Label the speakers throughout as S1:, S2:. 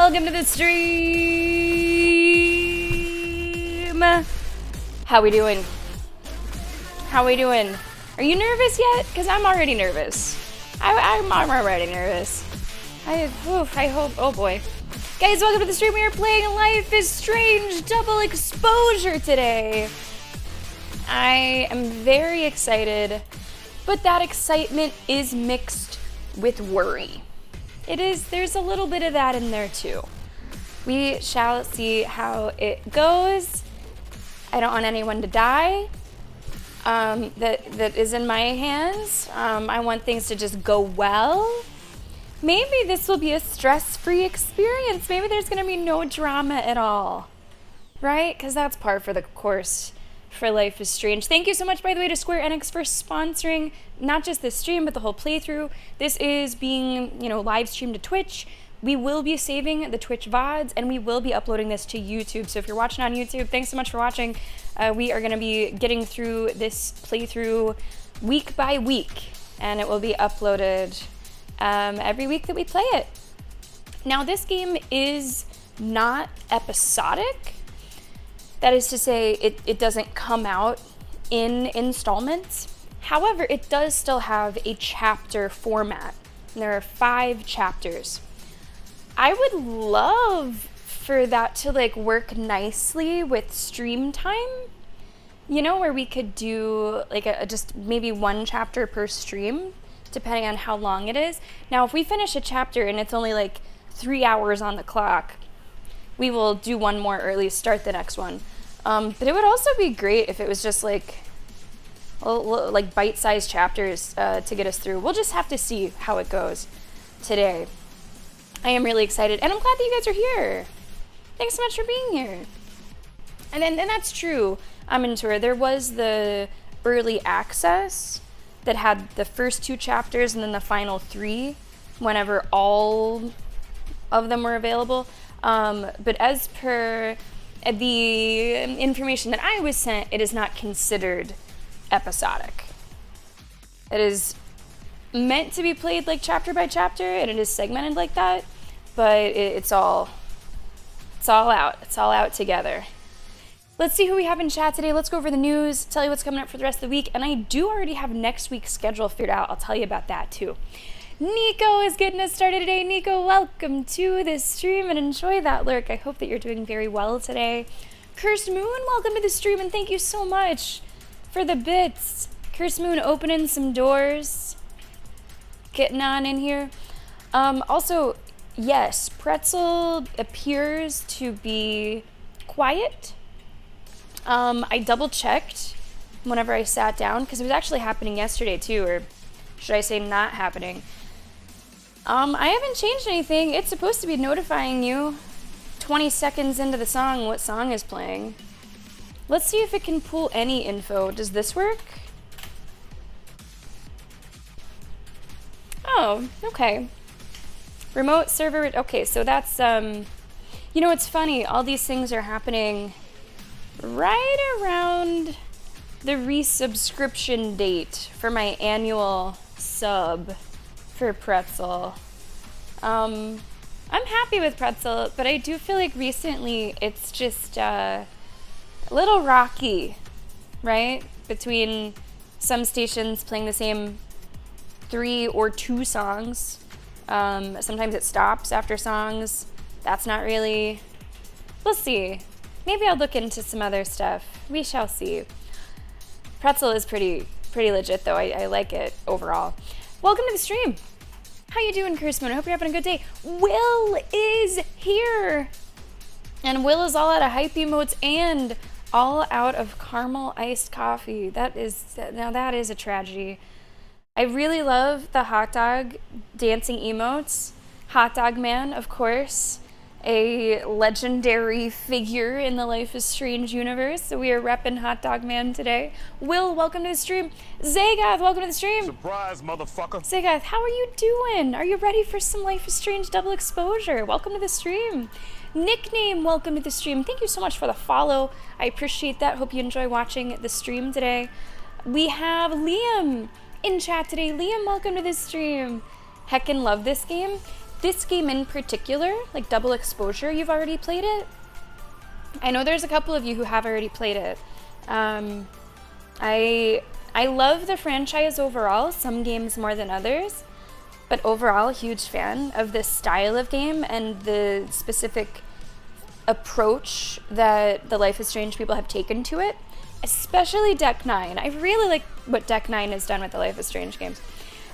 S1: welcome to the stream. How we doing? How we doing? Are you nervous yet? Because I'm already nervous. I'm already nervous. I hope, oh boy. Guys, welcome to the stream. We are playing Life is Strange Double Exposure today. I am very excited, but that excitement is mixed with worry. There's a little bit of that in there too. We shall see how it goes. I don't want anyone to die. That is in my hands. I want things to just go well. Maybe this will be a stress-free experience. Maybe there's gonna be no drama at all, right? Because that's par for the course for Life is Strange. Thank you so much, by the way, to Square Enix for sponsoring not just this stream, but the whole playthrough. This is being, live streamed to Twitch. We will be saving the Twitch VODs, and we will be uploading this to YouTube. So if you're watching on YouTube, thanks so much for watching. We are going to be getting through this playthrough week by week, and it will be uploaded every week that we play it. Now, this game is not episodic. That is to say, it doesn't come out in installments. However, it does still have a chapter format. And there are 5 chapters. I would love for that to work nicely with stream time. Where we could do just maybe 1 chapter per stream, depending on how long it is. Now, if we finish a chapter and it's only 3 hours on the clock, we will do 1 more or at least start the next one. But it would also be great if it was just bite-sized chapters to get us through. We'll just have to see how it goes today. I am really excited, and I'm glad that you guys are here. Thanks so much for being here. And that's true. Amintor, there was the early access that had the first 2 chapters and then the final 3 whenever all of them were available. But as per the information that I was sent, it is not considered episodic. It is meant to be played chapter by chapter, and it is segmented like that, but it's all out. It's all out together. Let's see who we have in chat today. Let's go over the news, tell you what's coming up for the rest of the week, and I do already have next week's schedule figured out. I'll tell you about that too. Nico is getting us started today. Nico, welcome to this stream and enjoy that lurk. I hope that you're doing very well today. Cursed Moon, welcome to the stream and thank you so much for the bits. Cursed Moon opening some doors, getting on in here. Also, yes, Pretzel appears to be quiet. I double checked whenever I sat down because it was actually happening yesterday too, or should I say not happening. I haven't changed anything. It's supposed to be notifying you 20 seconds into the song what song is playing. Let's see if it can pull any info. Does this work? Oh, okay. Remote server, okay, so that's, it's funny, all these things are happening right around the resubscription date for my annual sub for Pretzel. I'm happy with Pretzel, but I do feel like recently it's just a little rocky, right? Between some stations playing the same 3 or 2 songs. Sometimes it stops after songs. That's not really... We'll see. Maybe I'll look into some other stuff. We shall see. Pretzel is pretty legit, though. I like it overall. Welcome to the stream. How you doing, Cursed Moon? I hope you're having a good day. Will is here. And Will is all out of hype emotes and all out of caramel iced coffee. That is a tragedy. I really love the hot dog dancing emotes. Hot Dog Man, of course. A legendary figure in the Life is Strange universe. So we are repping Hot Dog Man today. Will, welcome to the stream. Zagath, welcome to the stream.
S2: Surprise, motherfucker.
S1: Zagath, how are you doing? Are you ready for some Life is Strange double exposure? Welcome to the stream. Nickname, welcome to the stream. Thank you so much for the follow. I appreciate that. Hope you enjoy watching the stream today. We have Liam in chat today. Liam, welcome to the stream. Heckin' love this game. this game in particular, like Double Exposure, you've already played it? I know there's a couple of you who have already played it. I love the franchise overall, some games more than others, but overall, huge fan of this style of game and the specific approach that the Life is Strange people have taken to it, especially Deck 9. I really like what Deck 9 has done with the Life is Strange games.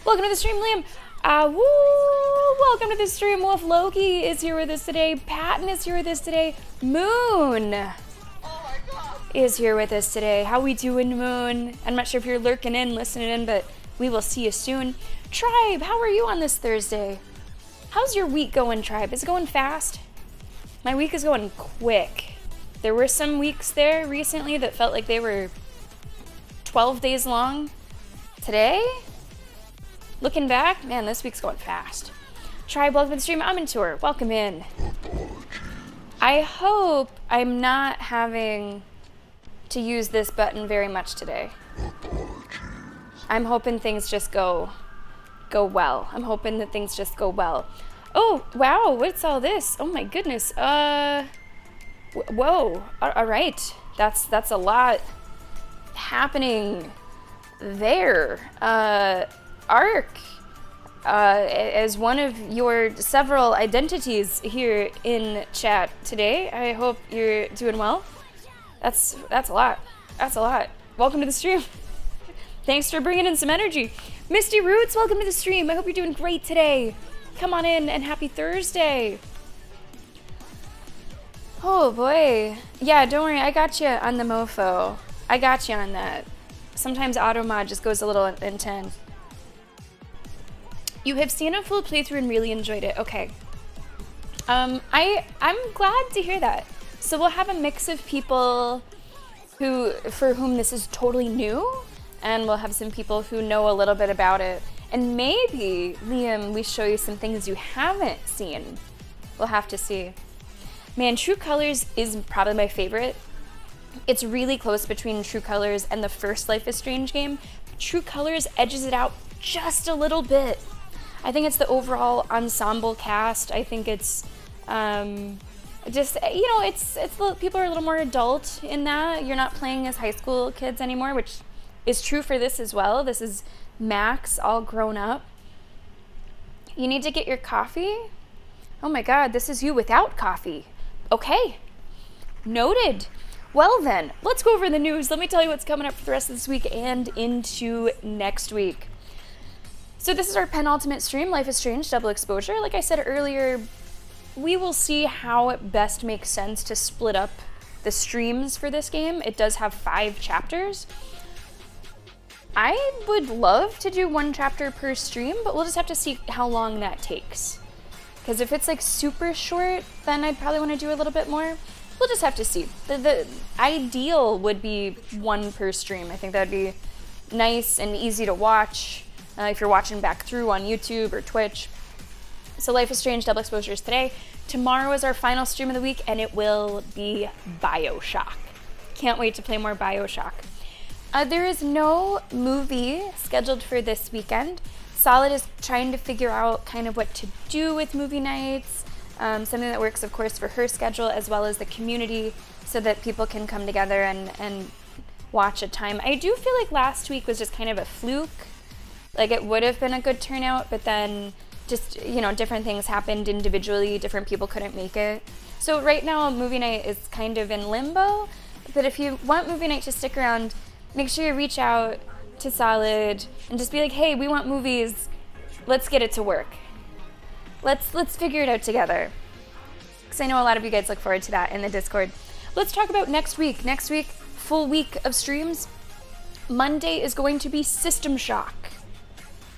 S1: Welcome to the stream, Liam. Welcome to the stream. Wolf Loki is here with us today. Patton is here with us today. Moon is here with us today. How we doing, Moon? I'm not sure if you're lurking in, listening in, but we will see you soon. Tribe, how are you on this Thursday? How's your week going, Tribe? Is it going fast? My week is going quick. There were some weeks there recently that felt like they were 12 days long. Today, looking back, man, this week's going fast. Tribe, welcome to the stream. I'm in tour. Welcome in. I hope I'm not having to use this button very much today. I'm hoping things just go well. I'm hoping that things just go well. Oh, wow, what's all this? Oh my goodness. Whoa. All right. That's a lot happening there. Ark, as one of your several identities here in chat today, I hope you're doing well. That's a lot. That's a lot. Welcome to the stream. Thanks for bringing in some energy. Misty Roots, welcome to the stream. I hope you're doing great today. Come on in and happy Thursday. Oh boy. Yeah, don't worry. I got you on the mofo. I got you on that. Sometimes AutoMod just goes a little intense. You have seen a full playthrough and really enjoyed it. Okay. I'm glad to hear that. So we'll have a mix of people for whom this is totally new, and we'll have some people who know a little bit about it. And maybe, Liam, we show you some things you haven't seen. We'll have to see. Man, True Colors is probably my favorite. It's really close between True Colors and the first Life is Strange game. True Colors edges it out just a little bit. I think it's the overall ensemble cast. I think it's just, you know, it's people are a little more adult in that. You're not playing as high school kids anymore, which is true for this as well. This is Max all grown up. You need to get your coffee? Oh my God, this is you without coffee. Okay, noted. Well then, let's go over the news. Let me tell you what's coming up for the rest of this week and into next week. So this is our penultimate stream, Life is Strange Double Exposure. Like I said earlier, we will see how it best makes sense to split up the streams for this game. It does have 5 chapters. I would love to do 1 chapter per stream, but we'll just have to see how long that takes. Because if it's like super short, then I'd probably want to do a little bit more. We'll just have to see. The ideal would be 1 per stream. I think that'd be nice and easy to watch if you're watching back through on YouTube or Twitch. So Life is Strange Double Exposure is today. Tomorrow is our final stream of the week, and it will be BioShock. Can't wait to play more BioShock. There is no movie scheduled for this weekend. Solid is trying to figure out kind of what to do with movie nights, something that works, of course, for her schedule as well as the community so that people can come together and watch a time. I do feel like last week was just kind of a fluke. Like, it would have been a good turnout, but then just, you know, different things happened individually. Different people couldn't make it. So right now, movie night is kind of in limbo. But if you want movie night to stick around, make sure you reach out to Solid and just be like, hey, we want movies. Let's get it to work. Let's figure it out together. Because I know a lot of you guys look forward to that in the Discord. Let's talk about next week. Next week, full week of streams. Monday is going to be System Shock.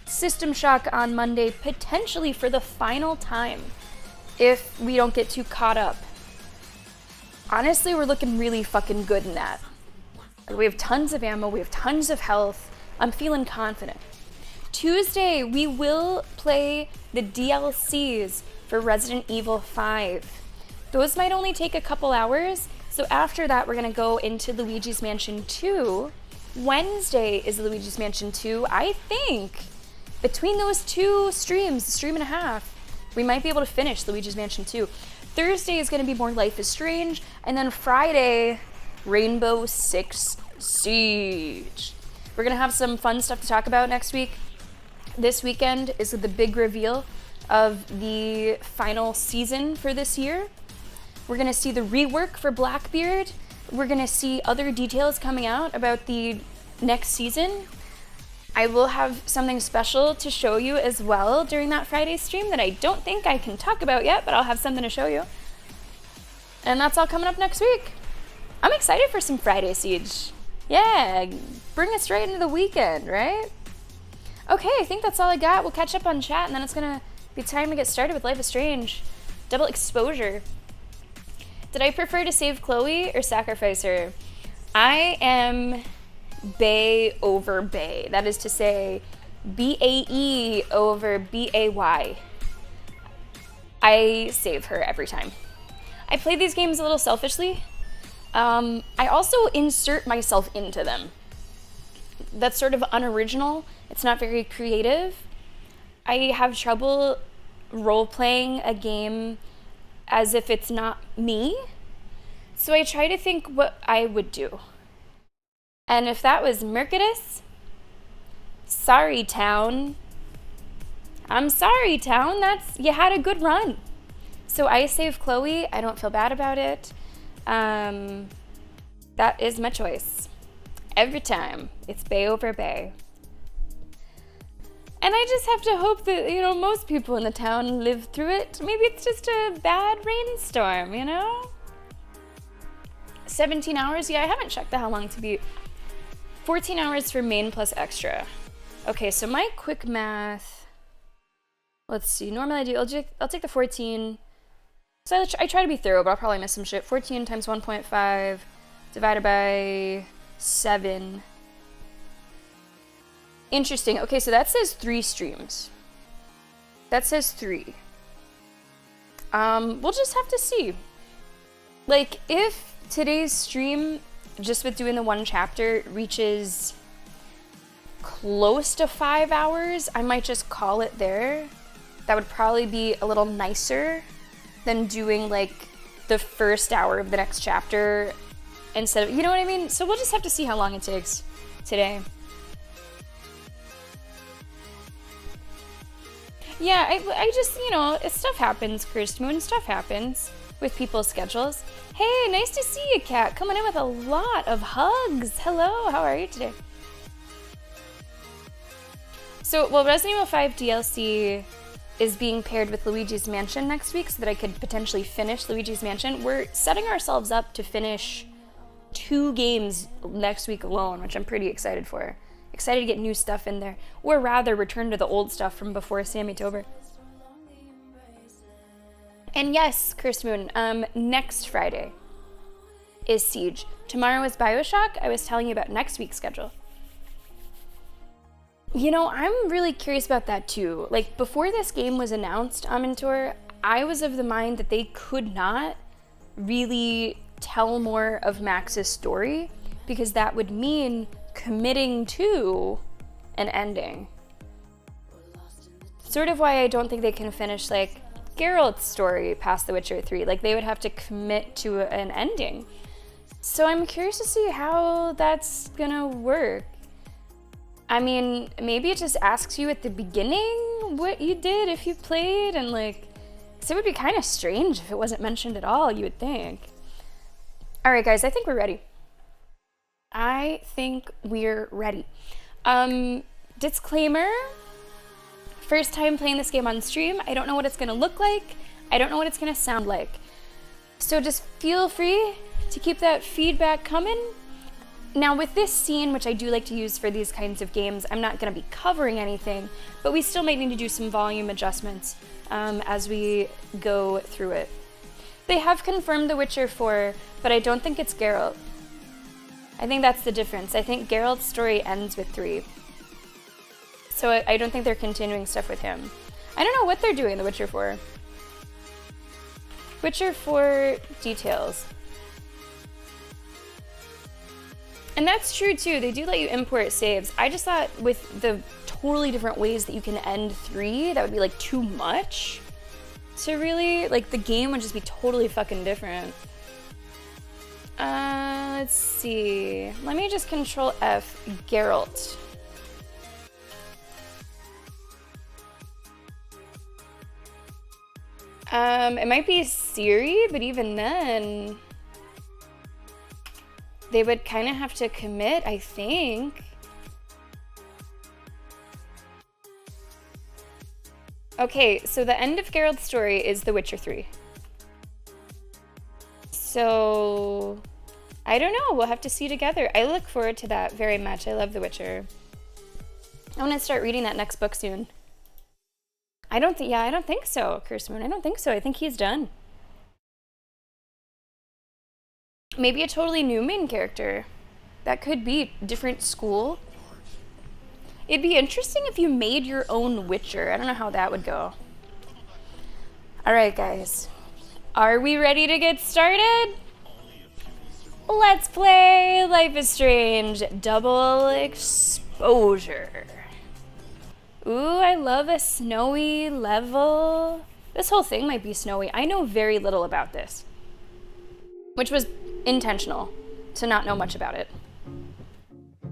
S1: System Shock on Monday, potentially for the final time, if we don't get too caught up. Honestly, we're looking really fucking good in that. We have tons of ammo, we have tons of health. I'm feeling confident. Tuesday, we will play the DLCs for Resident Evil 5. Those might only take a couple hours, so after that, we're gonna go into Luigi's Mansion 2. Wednesday is Luigi's Mansion 2. I think between those 2 streams, a stream and a half, We might be able to finish Luigi's Mansion 2. Thursday is going to be more Life is Strange, and then Friday, Rainbow Six Siege. We're going to have some fun stuff to talk about next week. This weekend is the big reveal of the final season for this year. We're going to see the rework for Blackbeard. We're going to see other details coming out about the next season. I will have something special to show you as well during that Friday stream that I don't think I can talk about yet, but I'll have something to show you. And that's all coming up next week. I'm excited for some Friday Siege. Yeah, bring us right into the weekend, right? Okay, I think that's all I got. We'll catch up on chat, and then it's going to be time to get started with Life is Strange. Double exposure. Did I prefer to save Chloe or sacrifice her? I am Bae over Bae. That is to say, BAE over BAY. I save her every time. I play these games a little selfishly. I also insert myself into them. That's sort of unoriginal. It's not very creative. I have trouble role-playing a game as if it's not me. So I try to think what I would do. And if that was Mercadus, sorry, town. I'm sorry, town. You had a good run. So I save Chloe. I don't feel bad about it. That is my choice. Every time. It's Bae over Bae. And I just have to hope that, most people in the town live through it. Maybe it's just a bad rainstorm, 17 hours? Yeah, I haven't checked how long to be. 14 hours for main plus extra. Okay, so my quick math. Let's see. Normally I'll take the 14. So I try to be thorough, but I'll probably miss some shit. 14 times 1.5 divided by 7. Interesting. Okay, so that says 3 streams. That says 3. We'll just have to see. Like, if today's stream, just with doing the one chapter, reaches close to 5 hours, I might just call it there. That would probably be a little nicer than doing, like, the first hour of the next chapter instead of, you know what I mean? So we'll just have to see how long it takes today. Yeah, I just, stuff happens, Cursed Moon, stuff happens with people's schedules. Hey, nice to see you, Kat. Coming in with a lot of hugs. Hello, how are you today? So, Resident Evil 5 DLC is being paired with Luigi's Mansion next week so that I could potentially finish Luigi's Mansion. We're setting ourselves up to finish 2 games next week alone, which I'm pretty excited for. Excited to get new stuff in there. Or rather, return to the old stuff from before Sammy-tober. And yes, Cursed Moon, next Friday is Siege. Tomorrow is Bioshock. I was telling you about next week's schedule. I'm really curious about that too. Like, before this game was announced, Amintor, I was of the mind that they could not really tell more of Max's story because that would mean committing to an ending. Sort of why I don't think they can finish, like, Geralt's story past The Witcher 3. Like, they would have to commit to an ending. So I'm curious to see how that's gonna work. I mean, maybe it just asks you at the beginning what you did if you played, and, like, 'cause it would be kind of strange if it wasn't mentioned at all, you would think. All right, guys, I think we're ready. Disclaimer. First time playing this game on stream. I don't know what it's gonna look like. I don't know what it's gonna sound like. So just feel free to keep that feedback coming. Now with this scene, which I do like to use for these kinds of games, I'm not gonna be covering anything, but we still might need to do some volume adjustments as we go through it. They have confirmed The Witcher 4, but I don't think it's Geralt. I think that's the difference. I think Geralt's story ends with 3. So I don't think they're continuing stuff with him. I don't know what they're doing in The Witcher 4. Witcher 4 details. And that's true too, they do let you import saves. I just thought with the totally different ways that you can end 3, that would be like too much. to really, like, the game would just be totally fucking different. Let's see. Let me just control F, Geralt. It might be Ciri, but even then, they would kind of have to commit, I think. Okay, so the end of Geralt's story is The Witcher 3. So, I don't know. We'll have to see together. I look forward to that very much. I love The Witcher. I want to start reading that next book soon. I don't think so, Curse Moon. I don't think so. I think he's done. Maybe a totally new main character. That could be different school. It'd be interesting if you made your own Witcher. I don't know how that would go. All right, guys. Are we ready to get started? Let's play Life is Strange Double Exposure. Ooh, I love a snowy level. This whole thing might be snowy. I know very little about this, which was intentional to not know much about it.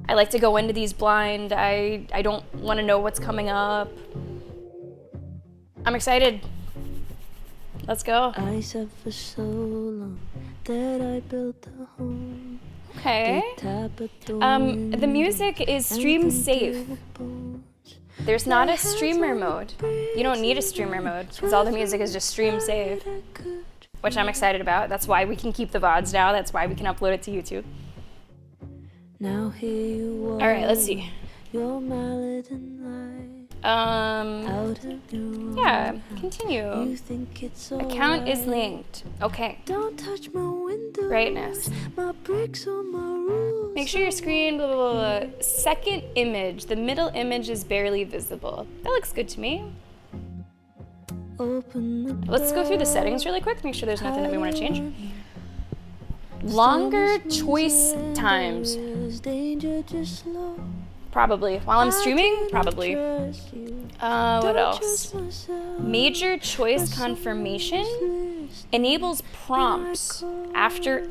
S1: I like to go into these blind. I don't want to know what's coming up. I'm excited. Let's go. I sat for so long that I built a home. Okay. The music is stream safe. There's not a streamer mode. You don't need a streamer mode because all the music is just stream safe, which I'm excited about. That's why we can keep the VODs now. That's why we can upload it to YouTube. Now here you are. All right, let's see. Yeah, continue. Account is linked. Okay. Don't touch my window. Brightness. My bricks on my roof. Make sure your screen, blah, blah, blah, blah. Second image. The middle image is barely visible. That looks good to me. Let's go through the settings really quick. Make sure there's nothing that we want to change. Longer choice times. Probably. While I'm streaming? Probably. What else? Major choice confirmation enables prompts after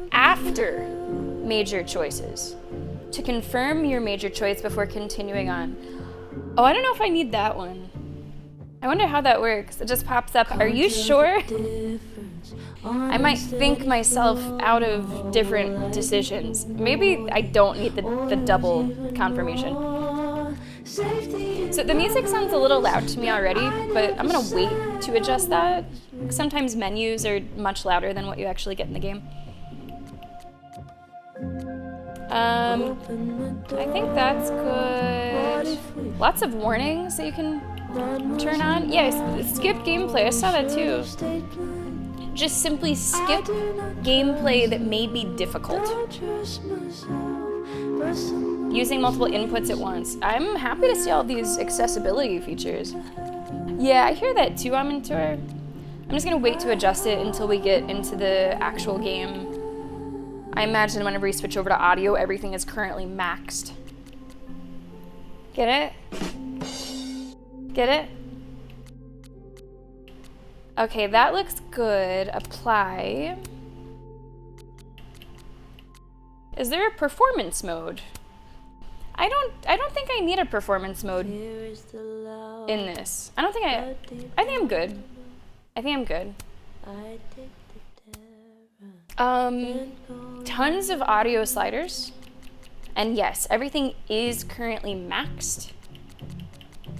S1: major choices to confirm your major choice before continuing on. Oh, I don't know if I need that one. I wonder how that works. It just pops up. Are you sure? I might think myself out of different decisions. Maybe I don't need the double confirmation. So the music sounds a little loud to me already, but I'm gonna wait to adjust that. Sometimes menus are much louder than what you actually get in the game. I think that's good. Lots of warnings that you can turn on. Yeah, skip gameplay. I saw that too. Just simply skip gameplay that may be difficult. Using multiple inputs at once. I'm happy to see all these accessibility features. Yeah, I hear that too, Amintor. I'm just gonna wait to adjust it until we get into the actual game. I imagine whenever we switch over to audio, everything is currently maxed. Get it? Get it? Okay, that looks good. Apply. Is there a performance mode? I don't think I need a performance mode in this. I think I'm good. I think I'm good. Tons of audio sliders. And yes, everything is currently maxed.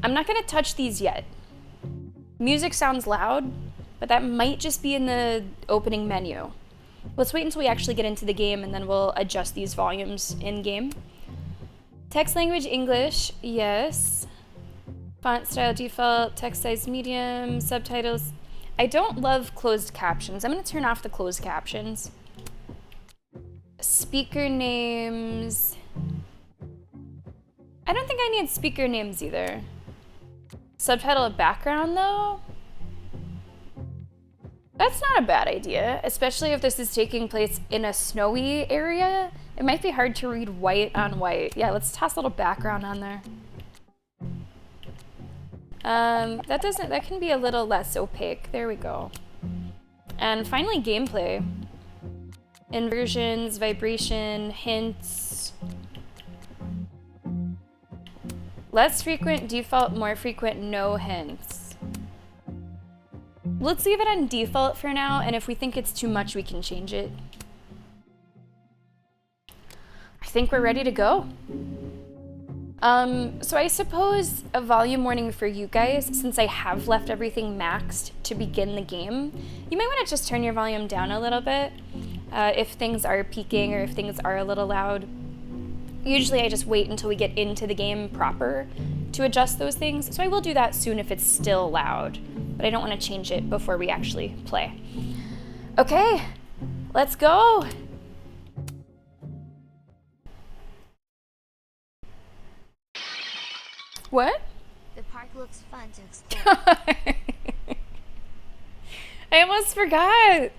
S1: I'm not gonna touch these yet. Music sounds loud, but that might just be in the opening menu. Let's wait until we actually get into the game and then we'll adjust these volumes in-game. Text language English, yes. Font style default, text size medium, subtitles. I don't love closed captions. I'm gonna turn off the closed captions. Speaker names. I don't think I need speaker names either. Subtitle of background though? That's not a bad idea, especially if this is taking place in a snowy area. It might be hard to read white on white. Yeah, let's toss a little background on there. That can be a little less opaque. There we go. And finally, gameplay. Inversions, vibration, hints. Less frequent, default, more frequent, no hints. Let's leave it on default for now, and if we think it's too much, we can change it. I think we're ready to go. So I suppose a volume warning for you guys, since I have left everything maxed to begin the game, you might want to just turn your volume down a little bit if things are peaking or if things are a little loud. Usually I just wait until we get into the game proper to adjust those things, so I will do that soon if it's still loud, but I don't want to change it before we actually play. Okay, let's go! What?
S2: The park looks fun to explore.
S1: I almost forgot.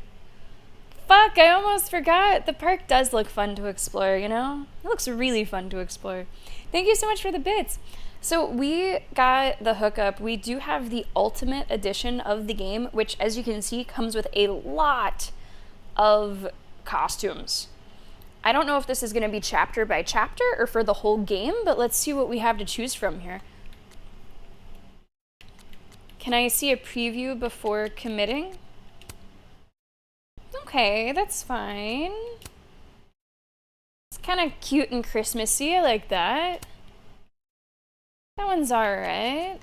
S1: Fuck, I almost forgot. The park does look fun to explore, you know? It looks really fun to explore. Thank you so much for the bits. So we got the hookup. We do have the ultimate edition of the game, which, as you can see, comes with a lot of costumes. I don't know if this is going to be chapter by chapter or for the whole game, but let's see what we have to choose from here. Can I see a preview before committing? Okay, that's fine. It's kind of cute and Christmassy. I like that. That one's alright.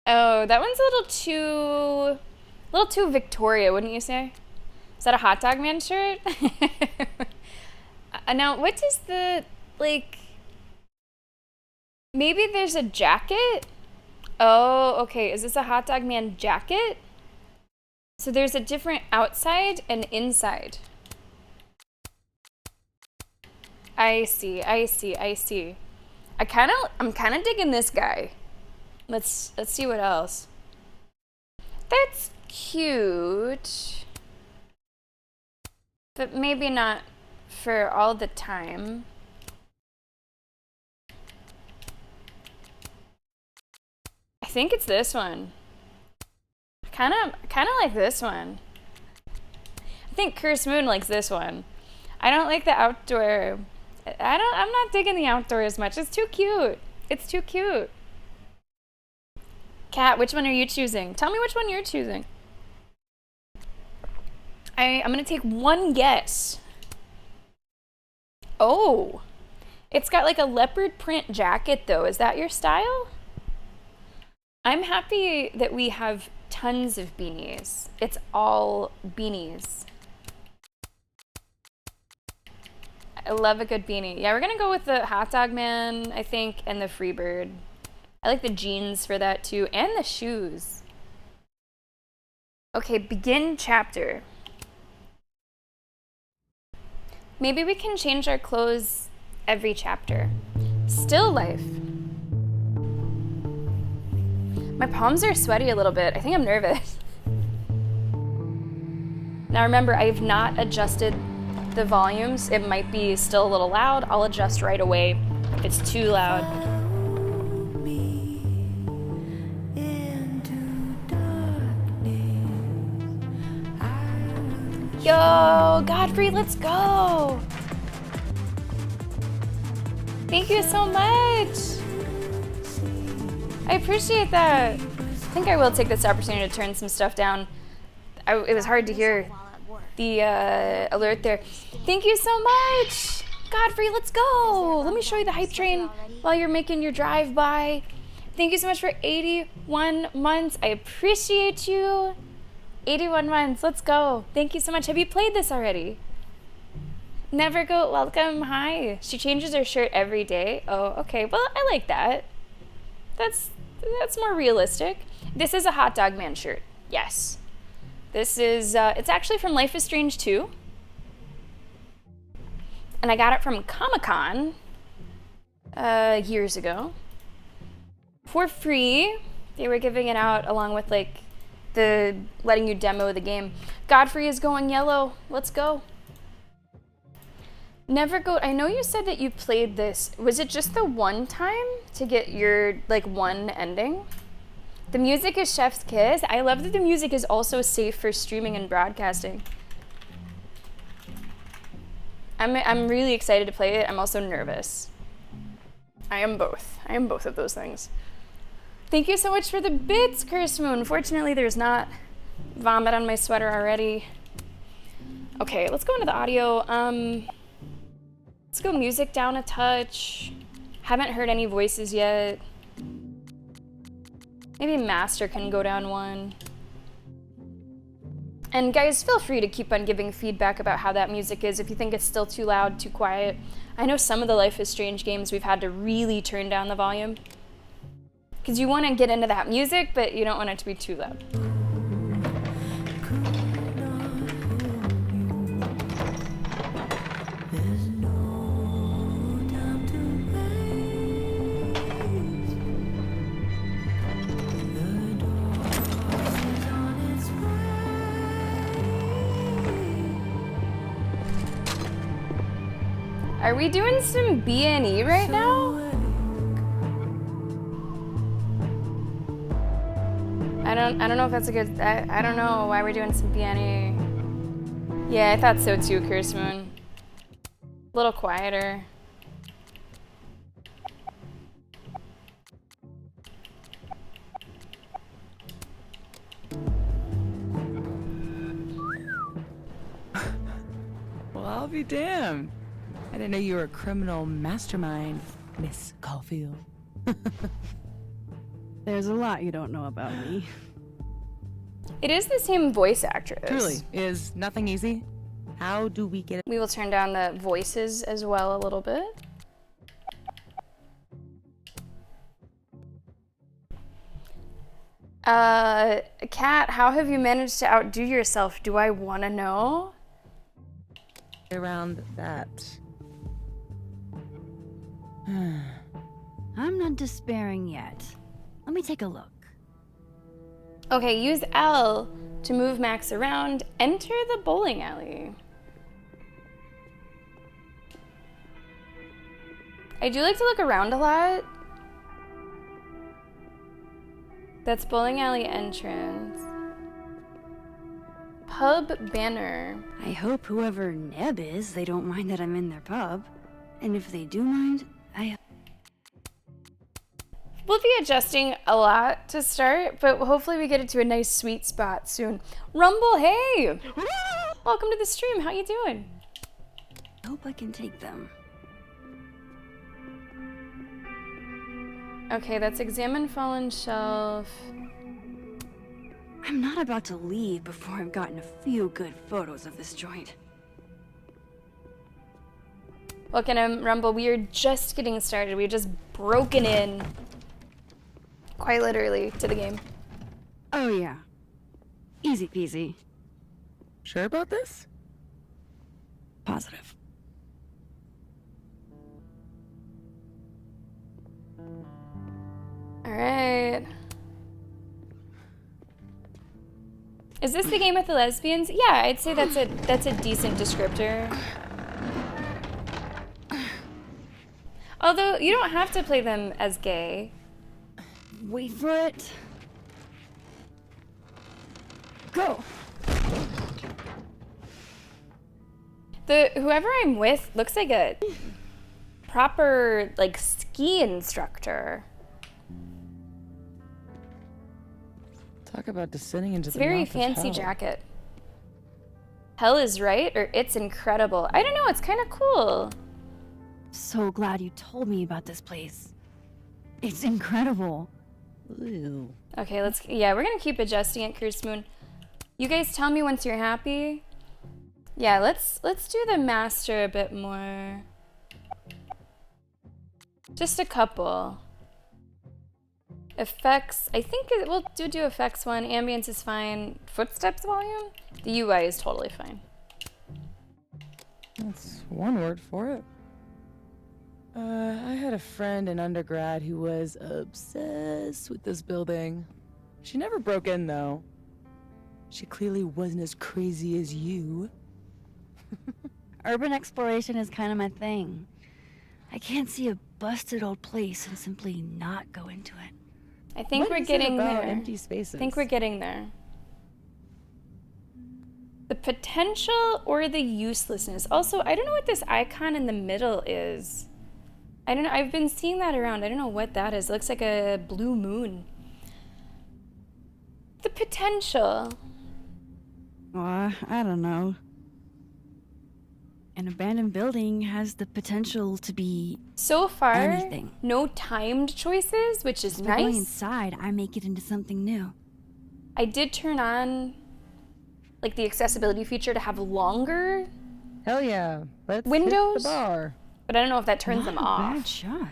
S1: Oh, that one's a little too Victoria, wouldn't you say? Is that a hot dog man shirt? Now, what does the, like, maybe there's a jacket? Oh, okay. Is this a hot dog man jacket? So there's a different outside and inside. I see. I'm kind of digging this guy. Let's see what else. That's cute. But maybe not for all the time. I think it's this one. Kind of like this one. I think Curse Moon likes this one. I don't like the outdoor. I'm not digging the outdoor as much. It's too cute. It's too cute. Kat, which one are you choosing? Tell me which one you're choosing. I'm gonna take one guess. Oh, it's got like a leopard print jacket though. Is that your style? I'm happy that we have tons of beanies. It's all beanies. I love a good beanie. Yeah, we're gonna go with the hot dog man, I think, and the Freebird. I like the jeans for that too, and the shoes. Okay, begin chapter. Maybe we can change our clothes every chapter. Still life. My palms are sweaty a little bit. I think I'm nervous. Now remember, I have not adjusted the volumes. It might be still a little loud. I'll adjust right away if it's too loud. Yo, Godfrey, let's go! Thank you so much! I appreciate that. I think I will take this opportunity to turn some stuff down. It was hard to hear the alert there. Thank you so much! Godfrey, let's go! Let me show you the hype train while you're making your drive by. Thank you so much for 81 months. I appreciate you. 81 months, let's go. Thank you so much. Have you played this already? Never go, welcome, hi. She changes her shirt every day. Oh, okay, well, I like that. That's more realistic. This is a hot dog man shirt, yes. This is, it's actually from Life is Strange 2. And I got it from Comic-Con years ago. For free. They were giving it out along with like the letting you demo the game. Godfrey is going yellow. Let's go. Nevergoat, I know you said that you played this. Was it just the one time to get your, like, one ending? The music is Chef's Kiss. I love that the music is also safe for streaming and broadcasting. I'm really excited to play it. I'm also nervous. I am both. I am both of those things. Thank you so much for the bits, Curse Moon. Fortunately, there's not vomit on my sweater already. Okay, let's go into the audio. Let's go music down a touch. Haven't heard any voices yet. Maybe master can go down one. And guys, feel free to keep on giving feedback about how that music is if you think it's still too loud, too quiet. I know some of the Life is Strange games we've had to really turn down the volume. Because you want to get into that music, but you don't want it to be too loud. Are we doing some B&E right now? I don't know if that's a good, I don't know why we're doing some B&E. Yeah, I thought so too, Curse Moon. A little quieter.
S3: Well, I'll be damned. I didn't know you were a criminal mastermind, Miss Caulfield.
S4: There's a lot you don't know about me.
S1: It is the same voice actress.
S3: Truly, is nothing easy? How do we get it?
S1: We will turn down the voices as well a little bit. Kat, how have you managed to outdo yourself? Do I want to know?
S3: Around that?
S4: I'm not despairing yet. Let me take a look.
S1: Okay, use L to move Max around. Enter the bowling alley. I do like to look around a lot. That's bowling alley entrance. Pub banner.
S4: I hope whoever Neb is, they don't mind that I'm in their pub. And if they do mind,
S1: We'll be adjusting a lot to start, but hopefully we get it to a nice sweet spot soon. Rumble, hey! Welcome to the stream, how you doing?
S4: hope I can take them.
S1: Okay, that's examine fallen shelf.
S4: I'm not about to leave before I've gotten a few good photos of this joint.
S1: Welcome to Rumble, we are just getting started. We've just broken in, quite literally, to the game.
S4: Oh yeah. Easy peasy.
S3: Sure about this?
S4: Positive.
S1: Alright. Is this the game with the lesbians? Yeah, I'd say that's a decent descriptor. Although, you don't have to play them as gay.
S4: Wait for it. Go!
S1: Whoever I'm with looks like a proper, like, ski instructor.
S3: Talk about descending into
S1: It's
S3: the
S1: a very
S3: mouth of
S1: fancy
S3: hell.
S1: jacket. Hell is right, or it's incredible. I don't know, it's kind of cool.
S4: So glad you told me about this place. It's incredible.
S3: Ooh.
S1: Okay, we're gonna keep adjusting it, Curse Moon. You guys tell me once you're happy. Yeah, let's do the master a bit more. Just a couple. Effects, I think we'll do effects one. Ambience is fine. Footsteps volume? The UI is totally fine.
S3: That's one word for it. I had a friend in undergrad who was obsessed with this building. She never broke in, though. She clearly wasn't as crazy as you.
S4: urban exploration is kind of my thing. I can't see a busted old place and simply not go into it.
S1: I think
S3: What
S1: we're
S3: is it
S1: getting
S3: about
S1: there.
S3: empty spaces?
S1: I think we're getting there. The potential or the uselessness. Also, I don't know what this icon in the middle is. I don't know. I've been seeing that around. I don't know what that is. It looks like a blue moon. The potential.
S4: I don't know. An abandoned building has the potential to be
S1: So far,
S4: anything.
S1: no timed choices, which is
S4: By going
S1: nice.
S4: inside, I make it into something new.
S1: I did turn on like the accessibility feature to have longer,
S3: Hell yeah. Let's hit
S1: Windows?
S3: the bar.
S1: but I don't know if that turns them
S4: Not a
S1: off.
S4: bad shot.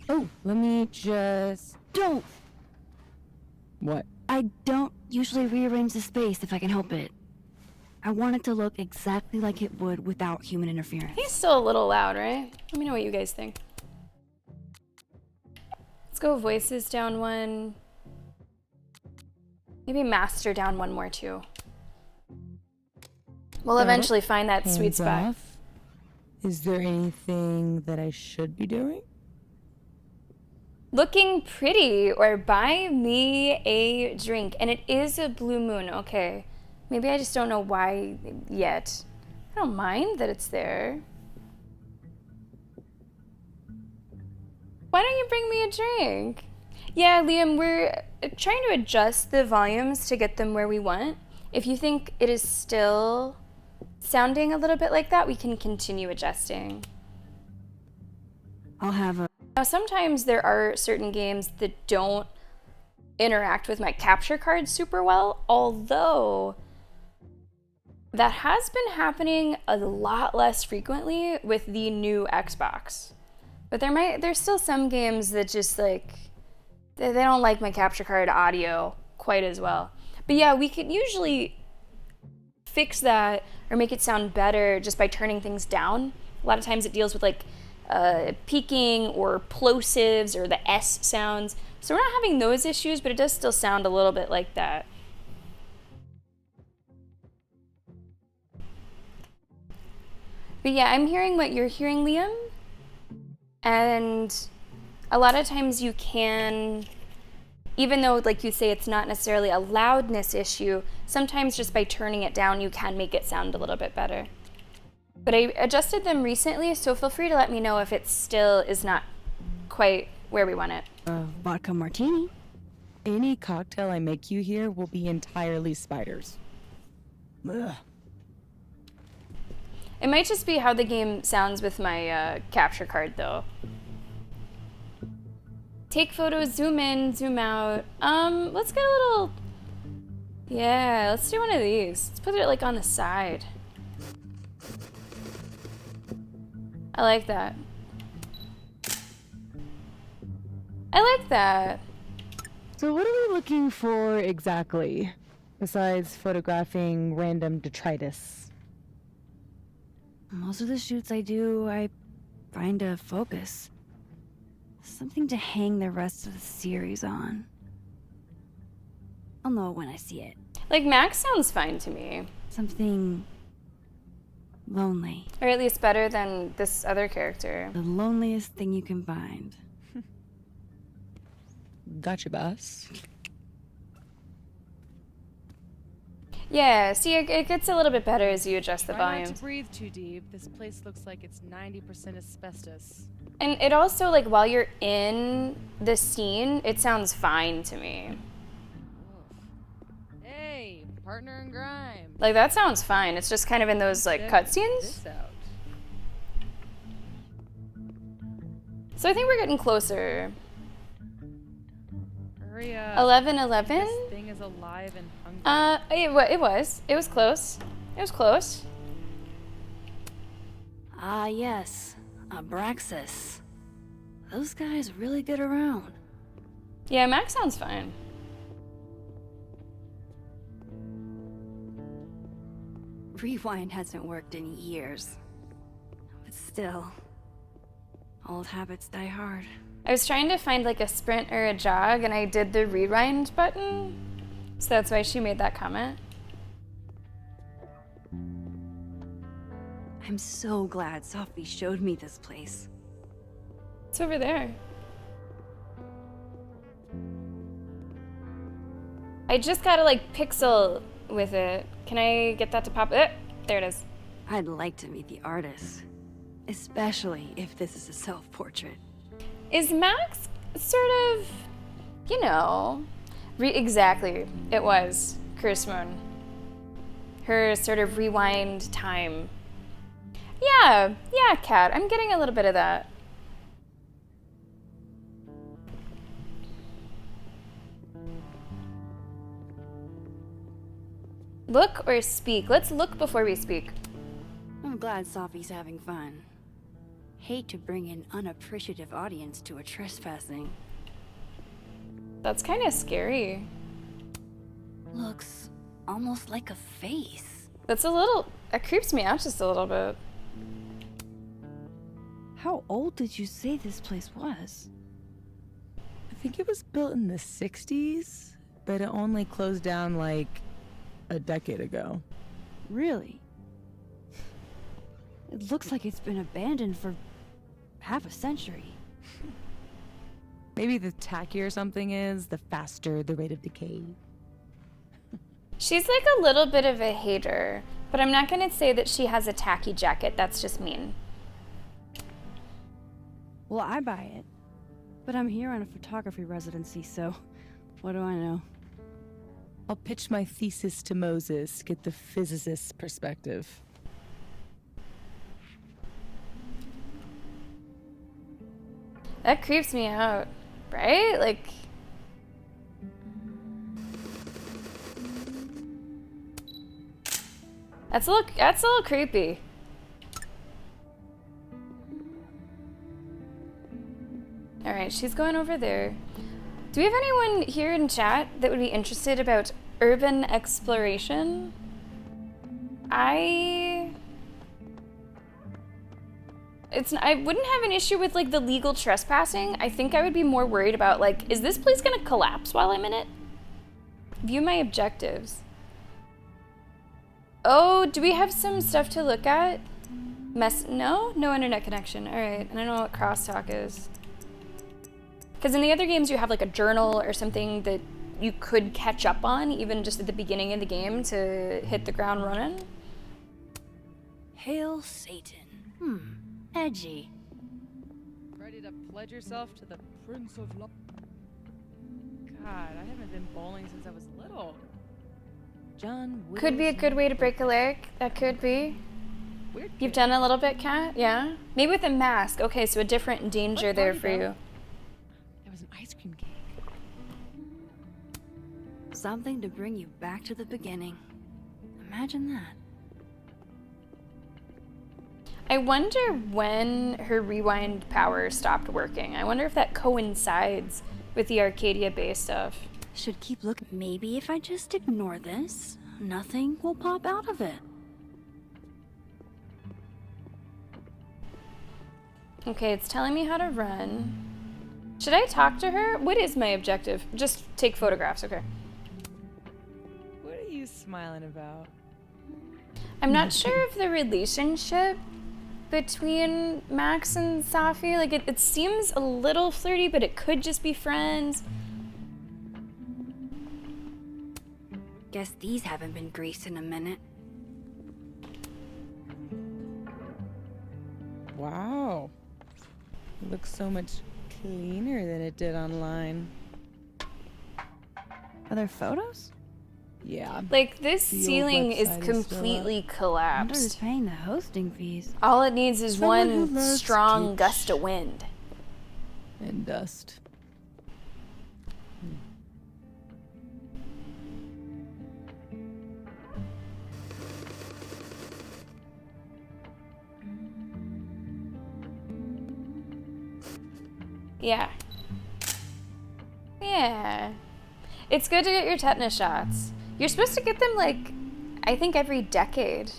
S3: Oh, let me just...
S4: Don't.
S3: What?
S4: I don't usually rearrange the space if I can help it. I want it to look exactly like it would without human interference.
S1: He's still a little loud, right? Let me know what you guys think. Let's go voices down one. Maybe master down one more too. We'll
S3: Got it.
S1: eventually find that sweet
S3: Hands
S1: spot.
S3: off. Is there anything that I should be doing?
S1: Looking pretty or buy me a drink. And it is a blue moon. Okay. Maybe I just don't know why yet. I don't mind that it's there. Why don't you bring me a drink? Yeah, Liam, we're trying to adjust the volumes to get them where we want. If you think it is still sounding a little bit like that, we can continue adjusting.
S4: I'll have a...
S1: Now, sometimes there are certain games that don't interact with my capture card super well, although that has been happening a lot less frequently with the new Xbox. But there's still some games that just like, they don't like my capture card audio quite as well. But yeah, we could usually fix that or make it sound better just by turning things down. A lot of times it deals with like peaking or plosives or the S sounds. So we're not having those issues, but it does still sound a little bit like that. But yeah, I'm hearing what you're hearing, Liam. And a lot of times you can, even though like you say it's not necessarily a loudness issue, sometimes just by turning it down you can make it sound a little bit better. But I adjusted them recently, so feel free to let me know if it still is not quite where we want it.
S4: vodka martini.
S3: Any cocktail I make you here will be entirely spiders. Ugh.
S1: It might just be how the game sounds with my capture card though. Take photos, zoom in, zoom out. Let's get a little, yeah, let's do one of these. Let's put it like on the side. I like that. I like that.
S3: So what are we looking for exactly, besides photographing random detritus?
S4: Most of the shoots I do, I find a focus. Something to hang the rest of the series on. I'll know it when I see it.
S1: Like Max sounds fine to me.
S4: Something lonely.
S1: Or at least better than this other character.
S4: The loneliest thing you can find.
S3: Gotcha, boss.
S1: Yeah, see, it gets a little bit better as you adjust the
S5: Try not
S1: volume.
S5: to breathe too deep. This place looks like it's 90% asbestos.
S1: And it also, like, while you're in the scene, it sounds fine to me.
S5: Oof. Hey, partner in crime.
S1: Like, that sounds fine. It's just kind of in those, like,
S5: Check
S1: cutscenes.
S5: this out.
S1: So I think we're getting closer.
S5: Hurry up.
S1: 11:11?
S5: This thing is alive and hungry.
S1: It was. It was close. It was close.
S4: Ah, yes. Abraxas. Those guys really get around.
S1: Yeah, Max sounds fine.
S4: Rewind hasn't worked in years. But still, old habits die hard.
S1: I was trying to find, like, a sprint or a jog, and I did the rewind button. So that's why she made that comment.
S4: I I'm so glad Sophie showed me this place.
S1: It's over there. I just gotta like pixel with it. Can I get that to pop? There it is.
S4: I'd like to meet the artist, especially if this is a self-portrait.
S1: Is Max sort of, you know, exactly, it was Chris Moon. Her sort of rewind time. Yeah, Kat, I'm getting a little bit of that. Look or speak? Let's look before we speak.
S4: I'm glad Sophie's having fun. Hate to bring an unappreciative audience to a trespassing.
S1: That's kind of scary.
S4: Looks almost like a face.
S1: That's a little, that creeps me out just a little bit.
S4: How old did you say this place was?
S3: I think it was built in the 60s, but it only closed down like a decade ago.
S4: Really? It looks like it's been abandoned for half a century.
S3: Maybe the tackier something is, the faster the rate of decay.
S1: She's like a little bit of a hater, but I'm not gonna say that she has a tacky jacket. That's just mean.
S4: Well, I buy it. But I'm here on a photography residency, so what do I know?
S3: I'll pitch my thesis to Moses, get the physicist's perspective.
S1: That creeps me out, right? Like, that's a little creepy. All right, she's going over there. Do we have anyone here in chat that would be interested about urban exploration? I wouldn't have an issue with like the legal trespassing. I think I would be more worried about like, is this place gonna collapse while I'm in it? View my objectives. Oh, do we have some stuff to look at? No internet connection. All right, and I don't know what crosstalk is. Because in the other games you have like a journal or something that you could catch up on even just at the beginning of the game to hit the ground running.
S4: Hail Satan. Edgy.
S5: Ready to pledge yourself to the Prince of Love? God, I haven't been bowling since I was little.
S3: John
S1: Could be a good way to break a leg. That could be.
S5: Weird.
S1: You've done a little bit, Kat? Yeah? Maybe with a mask. Okay, so a different danger
S5: What
S1: there
S5: party,
S1: for
S5: though?
S1: you.
S5: It was an ice cream cake.
S4: Something to bring you back to the beginning. Imagine that.
S1: I wonder when her rewind power stopped working. I wonder if that coincides with the Arcadia Bay stuff.
S4: Should keep looking. Maybe if I just ignore this, nothing will pop out of it.
S1: Okay, it's telling me how to run. Should I talk to her? What is my objective? Just take photographs, okay.
S3: What are you smiling about?
S1: I'm not sure if the relationship between Max and Safi, like it seems a little flirty, but it could just be friends.
S4: Guess these haven't been greased in a minute.
S3: Wow. It looks so much cleaner than it did online.
S4: Are there photos?
S3: Yeah.
S1: Like this
S3: The old
S1: ceiling is
S3: website is still
S1: completely
S4: I wonder who's
S1: collapsed.
S4: paying the hosting fees.
S1: All it needs is
S3: Someone who
S1: one
S3: loves
S1: strong
S3: kitsch.
S1: gust of wind.
S3: And dust.
S1: Yeah. Yeah. It's good to get your tetanus shots. You're supposed to get them like, I think every decade.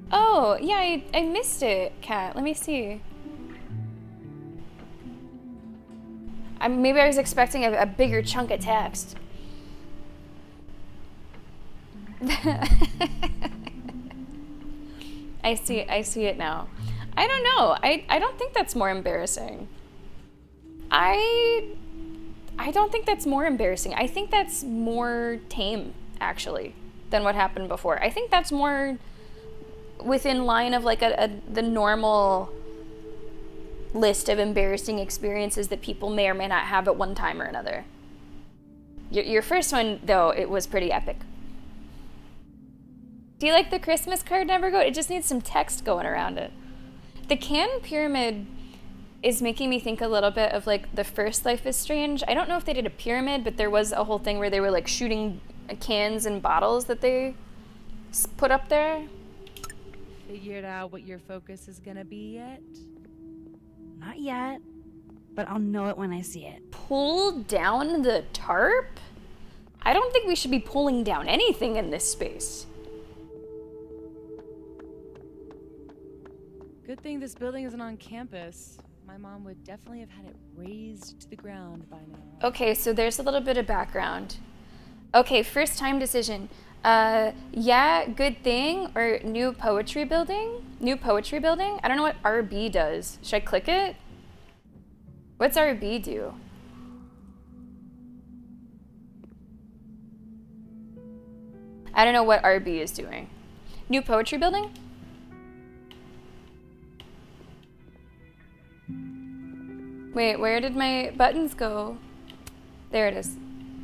S1: Oh, yeah, I missed it, Kat. Let me see. Maybe I was expecting a bigger chunk of text. I see it now. I don't know. I don't think that's more embarrassing. I don't think that's more embarrassing. I think that's more tame, actually, than what happened before. I think that's more within line of like the normal list of embarrassing experiences that people may or may not have at one time or another. Your first one, though, it was pretty epic. Do you like the Christmas card never go? It just needs some text going around it. The can pyramid is making me think a little bit of like the first Life is Strange. I don't know if they did a pyramid, but there was a whole thing where they were like shooting cans and bottles that they put up there.
S5: Figured out what your focus is gonna be yet?
S4: Not yet, but I'll know it when I see it.
S1: Pull down the tarp? I don't think we should be pulling down anything in this space.
S5: Good thing this building isn't on campus. My mom would definitely have had it razed to the ground by now.
S1: Okay, so there's a little bit of background. Okay, first time decision. Yeah, good thing or new poetry building? New poetry building? I don't know what RB does. Should I click it? What's RB do? I don't know what RB is doing. New poetry building? Wait, where did my buttons go? There it is.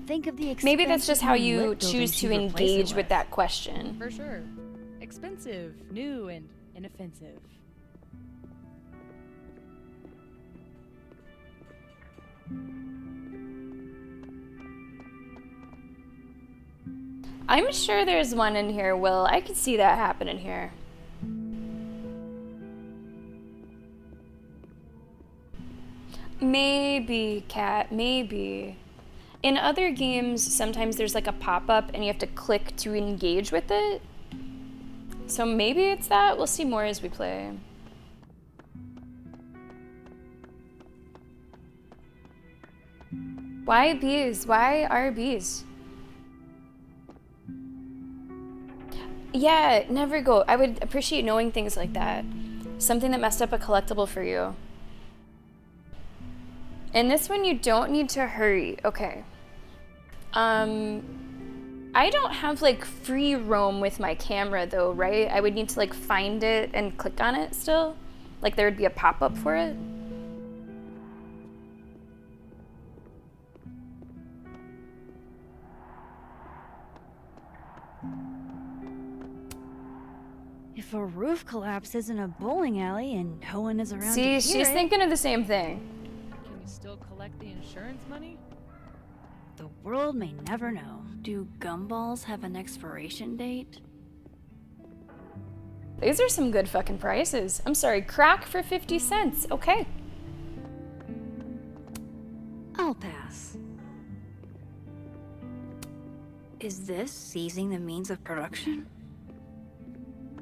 S4: Think of the
S1: Maybe that's just how
S4: expensive
S1: you
S4: lit buildings
S1: choose to
S4: you'd replace it
S1: engage with that question.
S5: For sure. Expensive, new, and inoffensive.
S1: I'm sure there's one in here, Will. I could see that happening here. Maybe, Cat, maybe. In other games, sometimes there's like a pop-up and you have to click to engage with it. So maybe it's that. We'll see more as we play. Why bees? Why are bees? Yeah, never go. I would appreciate knowing things like that. Something that messed up a collectible for you. In this one, you don't need to hurry. Okay. I don't have like free roam with my camera though, right? I would need to like find it and click on it still. Like there would be a pop-up for it.
S4: If a roof collapses in a bowling alley and no one is around
S1: See,
S4: to hear
S1: she's
S4: it,
S1: thinking of the same thing.
S5: Can you still collect the insurance money?
S4: the world may never know. Do gumballs have an expiration date?
S1: These are some good fucking prices. I'm sorry, crack for 50 cents. Okay.
S4: I'll pass. Is this seizing the means of production?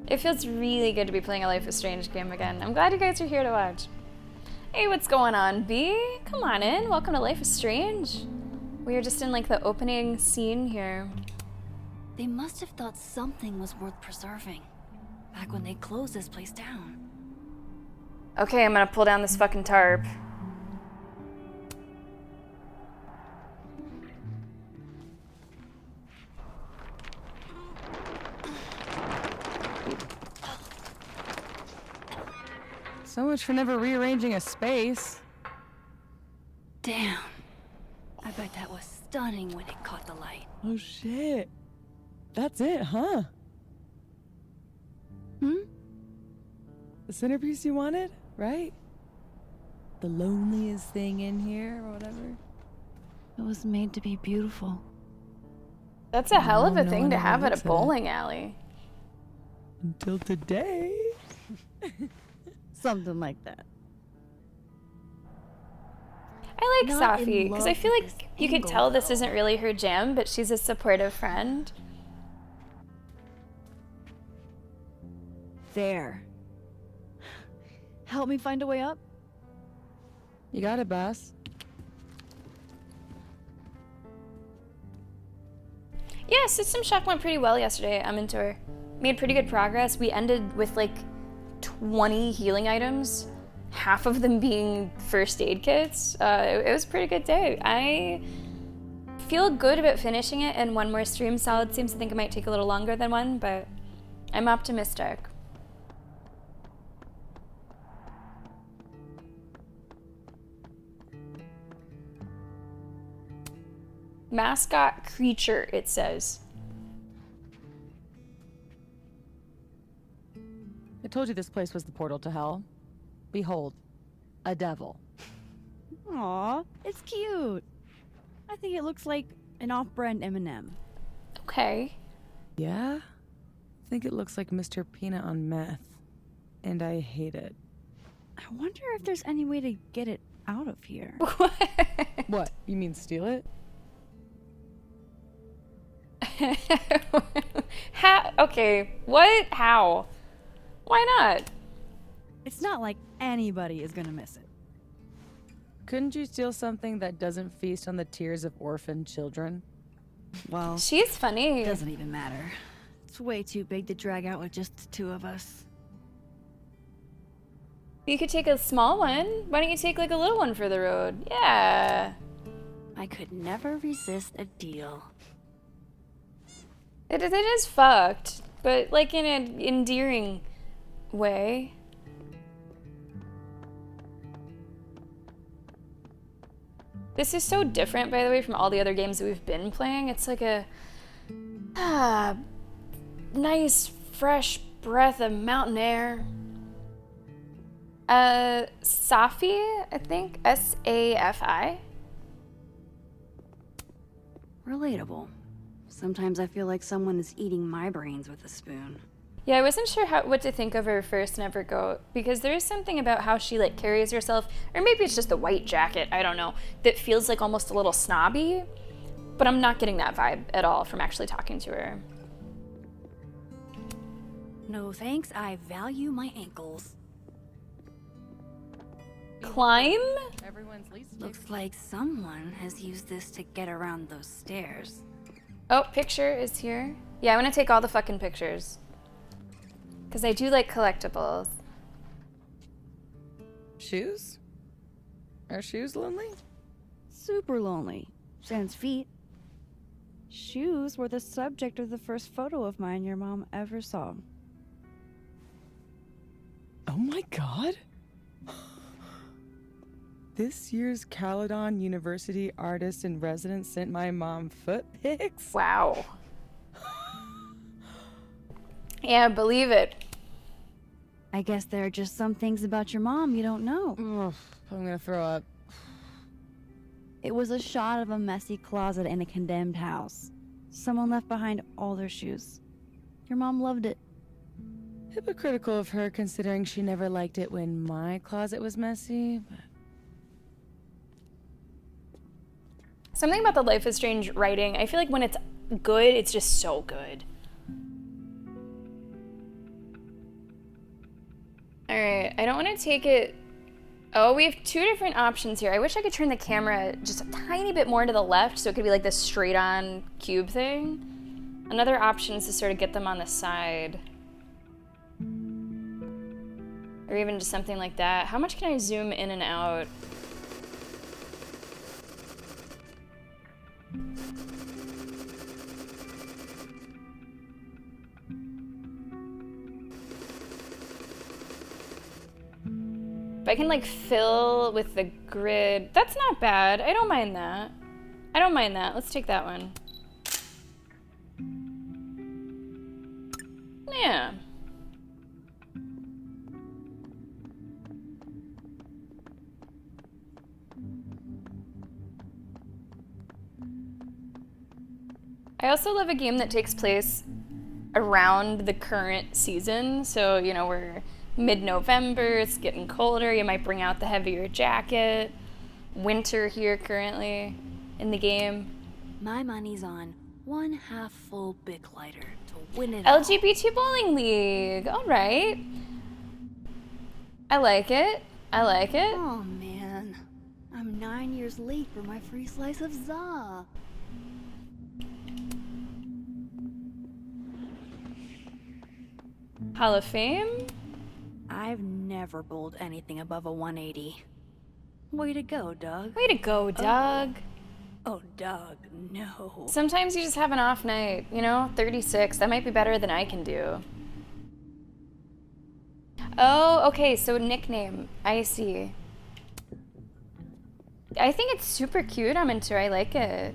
S1: It feels really good to be playing a Life is Strange game again. I'm glad you guys are here to watch. Hey, what's going on, B? Come on in. Welcome to Life is Strange. We are just in like the opening scene here.
S4: They must have thought something was worth preserving back when they closed this place down.
S1: Okay, I'm gonna pull down this fucking tarp.
S3: So much for never rearranging a space.
S4: Damn. I bet that was stunning when it caught the light.
S3: Oh shit. That's it, huh?
S4: Hmm?
S3: The centerpiece you wanted, right? The loneliest thing in here or whatever.
S4: It was made to be beautiful.
S1: That's a hell of a
S3: No
S1: thing
S3: one
S1: to
S3: ever
S1: have at a
S3: looks at it.
S1: bowling alley.
S3: Until today.
S4: Something like that.
S1: I like
S4: Not in
S1: Safi because I
S4: love
S1: feel
S4: with
S1: like
S4: this
S1: you could
S4: angle,
S1: tell this
S4: though.
S1: isn't really her jam, but she's a supportive friend.
S6: There. Help me find a way up?
S3: You got it, boss.
S1: Yeah, System Shock went pretty well yesterday. I'm into her. made pretty good progress. We ended with like 20 healing items, half of them being first aid kits. It was a pretty good day. I feel good about finishing it in one more stream. Solid seems to think it might take a little longer than one, but I'm optimistic. Mascot creature, it says.
S3: I told you this place was the portal to hell. Behold, a devil.
S4: Aw, it's cute. I think it looks like an off-brand M&M.
S1: Okay.
S3: Yeah? I think it looks like Mr. Peanut on meth. And I hate it.
S4: I wonder if there's any way to get it out of here.
S3: What? You mean steal it?
S1: How? Okay. What? How? Why not?
S4: It's not like anybody is gonna miss it.
S3: Couldn't you steal something that doesn't feast on the tears of orphan children?
S4: Well,
S1: She's funny.
S4: it doesn't even matter. It's way too big to drag out with just the two of us.
S1: You could take a small one. Why don't you take like a little one for the road? Yeah.
S4: I could never resist a deal.
S1: It is fucked, but like in an endearing way. This is so different, by the way, from all the other games that we've been playing. It's like a nice, fresh breath of mountain air. Safi, I think. S-A-F-I.
S4: Relatable. Sometimes I feel like someone is eating my brains with a spoon.
S1: Yeah, I wasn't sure what to think of her first Nevergoat, because there is something about how she like carries herself, or maybe it's just the white jacket, I don't know, that feels like almost a little snobby, but I'm not getting that vibe at all from actually talking to her.
S4: No thanks, I value my ankles.
S1: Climb?
S5: Everyone's least
S4: Looks like someone has used this to get around those stairs.
S1: Oh, picture is here. Yeah, I want to take all the fucking pictures. Because I do like collectibles.
S3: Shoes? Are shoes lonely?
S4: Super lonely. Sans feet. Shoes were the subject of the first photo of mine your mom ever saw.
S3: Oh my god! This year's Caledon University artist in residence sent my mom foot pics?
S1: Wow. Yeah, believe it.
S4: I guess there are just some things about your mom you don't know.
S3: Ugh, I'm gonna throw up.
S4: It was a shot of a messy closet in a condemned house. Someone left behind all their shoes. Your mom loved it.
S3: Hypocritical of her, considering she never liked it when my closet was messy, but...
S1: Something about the Life is Strange writing, I feel like when it's good, it's just so good. Alright, I don't want to take it... Oh, we have two different options here. I wish I could turn the camera just a tiny bit more to the left so it could be like this straight-on cube thing. Another option is to sort of get them on the side. Or even just something like that. How much can I zoom in and out? If I can like fill with the grid, that's not bad. I don't mind that. I don't mind that. Let's take that one. Yeah. I also love a game that takes place around the current season. So, you know, we're mid-November, it's getting colder, you might bring out the heavier jacket. Winter here currently in the game.
S4: My money's on one half full Bic lighter to win it all.
S1: LGBT Bowling League, all right. I like it, I like it.
S4: Oh man, I'm 9 years late for my free slice of za.
S1: Hall of Fame?
S4: I've never bowled anything above a 180. Way to go, Doug.
S1: Way to go, Doug.
S4: Oh, Doug, no.
S1: Sometimes you just have an off night, you know? 36. That might be better than I can do. Oh, okay, so nickname. I see. I think it's super cute. I'm into it. I like it.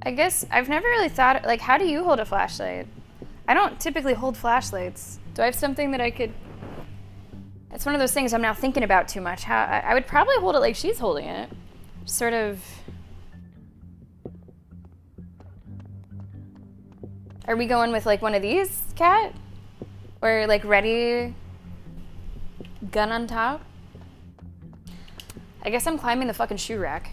S1: I guess I've never really thought, like, how do you hold a flashlight? I don't typically hold flashlights. Do I have something that I could... It's one of those things I'm now thinking about too much. How I would probably hold it like she's holding it. Sort of... Are we going with, like, one of these, Kat? Or, like, ready... Gun on top? I guess I'm climbing the fucking shoe rack.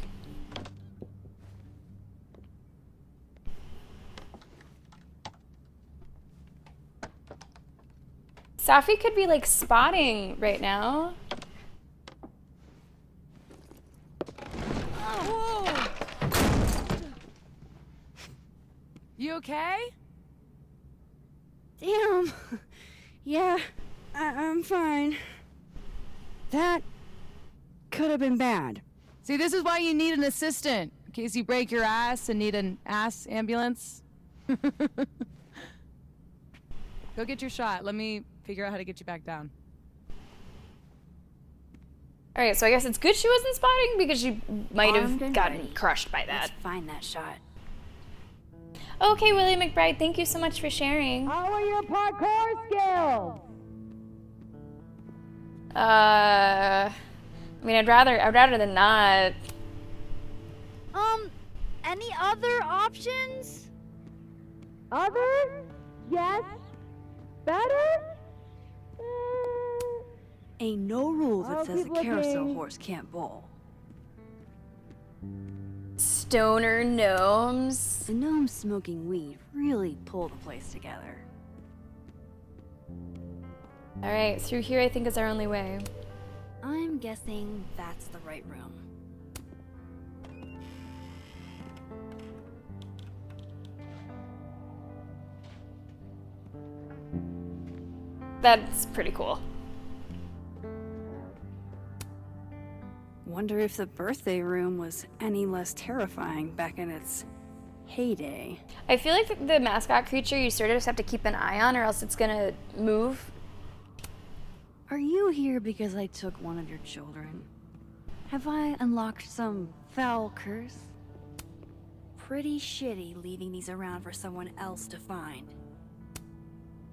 S1: Safi could be like spotting right now.
S3: Whoa! You okay?
S4: Damn. Yeah, I'm fine. That could have been bad.
S3: See, this is why you need an assistant. In case you break your ass and need an ass ambulance. Go get your shot. Let me figure out how to get you back down.
S1: Alright, so I guess it's good she wasn't spotting because she might
S4: Armed
S1: have
S4: and
S1: gotten
S4: ready.
S1: crushed by that.
S4: Let's find that shot.
S1: Okay, Willie McBride, thank you so much for sharing.
S3: How are your parkour skills?
S1: I mean, I'd rather than not.
S2: Any other options?
S3: Other? Yes. Better?
S4: Ain't no rule that
S3: I'll
S4: says a
S3: keep
S4: carousel
S3: looking.
S4: horse can't bowl.
S1: Stoner gnomes.
S4: The gnomes smoking weed really pull the place together.
S1: Alright, through here I think is our only way.
S4: I'm guessing that's the right room.
S1: That's pretty cool.
S4: Wonder if the birthday room was any less terrifying back in its heyday.
S1: I feel like the mascot creature you sort of just have to keep an eye on or else it's gonna move.
S4: Are you here because I took one of your children? Have I unlocked some foul curse? Pretty shitty leaving these around for someone else to find.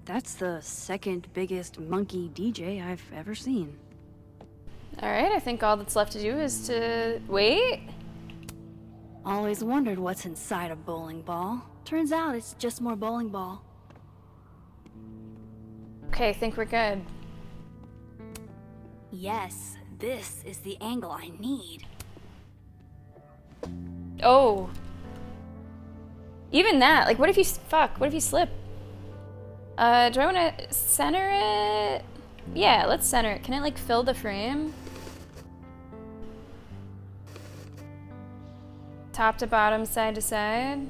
S4: That's the second biggest monkey DJ I've ever seen.
S1: Alright, I think all that's left to do is to wait.
S4: Always wondered what's inside a bowling ball. Turns out it's just more bowling ball.
S1: Okay, I think we're good.
S4: Yes, this is the angle I need.
S1: Oh. Even that, like what if you, what if you slip? Do I want to center it? Yeah, let's center it. Can it like fill the frame? Top to bottom, side to side.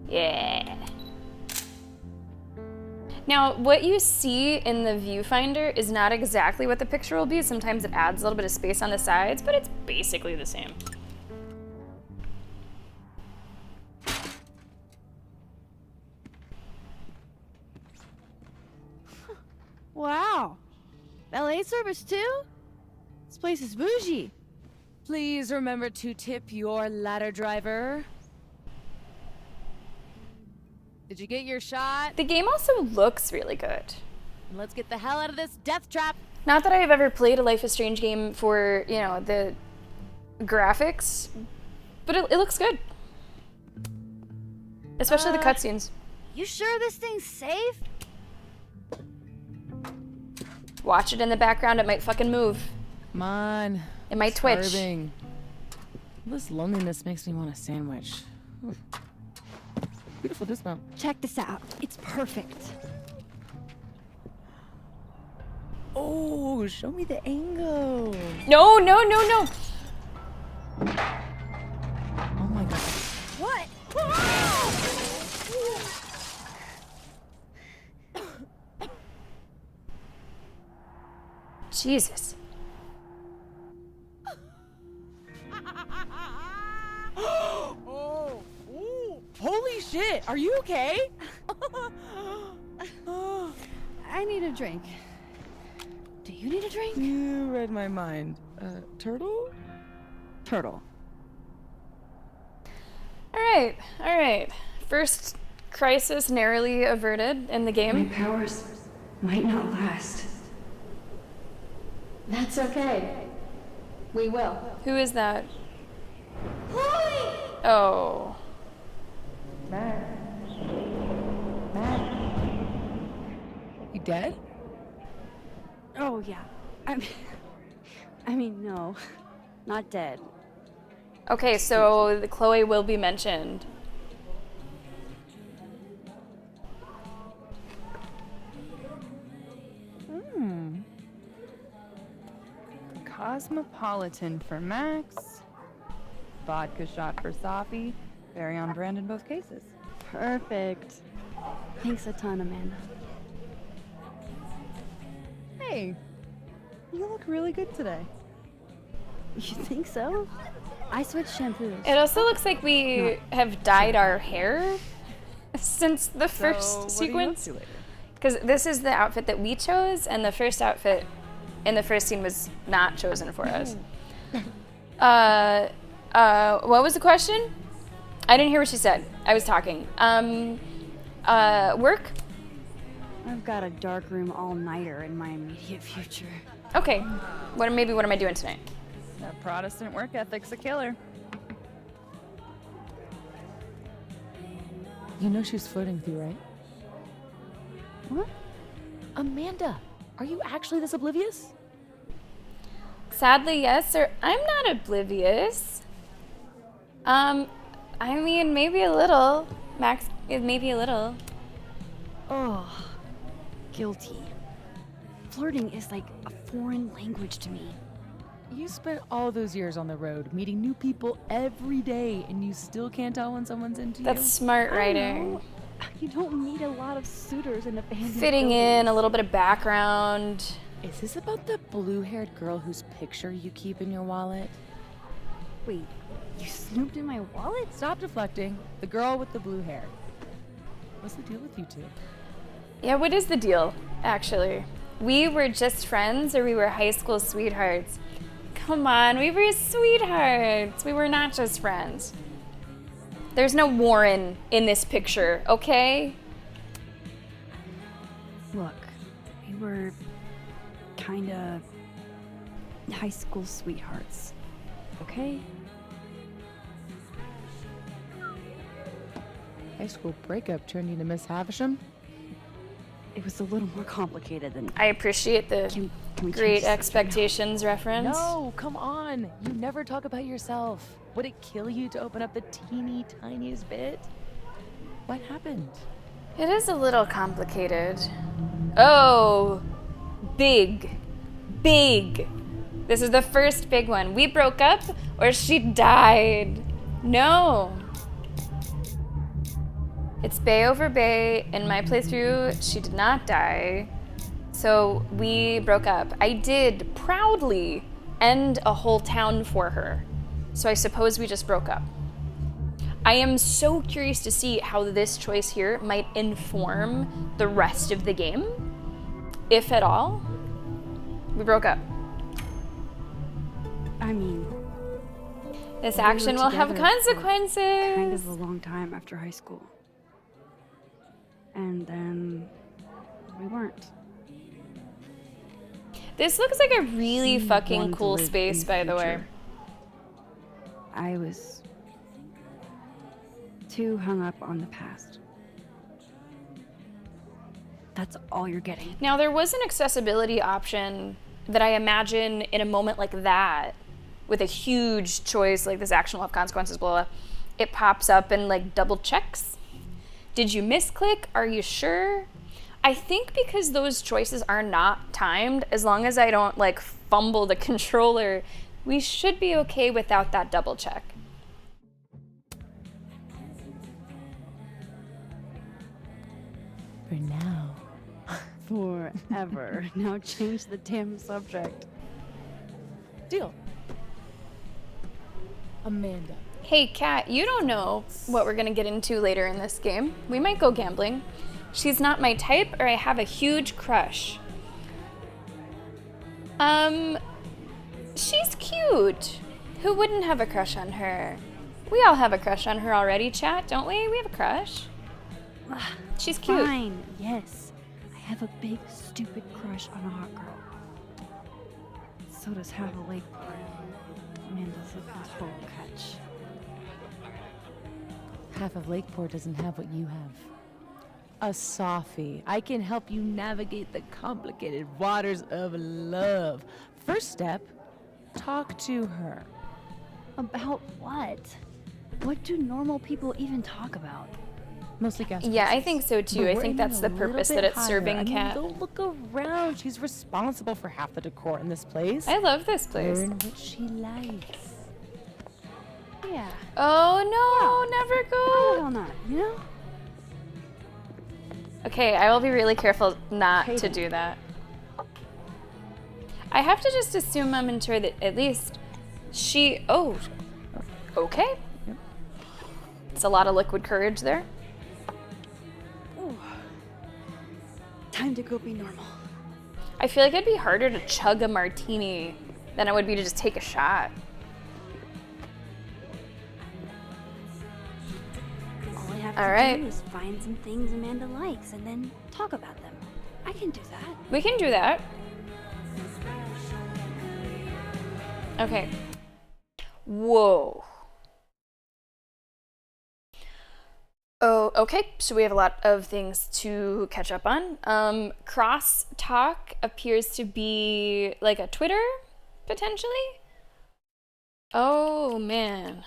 S1: Yeah. Now, what you see in the viewfinder is not exactly what the picture will be. Sometimes it adds a little bit of space on the sides, but it's basically the same.
S4: Wow. Valet service too? This place is bougie.
S3: Please remember to tip your ladder driver. Did you get your shot?
S1: The game also looks really good.
S3: Let's get the hell out of this death trap.
S1: Not that I've ever played a Life is Strange game for, you know, the graphics, but it looks good. Especially the cutscenes.
S2: You sure this thing's safe?
S1: Watch it in the background, it might fucking move.
S3: Come on.
S1: It might twitch.
S3: Starving. This loneliness makes me want a sandwich. Ooh. Beautiful dismount.
S4: Check this out. It's perfect.
S3: Oh, show me the angle.
S1: No, no, no, no.
S3: Oh my god.
S2: What?
S1: Jesus.
S3: Oh, ooh, holy shit! Are you okay?
S4: I need a drink. Do you need a drink?
S3: You read my mind. Turtle?
S4: Turtle.
S1: Alright, alright. First crisis narrowly averted in the
S4: My
S1: game.
S4: powers might not last.
S6: That's okay. We will.
S1: Who is that? Oh.
S3: You dead?
S4: Oh yeah. I mean no, not dead.
S1: Okay, so the Chloe will be mentioned.
S3: Cosmopolitan for Max. Vodka shot for Safi. Very on brand in both cases.
S4: Perfect. Thanks a ton, Amanda.
S3: Hey, you look really good today.
S4: You think so? I switched shampoos.
S1: It also looks like we have dyed our hair since the first sequence. Because this is the outfit that we chose, and the first outfit in the first scene was not chosen for us. What was the question? I didn't hear what she said. I was talking. Work?
S4: I've got a dark room all-nighter in my immediate future.
S1: Okay. What am I doing tonight?
S3: That Protestant work ethic's a killer. You know she's flirting with you, right?
S4: What?
S3: Amanda, are you actually this oblivious?
S1: Sadly, yes, or I'm not oblivious. I mean, maybe a little. Max, maybe a little.
S4: Oh, guilty. Flirting is like a foreign language to me.
S3: You spent all those years on the road, meeting new people every day, and you still can't tell when someone's into you?
S1: That's smart
S4: I don't
S1: writing.
S4: know. You don't meet a lot of suitors in abandoned
S1: Fitting in, a little bit of background.
S3: Is this about the blue-haired girl whose picture you keep in your wallet?
S4: Wait, you snooped in my wallet?
S3: Stop deflecting. The girl with the blue hair. What's the deal with you two?
S1: Yeah, what is the deal, actually? We were just friends, or we were high school sweethearts? Come on, we were sweethearts. We were not just friends. There's no Warren in this picture, okay?
S4: Look, we were kinda high school sweethearts, okay?
S3: High school breakup turned you to Miss Havisham?
S4: It was a little more complicated than.
S1: I appreciate the
S4: Can we change
S1: Great
S4: the subject now?
S1: Expectations reference.
S3: No, come on. You never talk about yourself. Would it kill you to open up the teeny tiniest bit? What happened?
S1: It is a little complicated. Oh, big. This is the first big one. We broke up or she died. No. It's Bay over Bay. In my playthrough, she did not die. So we broke up. I did proudly end a whole town for her. So I suppose we just broke up. I am so curious to see how this choice here might inform the rest of the game, if at all. We broke up.
S4: I mean,
S1: This
S4: we were
S1: action will have
S4: together for
S1: consequences.
S4: kind of a long time after high school. And then we weren't.
S1: This looks like a really
S4: She
S1: fucking
S4: wanted to
S1: cool
S4: live
S1: space,
S4: in
S1: by the way.
S4: future. I was too hung up on the past. That's all you're getting.
S1: Now, there was an accessibility option that I imagine in a moment like that, with a huge choice like this action will have consequences, blah, blah, it pops up and like double checks. Did you misclick? Are you sure? I think because those choices are not timed, as long as I don't like fumble the controller, we should be okay without that double check.
S3: For now.
S4: Forever. Now change the damn subject.
S3: Deal. Amanda.
S1: Hey, Kat, you don't know what we're gonna get into later in this game. We might go gambling. She's not my type, or I have a huge crush. She's cute. Who wouldn't have a crush on her? We all have a crush on her already, chat, don't we? We have a crush. She's cute.
S4: Fine, yes. I have a big, stupid crush on a hot girl. So does half a Lakeport. Amanda's a total catch.
S3: Half of Lakeport doesn't have what you have. A Sophy. I can help you navigate the complicated waters of love. First step, talk to her.
S4: About what? What do normal people even talk about?
S3: Mostly gas
S1: Yeah, I
S3: prices.
S1: think so too.
S3: But
S1: I
S3: we're
S1: think
S3: aiming
S1: that's
S3: a
S1: the
S3: little
S1: purpose
S3: bit
S1: that it's
S3: higher.
S1: serving
S3: I mean,
S1: Kat.
S3: go look around. She's responsible for half the decor in this place.
S1: I love this place.
S3: Learn what she likes.
S4: Yeah.
S1: Oh no, never
S4: Why the
S1: go.
S4: hell not, you know?
S1: Okay, I will be really careful not to do that. I have to just assume momentarily that at least she. Oh, okay. It's a lot of liquid courage there.
S4: Ooh. Time to go be normal.
S1: I feel like it'd be harder to chug a martini than it would be to just take a shot.
S4: All I have
S1: All
S4: to
S1: right.
S4: do is find some things Amanda likes and then talk about them. I can do that.
S1: We can do that. Okay. Whoa. Oh, okay. So we have a lot of things to catch up on. Crosstalk appears to be like a Twitter, potentially. Oh man.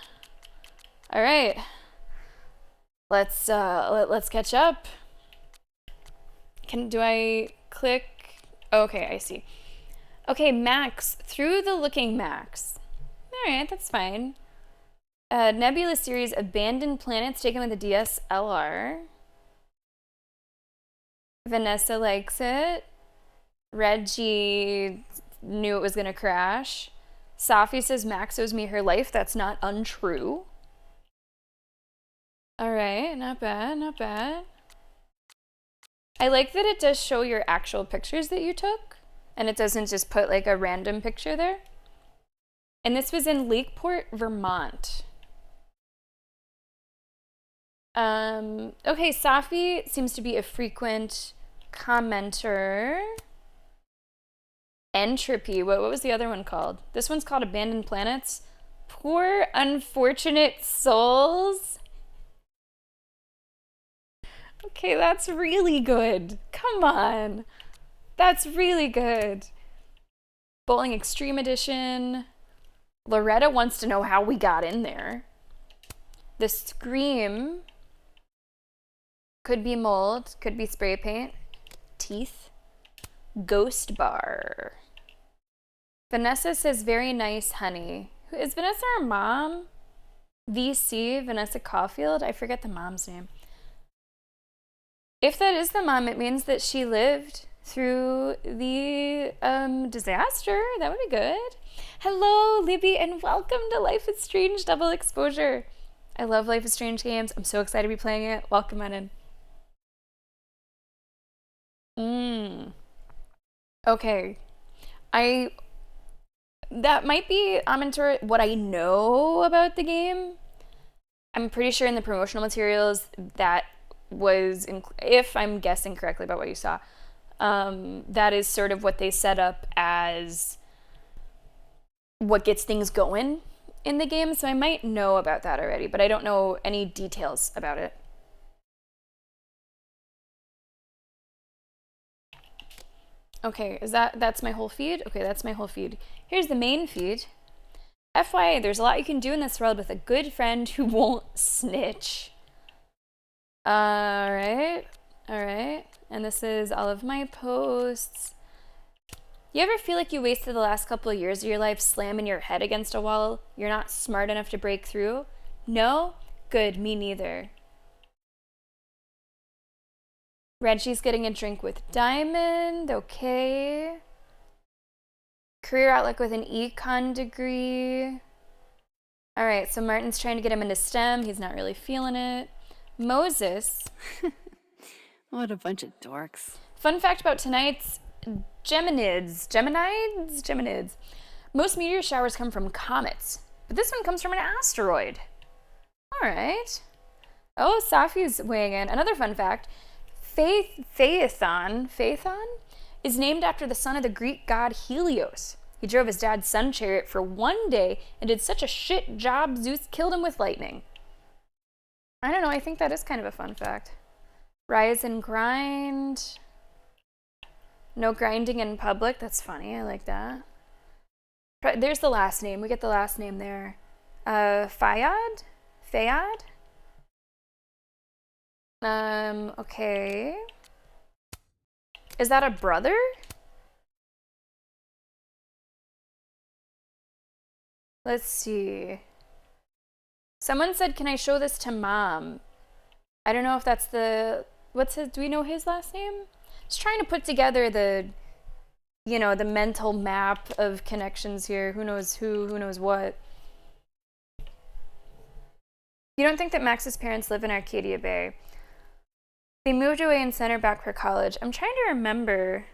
S1: All right. Let's catch up. Do I click? Okay, I see. Okay, Max, through the looking Max. All right, that's fine. Nebula series Abandoned Planets taken with a DSLR. Vanessa likes it. Reggie knew it was gonna crash. Safi says Max owes me her life. That's not untrue. All right, not bad, not bad. I like that it does show your actual pictures that you took, and it doesn't just put like a random picture there. And this was in Lakeport, Vermont. Okay, Safi seems to be a frequent commenter. Entropy, what was the other one called? This one's called Abandoned Planets. Poor unfortunate souls. Okay, that's really good. Come on. That's really good. Bowling Extreme Edition. Loretta wants to know how we got in there. The Scream. Could be mold. Could be spray paint. Teeth. Ghost Bar. Vanessa says, very nice, honey. Is Vanessa our mom? VC, Vanessa Caulfield? I forget the mom's name. If that is the mom, it means that she lived through the disaster. That would be good. Hello, Libby, and welcome to Life is Strange Double Exposure. I love Life is Strange games. I'm so excited to be playing it. Welcome on in. Okay. That might be what I know about the game. I'm pretty sure in the promotional materials that was, if I'm guessing correctly about what you saw, that is sort of what they set up as what gets things going in the game. So I might know about that already, but I don't know any details about it. Okay, that's my whole feed? Okay, that's my whole feed. Here's the main feed. FYI, there's a lot you can do in this world with a good friend who won't snitch. Alright. And this is all of my posts. You ever feel like you wasted the last couple of years of your life slamming your head against a wall you're not smart enough to break through? No? Good, me neither. Reggie's getting a drink with Diamond. Okay. Career outlook with an econ degree. All right, so Martin's trying to get him into STEM. He's not really feeling it. Moses.
S4: What a bunch of dorks.
S1: Fun fact about tonight's Geminids. Most meteor showers come from comets, but this one comes from an asteroid. All right. Oh, Safi's weighing in. Another fun fact, Phaethon is named after the son of the Greek god Helios. He drove his dad's sun chariot for one day and did such a shit job, Zeus killed him with lightning. I don't know, I think that is kind of a fun fact. Rise and grind. No grinding in public. That's funny. I like that. There's the last name. We get the last name there. Fayad? Okay. Is that a brother? Let's see. Someone said, can I show this to Mom? I don't know if that's the... do we know his last name? Just trying to put together the mental map of connections here. Who knows who knows what. You don't think that Max's parents live in Arcadia Bay? They moved away and sent her back for college. I'm trying to remember.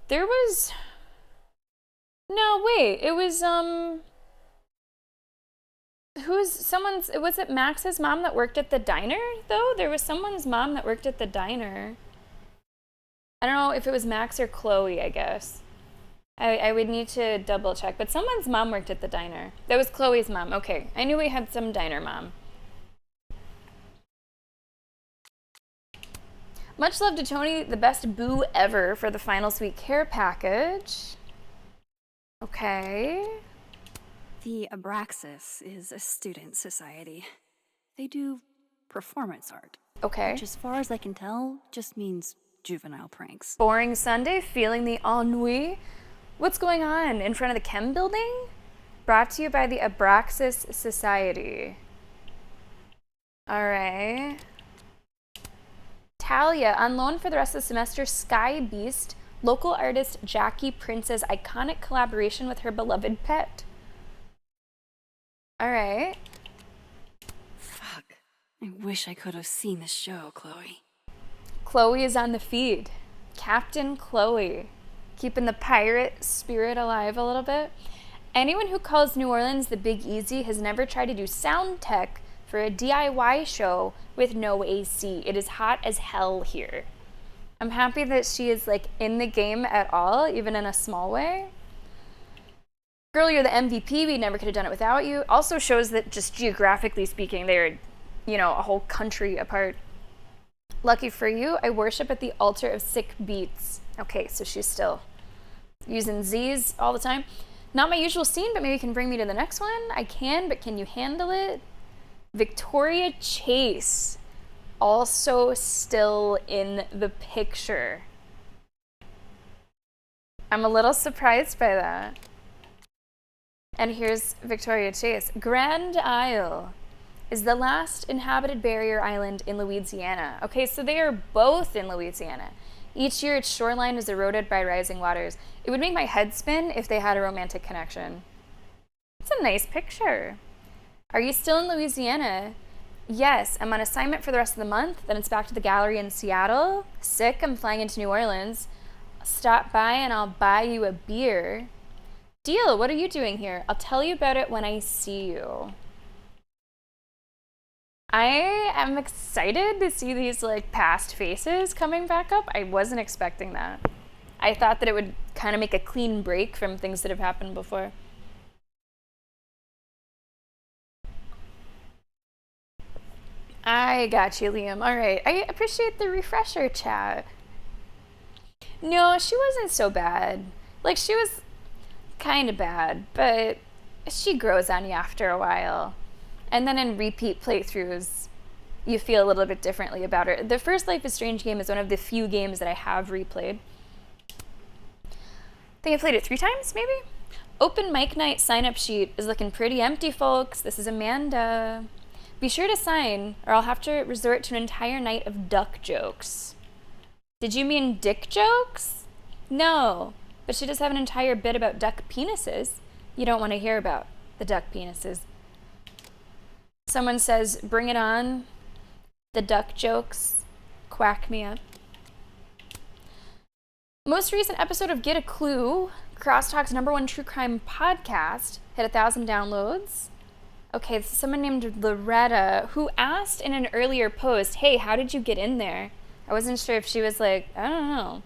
S1: There was... No, wait. It was, was it Max's mom that worked at the diner, though? There was someone's mom that worked at the diner. I don't know if it was Max or Chloe, I guess. I would need to double check, but someone's mom worked at the diner. That was Chloe's mom. Okay, I knew we had some diner mom. Much love to Tony, the best boo ever for the final sweet care package. Okay.
S4: The Abraxas is a student society. They do performance art.
S1: Okay.
S4: Which, as far as I can tell, just means juvenile pranks.
S1: Boring Sunday, feeling the ennui. What's going on in front of the chem building? Brought to you by the Abraxas Society. All right. Talia, on loan for the rest of the semester, Sky Beast, local artist Jackie Prince's iconic collaboration with her beloved pet. All right.
S4: Fuck. I wish I could have seen this show, Chloe.
S1: Chloe is on the feed. Captain Chloe. Keeping the pirate spirit alive a little bit. Anyone who calls New Orleans the Big Easy has never tried to do sound tech for a DIY show with no AC. It is hot as hell here. I'm happy that she is like in the game at all, even in a small way. Girl, you're the MVP. We never could have done it without you. Also shows that just geographically speaking, they're, a whole country apart. Lucky for you, I worship at the altar of sick beats. Okay, so she's still using Z's all the time. Not my usual scene, but maybe you can bring me to the next one. I can, but can you handle it? Victoria Chase, also still in the picture. I'm a little surprised by that. And here's Victoria Chase. Grand Isle is the last inhabited barrier island in Louisiana. Okay, so they are both in Louisiana. Each year its shoreline is eroded by rising waters. It would make my head spin if they had a romantic connection. It's a nice picture. Are you still in Louisiana? Yes, I'm on assignment for the rest of the month. Then it's back to the gallery in Seattle. Sick, I'm flying into New Orleans. Stop by and I'll buy you a beer. Deal, what are you doing here? I'll tell you about it when I see you. I am excited to see these past faces coming back up. I wasn't expecting that. I thought that it would kind of make a clean break from things that have happened before. I got you, Liam. All right. I appreciate the refresher chat. No, she wasn't so bad. She was kind of bad, but she grows on you after a while. And then in repeat playthroughs, you feel a little bit differently about her. The first Life is Strange game is one of the few games that I have replayed. I think I played it 3 times, maybe? Open mic night sign-up sheet is looking pretty empty, folks. This is Amanda. Be sure to sign, or I'll have to resort to an entire night of duck jokes. Did you mean dick jokes? No, but she does have an entire bit about duck penises you don't want to hear about, the duck penises. Someone says, bring it on. The duck jokes quack me up. Most recent episode of Get a Clue, Crosstalk's #1 true crime podcast, hit 1,000 downloads. Okay, this is someone named Loretta who asked in an earlier post, hey, how did you get in there? I wasn't sure if she was like, I don't know.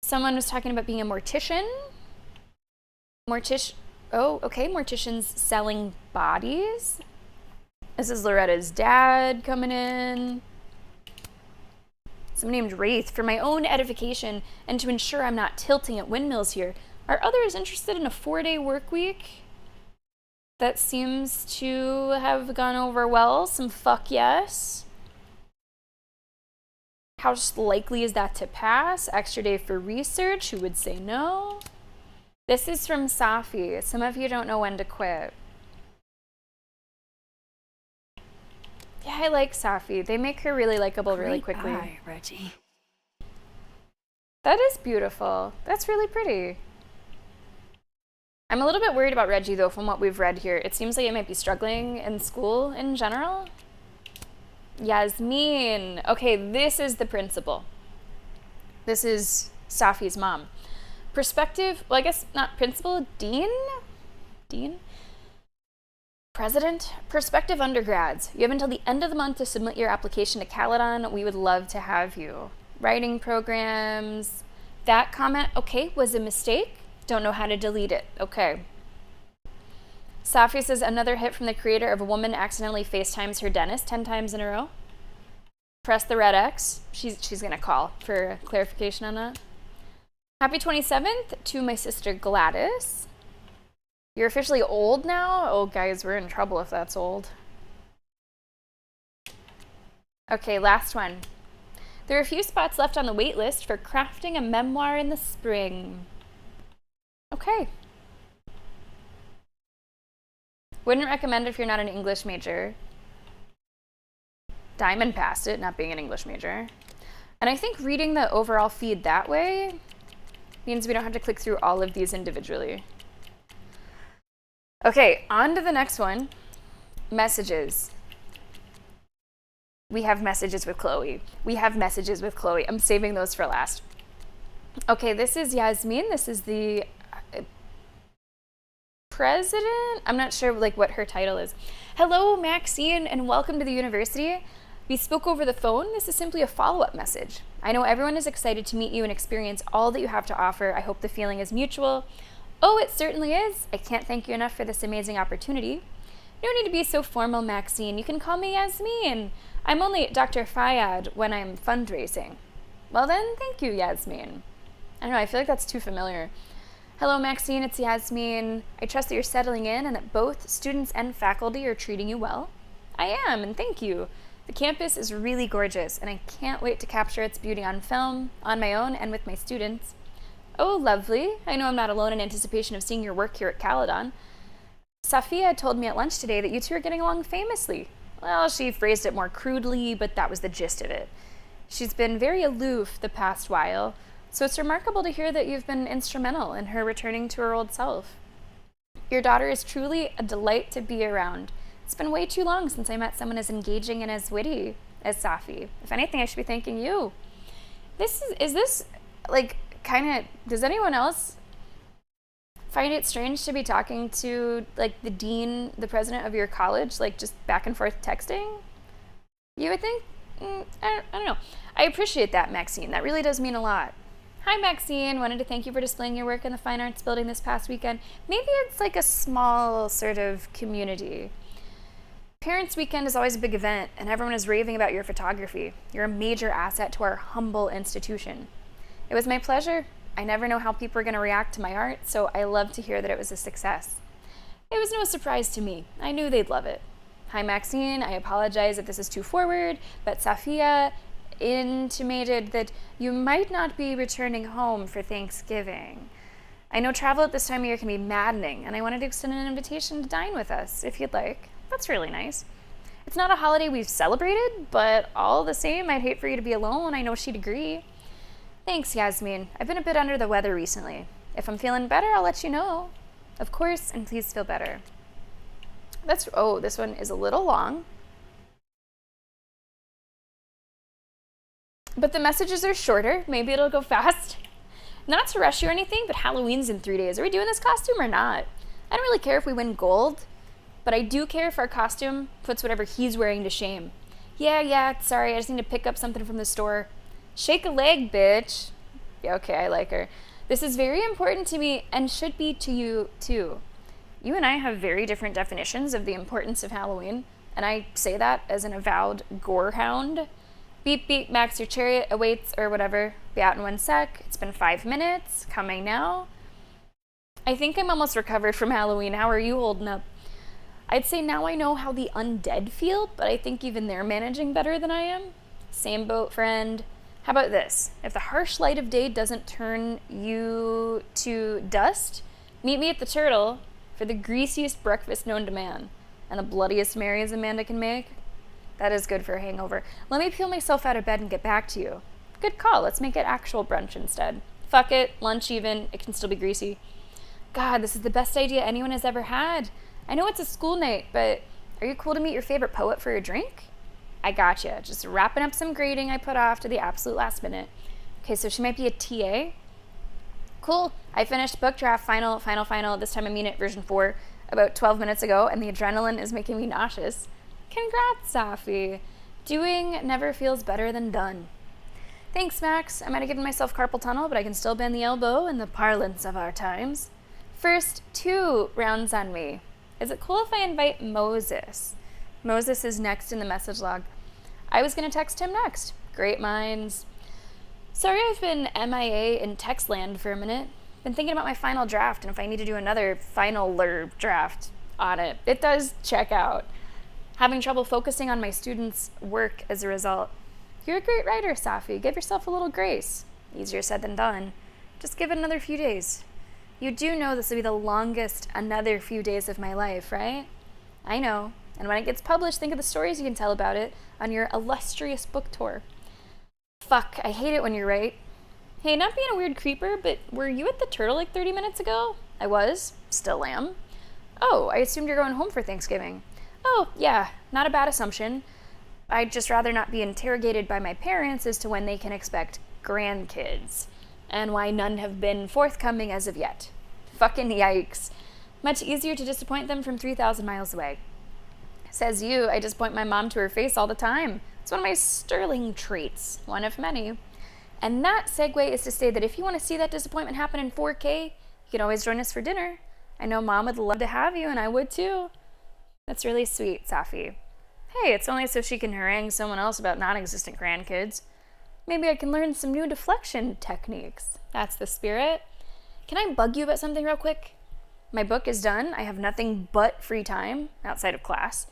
S1: Someone was talking about being a mortician. Oh, okay, morticians selling bodies. This is Loretta's dad coming in. Someone named Wraith, for my own edification and to ensure I'm not tilting at windmills here, are others interested in a 4-day work week? That seems to have gone over well. Some fuck yes. How likely is that to pass? Extra day for research? Who would say no? This is from Safi. Some of you don't know when to quit. Yeah, I like Safi. They make her really likable really quickly.
S4: Eye, Reggie.
S1: That is beautiful. That's really pretty. I'm a little bit worried about Reggie, though, from what we've read here. It seems like he might be struggling in school in general. Yasmin. Okay, this is the principal. This is Safi's mom. Perspective, well, I guess not principal, dean? President? Prospective undergrads. You have until the end of the month to submit your application to Caledon. We would love to have you. Writing programs. That comment, okay, was a mistake. Don't know how to delete it. Okay. Safi says another hit from the creator of a woman accidentally FaceTimes her dentist 10 times in a row. Press the red X. She's gonna call for clarification on that. Happy 27th to my sister Gladys. You're officially old now? Oh, guys, we're in trouble if that's old. Okay, last one. There are a few spots left on the wait list for crafting a memoir in the spring. Okay. Wouldn't recommend if you're not an English major. Diamond passed it, not being an English major. And I think reading the overall feed that way means we don't have to click through all of these individually. Okay, on to the next one. Messages. We have messages with Chloe. I'm saving those for last. Okay, this is Yasmin. This is the president? I'm not sure what her title is. Hello, Maxine, and welcome to the university. We spoke over the phone. This is simply a follow-up message. I know everyone is excited to meet you and experience all that you have to offer. I hope the feeling is mutual. Oh, it certainly is. I can't thank you enough for this amazing opportunity. No need to be so formal, Maxine. You can call me Yasmin. I'm only Dr. Fayad when I'm fundraising. Well then, thank you, Yasmin. I don't know, I feel like that's too familiar. Hello, Maxine, it's Yasmin. I trust that you're settling in and that both students and faculty are treating you well. I am, and thank you. The campus is really gorgeous, and I can't wait to capture its beauty on film, on my own, and with my students. Oh, lovely. I know I'm not alone in anticipation of seeing your work here at Caledon. Safia told me at lunch today that you two are getting along famously. Well, she phrased it more crudely, but that was the gist of it. She's been very aloof the past while, so it's remarkable to hear that you've been instrumental in her returning to her old self. Your daughter is truly a delight to be around. It's been way too long since I met someone as engaging and as witty as Safi. If anything, I should be thanking you. Is this does anyone else find it strange to be talking to the dean, the president of your college, just back and forth texting? You would think? I don't know. I appreciate that, Maxine. That really does mean a lot. Hi, Maxine. Wanted to thank you for displaying your work in the Fine Arts Building this past weekend. Maybe it's a small sort of community. Parents' Weekend is always a big event, and everyone is raving about your photography. You're a major asset to our humble institution. It was my pleasure. I never know how people are going to react to my art, so I love to hear that it was a success. It was no surprise to me. I knew they'd love it. Hi, Maxine. I apologize if this is too forward, but Safia intimated that you might not be returning home for Thanksgiving. I know travel at this time of year can be maddening, and I wanted to extend an invitation to dine with us, if you'd like. That's really nice. It's not a holiday we've celebrated, but all the same, I'd hate for you to be alone. I know she'd agree. Thanks, Yasmin. I've been a bit under the weather recently. If I'm feeling better, I'll let you know. Of course, and please feel better. This one is a little long. But the messages are shorter. Maybe it'll go fast. Not to rush you or anything, but Halloween's in 3 days. Are we doing this costume or not? I don't really care if we win gold, but I do care if our costume puts whatever he's wearing to shame. Yeah, sorry, I just need to pick up something from the store. Shake a leg, bitch. Yeah, okay, I like her. This is very important to me and should be to you, too. You and I have very different definitions of the importance of Halloween, and I say that as an avowed gorehound. Beep, beep, Max, your chariot awaits, or whatever. Be out in 1 sec. It's been 5 minutes. Coming now. I think I'm almost recovered from Halloween. How are you holding up? I'd say now I know how the undead feel, but I think even they're managing better than I am. Same boat, friend. How about this? If the harsh light of day doesn't turn you to dust, meet me at the Turtle for the greasiest breakfast known to man and the bloodiest Marys Amanda can make. That is good for a hangover. Let me peel myself out of bed and get back to you. Good call. Let's make it actual brunch instead. Fuck it. Lunch even. It can still be greasy. God, this is the best idea anyone has ever had. I know it's a school night, but are you cool to meet your favorite poet for a drink? I gotcha. Just wrapping up some grading I put off to the absolute last minute. Okay, so she might be a TA. Cool. I finished book draft final. This time I mean it, version 4, about 12 minutes ago, and the adrenaline is making me nauseous. Congrats, Safi. Doing never feels better than done. Thanks, Max. I might have given myself carpal tunnel, but I can still bend the elbow in the parlance of our times. First 2 rounds on me. Is it cool if I invite Moses? Moses is next in the message log. I was going to text him next. Great minds. Sorry I've been MIA in text land for a minute. Been thinking about my final draft and if I need to do another finaler draft on it. It does check out. Having trouble focusing on my students' work as a result. You're a great writer, Safi. Give yourself a little grace. Easier said than done. Just give it another few days. You do know this will be the longest another few days of my life, right? I know. And when it gets published, think of the stories you can tell about it on your illustrious book tour. Fuck, I hate it when you're right. Hey, not being a weird creeper, but were you at the Turtle like 30 minutes ago? I was. Still am. Oh, I assumed you're going home for Thanksgiving. Oh, yeah, not a bad assumption. I'd just rather not be interrogated by my parents as to when they can expect grandkids, and why none have been forthcoming as of yet. Fucking yikes. Much easier to disappoint them from 3,000 miles away. Says you, I disappoint my mom to her face all the time. It's one of my sterling traits, one of many. And that segue is to say that if you want to see that disappointment happen in 4K, you can always join us for dinner. I know Mom would love to have you, and I would too. That's really sweet, Safi. Hey, it's only so she can harangue someone else about non-existent grandkids. Maybe I can learn some new deflection techniques. That's the spirit. Can I bug you about something real quick? My book is done. I have nothing but free time outside of class.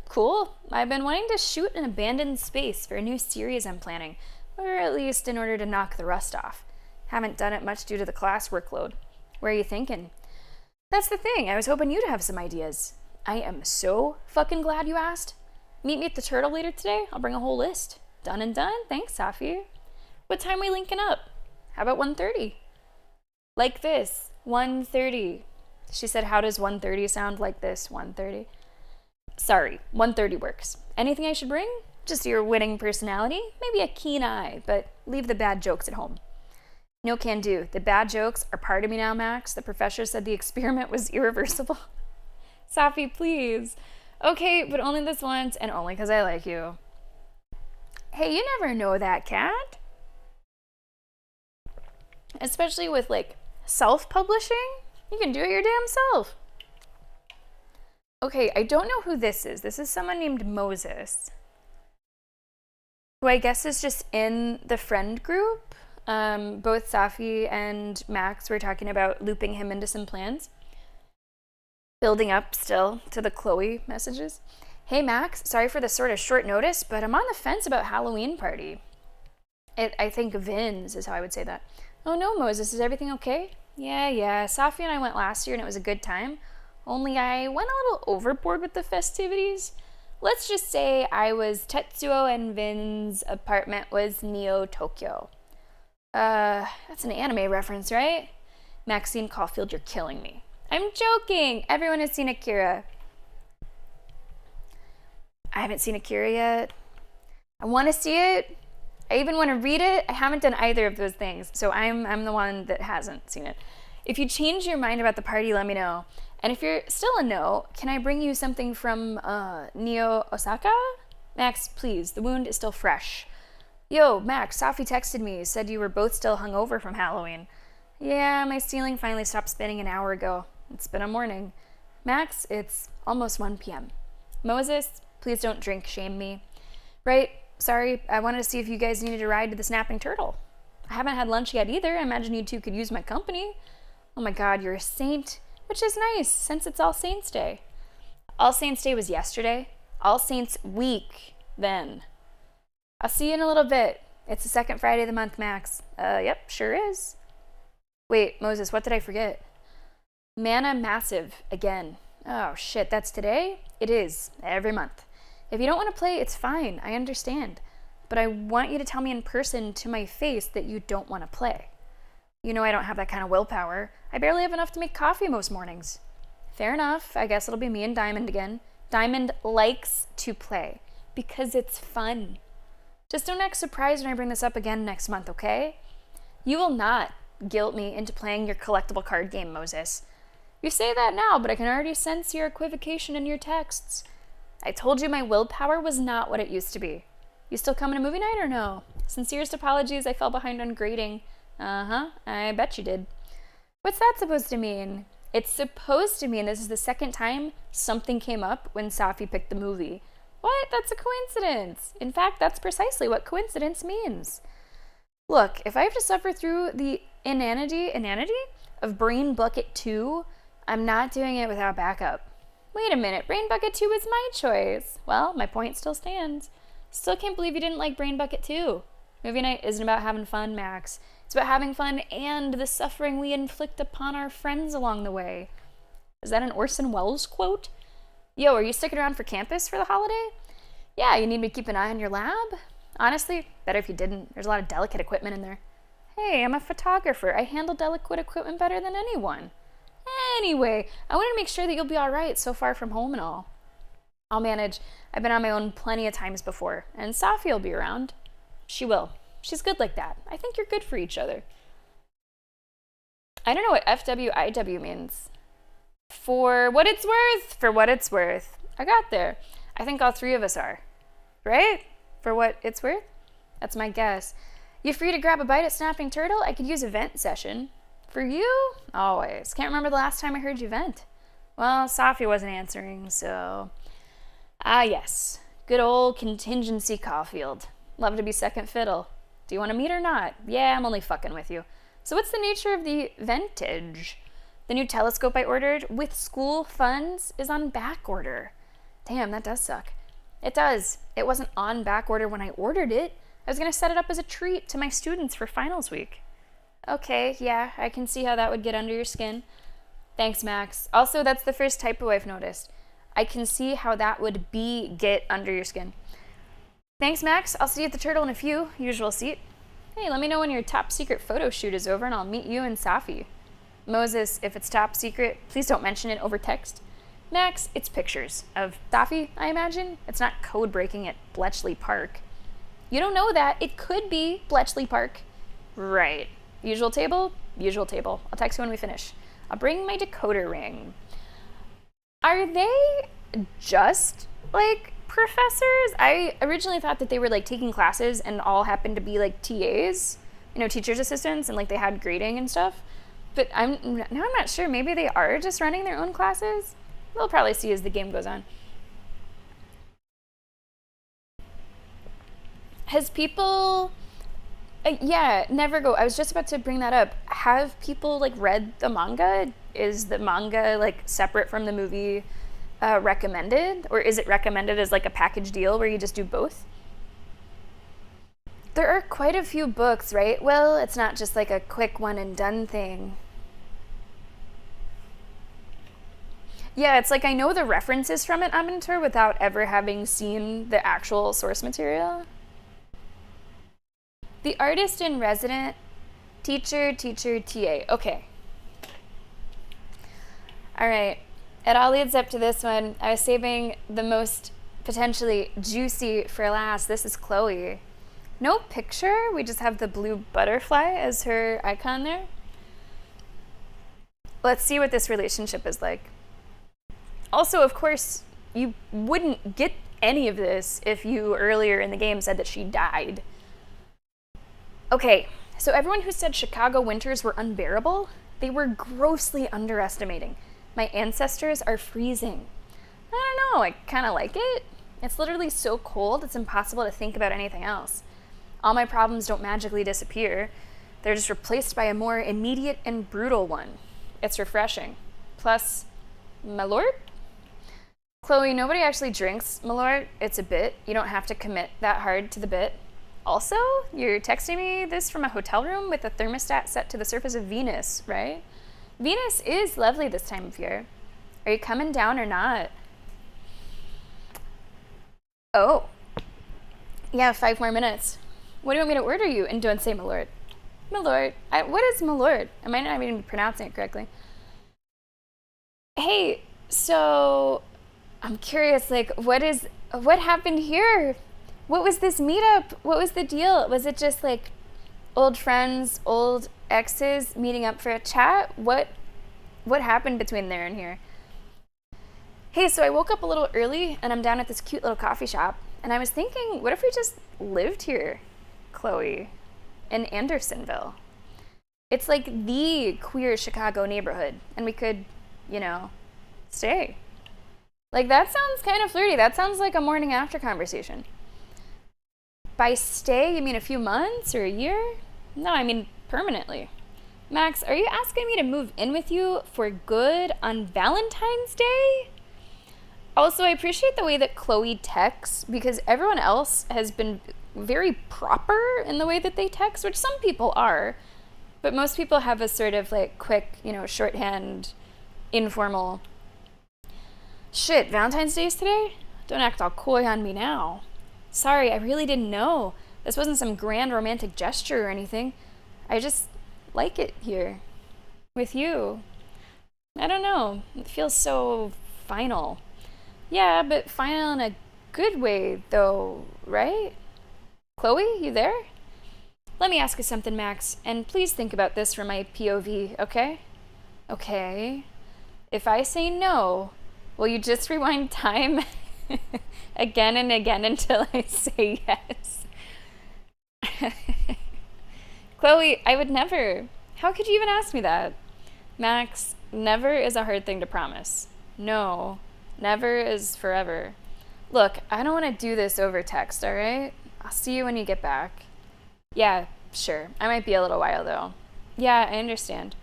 S1: Cool. I've been wanting to shoot an abandoned space for a new series I'm planning, or at least in order to knock the rust off. Haven't done it much due to the class workload. Where are you thinking? That's the thing. I was hoping you'd have some ideas. I am so fucking glad you asked. Meet me at the Turtle later today. I'll bring a whole list. Done and done. Thanks, Safi. What time are we linking up? How about 1:30? Like this. 1:30. She said, how does 1:30 sound like this? 1:30. Sorry, 1:30 works. Anything I should bring? Just your winning personality? Maybe a keen eye, but leave the bad jokes at home. No can do. The bad jokes are part of me now, Max. The professor said the experiment was irreversible. Safi, please. Okay, but only this once, and only because I like you. Hey, you never know that, cat. Especially with, like, self-publishing. You can do it your damn self. Okay, I don't know who this is. This is someone named Moses, who I guess is just in the friend group. Both Safi and Max were talking about looping him into some plans. Building up still to the Chloe messages. Hey Max, sorry for the sort of short notice, but I'm on the fence about Halloween party. I think Vins is how I would say that. Oh no, Moses, is everything okay? Yeah, Safi and I went last year and it was a good time. Only I went a little overboard with the festivities. Let's just say I was Tetsuo and Vin's apartment was Neo Tokyo. That's an anime reference, right? Maxine Caulfield, you're killing me. I'm joking. Everyone has seen Akira. I haven't seen Akira yet. I want to see it. I even want to read it. I haven't done either of those things, so I'm the one that hasn't seen it. If you change your mind about the party, let me know. And if you're still a no, can I bring you something from Neo Osaka? Max, please. The wound is still fresh. Yo, Max, Safi texted me, said you were both still hungover from Halloween. Yeah, my ceiling finally stopped spinning an hour ago. It's been a morning. Max, it's almost 1 p.m. Moses, please don't drink shame me. Right, sorry, I wanted to see if you guys needed a ride to the Snapping Turtle. I haven't had lunch yet either. I imagine you two could use my company. Oh my god, you're a saint. Which is nice, since it's All Saints Day. All Saints Day was yesterday. All Saints Week, then. I'll see you in a little bit. It's the second Friday of the month, Max. Yep, sure is. Wait, Moses, what did I forget? Mana Massive, again. Oh, shit, that's today? It is, every month. If you don't want to play, it's fine, I understand. But I want you to tell me in person to my face that you don't want to play. You know I don't have that kind of willpower. I barely have enough to make coffee most mornings. Fair enough, I guess it'll be me and Diamond again. Diamond likes to play, because it's fun. Just don't act surprised when I bring this up again next month, okay? You will not guilt me into playing your collectible card game, Moses. You say that now, but I can already sense your equivocation in your texts. I told you my willpower was not what it used to be. You still coming to movie night or no? Sincerest apologies, I fell behind on grading. I bet you did. What's that supposed to mean? It's supposed to mean this is the second time something came up when Safi picked the movie. What? That's a coincidence. In fact, that's precisely what coincidence means. Look, if I have to suffer through the inanity of Brain Bucket 2, I'm not doing it without backup. Wait a minute, Brain Bucket 2 is my choice. Well, my point still stands. Still can't believe you didn't like Brain Bucket 2. Movie night isn't about having fun, Max. It's about having fun and the suffering we inflict upon our friends along the way. Is that an Orson Welles quote? Yo, are you sticking around for campus for the holiday? Yeah, you need me to keep an eye on your lab? Honestly, better if you didn't. There's a lot of delicate equipment in there. Hey, I'm a photographer. I handle delicate equipment better than anyone. Anyway, I want to make sure that you'll be alright so far from home and all. I'll manage. I've been on my own plenty of times before, and Safi will be around. She will. She's good like that. I think you're good for each other. I don't know what FWIW means. For what it's worth. For what it's worth. I got there. I think all three of us are. Right? For what it's worth? That's my guess. You free to grab a bite at Snapping Turtle? I could use a vent session. For you? Always. Can't remember the last time I heard you vent. Well, Safi wasn't answering, so... Ah, yes. Good old Contingency Caulfield. Love to be second fiddle. Do you want to meet or not? Yeah, I'm only fucking with you. So what's the nature of the ventage? The new telescope I ordered with school funds is on back order. Damn, that does suck. It does. It wasn't on back order when I ordered it. I was going to set it up as a treat to my students for finals week. Okay, yeah, I can see how that would get under your skin. Thanks, Max. Also, that's the first typo I've noticed. I can see how that would get under your skin. Thanks, Max. I'll see you at the Turtle in a few. Usual seat. Hey, let me know when your top secret photo shoot is over and I'll meet you and Safi. Moses, if it's top secret, please don't mention it over text. Max, it's pictures of Safi, I imagine. It's not code breaking at Bletchley Park. You don't know that. It could be Bletchley Park. Right. Usual table? Usual table. I'll text you when we finish. I'll bring my decoder ring. Are they just, like, professors? I originally thought that they were, like, taking classes and all happened to be, like, TAs, you know, teacher's assistants, and, like, they had grading and stuff. But I'm not sure. Maybe they are just running their own classes. We'll probably see as the game goes on. Has people... yeah, never go. I was just about to bring that up. Have people, like, read the manga? Is the manga, like, separate from the movie recommended? Or is it recommended as, like, a package deal where you just do both? There are quite a few books, right? Well, it's not just, like, a quick one and done thing. Yeah, it's like I know the references from it, Amintor, without ever having seen the actual source material. The artist in resident, teacher, TA. Okay. All right. It all leads up to this one. I was saving the most potentially juicy for last. This is Chloe. No picture. We just have the blue butterfly as her icon there. Let's see what this relationship is like. Also, of course, you wouldn't get any of this if you earlier in the game said that she died. Okay, so everyone who said Chicago winters were unbearable, they were grossly underestimating. My ancestors are freezing. I don't know, I kind of like it. It's literally so cold, it's impossible to think about anything else. All my problems don't magically disappear. They're just replaced by a more immediate and brutal one. It's refreshing. Plus, Malort? Chloe, nobody actually drinks Malort. It's a bit. You don't have to commit that hard to the bit. Also, you're texting me this from a hotel room with a thermostat set to the surface of Venus, right? Venus is lovely this time of year. Are you coming down or not? Oh. Yeah, 5 more minutes. What do you want me to order you? And don't say Malort. Malort. What is Malort? I might not even be pronouncing it correctly. Hey, so I'm curious, like, what happened here? What was this meetup? What was the deal? Was it just like old friends, old exes meeting up for a chat? What happened between there and here? Hey, so I woke up a little early and I'm down at this cute little coffee shop and I was thinking, what if we just lived here, Chloe, in Andersonville? It's like the queer Chicago neighborhood and we could, stay. Like, that sounds kind of flirty. That sounds like a morning after conversation. By stay, you mean a few months or a year? No, I mean permanently. Max, are you asking me to move in with you for good on Valentine's Day? Also, I appreciate the way that Chloe texts because everyone else has been very proper in the way that they text, which some people are, but most people have a sort of like quick, shorthand, informal. Shit, Valentine's Day is today? Don't act all coy on me now. Sorry, I really didn't know. This wasn't some grand romantic gesture or anything. I just like it here. With you. I don't know. It feels so final. Yeah, but final in a good way, though, right? Chloe, you there? Let me ask you something, Max, and please think about this from my POV, okay? Okay. If I say no, will you just rewind time again and again until I say yes? Chloe, I would never. How could you even ask me that? Max, never is a hard thing to promise. No, never is forever. Look, I don't want to do this over text, all right? I'll see you when you get back. Yeah, sure. I might be a little while, though. Yeah, I understand.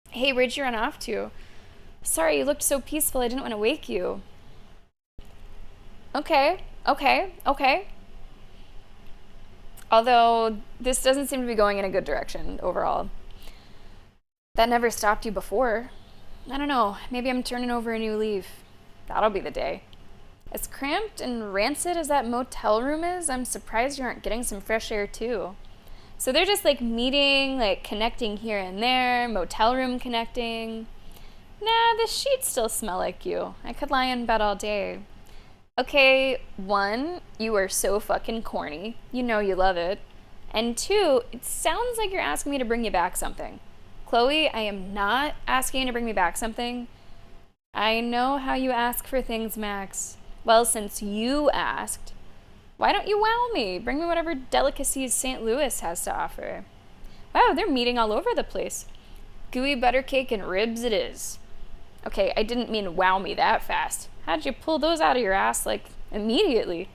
S1: Hey, where'd you run off to? Sorry, you looked so peaceful, I didn't want to wake you. Okay. Although, this doesn't seem to be going in a good direction overall. That never stopped you before. I don't know, maybe I'm turning over a new leaf. That'll be the day. As cramped and rancid as that motel room is, I'm surprised you aren't getting some fresh air too. So they're just like meeting, like connecting here and there, motel room connecting. Nah, the sheets still smell like you. I could lie in bed all day. Okay, 1, you are so fucking corny. You know you love it. And 2, it sounds like you're asking me to bring you back something. Chloe, I am not asking you to bring me back something. I know how you ask for things, Max. Well, since you asked, why don't you wow me? Bring me whatever delicacies St. Louis has to offer. Wow, they're meeting all over the place. Gooey butter cake and ribs it is. Okay, I didn't mean wow me that fast. How'd you pull those out of your ass, like, immediately?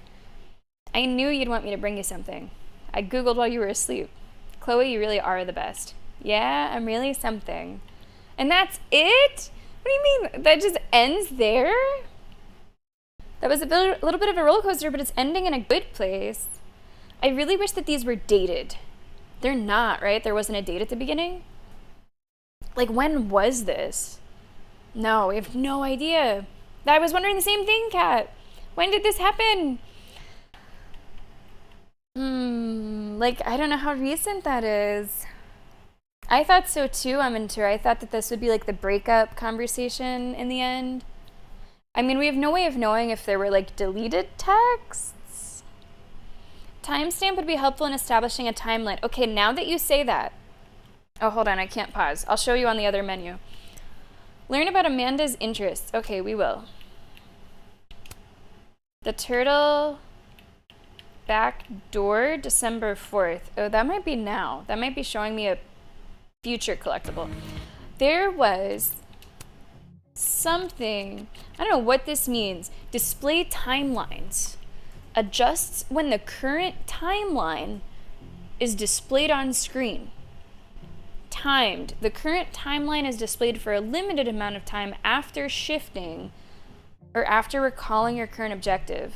S1: I knew you'd want me to bring you something. I Googled while you were asleep. Chloe, you really are the best. Yeah, I'm really something. And that's it? What do you mean? That just ends there? That was a little bit of a roller coaster, but it's ending in a good place. I really wish that these were dated. They're not, right? There wasn't a date at the beginning? Like, when was this? No, we have no idea. I was wondering the same thing, Kat. When did this happen? Like, I don't know how recent that is. I thought so too, Amintur. I thought that this would be like the breakup conversation in the end. I mean, we have no way of knowing if there were like deleted texts. Timestamp would be helpful in establishing a timeline. Okay, now that you say that. Oh, hold on, I can't pause. I'll show you on the other menu. Learn about Amanda's interests. Okay, we will. The Turtle Back Door, December 4th. Oh, that might be now. That might be showing me a future collectible. There was something, I don't know what this means. Display timelines. Adjusts when the current timeline is displayed on screen. Timed. The current timeline is displayed for a limited amount of time after shifting or after recalling your current objective.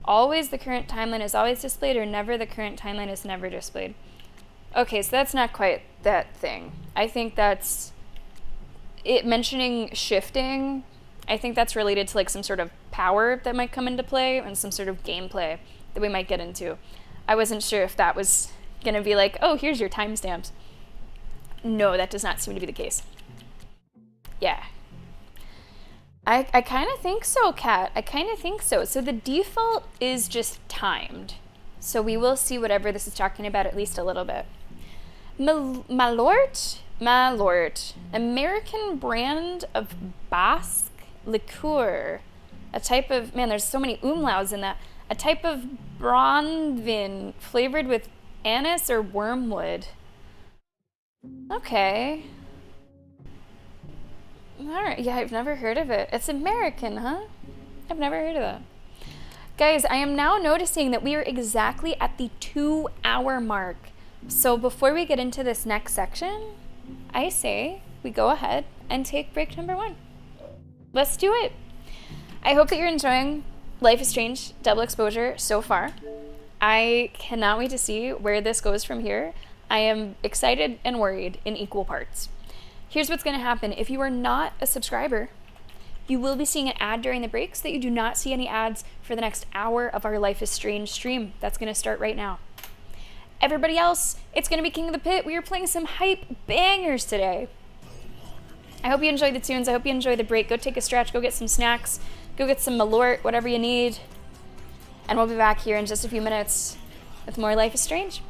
S1: Always the current timeline is always displayed, or never the current timeline is never displayed. Okay, so that's not quite that thing. I think that's it mentioning shifting. I think that's related to like some sort of power that might come into play and some sort of gameplay that we might get into. I wasn't sure if that was gonna be like, oh, here's your timestamps. No, that does not seem to be the case. Yeah. I kind of think so, Kat. I kind of think so. So the default is just timed. So we will see whatever this is talking about at least a little bit. Malort? American brand of Basque liqueur. A type of, man, there's so many umlauts in that. A type of Bronvin flavored with anise or wormwood. Okay. Alright, yeah, I've never heard of it. It's American, huh? I've never heard of that. Guys, I am now noticing that we are exactly at the 2-hour mark. So before we get into this next section, I say we go ahead and take break number 1. Let's do it. I hope that you're enjoying Life is Strange Double Exposure so far. I cannot wait to see where this goes from here. I am excited and worried in equal parts. Here's what's going to happen. If you are not a subscriber, you will be seeing an ad during the break so that you do not see any ads for the next hour of our Life is Strange stream. That's going to start right now. Everybody else, it's going to be King of the Pit. We are playing some hype bangers today. I hope you enjoy the tunes. I hope you enjoy the break. Go take a stretch. Go get some snacks. Go get some Malort, whatever you need. And we'll be back here in just a few minutes with more Life is Strange.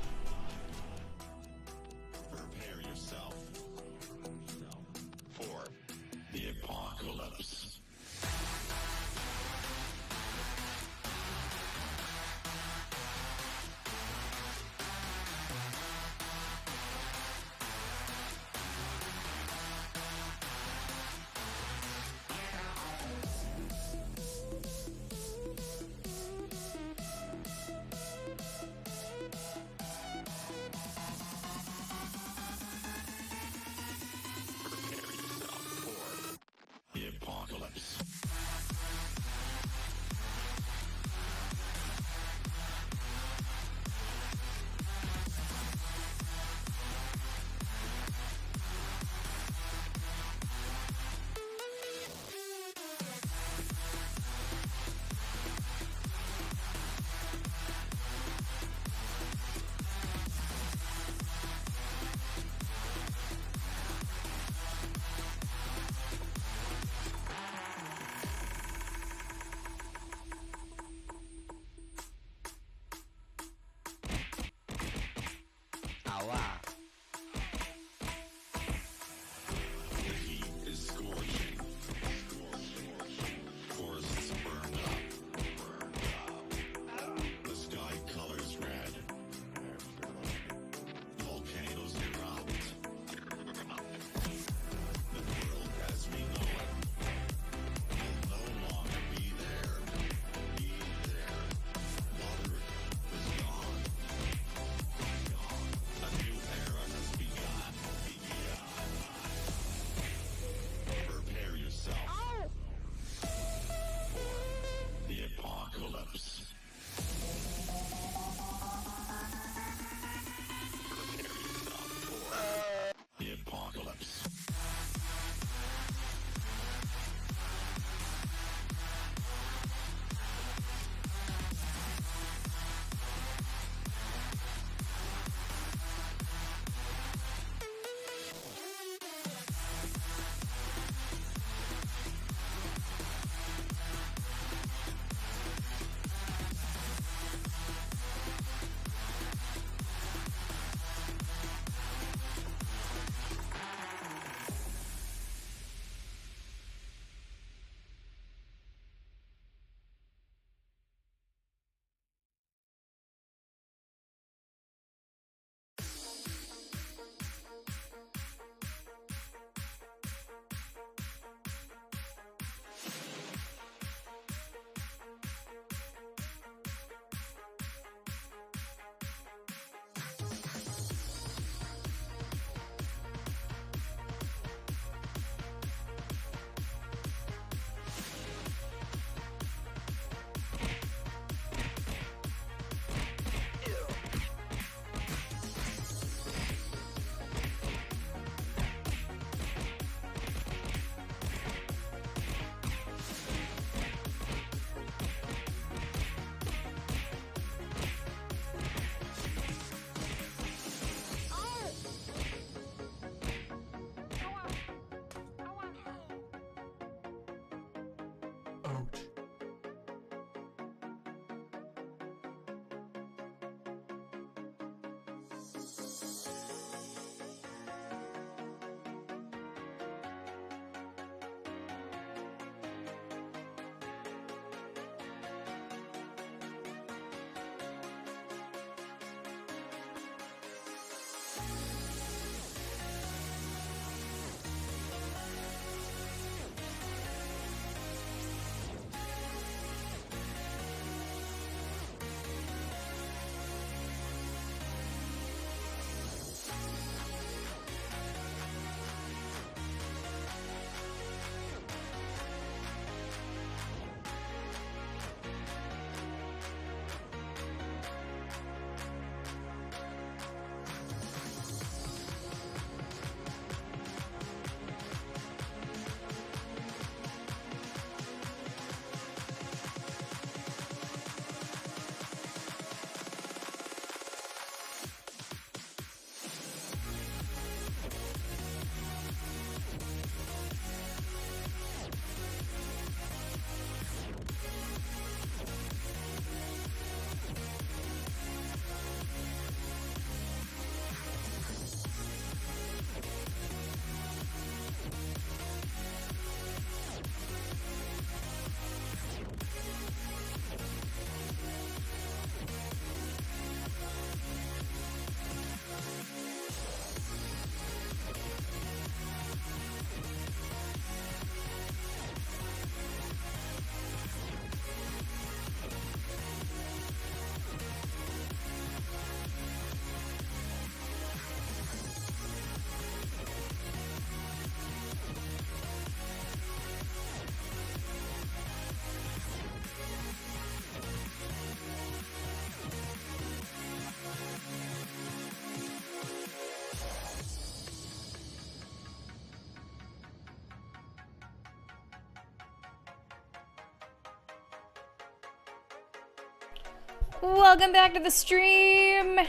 S1: Welcome back to the stream.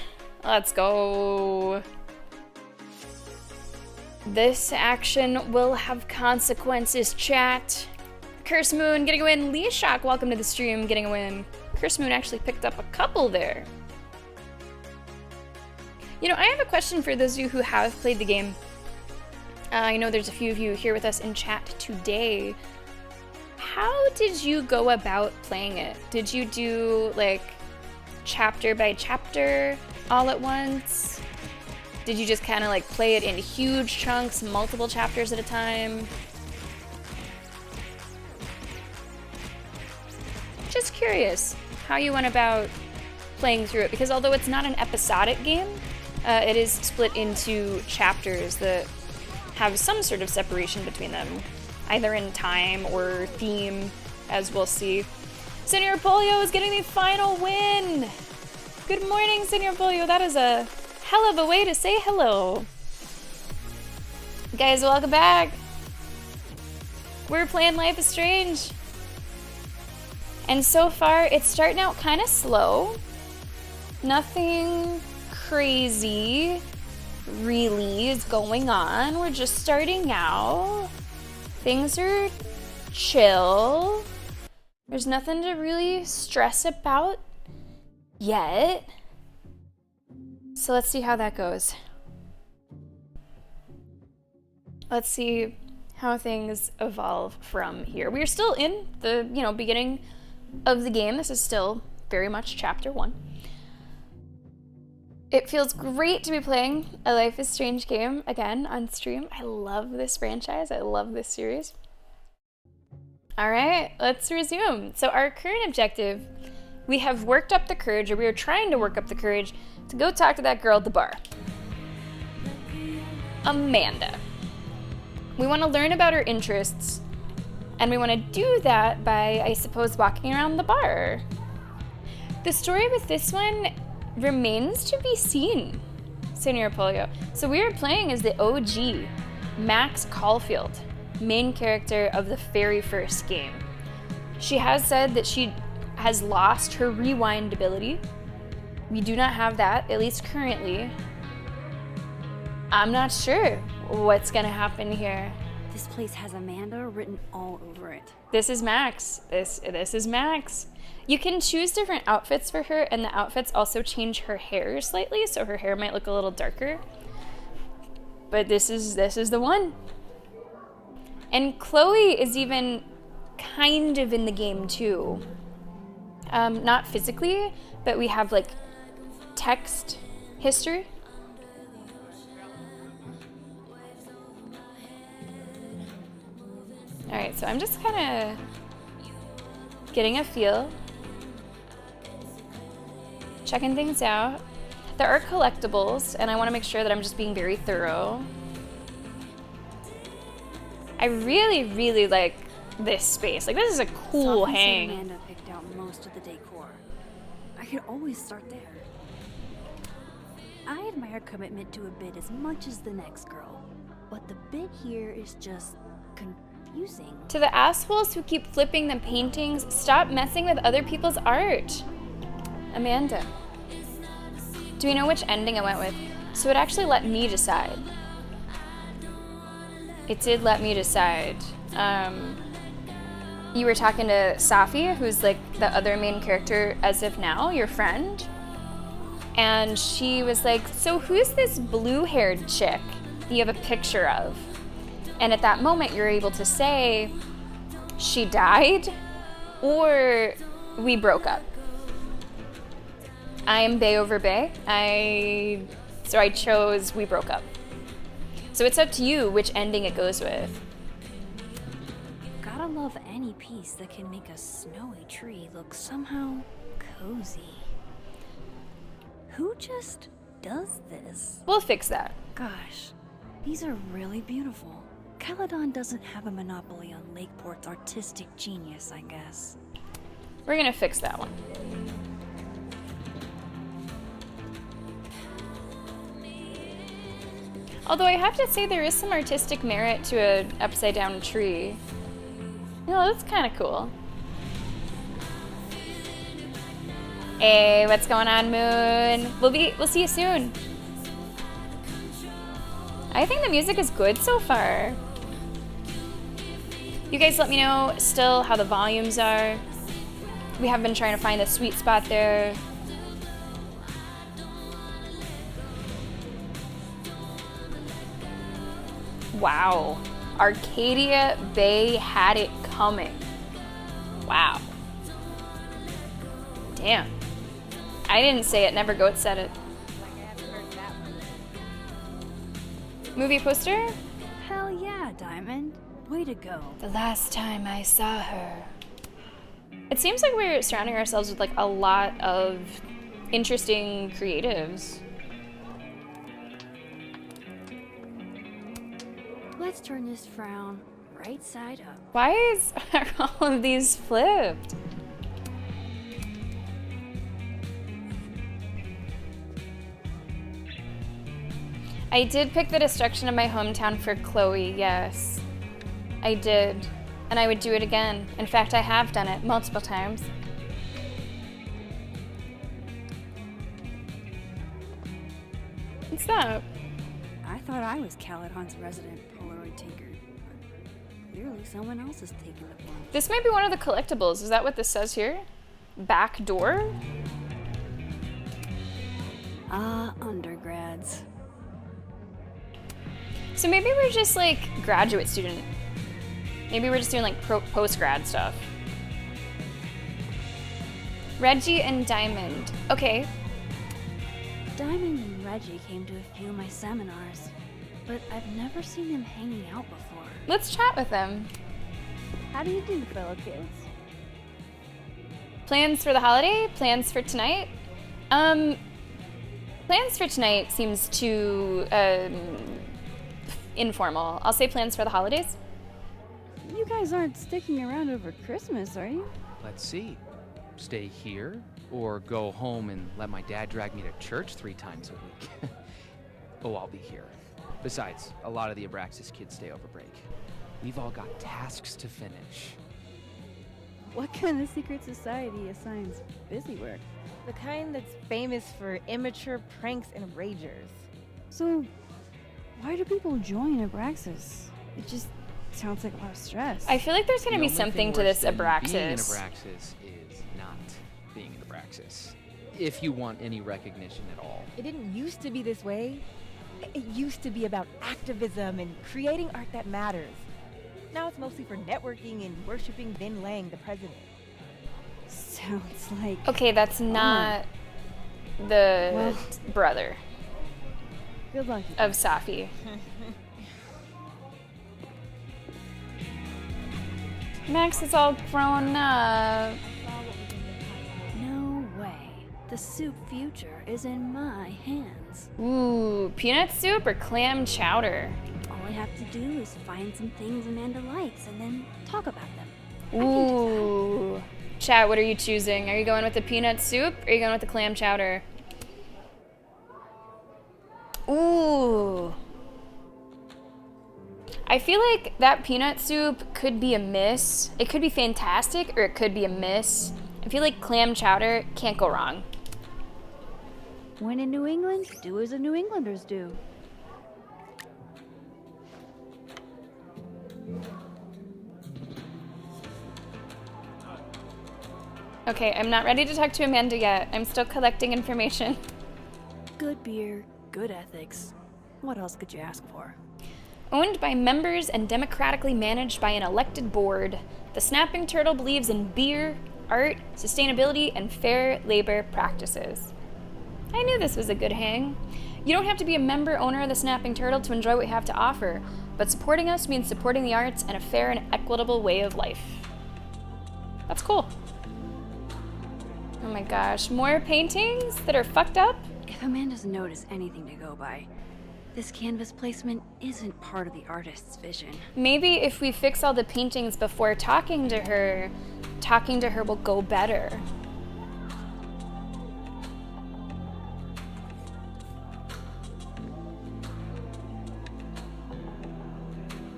S1: Let's go. This action will have consequences, chat. Curse Moon getting a win. Lee Shock, welcome to the stream, getting a win. Curse Moon actually picked up a couple there. You know, I have a question for those of you who have played the game. I know there's a few of you here with us in chat today. How did you go about playing it? Did you do like chapter by chapter all at once? Did you just kind of like play it in huge chunks, multiple chapters at a time? Just curious how you went about playing through it, because although it's not an episodic game, it is split into chapters that have some sort of separation between them, either in time or theme, as we'll see. Senor Polio is getting the final win! Good morning, Senor Polio. That is a hell of a way to say hello. Guys, welcome back. We're playing Life is Strange. And so far, it's starting out kind of slow. Nothing crazy really is going on. We're just starting out. Things are chill. There's nothing to really stress about yet. So let's see how that goes. Let's see how things evolve from here. We're still in the, beginning of the game. This is still very much chapter 1. It feels great to be playing a Life is Strange game again on stream. I love this franchise. I love this series. All right, let's resume. So our current objective, we have worked up the courage, or we are trying to work up the courage to go talk to that girl at the bar. Amanda. We want to learn about her interests, and we want to do that by, I suppose, walking around the bar. The story with this one remains to be seen, Senor Polio. So we are playing as the OG, Max Caulfield, main character of the very first game. She has said that she has lost her rewind ability. We do not have that, at least currently. I'm not sure what's gonna happen here.
S4: This place has Amanda written all over it.
S1: This is Max. This is Max. You can choose different outfits for her, and the outfits also change her hair slightly, so her hair might look a little darker. But this is the one. And Chloe is even kind of in the game too. Not physically, but we have like text history. All right, so I'm just kind of getting a feel, checking things out. There are collectibles, and I want to make sure that I'm just being very thorough. I really, really like this space. Like, this is a cool hang.
S4: Amanda picked out most of the decor. I could always start there. I admire commitment to a bit as much as the next girl, but the bit here is just confusing.
S1: To the assholes who keep flipping the paintings, stop messing with other people's art. Amanda. Do we know which ending I went with? So it actually let me decide. It did let me decide. You were talking to Safi, who's like the other main character as of now, your friend. And she was like, so who's this blue-haired chick you have a picture of? And at that moment, you're able to say, she died, or we broke up. I am Bay over Bay. So I chose we broke up. So it's up to you which ending it goes with.
S4: Gotta love any piece that can make a snowy tree look somehow cozy. Who just does this?
S1: We'll fix that.
S4: Gosh, these are really beautiful. Caledon doesn't have a monopoly on Lakeport's artistic genius, I guess.
S1: We're gonna fix that one. Although I have to say there is some artistic merit to an upside down tree. You know, that's kind of cool. Hey, what's going on, Moon? We'll see you soon. I think the music is good so far. You guys let me know still how the volumes are. We have been trying to find the sweet spot there. Wow. Arcadia Bay had it coming. Wow. Damn. I didn't say it, Never Goat said it. Movie poster?
S4: Hell yeah, Diamond. Way to go.
S1: The last time I saw her. It seems like we're surrounding ourselves with like a lot of interesting creatives.
S4: Let's turn this frown right side up.
S1: Why are all of these flipped? I did pick the destruction of my hometown for Chloe, yes. I did. And I would do it again. In fact, I have done it multiple times. What's that?
S4: I thought I was Caledon's resident Polaroid taker, but clearly someone else is taking the plunge.
S1: This might be one of the collectibles. Is that what this says here? Back door?
S4: Undergrads.
S1: So maybe we're just like graduate student. Maybe we're just doing like post-grad stuff. Reggie and Diamond. Okay.
S4: Diamond and Reggie came to a few of my seminars, but I've never seen them hanging out before.
S1: Let's chat with them.
S4: How do you do, fellow kids?
S1: Plans for the holiday? Plans for tonight? Plans for tonight seems too informal. I'll say plans for the holidays.
S4: You guys aren't sticking around over Christmas, are you?
S7: Let's see. Stay here or go home and let my dad drag me to church 3 times a week. Oh, I'll be here. Besides, a lot of the Abraxas kids stay over break. We've all got tasks to finish.
S4: What kind of secret society assigns busy work?
S8: The kind that's famous for immature pranks and ragers.
S4: So, why do people join Abraxas? It just sounds like a lot of stress.
S1: I feel like there's gonna
S7: The
S1: be
S7: only
S1: something
S7: thing
S1: to
S7: worse
S1: this
S7: than Being an
S1: Abraxas.
S7: Abraxas is not being an Abraxas. If you want any recognition at all.
S8: It didn't used to be this way. It used to be about activism and creating art that matters. Now it's mostly for networking and worshiping Vin Lang, the president.
S4: Sounds like...
S1: Okay, that's not the
S4: Well.
S1: brother
S4: Good luck.
S1: of Safi. Max is all grown up.
S4: No way. The soup future is in my hands.
S1: Ooh, peanut soup or clam chowder?
S4: All I have to do is find some things Amanda likes and then talk about them.
S1: Ooh. Chat, what are you choosing? Are you going with the peanut soup or are you going with the clam chowder? Ooh. I feel like that peanut soup could be a miss. It could be fantastic or it could be a miss. I feel like clam chowder can't go wrong.
S4: When in New England, do as the New Englanders do.
S1: Okay, I'm not ready to talk to Amanda yet. I'm still collecting information.
S4: Good beer, good ethics. What else could you ask for?
S1: Owned by members and democratically managed by an elected board, the Snapping Turtle believes in beer, art, sustainability, and fair labor practices. I knew this was a good hang. You don't have to be a member owner of the Snapping Turtle to enjoy what we have to offer, but supporting us means supporting the arts and a fair and equitable way of life. That's cool. Oh my gosh, more paintings that are fucked up?
S4: If Amanda's note is anything to go by, this canvas placement isn't part of the artist's vision.
S1: Maybe if we fix all the paintings before talking to her will go better.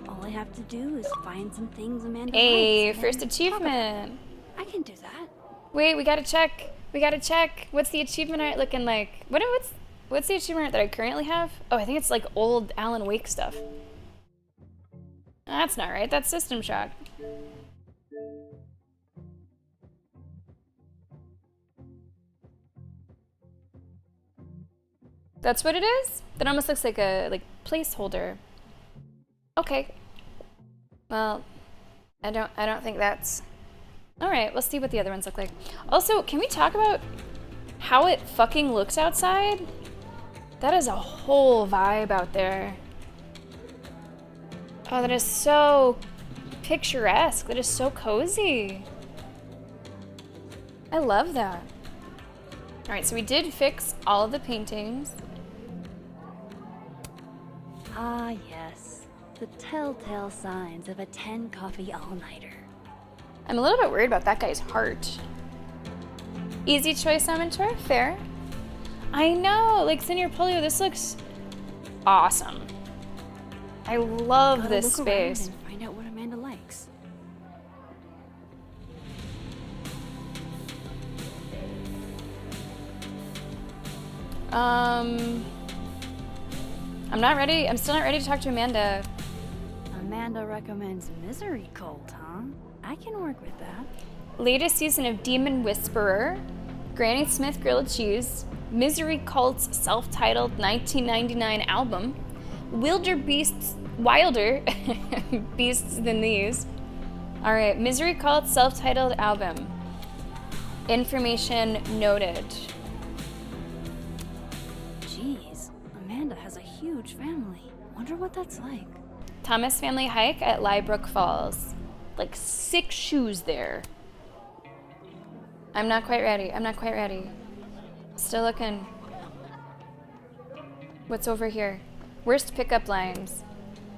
S4: All I have to do is find some things Amanda
S1: Hey,
S4: likes. and
S1: first
S4: then talk about them.
S1: achievement.
S4: I can do that.
S1: Wait, we gotta check. We gotta check. What's the achievement art looking like? What's the achievement art that I currently have? Oh, I think it's like old Alan Wake stuff. That's not right. That's System Shock. That's what it is? That almost looks like a placeholder. Okay. Well, I don't think that's... Alright, we'll see what the other ones look like. Also, can we talk about how it fucking looks outside? That is a whole vibe out there. Oh, that is so picturesque. That is so cozy. I love that. Alright, so we did fix all of the paintings.
S4: Ah, yes. The telltale signs of a 10 coffee all-nighter.
S1: I'm a little bit worried about that guy's heart. Easy choice, Amateur. Fair. I know, like Senior Polio, this looks awesome. I love
S4: Gotta
S1: this
S4: look around
S1: space.
S4: and find out what Amanda likes.
S1: I'm not ready. I'm still not ready to talk to Amanda.
S4: Amanda recommends Misery Cult, huh? I can work with that.
S1: Latest season of Demon Whisperer, Granny Smith Grilled Cheese, Misery Cult's self-titled 1999 album, Wilder Beasts Than These. All right, Misery Cult's self-titled album. Information noted.
S4: Jeez, Amanda has a huge family. Wonder what that's like.
S1: Thomas family hike at Liebrook Falls. Like 6 shoes there. I'm not quite ready. I'm not quite ready. Still looking. What's over here? Worst pickup lines.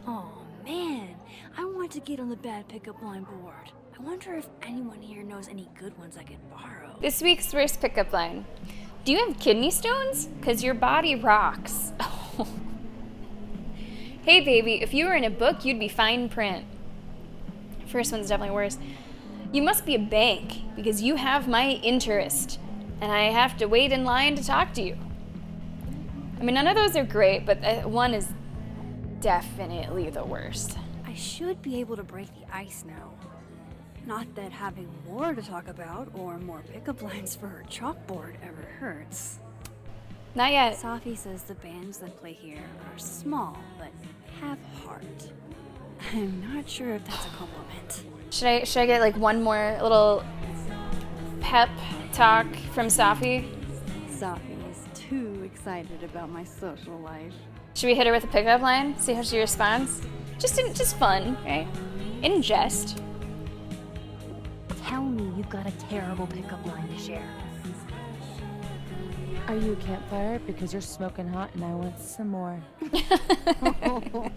S4: Oh man, I want to get on the bad pickup line board. I wonder if anyone here knows any good ones I could borrow.
S1: This week's worst pickup line. Do you have kidney stones? 'Cause your body rocks. Hey baby, if you were in a book, you'd be fine print. First one's definitely worse. You must be a bank because you have my interest and I have to wait in line to talk to you. I mean, none of those are great, but one is definitely the worst.
S4: I should be able to break the ice now. Not that having more to talk about or more pickup lines for her chalkboard ever hurts.
S1: Not yet.
S4: Safi says the bands that play here are small, but have heart. I'm not sure if that's a compliment.
S1: Should I get like one more little pep talk from Safi?
S4: Safi is too excited about my social life.
S1: Should we hit her with a pickup line? See how she responds? Just fun, right? In jest.
S4: Tell me you've got a terrible pickup line to share.
S3: Are you a campfire? Because you're smoking hot and I want some more.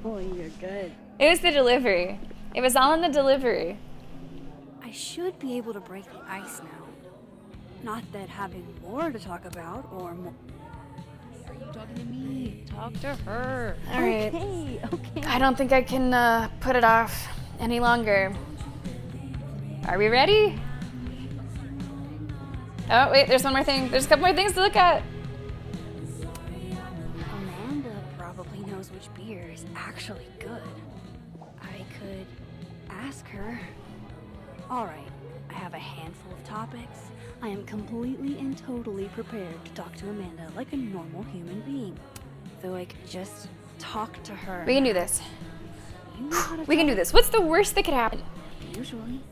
S4: Oh, you're good.
S1: It was the delivery. It was all in the delivery.
S4: I should be able to break the ice now. Not that having more to talk about or more.
S5: Are you talking to me? Talk to her.
S1: All right.
S4: Okay.
S1: I don't think I can put it off any longer. Are we ready? Oh, wait, there's one more thing. There's a couple more things to look at.
S4: Amanda probably knows which beer is actually good. I could ask her. All right, I have a handful of topics. I am completely and totally prepared to talk to Amanda like a normal human being. Though I could just talk to her.
S1: We can do this.
S4: You know how to
S1: We can do
S4: talk,
S1: this. What's the worst that could happen?
S4: Usually.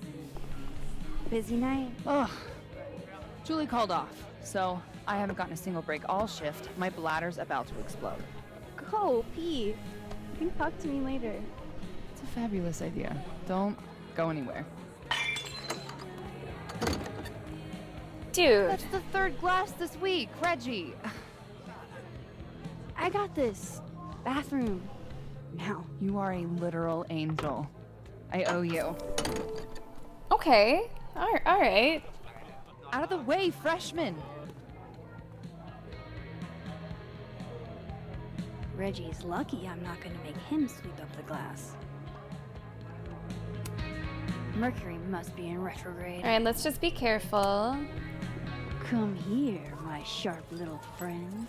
S4: Busy night.
S9: Ugh. Julie called off, so I haven't gotten a single break all shift. My bladder's about to explode.
S4: Go, pee. You can talk to me later.
S9: It's a fabulous idea. Don't go anywhere.
S1: Dude.
S9: That's the 3rd glass this week, Reggie.
S4: I got this. Bathroom. Now.
S9: You are a literal angel. I owe you.
S1: Okay. All right.
S9: Out of the way, freshman!
S4: Reggie's lucky I'm not gonna make him sweep up the glass. Mercury must be in retrograde.
S1: All right, let's just be careful.
S4: Come here, my sharp little friends.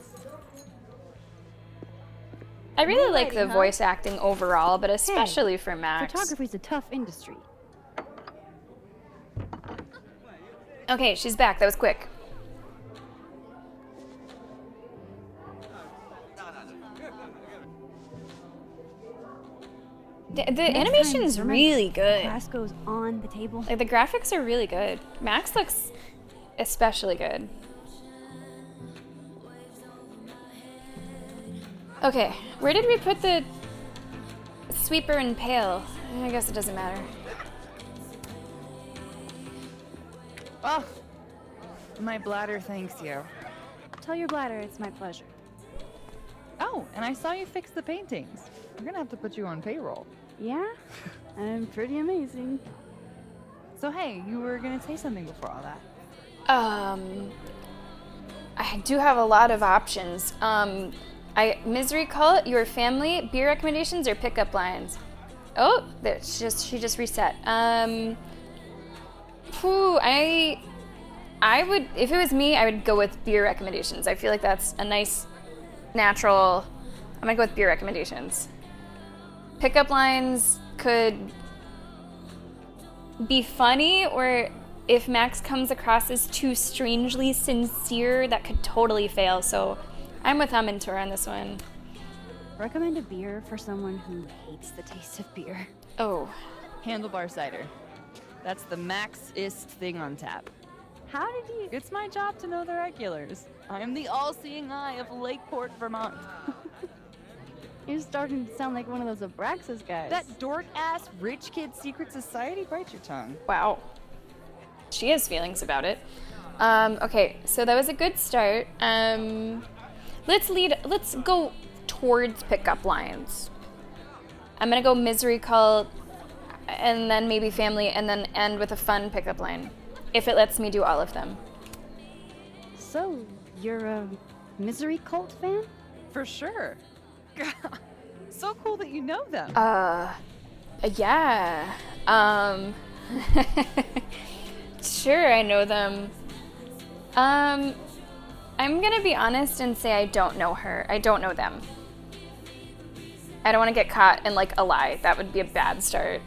S1: I really like the
S4: huh?
S1: voice acting overall, but especially for Max.
S4: Photography's a tough industry.
S1: Okay, she's back. That was quick. The animation's really good.
S4: Class goes on the table.
S1: Like, the graphics are really good. Max looks especially good. Okay, where did we put the sweeper and pail? I guess it doesn't matter.
S9: Oh, my bladder thanks you.
S4: Tell your bladder it's my pleasure.
S9: Oh, and I saw you fix the paintings. We're gonna have to put you on payroll.
S4: Yeah? I'm pretty amazing.
S9: So hey, you were gonna say something before all that.
S1: I do have a lot of options. Misery Cult, your family, beer recommendations, or pickup lines? Oh, she just reset. I would, if it was me, I would go with beer recommendations. I feel like that's a nice, natural. I'm gonna go with beer recommendations. Pickup lines could be funny, or if Max comes across as too strangely sincere, that could totally fail. So I'm with Amintor on this one.
S4: Recommend a beer for someone who hates the taste of beer.
S1: Oh.
S9: Handlebar cider. That's the Max-ist thing on tap.
S4: How did you...
S9: It's my job to know the regulars. I am the all-seeing eye of Lakeport, Vermont.
S4: You're starting to sound like one of those Abraxas guys.
S9: That dork-ass rich kid secret society? Bite your tongue.
S1: Wow. She has feelings about it. Okay, so that was a good start. Let's go towards pickup lines. I'm gonna go Misery Cult, and then maybe family, and then end with a fun pickup line, if it lets me do all of them.
S4: So, you're a Misery Cult fan?
S9: For sure. So cool that you know them.
S1: Yeah. Sure, I know them. I'm gonna be honest and say I don't know her. I don't know them. I don't want to get caught in, like, a lie. That would be a bad start.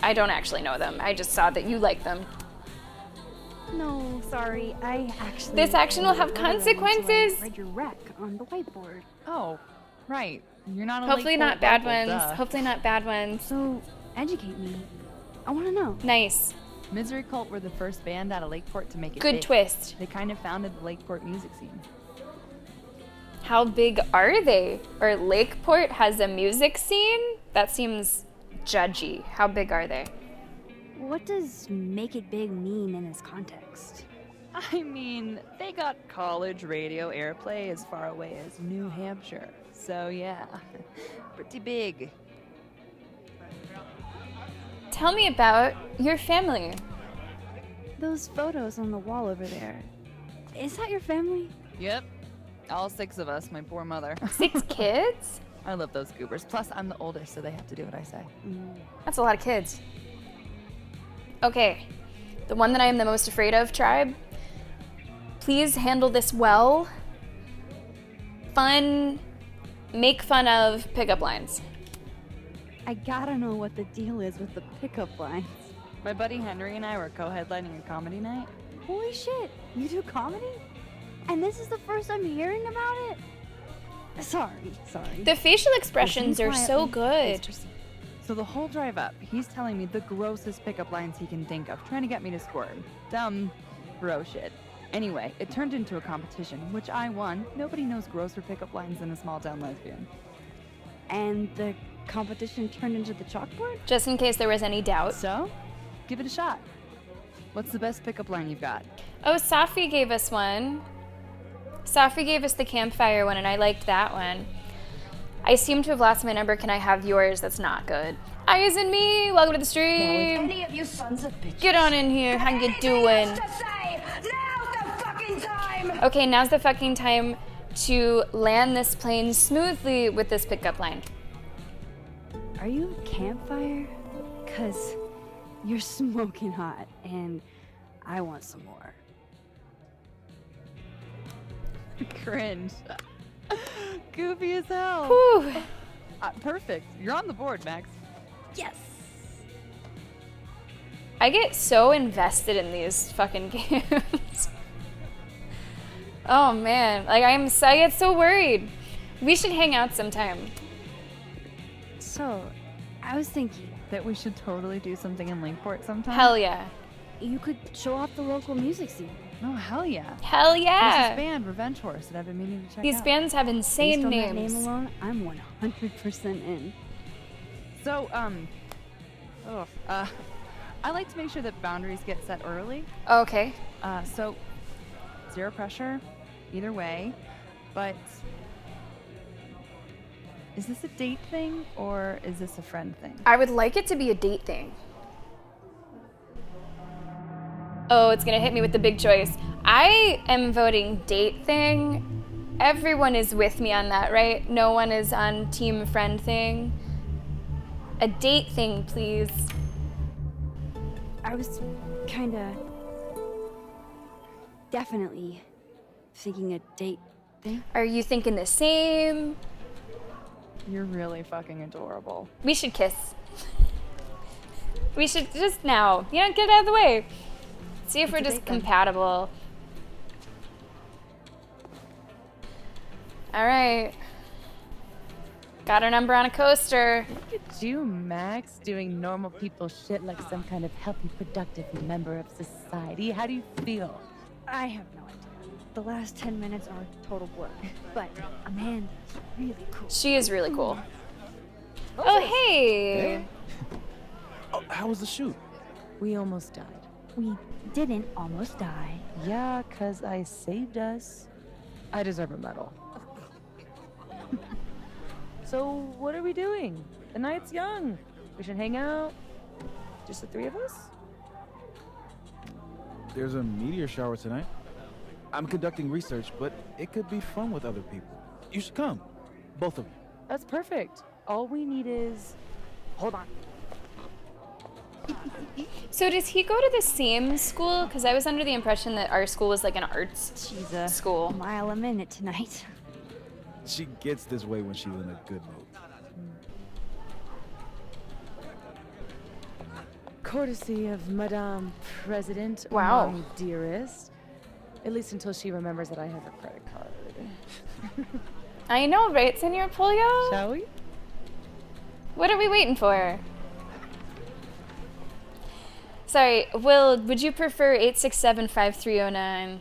S1: I don't actually know them. I just saw that you like them.
S4: No, sorry. I actually...
S1: This action will have consequences.
S4: Read your rec on the whiteboard.
S9: Oh, right. You're not a
S1: Hopefully not bad
S9: Lakeport
S1: ones.
S9: local, duh.
S1: Hopefully not bad ones.
S4: So, educate me. I want to know.
S1: Nice.
S9: Misery Cult were the first band out of Lakeport to make it
S1: Good
S9: big.
S1: twist.
S9: They kind of founded the Lakeport music scene.
S1: How big are they? Or Lakeport has a music scene? That seems judgy. How big are they?
S4: What does make it big mean in this context?
S9: I mean, they got college radio airplay as far away as New Hampshire. So yeah, pretty big.
S1: Tell me about your family.
S4: Those photos on the wall over there. Is that your family?
S9: Yep. All 6 of us, my poor mother.
S1: 6 kids?
S9: I love those goobers. Plus, I'm the oldest, so they have to do what I say.
S1: That's a lot of kids. Okay, the one that I am the most afraid of, tribe. Please handle this well. Fun, make fun of pickup lines.
S4: I gotta know what the deal is with the pickup lines.
S9: My buddy Henry and I were co-headlining a comedy night.
S4: Holy shit, you do comedy? And this is the first I'm hearing about it? Sorry.
S1: The facial expressions are so good.
S9: So the whole drive up, he's telling me the grossest pickup lines he can think of, trying to get me to squirm. Dumb bro shit. Anyway, it turned into a competition, which I won. Nobody knows grosser pickup lines than a small town lesbian.
S4: And the competition turned into the chalkboard?
S1: Just in case there was any doubt.
S9: So, give it a shot. What's the best pickup line you've got?
S1: Oh, Safi gave us one. Safi gave us the campfire one, and I liked that one. I seem to have lost my number. Can I have yours? That's not good. Eyes and me. Welcome to the stream.
S6: Any of you sons of bitches.
S1: Get on in here. How you doing?
S6: Now's the fucking time.
S1: Okay, now's the fucking time to land this plane smoothly with this pickup line.
S4: Are you a campfire? 'Cause You're smoking hot, and I want some more.
S9: Cringe. Goofy as hell.
S1: Whew.
S9: Perfect. You're on the board, Max.
S4: Yes!
S1: I get so invested in these fucking games. Oh man, like I get so worried. We should hang out sometime.
S4: So, I was thinking,
S9: That we should totally do something in Linkport sometime.
S1: Hell yeah.
S4: you could show off the local music scene.
S9: Oh, hell yeah.
S1: Hell
S9: There's
S1: yeah.
S9: this band, Revenge Horse, that I've been meaning to check
S1: These
S9: out.
S1: bands have insane
S4: Based on
S1: names.
S4: that name alone, I'm 100% in.
S9: So, I like to make sure that boundaries get set early.
S1: Okay.
S9: So, zero pressure, either way. But is this a date thing or is this a friend thing?
S1: I would like it to be a date thing. Oh, it's gonna hit me with the big choice. I am voting date thing. Everyone is with me on that, right? No one is on team friend thing. A date thing, please.
S4: I was kinda... definitely thinking a date thing.
S1: Are you thinking the same?
S9: You're really fucking adorable.
S1: We should kiss. We should just now. You know, get it out of the way. See if we're just compatible. All right. Got our number on a coaster.
S3: Look at you, Max, doing normal people shit like some kind of healthy, productive member of society. How do you feel?
S4: I have no idea. The last 10 minutes are a total blur. But Amanda's really cool.
S1: She is really cool. Oh, hey.
S10: Oh, how was the shoot?
S3: We almost died.
S4: We didn't almost die.
S3: Yeah, 'cause I saved us. I deserve a medal. So, what are we doing? The night's young. We should hang out. Just the three of us?
S10: There's a meteor shower tonight. I'm conducting research, but it could be fun with other people. You should come. Both of you.
S3: That's perfect. All we need is... Hold on.
S1: So does he go to the same school? Because I was under the impression that our school was like an arts
S4: She's a
S1: school.
S4: mile a minute tonight.
S10: She gets this way when she's in a good mood.
S3: Courtesy of Madame President,
S1: Wow.
S3: Mommy Dearest. At least until she remembers that I have her credit card.
S1: I know, right, Senor Polio?
S3: Shall we?
S1: What are we waiting for? Sorry, Will, would you prefer 867-5309?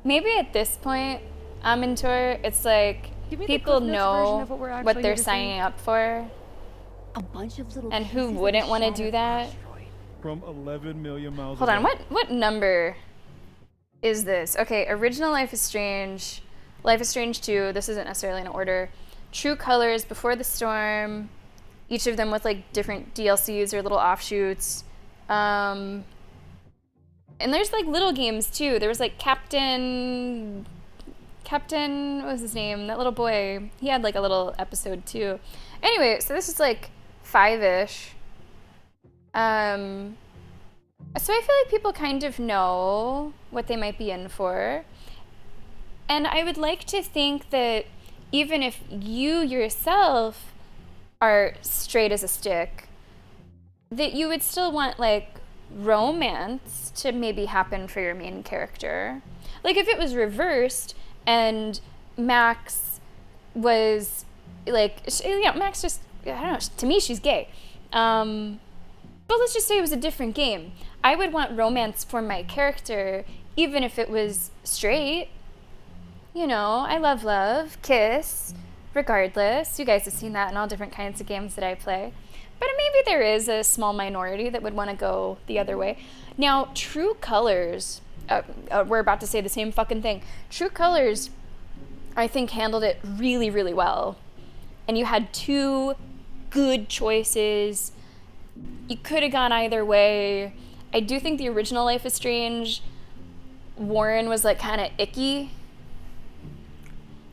S1: Maybe at this point, Amantor, it's like
S3: Give me the
S1: people
S3: Cliff Notes version
S1: know
S3: of what we're actually
S1: what
S3: here
S1: they're
S3: to see.
S1: signing up for,
S4: A bunch of little
S1: and who
S4: pieces of
S1: wouldn't
S4: a
S1: want to do
S4: shattered
S1: that?
S4: asteroid.
S10: From 11 million miles
S1: Hold on,
S10: away.
S1: what number is this? Okay, original Life is Strange, Life is Strange 2, this isn't necessarily in order. True Colors, Before the Storm, each of them with like different DLCs or little offshoots. And there's like little games too. There was like Captain, what was his name? That little boy. He had like a little episode too. Anyway, so this is like 5-ish. So I feel like people kind of know what they might be in for. And I would like to think that even if you yourself are straight as a stick, that you would still want like romance to maybe happen for your main character. Like if it was reversed and Max was like, Max just, I don't know, to me she's gay. But let's just say it was a different game. I would want romance for my character, even if it was straight. You know, I love, kiss, regardless. You guys have seen that in all different kinds of games that I play. But maybe there is a small minority that would want to go the other way. Now, True Colors, we're about to say the same fucking thing. True Colors, I think, handled it really, really well. And you had two good choices. You could have gone either way. I do think the original Life is Strange, Warren was like kind of icky.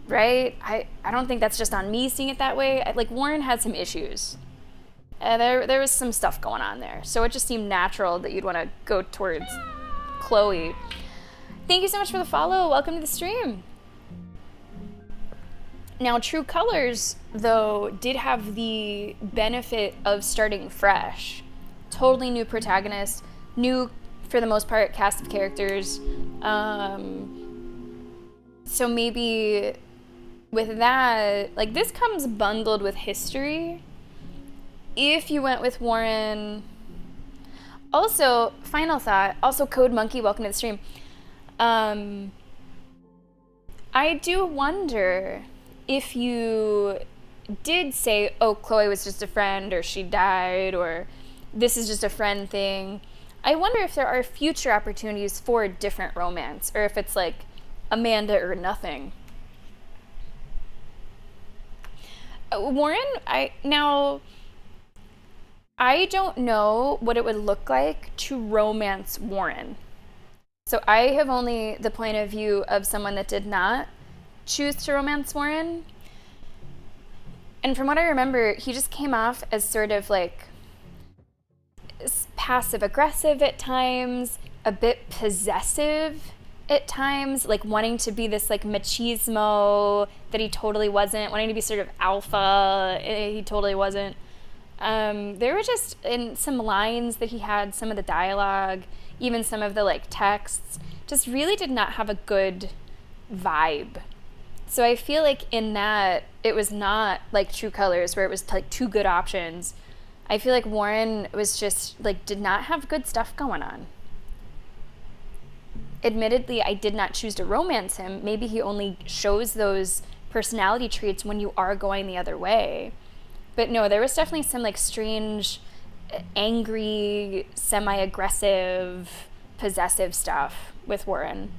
S1: Right? I don't think that's just on me seeing it that way. Like, Warren had some issues. there was some stuff going on there. So it just seemed natural that you'd want to go towards Chloe. Thank you so much for the follow. Welcome to the stream. Now, True Colors, though, did have the benefit of starting fresh. Totally new protagonist, new, for the most part, cast of characters. So maybe with that, like, this comes bundled with history. If you went with Warren... Also, final thought, also Code Monkey, welcome to the stream. I do wonder if you did say, oh, Chloe was just a friend, or she died, or this is just a friend thing. I wonder if there are future opportunities for a different romance, or if it's like Amanda or nothing. Warren, I don't know what it would look like to romance Warren. So I have only the point of view of someone that did not choose to romance Warren. And from what I remember, he just came off as sort of like passive-aggressive at times, a bit possessive at times, like wanting to be this like machismo that he totally wasn't, wanting to be sort of alpha, he totally wasn't. There were just, in some lines that he had, some of the dialogue, even some of the like texts, just really did not have a good vibe. So I feel like in that, it was not like True Colors where it was like two good options. I feel like Warren was just like, did not have good stuff going on. Admittedly, I did not choose to romance him. Maybe he only shows those personality traits when you are going the other way. But no, there was definitely some like strange, angry, semi-aggressive, possessive stuff with Warren.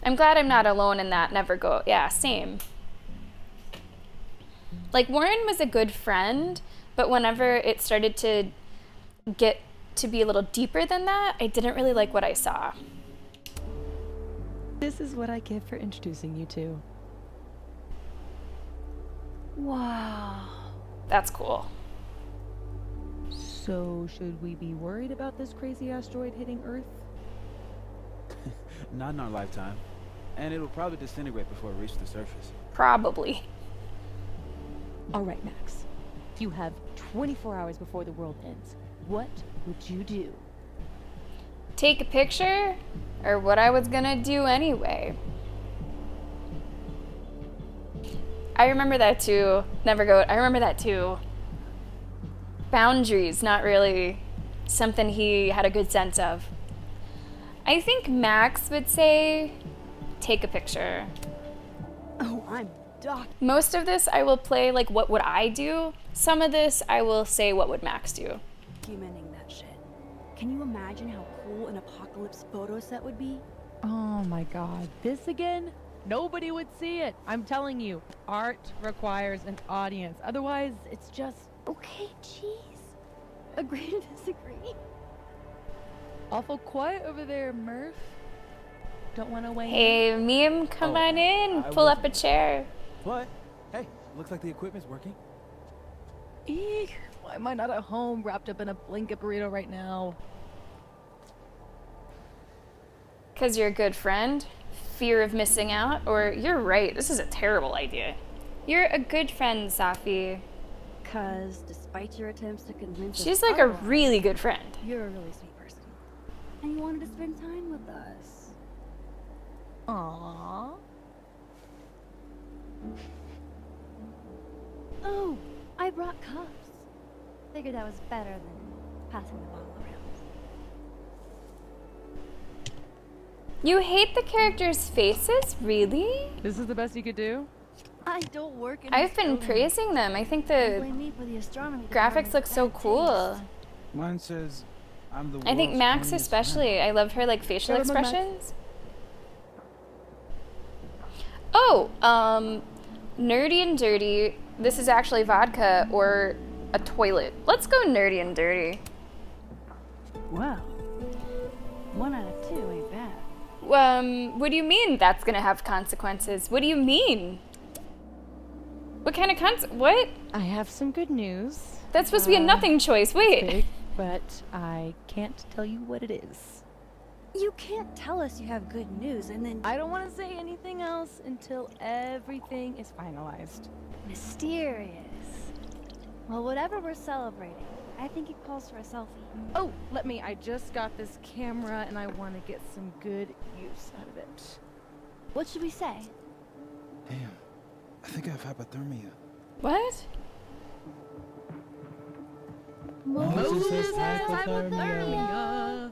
S1: I'm glad I'm not alone in that. Never go. Yeah, same. Like, Warren was a good friend, but whenever it started to get to be a little deeper than that, I didn't really like what I saw.
S3: This is what I get for introducing you to.
S4: Wow.
S1: That's cool.
S3: So, should we be worried about this crazy asteroid hitting Earth?
S10: Not in our lifetime. And it'll probably disintegrate before it reaches the surface.
S1: Probably.
S3: All right, Max. You have 24 hours before the world ends. What would you do?
S1: Take a picture, or what I was gonna do anyway. I remember that too. Never go. I remember that too. Boundaries, not really something he had a good sense of. I think Max would say, take a picture.
S4: Oh, I'm doc.
S1: Most of this I will play like, what would I do? Some of this I will say, what would Max do?
S4: Documenting that shit. Can you imagine how cool an apocalypse photo set would be?
S3: Oh my god, this again? Nobody would see it. I'm telling you, art requires an audience. Otherwise, it's just...
S4: Okay, jeez. Agree to disagree.
S3: Awful quiet over there, Murph. Don't want to weigh
S1: Hey, meme, come on in. Pull up a chair.
S10: But, hey, looks like the equipment's working.
S3: Eek, why am I not at home wrapped up in a blanket burrito right now?
S1: Because you're a good friend? Fear of missing out? Or you're right, this is a terrible idea. You're a good friend, Safi.
S4: Because despite your attempts to convince us
S1: She's like a
S4: otherwise,
S1: really good friend.
S4: you're a really sweet person. And you wanted to spend time with us.
S3: Aww.
S2: Oh, I brought cups. Figured that was better than passing the bottle around.
S1: You hate the characters' faces? Really?
S3: This is the best you could do?
S2: I don't work in
S1: I've been
S2: astronomy.
S1: praising them. I think
S2: Don't
S1: the
S2: blame me for the astronomy
S1: graphics look
S2: department's
S1: so
S2: bad
S1: cool.
S2: taste.
S10: Mine says I'm the
S1: I think
S10: world's
S1: Max
S10: funniest
S1: especially. I loved her like facial
S3: Remember Max?
S1: expressions. Oh, nerdy and dirty. This is actually vodka or a toilet. Let's go nerdy and dirty.
S4: Wow. 1 out of 2 ain't bad.
S1: What do you mean that's gonna have consequences? What do you mean? What kind of what?
S3: I have some good news.
S1: That's supposed to be a nothing choice. Wait.
S3: Big, but I can't tell you what it is.
S4: You can't tell us you have good news and then
S3: I don't want to say anything else until everything is finalized.
S4: mysterious. Well, whatever we're celebrating, I think it calls for a selfie.
S3: Oh, I just got this camera and I want to get some good use out of it.
S4: What should we say?
S10: Damn, I think I have hypothermia.
S1: What?
S10: Moses has hypothermia.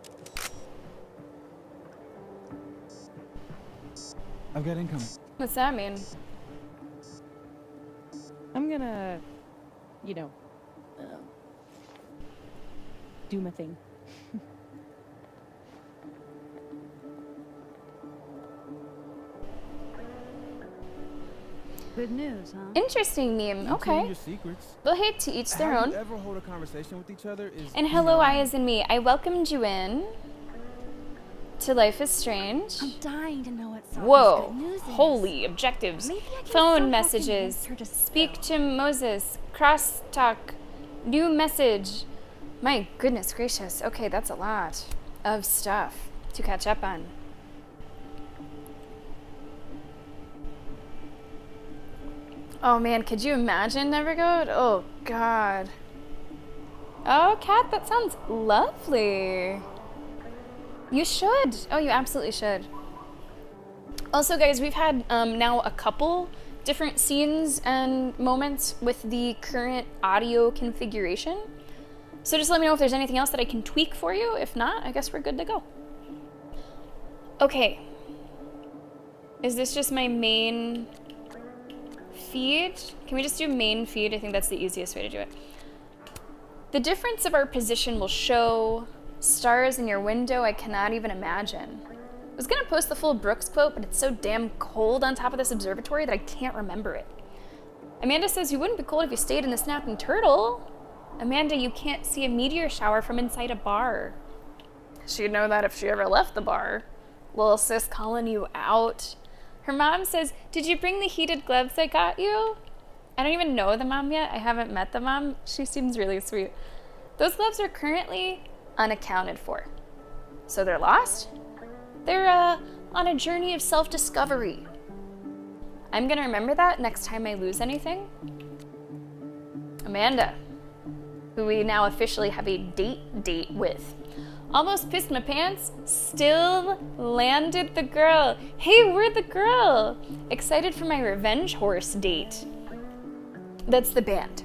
S10: I've got income.
S1: What's that mean?
S3: I'm gonna, do my thing.
S4: Good news, huh?
S1: Interesting meme.
S10: You
S1: Okay.
S10: your secrets.
S1: Well, hey, to each their
S10: How
S1: own.
S10: you ever hold a conversation with each other is
S1: And hello,
S10: beyond-
S1: Ayaz and me. I welcomed you in to Life is Strange.
S4: I'm dying to know what Sophie's
S1: Whoa.
S4: good news is.
S1: Holy objectives.
S4: Maybe I can
S1: Phone
S4: somehow
S1: messages.
S4: convince her to
S1: Speak
S4: spill.
S1: to Moses. Crosstalk. New message. My goodness gracious. Okay, that's a lot of stuff to catch up on. Oh man, could you imagine Nevergoat? Oh god. Oh, Kat, that sounds lovely. You should. Oh, you absolutely should. Also, guys, we've had now a couple different scenes and moments with the current audio configuration. So just let me know if there's anything else that I can tweak for you. If not, I guess we're good to go. Okay. Is this just my main feed? Can we just do main feed? I think that's the easiest way to do it. The difference of our position will show stars in your window I cannot even imagine. I was gonna post the full Brooks quote, but it's so damn cold on top of this observatory that I can't remember it. Amanda says you wouldn't be cold if you stayed in the Snapping Turtle. Amanda, you can't see a meteor shower from inside a bar. She'd know that if she ever left the bar. Little sis calling you out. Her mom says, did you bring the heated gloves I got you? I don't even know the mom yet. I haven't met the mom. She seems really sweet. Those gloves are currently unaccounted for. So they're lost? They're on a journey of self-discovery. I'm gonna remember that next time I lose anything. Amanda, who we now officially have a date with. Almost pissed my pants, still landed the girl. Hey, we're the girl. Excited for my Revenge Horse date. That's the band.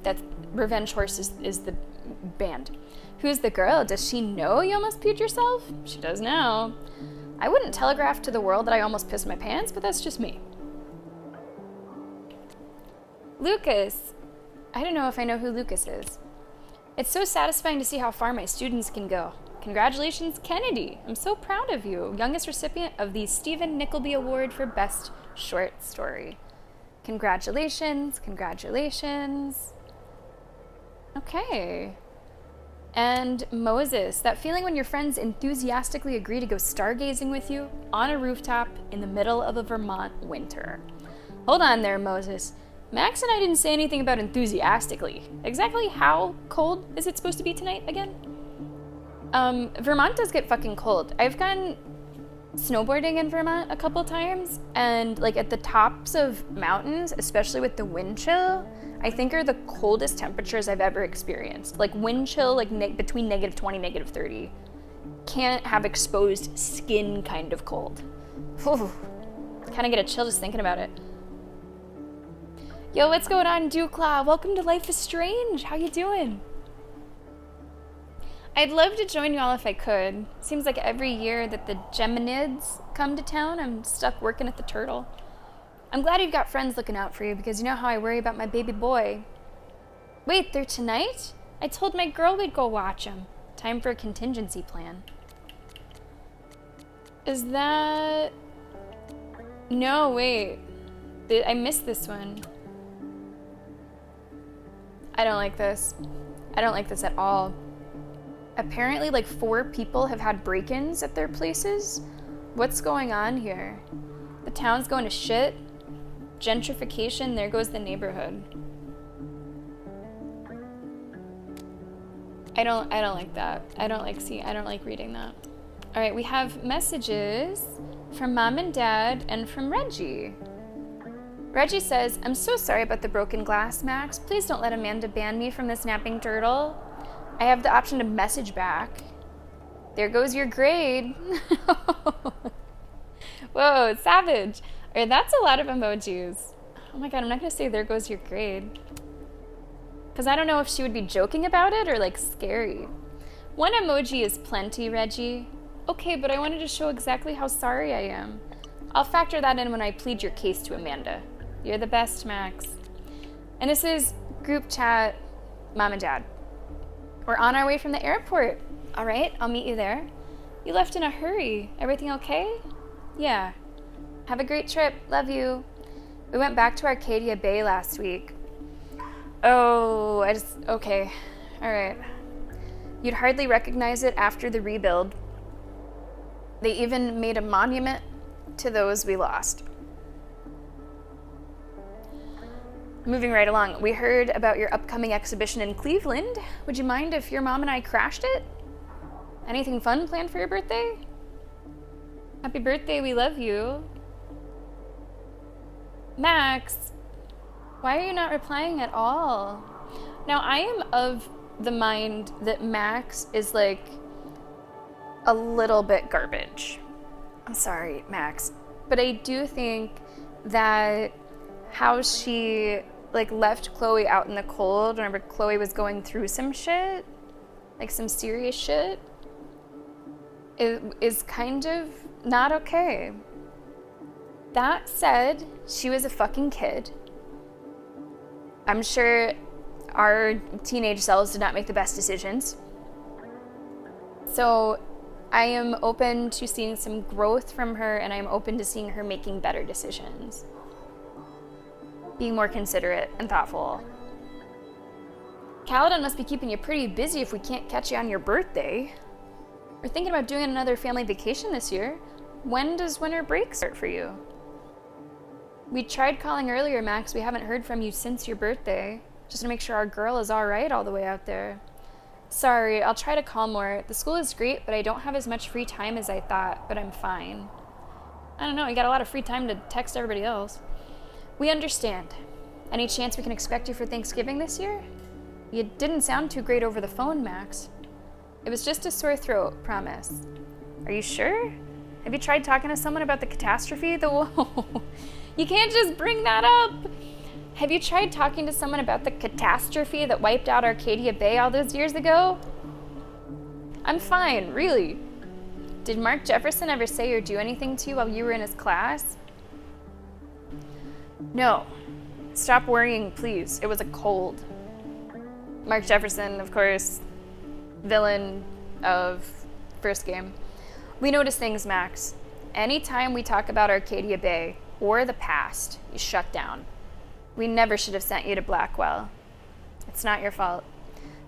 S1: That's Revenge Horse is the band. Who's the girl? Does she know you almost peed yourself? She does now. I wouldn't telegraph to the world that I almost pissed my pants, but that's just me. Lucas. I don't know if I know who Lucas is. It's so satisfying to see how far my students can go. Congratulations, Kennedy. I'm so proud of you. Youngest recipient of the Stephen Nickleby Award for Best Short Story. Congratulations, congratulations. Okay. And Moses, that feeling when your friends enthusiastically agree to go stargazing with you on a rooftop in the middle of a Vermont winter. Hold on there, Moses. Max and I didn't say anything about enthusiastically. Exactly how cold is it supposed to be tonight again? Vermont does get fucking cold. I've gone snowboarding in Vermont a couple times, and like at the tops of mountains, especially with the wind chill, I think are the coldest temperatures I've ever experienced. Like wind chill, like between -20, -30. Can't have exposed skin kind of cold. Kind of get a chill just thinking about it. Yo, what's going on, Dewclaw? Welcome to Life is Strange. How you doing? I'd love to join you all if I could. Seems like every year that the Geminids come to town, I'm stuck working at the Turtle. I'm glad you've got friends looking out for you, because you know how I worry about my baby boy. Wait, they're tonight? I told my girl we'd go watch them. Time for a contingency plan. Is that... No, wait. I missed this one. I don't like this. I don't like this at all. Apparently, like 4 people have had break-ins at their places. What's going on here? The town's going to shit. Gentrification, there goes the neighborhood. I don't like that. I don't like reading that. All right, we have messages from Mom and Dad and from Reggie. Reggie says, I'm so sorry about the broken glass, Max. Please don't let Amanda ban me from the snapping turtle. I have the option to message back. There goes your grade. Whoa, savage. All right, that's a lot of emojis. Oh my God, I'm not gonna say there goes your grade. Because I don't know if she would be joking about it or like scary. One emoji is plenty, Reggie. Okay, but I wanted to show exactly how sorry I am. I'll factor that in when I plead your case to Amanda. You're the best, Max. And this is group chat, Mom and Dad. We're on our way from the airport. All right, I'll meet you there. You left in a hurry. Everything okay? Yeah. Have a great trip. Love you. We went back to Arcadia Bay last week. Oh, okay. All right. You'd hardly recognize it after the rebuild. They even made a monument to those we lost. Moving right along, we heard about your upcoming exhibition in Cleveland. Would you mind if your mom and I crashed it? Anything fun planned for your birthday? Happy birthday, we love you. Max, why are you not replying at all? Now, I am of the mind that Max is like a little bit garbage. I'm sorry, Max. But I do think that how she like left Chloe out in the cold whenever Chloe was going through some shit, like some serious shit, is kind of not okay. That said, she was a fucking kid. I'm sure our teenage selves did not make the best decisions. So I am open to seeing some growth from her, and I'm open to seeing her making better decisions. Being more considerate and thoughtful. Caledon must be keeping you pretty busy if we can't catch you on your birthday. We're thinking about doing another family vacation this year. When does winter break start for you? We tried calling earlier, Max. We haven't heard from you since your birthday. Just to make sure our girl is all right all the way out there. Sorry, I'll try to call more. The school is great, but I don't have as much free time as I thought, but I'm fine. I don't know, you got a lot of free time to text everybody else. We understand. Any chance we can expect you for Thanksgiving this year? You didn't sound too great over the phone, Max. It was just a sore throat, promise. Are you sure? Have you tried talking to someone about the catastrophe? You can't just bring that up. Have you tried talking to someone about the catastrophe that wiped out Arcadia Bay all those years ago? I'm fine, really. Did Mark Jefferson ever say or do anything to you while you were in his class? No. Stop worrying, please. It was a cold. Mark Jefferson, of course, villain of first game. We notice things, Max. Anytime we talk about Arcadia Bay or the past, you shut down. We never should have sent you to Blackwell. It's not your fault.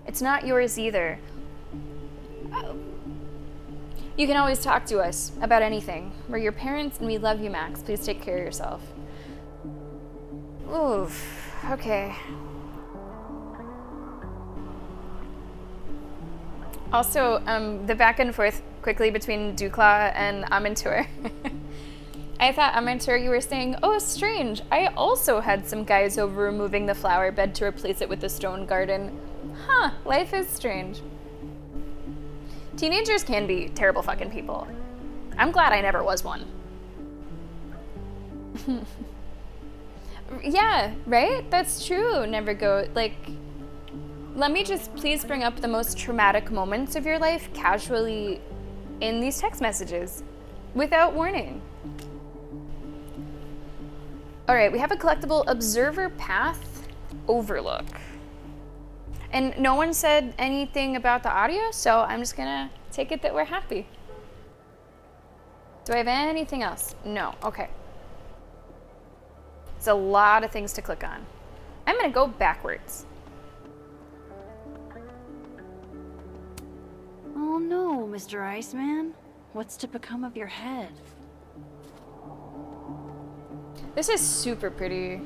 S1: It's not yours either. You can always talk to us about anything. We're your parents and we love you, Max. Please take care of yourself. Oof, okay. Also, the back and forth quickly between Dukla and Amantur. I thought, Amantur, you were saying, oh, strange. I also had some guys over removing the flower bed to replace it with a stone garden. Huh, life is strange. Teenagers can be terrible fucking people. I'm glad I never was one. Yeah, right? That's true. Never go, like, let me just please bring up the most traumatic moments of your life casually in these text messages without warning. All right, we have a collectible Observer Path Overlook. And no one said anything about the audio, so I'm just gonna take it that we're happy. Do I have anything else? No, okay. It's a lot of things to click on. I'm gonna go backwards.
S4: Oh no, Mr. Iceman. What's to become of your head?
S1: This is super pretty.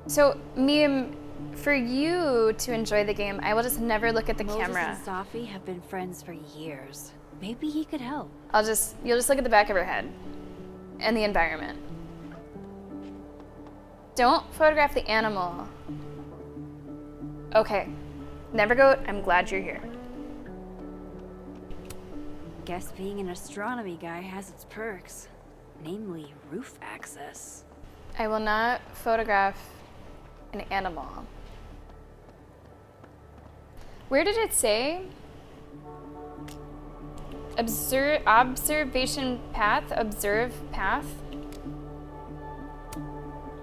S1: So, Meme, for you to enjoy the game, I will just never look at the
S4: Moses
S1: camera.
S4: and Safi have been friends for years. Maybe he could help.
S1: You'll just look at the back of her head and the environment. Don't photograph the animal. Okay. Never goat, I'm glad you're here.
S4: Guess being an astronomy guy has its perks. Namely, roof access.
S1: I will not photograph an animal. Where did it say? Observation path? Observe path?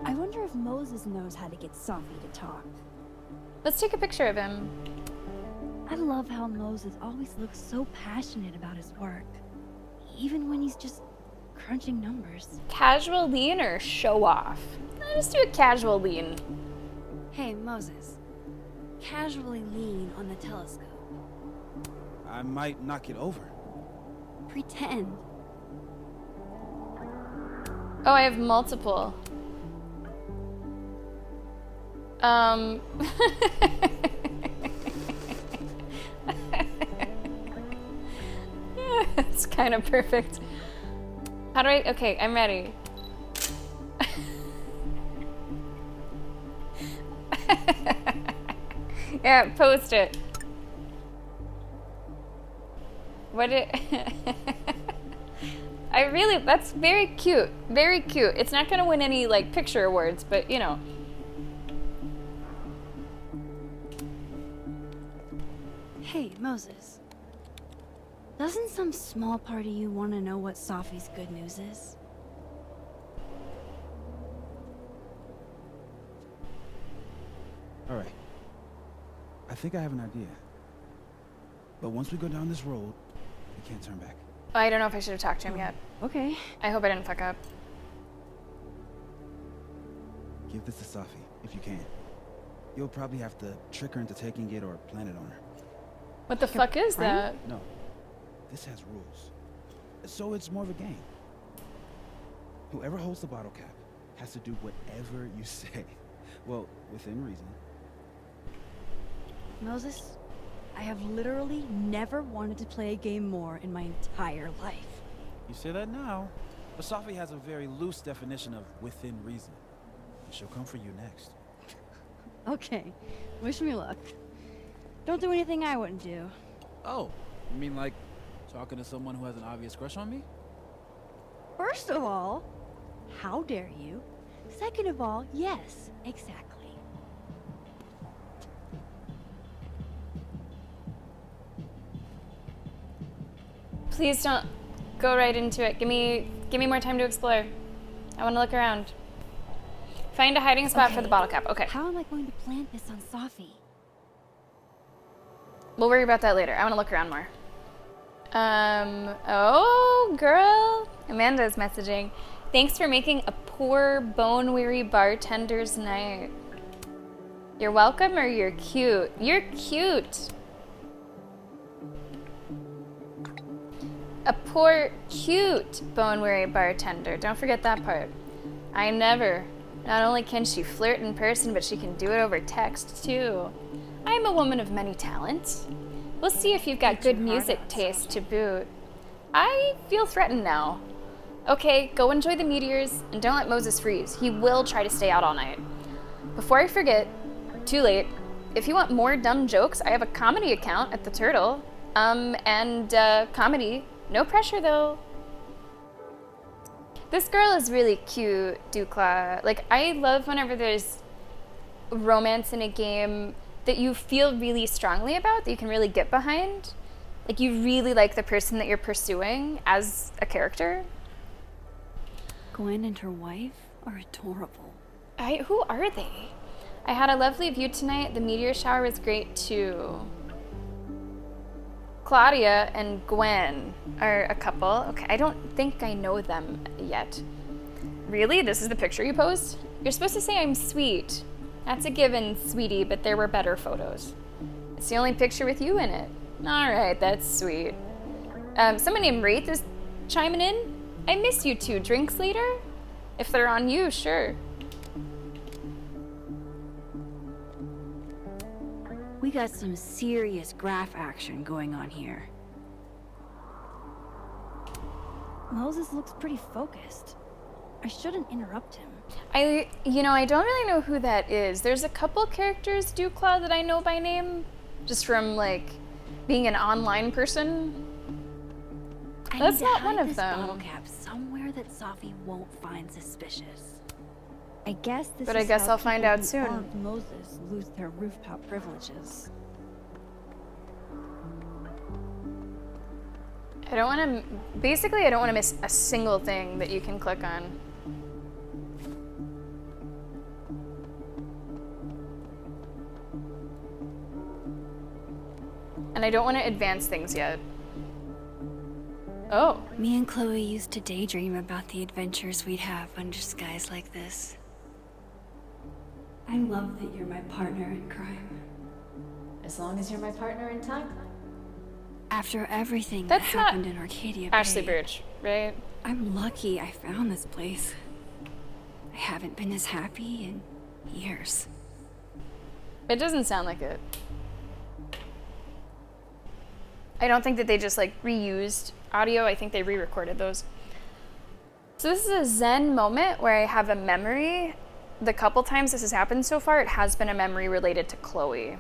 S2: I wonder if Moses knows how to get Safi to talk.
S1: Let's take a picture of him.
S2: I love how Moses always looks so passionate about his work. Even when he's just crunching numbers.
S1: Casual lean or show off? Let's do a casual lean.
S4: Hey, Moses. Casually lean on the telescope.
S10: I might knock it over.
S4: Pretend.
S1: Oh, I have multiple. It's kind of perfect. How do I? Okay, I'm ready. Yeah, post it. What it? That's very cute. Very cute. It's not gonna win any like picture awards, but you know.
S4: Hey, Moses. Doesn't some small part of you want to know what Safi's good news is?
S10: All right. I think I have an idea. But once we go down this road, we can't turn back.
S1: I don't know if I should have talked to him yet.
S4: Okay.
S1: I hope I didn't fuck up.
S10: Give this to Safi, if you can. You'll probably have to trick her into taking it or plant it on her.
S1: What the fuck is that?
S10: No. This has rules. So it's more of a game. Whoever holds the bottle cap has to do whatever you say. Well, within reason.
S4: Moses, I have literally never wanted to play a game more in my entire life.
S10: You say that now, but Safi has a very loose definition of within reason. And she'll come for you next.
S4: Okay, wish me luck. Don't do anything I wouldn't do.
S10: Oh, you mean like talking to someone who has an obvious crush on me?
S4: First of all, how dare you? Second of all, yes, exactly.
S1: Please don't go right into it. Give me more time to explore. I want to look around. Find a hiding spot for the bottle cap. Okay.
S4: How am I going to plant this on Safi?
S1: We'll worry about that later. I want to look around more. Oh, girl. Amanda's messaging. Thanks for making a poor, bone-weary bartender's night. You're welcome or you're cute? You're cute. A poor, cute, bone-weary bartender. Don't forget that part. I never. Not only can she flirt in person, but she can do it over text, too. I'm a woman of many talents. We'll see if you've got good music taste to boot. I feel threatened now. Okay, go enjoy the meteors, and don't let Moses freeze. He will try to stay out all night. Before I forget, too late. If you want more dumb jokes, I have a comedy account at The Turtle. Comedy. No pressure, though. This girl is really cute, Dukla. Like, I love whenever there's romance in a game that you feel really strongly about, that you can really get behind. Like, you really like the person that you're pursuing as a character.
S4: Gwen and her wife are adorable.
S1: Who are they? I had a lovely view tonight. The meteor shower was great, too. Claudia and Gwen are a couple. Okay, I don't think I know them yet. Really? This is the picture you post? You're supposed to say I'm sweet. That's a given, sweetie, but there were better photos. It's the only picture with you in it. All right, that's sweet. Someone named Wraith is chiming in. I miss you two. Drinks later? If they're on you, sure.
S4: We got some serious graph action going on here.
S2: Moses looks pretty focused. I shouldn't interrupt him.
S1: I don't really know who that is. There's a couple characters, Dewclaw, that I know by name, just from, like, being an online person. That's not one of them.
S4: Bottle cap somewhere that Safi won't find suspicious.
S2: I guess this
S1: But
S2: is
S1: I guess
S2: how
S1: I'll find
S2: people
S1: out
S2: who
S1: soon.
S2: aren't Moses lose their rooftop privileges.
S1: I don't want to... Basically, I don't want to miss a single thing that you can click on. And I don't want to advance things yet. Oh.
S4: Me and Chloe used to daydream about the adventures we'd have under skies like this. I love that you're my partner in crime.
S11: As long as you're my partner in time.
S4: After everything
S1: That's
S4: that happened in Arcadia
S1: Ashley
S4: Bay,
S1: Birch, right?
S4: I'm lucky I found this place. I haven't been as happy in years.
S1: It doesn't sound like it. I don't think that they just, like, reused audio. I think they re-recorded those. So this is a Zen moment where I have a memory. The couple times this has happened so far, it has been a memory related to Chloe.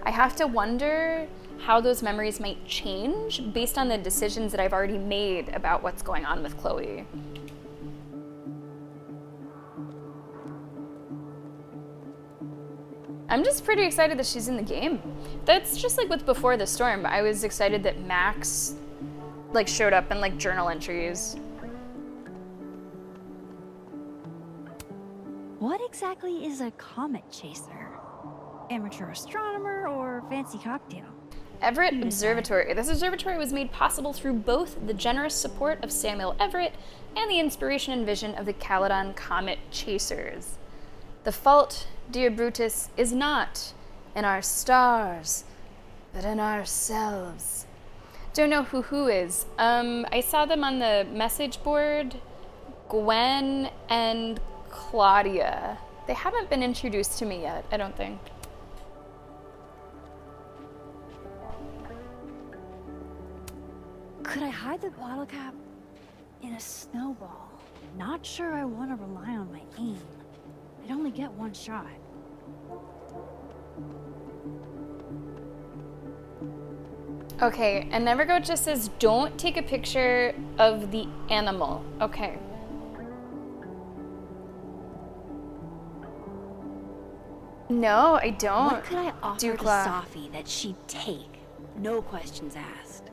S1: I have to wonder how those memories might change based on the decisions that I've already made about what's going on with Chloe. I'm just pretty excited that she's in the game. That's just like with Before the Storm. I was excited that Max, like, showed up in, like, journal entries.
S2: What exactly is a comet chaser? Amateur astronomer or fancy cocktail?
S1: Everett Observatory. This observatory was made possible through both the generous support of Samuel Everett and the inspiration and vision of the Caledon Comet Chasers. The fault, dear Brutus, is not in our stars, but in ourselves. Don't know who is. I saw them on the message board. Gwen and Claudia. They haven't been introduced to me yet, I don't think.
S2: Could I hide the bottle cap in a snowball? Not sure I want to rely on my aim. I'd only get one shot.
S1: Okay, and Nevergo just says don't take a picture of the animal. Okay. No, I don't.
S4: What could I offer to
S1: Dewclaw.
S4: Safi that she'd take? No questions asked.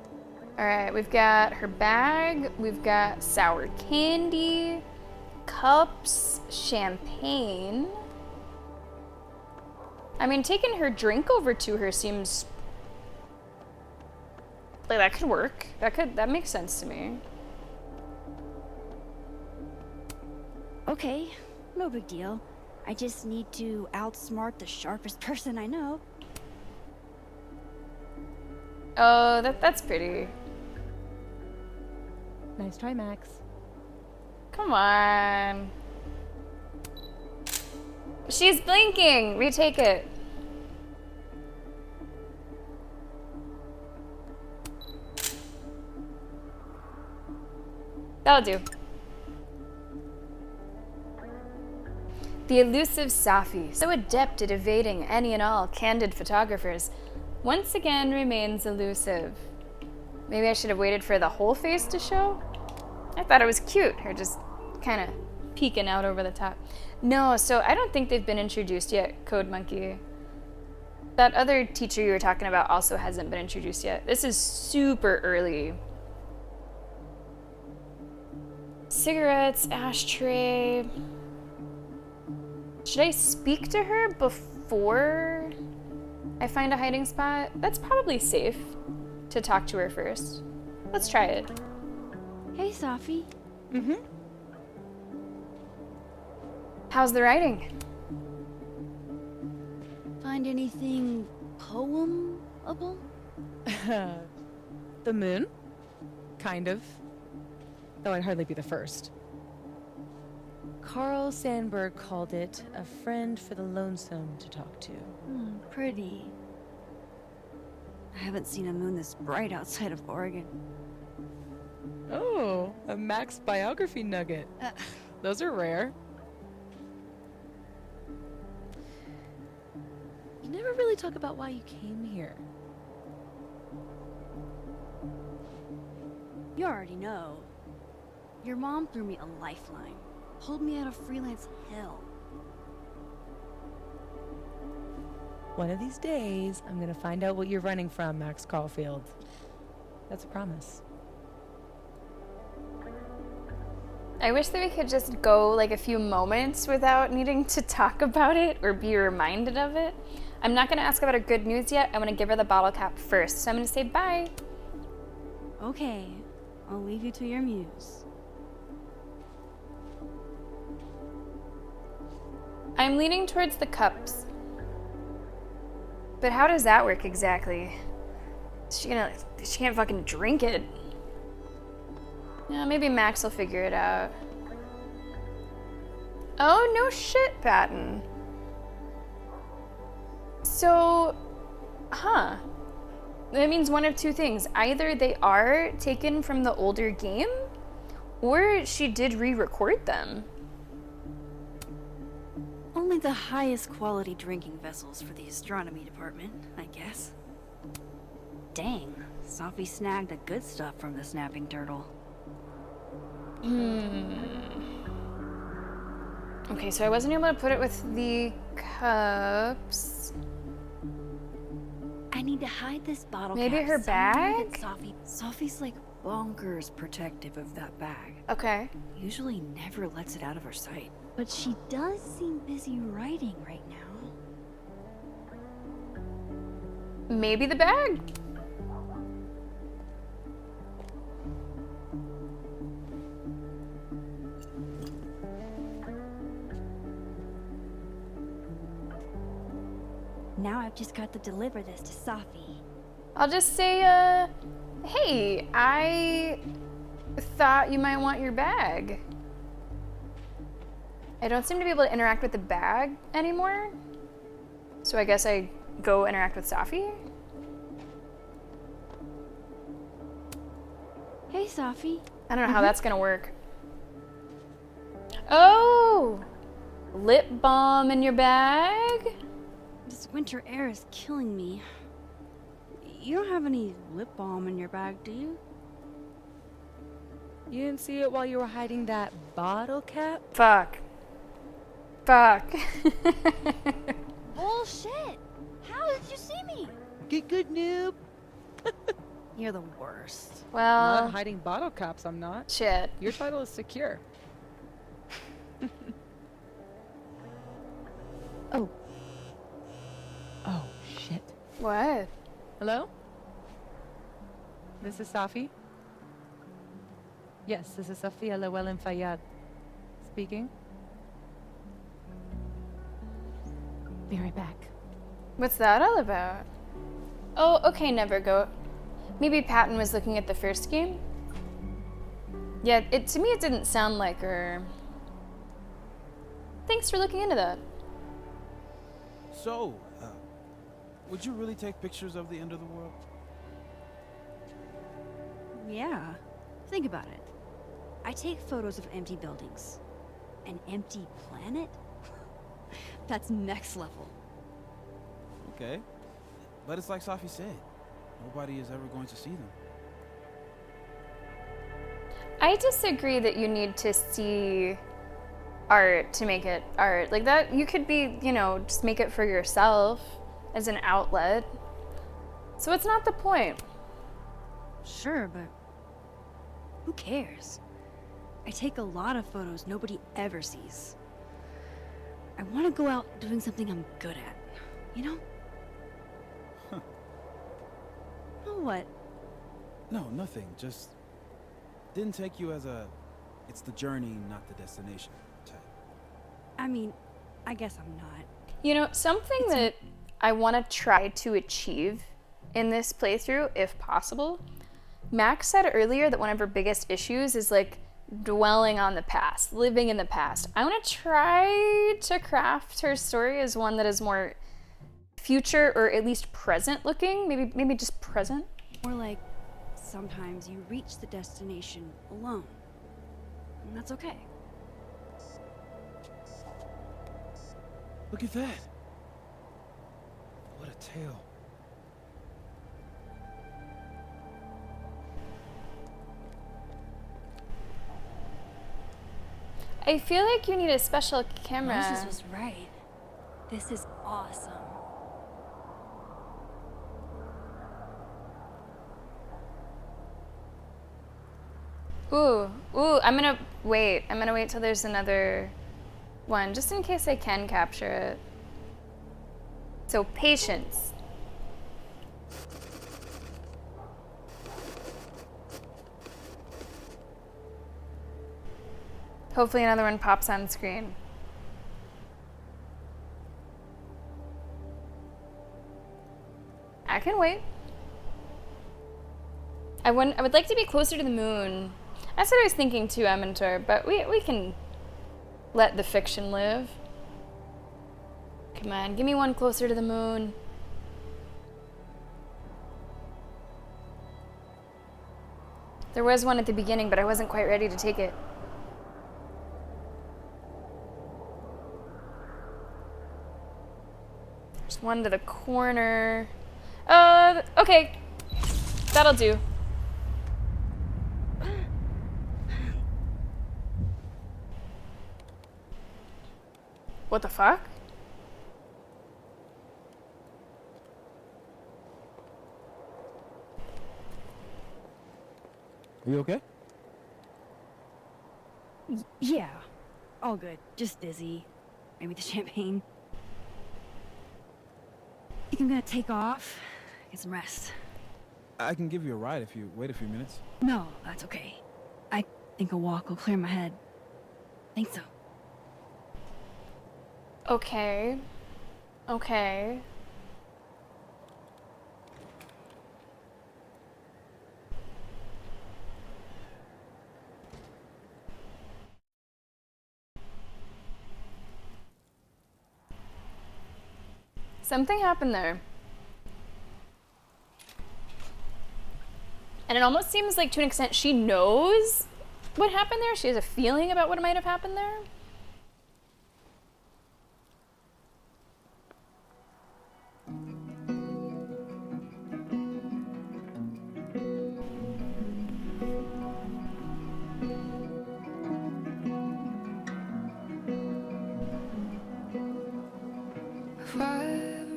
S1: Alright, we've got her bag, we've got sour candy, cups, champagne. I mean, taking her drink over to her seems like that could work. That makes sense to me.
S2: Okay, no big deal. I just need to outsmart the sharpest person I know.
S1: Oh, that's pretty.
S3: Nice try, Max.
S1: Come on. She's blinking. Retake it. That'll do. The elusive Safi, so adept at evading any and all candid photographers, once again remains elusive. Maybe I should have waited for the whole face to show? I thought it was cute, her just kind of peeking out over the top. No, so I don't think they've been introduced yet, Code Monkey. That other teacher you were talking about also hasn't been introduced yet. This is super early. Cigarettes, ashtray. Should I speak to her before I find a hiding spot? That's probably safe to talk to her first. Let's try it.
S2: Hey, Safi.
S3: Mm-hmm.
S1: How's the writing?
S2: Find anything poemable?
S3: The moon? Kind of. Though I'd hardly be the first. Carl Sandburg called it a friend for the lonesome to talk to.
S4: Pretty. I haven't seen a moon this bright outside of Oregon.
S3: Oh, a Max biography nugget. Those are rare. You never really talk about why you came here.
S4: You already know. Your mom threw me a lifeline. Pulled me out of freelance hell.
S3: One of these days, I'm gonna find out what you're running from, Max Caulfield. That's a promise.
S1: I wish that we could just go like a few moments without needing to talk about it or be reminded of it. I'm not gonna ask about her good news yet. I'm gonna give her the bottle cap first. So I'm gonna say bye.
S4: Okay, I'll leave you to your muse.
S1: I'm leaning towards the cups. But how does that work exactly? She can't fucking drink it. Yeah, maybe Max will figure it out. Oh, no shit, Patton. So, that means one of two things. Either they are taken from the older game, or she did re-record them.
S4: Only the highest quality drinking vessels for the astronomy department, I guess. Dang, Sophie snagged the good stuff from the snapping turtle.
S1: Okay, so I wasn't able to put it with the cups.
S4: I need to hide this bottle
S1: Maybe
S4: cap
S1: her
S4: somewhere
S1: bag?
S4: that Sophie's like bonkers protective of that bag.
S1: Okay.
S4: Usually never lets it out of her sight. But she does seem busy writing right now.
S1: Maybe the bag?
S4: Now I've just got to deliver this to Sophie.
S1: I'll just say, hey, I thought you might want your bag. I don't seem to be able to interact with the bag anymore. So I guess I go interact with Sophie?
S4: Hey, Sophie.
S1: I don't know how that's gonna work. Oh! Lip balm in your bag?
S4: This winter air is killing me. You don't have any lip balm in your bag, do you?
S3: You didn't see it while you were hiding that bottle cap?
S1: Fuck. Fuck.
S4: Bullshit! How did you see me?
S3: Get good, noob.
S4: You're the worst.
S1: Well,
S3: Not hiding bottle caps, I'm not.
S1: shit.
S3: Your title is secure.
S4: Oh.
S3: Oh, shit.
S1: What?
S3: Hello? This is Safi? Yes, this is Safia Llewellyn Fayyad. Speaking. Be right back.
S1: What's that all about? Oh, okay, Nevergoat. Maybe Patton was looking at the first game? Yeah, to me it didn't sound like her. Thanks for looking into that.
S10: So, would you really take pictures of the end of the world?
S4: Yeah. Think about it. I take photos of empty buildings. An empty planet? That's next level.
S10: Okay. But it's like Safi said. Nobody is ever going to see them.
S1: I disagree that you need to see art to make it art. Like that, you could be, just make it for yourself as an outlet. So it's not the point.
S4: Sure, but who cares? I take a lot of photos nobody ever sees. I want to go out doing something I'm good at, you know?
S10: Huh.
S4: Oh, what?
S10: No, nothing. Just didn't take you as it's the journey, not the destination type.
S4: I mean, I guess I'm not.
S1: Something that I want to try to achieve in this playthrough, if possible. Max said earlier that one of her biggest issues is like dwelling on the past, living in the past. I want to try to craft her story as one that is more future or at least present looking. Maybe just present.
S4: Or like, sometimes you reach the destination alone. And that's okay.
S10: Look at that. What a tale.
S1: I feel like you need a special camera.
S4: Moses was right. This is awesome.
S1: Ooh, I'm gonna wait till there's another one, just in case I can capture it. So, patience. Hopefully another one pops on screen. I can wait. I would like to be closer to the moon. That's what I was thinking too, Amintor, but we can let the fiction live. Come on, give me one closer to the moon. There was one at the beginning, but I wasn't quite ready to take it. There's one to the corner. Okay. That'll do. What the fuck?
S10: Are you okay?
S4: Yeah. All good. Just dizzy. Maybe the champagne. Think I'm gonna take off? Get some rest.
S10: I can give you a ride if you wait a few minutes.
S4: No, that's okay. I think a walk will clear my head. Think so.
S1: Okay. Okay. Something happened there. And it almost seems like, to an extent, she knows what happened there. She has a feeling about what might have happened there.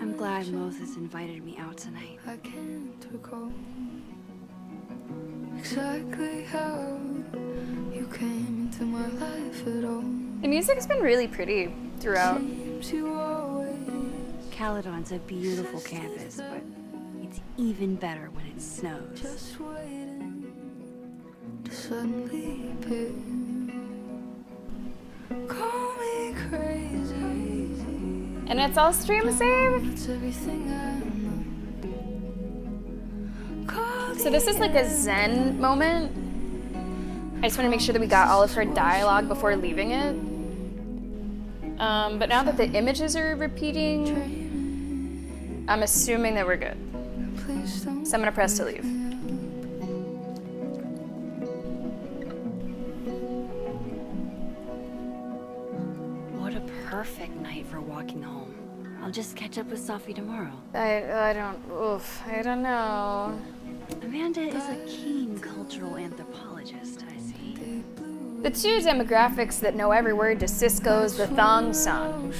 S4: I'm glad Moses invited me out tonight.
S12: I can't recall exactly how you came into my life at all.
S1: The music's been really pretty throughout.
S4: Caledon's a beautiful campus, but it's even better when it snows.
S12: Just waiting to suddenly appear. Call me crazy.
S1: And it's all stream saved?
S12: It's everything I know.
S1: So this is like a zen moment. I just want to make sure that we got all of her dialogue before leaving it. But now that the images are repeating, I'm assuming that we're good. So I'm gonna press to leave.
S4: What a perfect night for walking home. I'll just catch up with Sophie tomorrow.
S1: I don't know.
S4: Amanda is a keen cultural anthropologist, I see.
S1: The two demographics that know every word to Cisco's The Thong Song.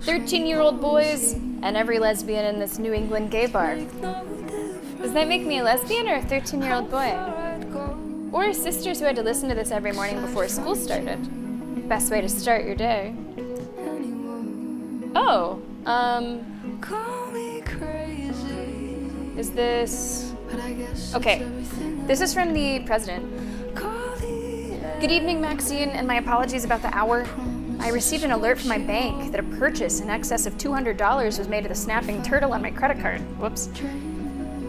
S1: 13-year-old boys and every lesbian in this New England gay bar. Does that make me a lesbian or a 13-year-old boy? Or sisters who had to listen to this every morning before school started? Best way to start your day. Oh, is this... Okay, this is from the president. Good evening, Maxine, and my apologies about the hour. I received an alert from my bank that a purchase in excess of $200 was made to the snapping turtle on my credit card. Whoops.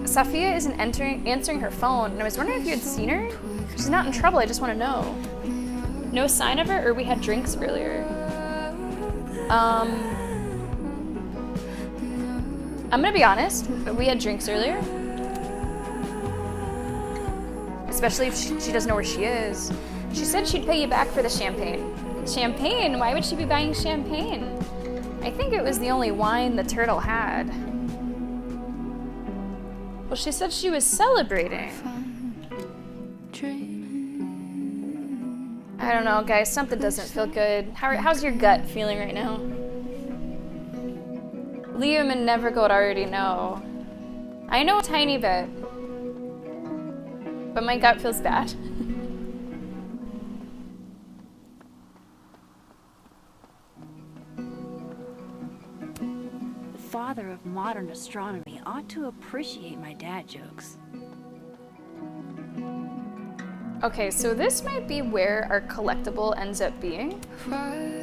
S1: Sophia isn't answering her phone, and I was wondering if you had seen her? She's not in trouble, I just want to know. No sign of her, or we had drinks earlier? I'm gonna be honest, we had drinks earlier. Especially if she doesn't know where she is. She said she'd pay you back for the champagne. Champagne? Why would she be buying champagne? I think it was the only wine the turtle had. Well, she said she was celebrating. I don't know, guys. Something doesn't feel good. How's your gut feeling right now? Liam and Nevergoat already know. I know a tiny bit. But my gut feels bad.
S4: The father of modern astronomy ought to appreciate my dad jokes.
S1: Okay, so this might be where our collectible ends up being.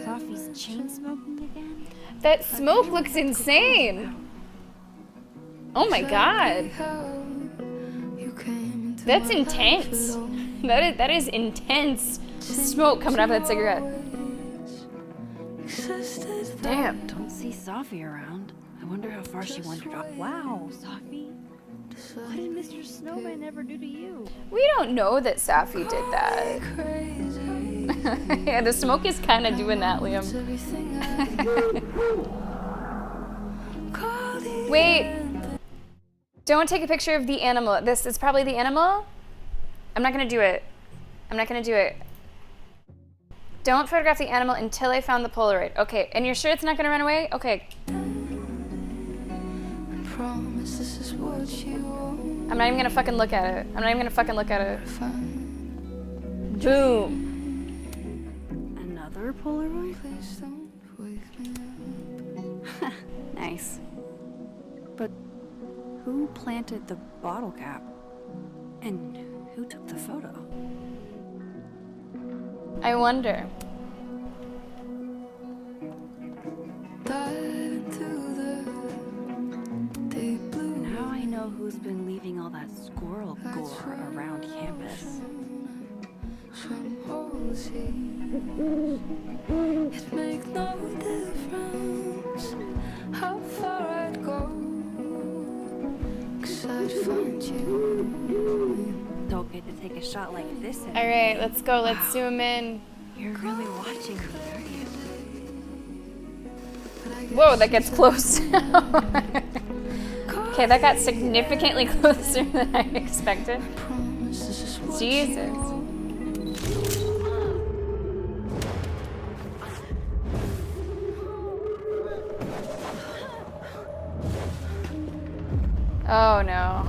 S4: Sophie's chain smoking again?
S1: That smoke looks insane! Oh my god. That's intense. That is intense smoke coming out of that cigarette. Damn.
S4: Don't see Sophie around. I wonder how far she wandered off.
S2: Wow, Sophie. What did Mr. Snowman ever do to you?
S1: We don't know that Safi did that. Yeah, the smoke is kind of doing that, Liam. Wait. Don't take a picture of the animal. This is probably the animal. I'm not gonna do it. I'm not gonna do it. Don't photograph the animal until I found the Polaroid. Okay, and you're sure it's not gonna run away? Okay. I'm not even gonna fucking look at it. I'm not even gonna fucking look at it. Boom.
S4: Another Polaroid? Nice. But who planted the bottle cap? And who took the photo?
S1: I wonder.
S4: Now I know who's been leaving all that squirrel gore around campus.
S12: It makes no difference how far I'd go, 'cause I'd find you.
S4: Don't get to take a shot like this.
S1: All right, let's go. Let's zoom in.
S4: You're really watching me, aren't you?
S1: Whoa, that gets close. Okay, that got significantly closer than I expected. Jesus. Oh no.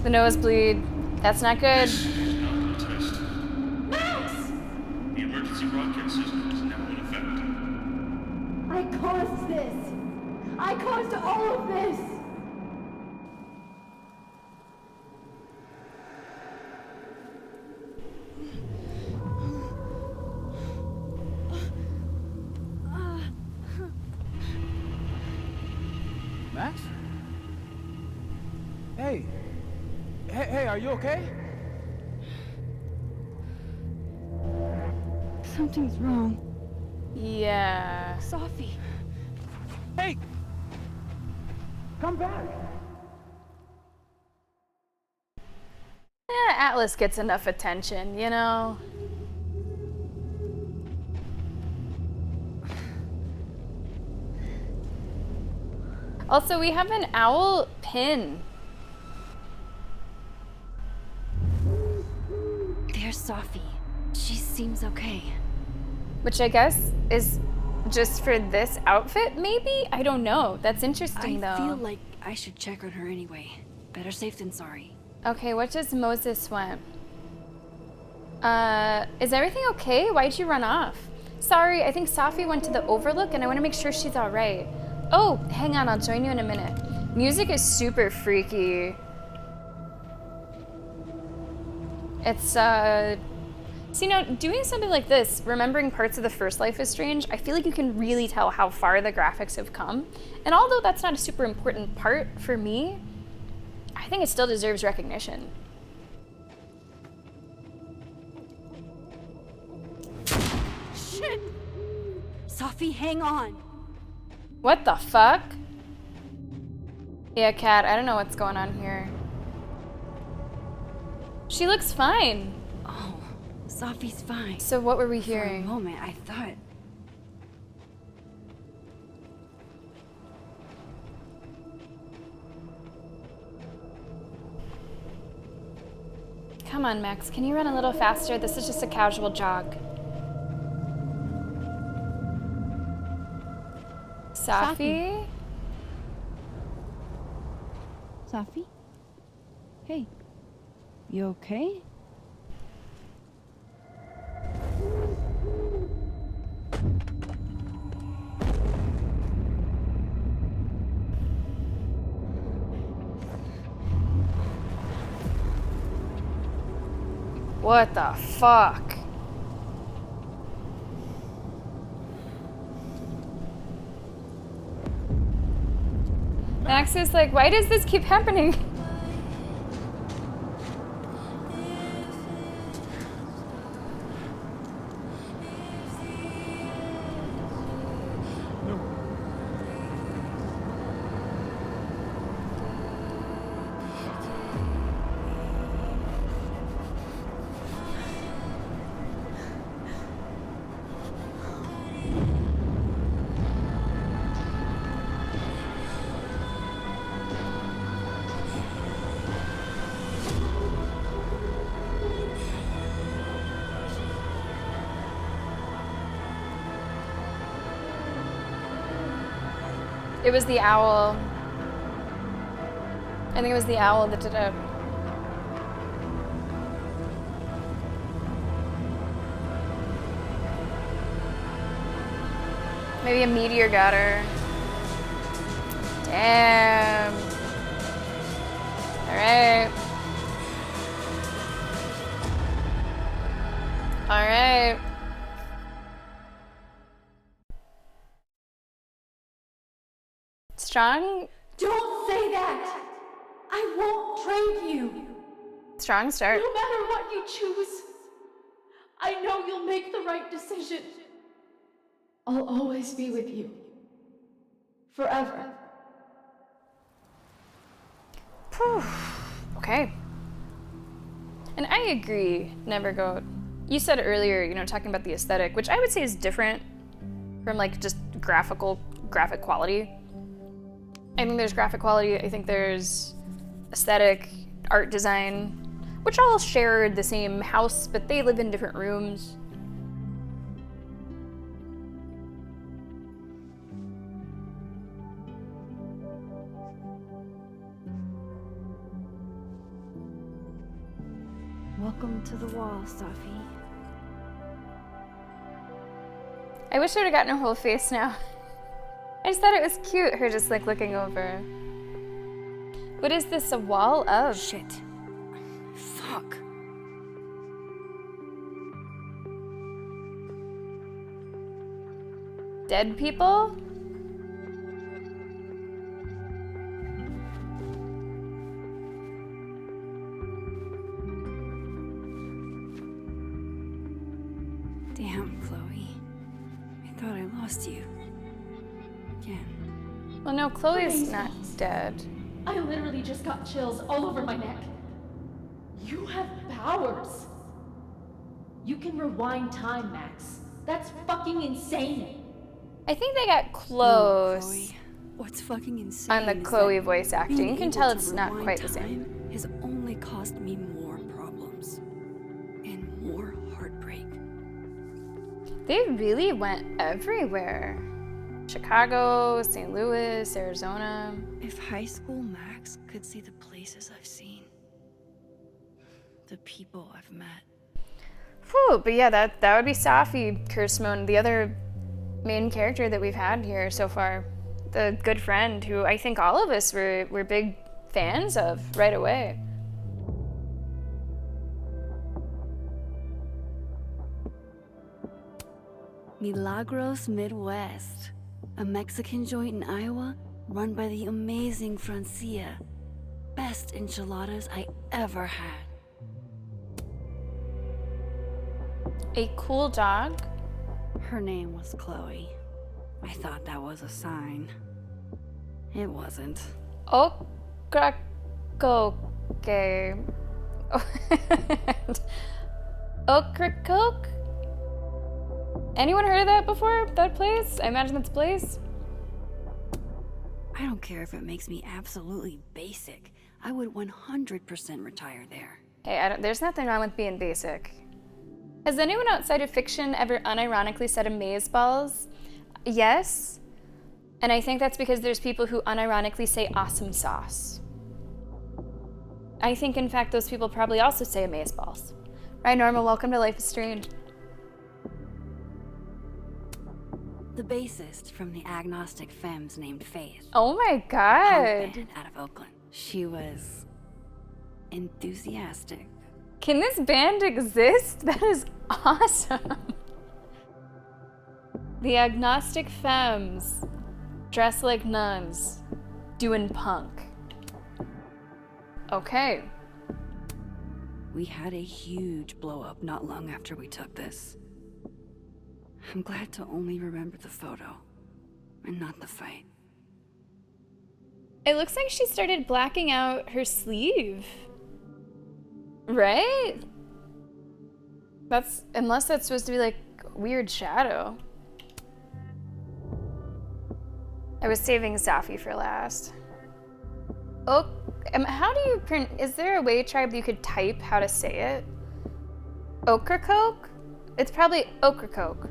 S1: The nosebleed. That's not good.
S13: Max! The emergency broadcast system is now in effect.
S6: I caused this. I caused all of this.
S10: Max? Hey. Hey, are you okay?
S2: Something's wrong.
S1: Yeah.
S2: Sophie.
S10: Hey! Come back!
S1: Yeah, Atlas gets enough attention, you know? Also, we have an owl pin.
S4: There's Sophie. She seems okay.
S1: Which I guess is just for this outfit, maybe? I don't know. That's interesting, though.
S4: I feel like I should check on her anyway. Better safe than sorry.
S1: Okay, what does Moses want? Is everything okay? Why'd you run off? Sorry, I think Safi went to the Overlook and I want to make sure she's all right. Oh, hang on, I'll join you in a minute. Music is super freaky. It's, so, you know, doing something like this, remembering parts of the first Life is Strange, I feel like you can really tell how far the graphics have come. And although that's not a super important part for me, I think it still deserves recognition.
S4: Sophie, hang on.
S1: What the fuck? Yeah, Kat, I don't know what's going on here. She looks fine.
S4: Oh, Sophie's fine.
S1: So what were we
S4: For a
S1: hearing?
S4: moment, I thought...
S1: Come on, Max, can you run a little faster? This is just a casual jog. Safi?
S2: Safi? Hey. You okay?
S1: What the fuck? Max is like, why does this keep happening? It was the owl. I think it was the owl that did it. Maybe a meteor got her. Damn. Alright. Alright. Strong?
S6: Don't say that! I won't trade you!
S1: Strong start.
S6: No matter what you choose, I know you'll make the right decision. I'll always be with you. Forever.
S1: Whew. Okay. And I agree, Nevergoat. You said earlier, you know, talking about the aesthetic, which I would say is different from like just graphic quality. I think there's graphic quality, I think there's aesthetic, art design, which all share the same house, but they live in different rooms.
S4: Welcome to the wall, Safi.
S1: I wish I would've gotten her whole face now. I just thought it was cute, her just like looking over. What is this, a wall of?
S4: Shit. Fuck.
S1: Dead people?
S4: Damn, Chloe. I thought I lost you. Again.
S1: Well, no, Chloe's not dead.
S6: I literally just got chills all over my neck. You have powers. You can rewind time, Max. That's fucking insane.
S1: I think they got close.
S4: No, Chloe. What's fucking insane
S1: on the
S4: is
S1: Chloe
S4: that
S1: voice acting.
S4: being
S1: You can
S4: able
S1: tell
S4: to
S1: it's not
S4: rewind
S1: quite the
S4: time
S1: same.
S4: has only caused me more problems. And more heartbreak.
S1: They really went everywhere. Chicago, St. Louis, Arizona.
S4: If high school Max could see the places I've seen. The people I've met.
S1: Whew, but yeah, that would be Safi Kursmon, the other main character that we've had here so far. The good friend who I think all of us were big fans of right away.
S4: Milagros Midwest, a Mexican joint in Iowa run by the amazing Francia. Best enchiladas I ever had.
S1: A cool dog?
S4: Her name was Chloe. I thought that was a sign. It wasn't.
S1: Okrakoke. Okrakoke? Anyone heard of that before? That place? I imagine that's a place.
S4: I don't care if it makes me absolutely basic. I would 100% retire there.
S1: Hey, there's nothing wrong with being basic. Has anyone outside of fiction ever unironically said amazeballs? Yes. And I think that's because there's people who unironically say awesome sauce. I think, in fact, those people probably also say amazeballs. Right, Norma? Welcome to Life is Strange.
S4: The bassist from the Agnostic Femmes named Faith.
S1: Oh my god.
S4: Punk band out of Oakland. She was enthusiastic.
S1: Can this band exist? That is awesome. The Agnostic Femmes, dressed like nuns, doing punk. Okay.
S4: We had a huge blow up not long after we took this. I'm glad to only remember the photo and not the fight.
S1: It looks like she started blacking out her sleeve. Right? Unless that's supposed to be like weird shadow. I was saving Safi for last. How do you is there a way, Tribe, you could type how to say it? Okrakoke? It's probably Okrakoke.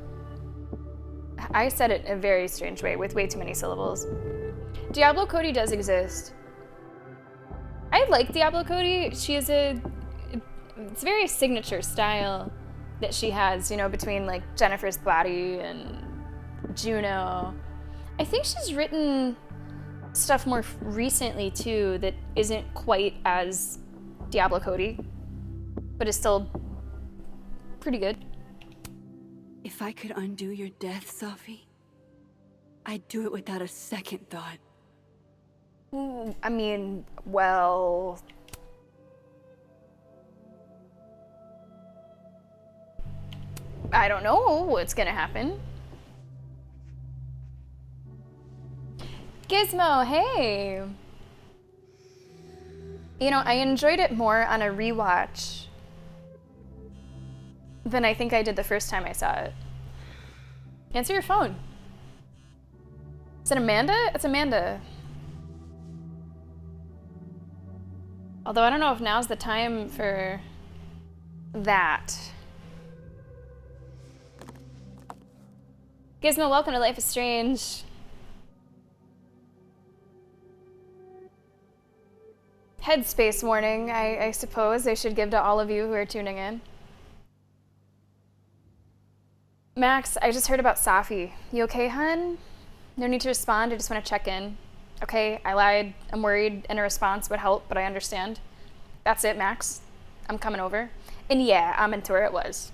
S1: I said it in a very strange way with way too many syllables. Diablo Cody does exist. I like Diablo Cody. She is it's very signature style that she has, you know, between like Jennifer's Body and Juno. I think she's written stuff more recently too that isn't quite as Diablo Cody, but is still pretty good.
S4: If I could undo your death, Safi, I'd do it without a second thought.
S1: I mean, well... I don't know what's gonna happen. Gizmo, hey! You know, I enjoyed it more on a rewatch than I think I did the first time I saw it. Answer your phone. Is it Amanda? It's Amanda. Although I don't know if now's the time for that. Gizmo, welcome to Life is Strange. Headspace warning, I suppose I should give to all of you who are tuning in. Max, I just heard about Safi. You okay, hun? No need to respond, I just want to check in. Okay, I lied, I'm worried, and a response would help, but I understand. That's it, Max. I'm coming over. And yeah, Amantor it was.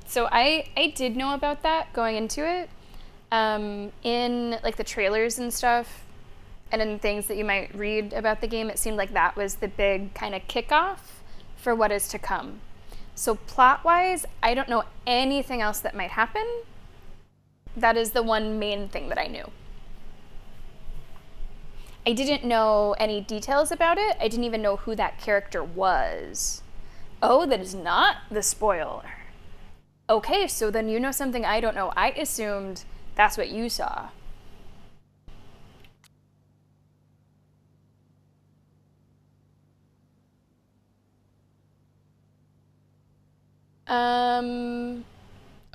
S1: So I did know about that going into it. In like the trailers and stuff, and in things that you might read about the game, it seemed like that was the big kind of kickoff for what is to come. So plot-wise, I don't know anything else that might happen. That is the one main thing that I knew. I didn't know any details about it. I didn't even know who that character was. Oh, that is not the spoiler. Okay, so then you know something I don't know. I assumed that's what you saw.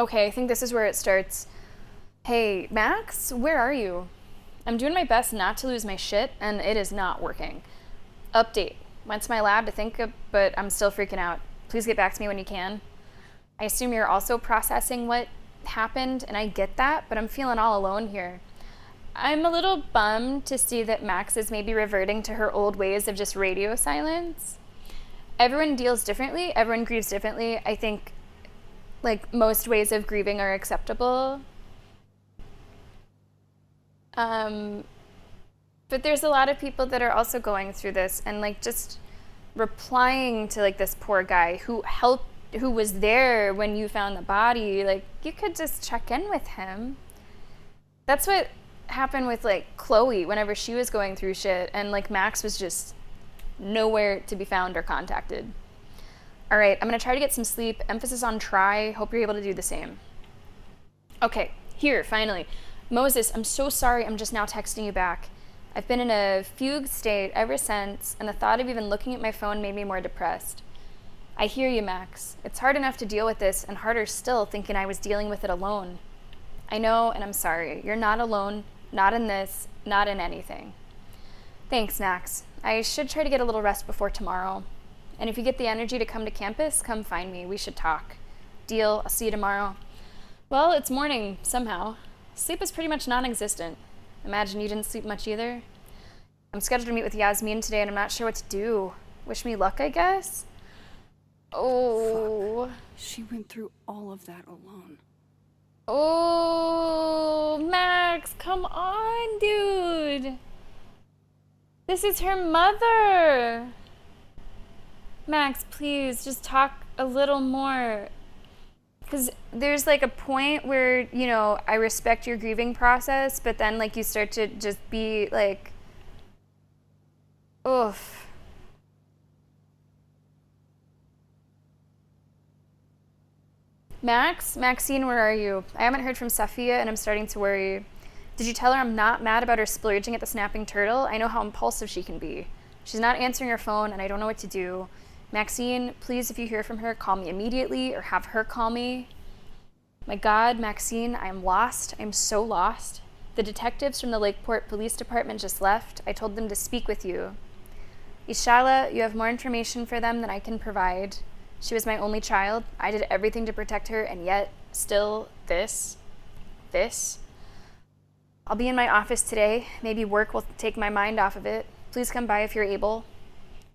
S1: Okay, I think this is where it starts. Hey, Max, where are you? I'm doing my best not to lose my shit, and it is not working. Update. Went to my lab to think, but I'm still freaking out. Please get back to me when you can. I assume you're also processing what happened, and I get that, but I'm feeling all alone here. I'm a little bummed to see that Max is maybe reverting to her old ways of just radio silence. Everyone deals differently, everyone grieves differently. I think, like, most ways of grieving are acceptable. But there's a lot of people that are also going through this and, like, just replying to, like, this poor guy who was there when you found the body. Like, you could just check in with him. That's what happened with like Chloe whenever she was going through shit, and like Max was just nowhere to be found or contacted. All right, I'm gonna try to get some sleep. Emphasis on try. Hope you're able to do the same. Okay, here, finally. Moses, I'm so sorry I'm just now texting you back. I've been in a fugue state ever since, and the thought of even looking at my phone made me more depressed. I hear you, Max. It's hard enough to deal with this, and harder still thinking I was dealing with it alone. I know, and I'm sorry. You're not alone, not in this, not in anything. Thanks, Max. I should try to get a little rest before tomorrow. And if you get the energy to come to campus, come find me. We should talk. Deal. I'll see you tomorrow. Well, it's morning, somehow. Sleep is pretty much non-existent. Imagine you didn't sleep much either. I'm scheduled to meet with Yasmin today, and I'm not sure what to do. Wish me luck, I guess? Oh.
S4: Fuck. She went through all of that alone.
S1: Oh, Max, come on, dude. This is her mother. Max, please, just talk a little more. Because there's like a point where, you know, I respect your grieving process, but then like you start to just be like, oof. Maxine, where are you? I haven't heard from Safia and I'm starting to worry. Did you tell her I'm not mad about her splurging at the snapping turtle? I know how impulsive she can be. She's not answering her phone and I don't know what to do. Maxine, please, if you hear from her, call me immediately or have her call me. My God, Maxine, I am lost. I'm so lost. The detectives from the Lakeport Police Department just left. I told them to speak with you. Ishala, you have more information for them than I can provide. She was my only child. I did everything to protect her, and yet, still, this. I'll be in my office today. Maybe work will take my mind off of it. Please come by if you're able.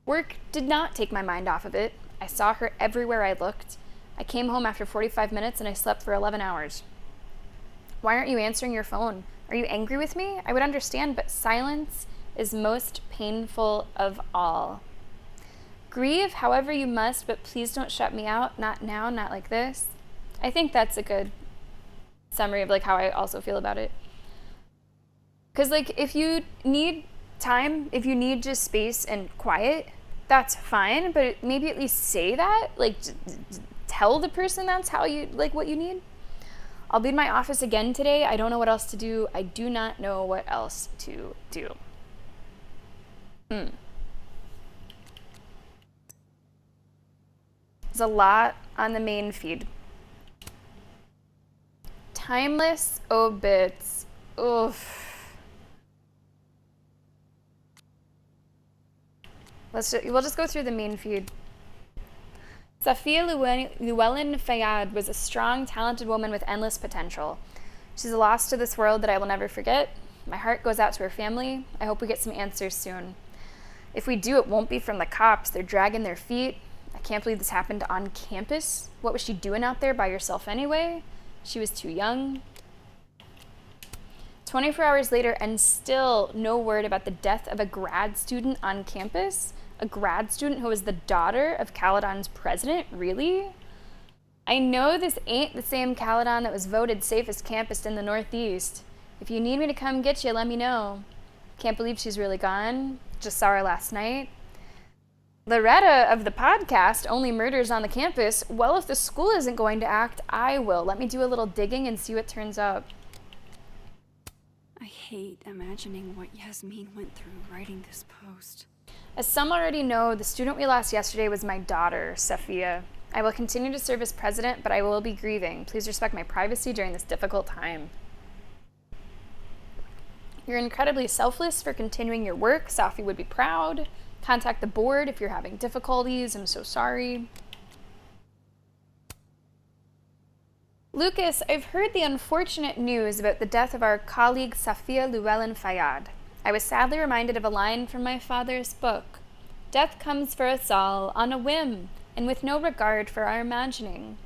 S1: Work did not take my mind off of it. I saw her everywhere I looked. I came home after 45 minutes and I slept for 11 hours. Why aren't you answering your phone? Are you angry with me? I would understand, but silence is most painful of all. Grieve however you must, but please don't shut me out. Not now, not like this. I think that's a good summary of like how I also feel about it. Because like if you need time, if you need just space and quiet, that's fine, but maybe at least say that, like tell the person that's how you like what you need. I'll be in my office again today. I don't know what else to do. I do not know what else to do. There's a lot on the main feed. Timeless obits. Oof. We'll just go through the main feed. Safia Llewellyn Fayyad was a strong, talented woman with endless potential. She's a loss to this world that I will never forget. My heart goes out to her family. I hope we get some answers soon. If we do, it won't be from the cops. They're dragging their feet. I can't believe this happened on campus. What was she doing out there by herself anyway? She was too young. 24 hours later, and still no word about the death of a grad student on campus? A grad student who was the daughter of Caledon's president? Really? I know this ain't the same Caledon that was voted safest campus in the Northeast. If you need me to come get you, let me know. Can't believe she's really gone. Just saw her last night. Loretta of the podcast, Only Murders on the Campus. Well, if the school isn't going to act, I will. Let me do a little digging and see what turns up.
S4: I hate imagining what Yasmin went through writing this post.
S1: As some already know, the student we lost yesterday was my daughter, Safia. I will continue to serve as president, but I will be grieving. Please respect my privacy during this difficult time. You're incredibly selfless for continuing your work. Safi would be proud. Contact the board if you're having difficulties. I'm so sorry. Lucas, I've heard the unfortunate news about the death of our colleague Safia Llewellyn Fayyad. I was sadly reminded of a line from my father's book. Death comes for us all, on a whim, and with no regard for our imagining.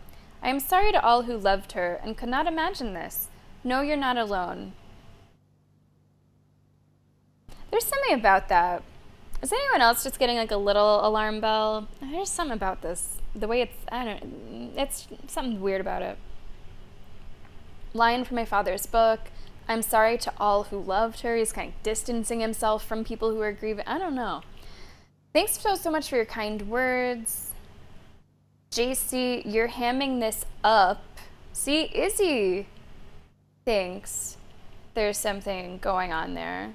S1: I am sorry to all who loved her and could not imagine this. No, you're not alone. There's something about that. Is anyone else just getting like a little alarm bell? There's something about this. The way it's something weird about it. Line from my father's book. I'm sorry to all who loved her. He's kind of distancing himself from people who are grieving. I don't know. Thanks so much for your kind words. JC, you're hamming this up. See, Izzy thinks there's something going on there.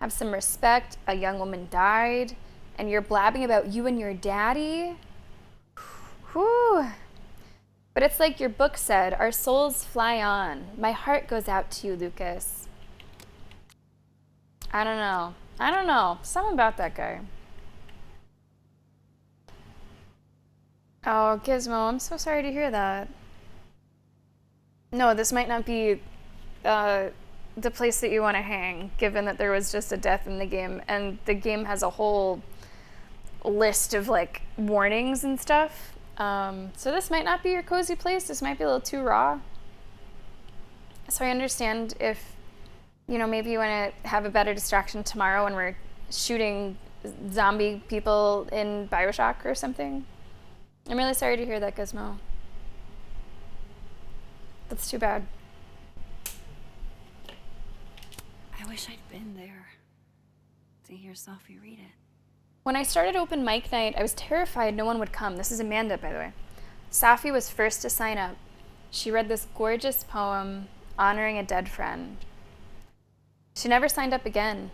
S1: Have some respect. A young woman died, and you're blabbing about you and your daddy? Whew. But it's like your book said, our souls fly on. My heart goes out to you, Lucas. I don't know. Something about that guy. Oh, Gizmo, I'm so sorry to hear that. No, this might not be the place that you want to hang, given that there was just a death in the game, and the game has a whole list of, like, warnings and stuff. So this might not be your cozy place. This might be a little too raw. So I understand if, you know, maybe you want to have a better distraction tomorrow when we're shooting zombie people in Bioshock or something. I'm really sorry to hear that, Gizmo. That's too bad.
S4: I wish I'd been there to hear Sophie read it.
S1: When I started open mic night, I was terrified no one would come. This is Amanda, by the way. Safi was first to sign up. She read this gorgeous poem honoring a dead friend. She never signed up again.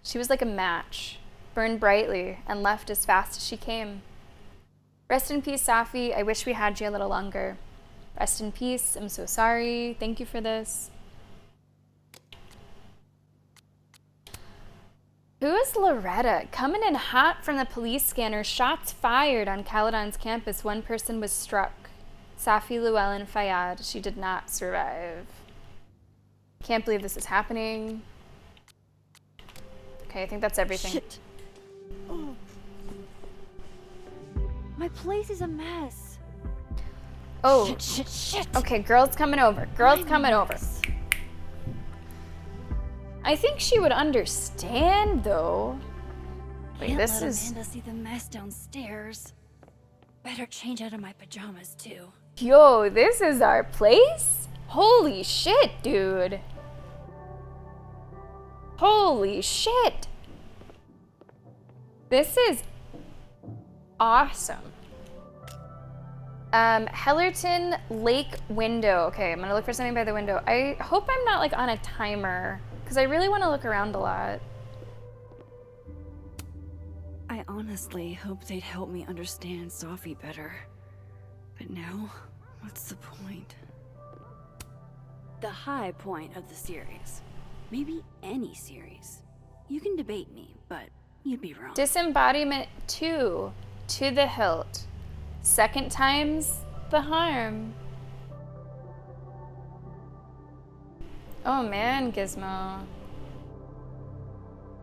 S1: She was like a match, burned brightly, and left as fast as she came. Rest in peace, Safi. I wish we had you a little longer. Rest in peace. I'm so sorry. Thank you for this. Who is Loretta? Coming in hot from the police scanner. Shots fired on Caledon's campus. One person was struck. Safi Llewellyn Fayyad. She did not survive. Can't believe this is happening. Okay, I think that's everything.
S4: Shit. Oh. My place is a mess.
S1: Oh.
S4: Shit.
S1: Okay, girl's coming over. Girl's coming over. I think she would understand, though. Wait,
S4: Can't
S1: this
S4: let
S1: is...
S4: Amanda see the mess downstairs. Better change out of my pajamas, too.
S1: Yo, this is our place? Holy shit, dude. Holy shit. This is awesome. Hellerton Lake window. Okay, I'm gonna look for something by the window. I hope I'm not like on a timer, because I really want to look around a lot.
S4: I honestly hoped they'd help me understand Sophie better. But now, what's the point? The high point of the series. Maybe any series. You can debate me, but you'd be wrong.
S1: Disembodiment 2, to the hilt. Second time's the harm. Oh man, Gizmo.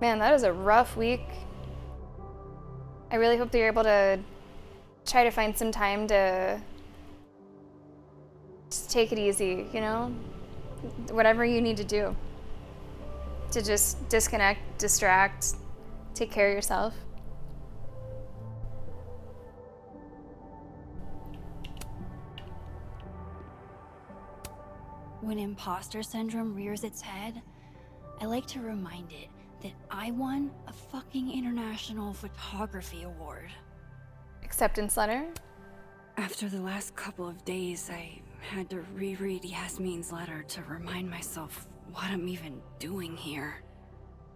S1: Man, that is a rough week. I really hope that you're able to try to find some time to just take it easy, you know? Whatever you need to do. To just disconnect, distract, take care of yourself.
S4: When imposter syndrome rears its head, I like to remind it that I won a fucking international photography award.
S1: Acceptance letter?
S4: After the last couple of days, I had to reread Yasmin's letter to remind myself what I'm even doing here.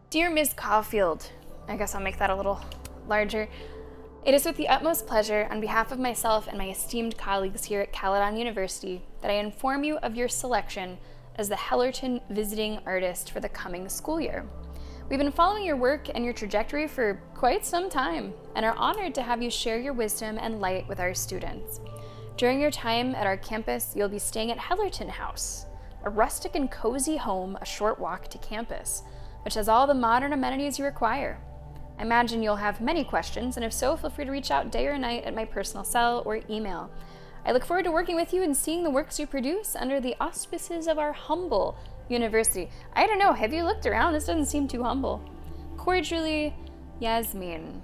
S1: Dear Ms. Caulfield, I guess I'll make that a little larger. It is with the utmost pleasure, on behalf of myself and my esteemed colleagues here at Caledon University, that I inform you of your selection as the Hellerton Visiting Artist for the coming school year. We've been following your work and your trajectory for quite some time, and are honored to have you share your wisdom and light with our students. During your time at our campus, you'll be staying at Hellerton House, a rustic and cozy home a short walk to campus, which has all the modern amenities you require. I imagine you'll have many questions, and if so, feel free to reach out day or night at my personal cell or email. I look forward to working with you and seeing the works you produce under the auspices of our humble university. I don't know, have you looked around? This doesn't seem too humble. Cordially, Yasmin.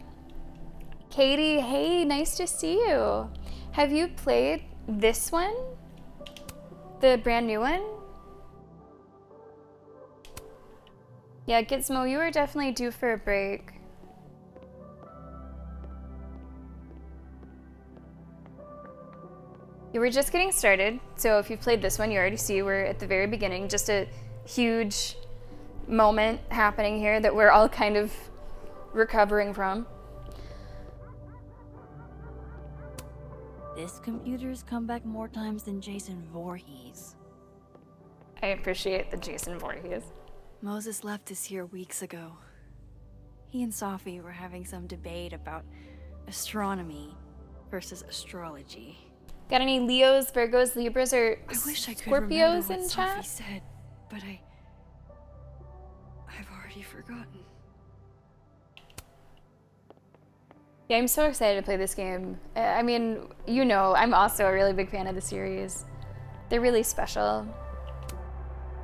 S1: Katie, hey, nice to see you. Have you played this one? The brand new one? Yeah, Gizmo, you are definitely due for a break. You were just getting started, so if you've played this one, you already see we're at the very beginning. Just a huge moment happening here that we're all kind of recovering from.
S4: This computer's come back more times than Jason Voorhees.
S1: I appreciate the Jason Voorhees.
S4: Moses left us here weeks ago. He and Safi were having some debate about astronomy versus astrology.
S1: Got any Leos, Virgos, Libras, or
S4: I wish I could remember
S1: Scorpios
S4: what
S1: in
S4: Safi
S1: chat?
S4: said, but I've already forgotten.
S1: Yeah, I'm so excited to play this game. I mean, you know, I'm also a really big fan of the series. They're really special.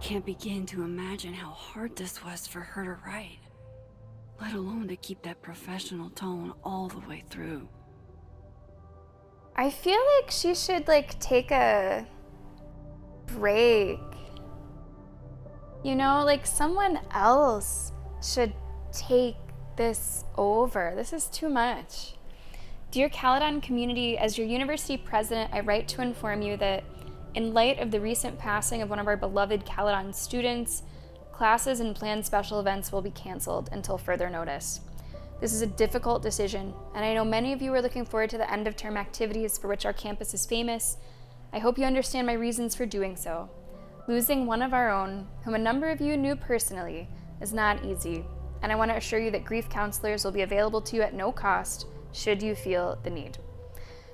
S4: Can't begin to imagine how hard this was for her to write, let alone to keep that professional tone all the way through.
S1: I feel like she should, like, take a break. You know, like, someone else should take this over. This is too much. Dear Caledon community, as your university president, I write to inform you that in light of the recent passing of one of our beloved Caledon students, classes and planned special events will be canceled until further notice. This is a difficult decision, and I know many of you are looking forward to the end of term activities for which our campus is famous. I hope you understand my reasons for doing so. Losing one of our own, whom a number of you knew personally, is not easy, and I want to assure you that grief counselors will be available to you at no cost should you feel the need.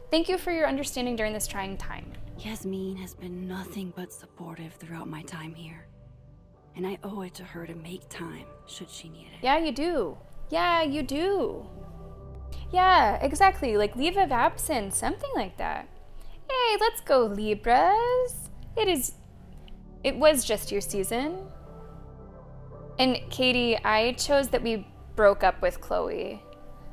S1: Thank you for your understanding during this trying time.
S4: Yasmin has been nothing but supportive throughout my time here, and I owe it to her to make time should she need it.
S1: Yeah, you do. Yeah, you do. Yeah, exactly. Like leave of absence, something like that. Hey, let's go, Libras. It was just your season. And Katie, I chose that we broke up with Chloe.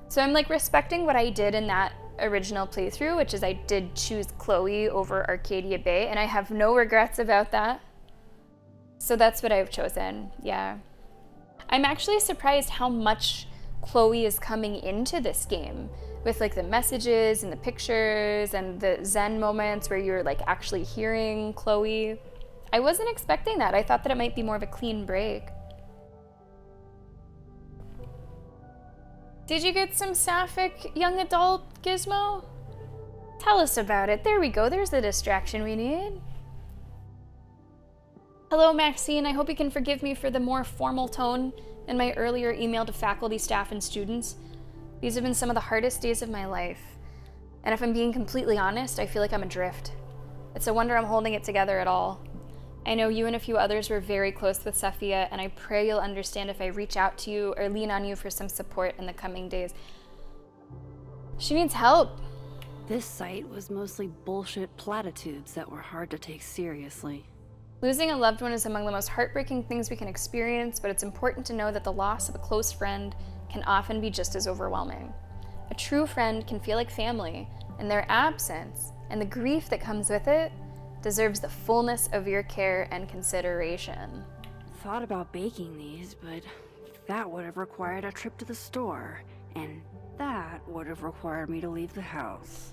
S1: So I'm like respecting what I did in that original playthrough, which is I did choose Chloe over Arcadia Bay, and I have no regrets about that. So that's what I've chosen, yeah. I'm actually surprised how much Chloe is coming into this game with like the messages and the pictures and the Zen moments where you're like actually hearing Chloe. I wasn't expecting that. I thought that it might be more of a clean break. Did you get some sapphic young adult, Gizmo? Tell us about it. There we go. There's the distraction we need. Hello, Maxine. I hope you can forgive me for the more formal tone in my earlier email to faculty, staff, and students. These have been some of the hardest days of my life. And if I'm being completely honest, I feel like I'm adrift. It's a wonder I'm holding it together at all. I know you and a few others were very close with Safiya, and I pray you'll understand if I reach out to you or lean on you for some support in the coming days. She needs help.
S4: This site was mostly bullshit platitudes that were hard to take seriously.
S1: Losing a loved one is among the most heartbreaking things we can experience, but it's important to know that the loss of a close friend can often be just as overwhelming. A true friend can feel like family, and their absence, and the grief that comes with it, deserves the fullness of your care and consideration.
S4: Thought about baking these, but that would have required a trip to the store, and that would have required me to leave the house.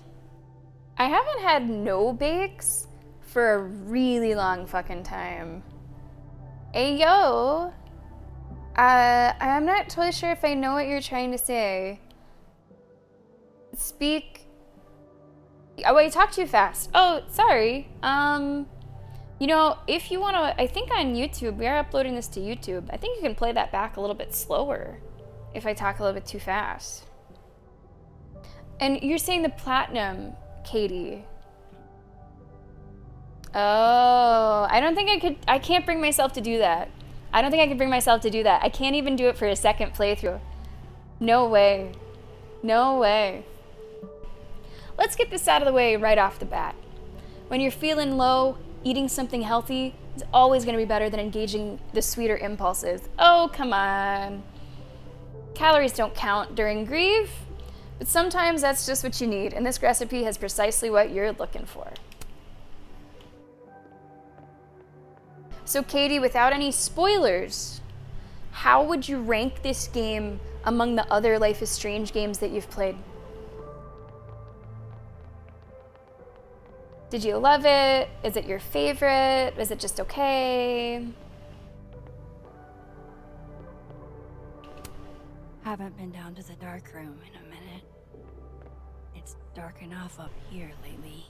S1: I haven't had no bakes for a really long fucking time. Hey, yo. I'm not totally sure if I know what you're trying to say. Speak. Oh, I talked too fast. Oh, sorry. You know, if you want to, I think on YouTube, we are uploading this to YouTube. I think you can play that back a little bit slower if I talk a little bit too fast. And you're saying the platinum, Katie. Oh, I don't think I can't bring myself to do that. I don't think I can bring myself to do that. I can't even do it for a second playthrough. No way. No way. Let's get this out of the way right off the bat. When you're feeling low, eating something healthy is always going to be better than engaging the sweeter impulses. Oh, come on. Calories don't count during grief, but sometimes that's just what you need, and this recipe has precisely what you're looking for. So Katie, without any spoilers, how would you rank this game among the other Life is Strange games that you've played? Did you love it? Is it your favorite? Is it just okay?
S4: Haven't been down to the dark room in a minute. It's dark enough up here lately.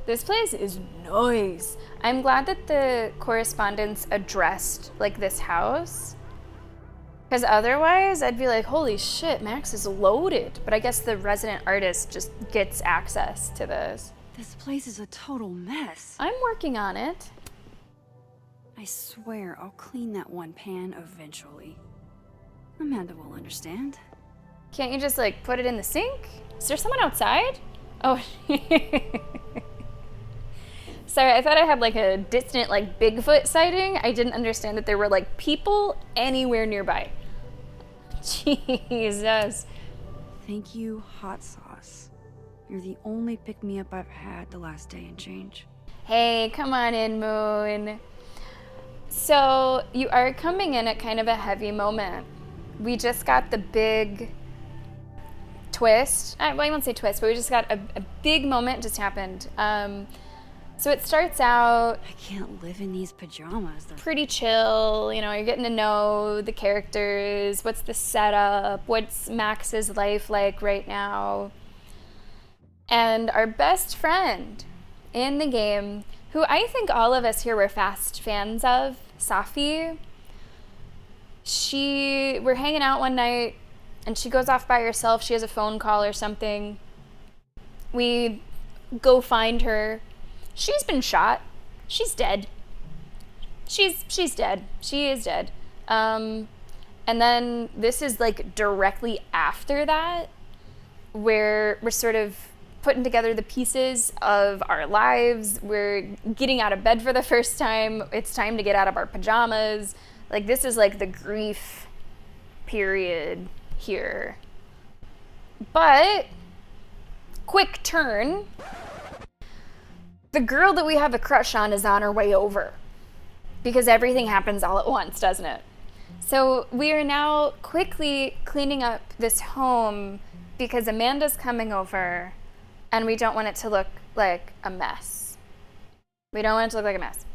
S1: This place is nice. I'm glad that the correspondence addressed like this house. Because otherwise I'd be like, holy shit, Max is loaded. But I guess the resident artist just gets access to this.
S4: This place is a total mess.
S1: I'm working on it.
S4: I swear I'll clean that one pan eventually. Amanda will understand.
S1: Can't you just like put it in the sink? Is there someone outside? Oh. Sorry, I thought I had like a distant like Bigfoot sighting. I didn't understand that there were like people anywhere nearby. Jesus.
S4: Thank you, hot sauce. You're the only pick-me-up I've had the last day and change.
S1: Hey, come on in, Moon. So you are coming in at kind of a heavy moment. We just got the big twist. Well, I won't say twist, but we just got a big moment just happened. So it starts out...
S4: I can't live in these pajamas. They're
S1: pretty chill, you know, you're getting to know the characters, what's the setup, what's Max's life like right now. And our best friend in the game, who I think all of us here were fast fans of, Safi, we're hanging out one night and she goes off by herself. She has a phone call or something. We go find her. She's been shot. She's dead. She's dead. She is dead. And then this is like directly after that, where we're sort of putting together the pieces of our lives. We're getting out of bed for the first time. It's time to get out of our pajamas. Like this is like the grief period here. But quick turn. The girl that we have a crush on is on her way over because everything happens all at once, doesn't it? So we are now quickly cleaning up this home because Amanda's coming over and we don't want it to look like a mess. We don't want it to look like a mess.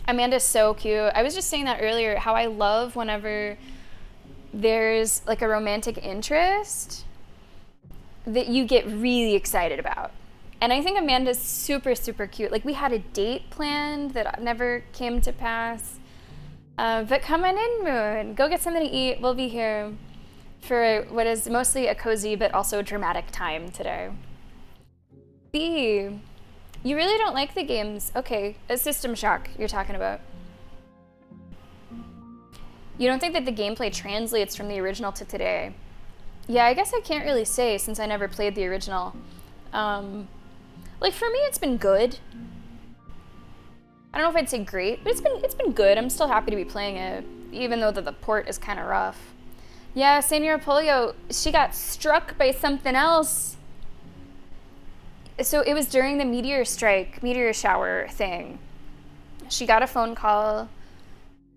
S1: Amanda's so cute. I was just saying that earlier, how I love whenever there's like a romantic interest that you get really excited about. And I think Amanda's super, super cute. Like, we had a date planned that never came to pass. But come on in, Moon. Go get something to eat. We'll be here for what is mostly a cozy but also dramatic time today. B, you really don't like the games. Okay, a System Shock you're talking about. You don't think that the gameplay translates from the original to today? Yeah, I guess I can't really say since I never played the original. Like, for me, it's been good. I don't know if I'd say great, but it's been good. I'm still happy to be playing it, even though the port is kind of rough. Yeah, Senora Polio, she got struck by something else. So it was during the meteor shower thing. She got a phone call.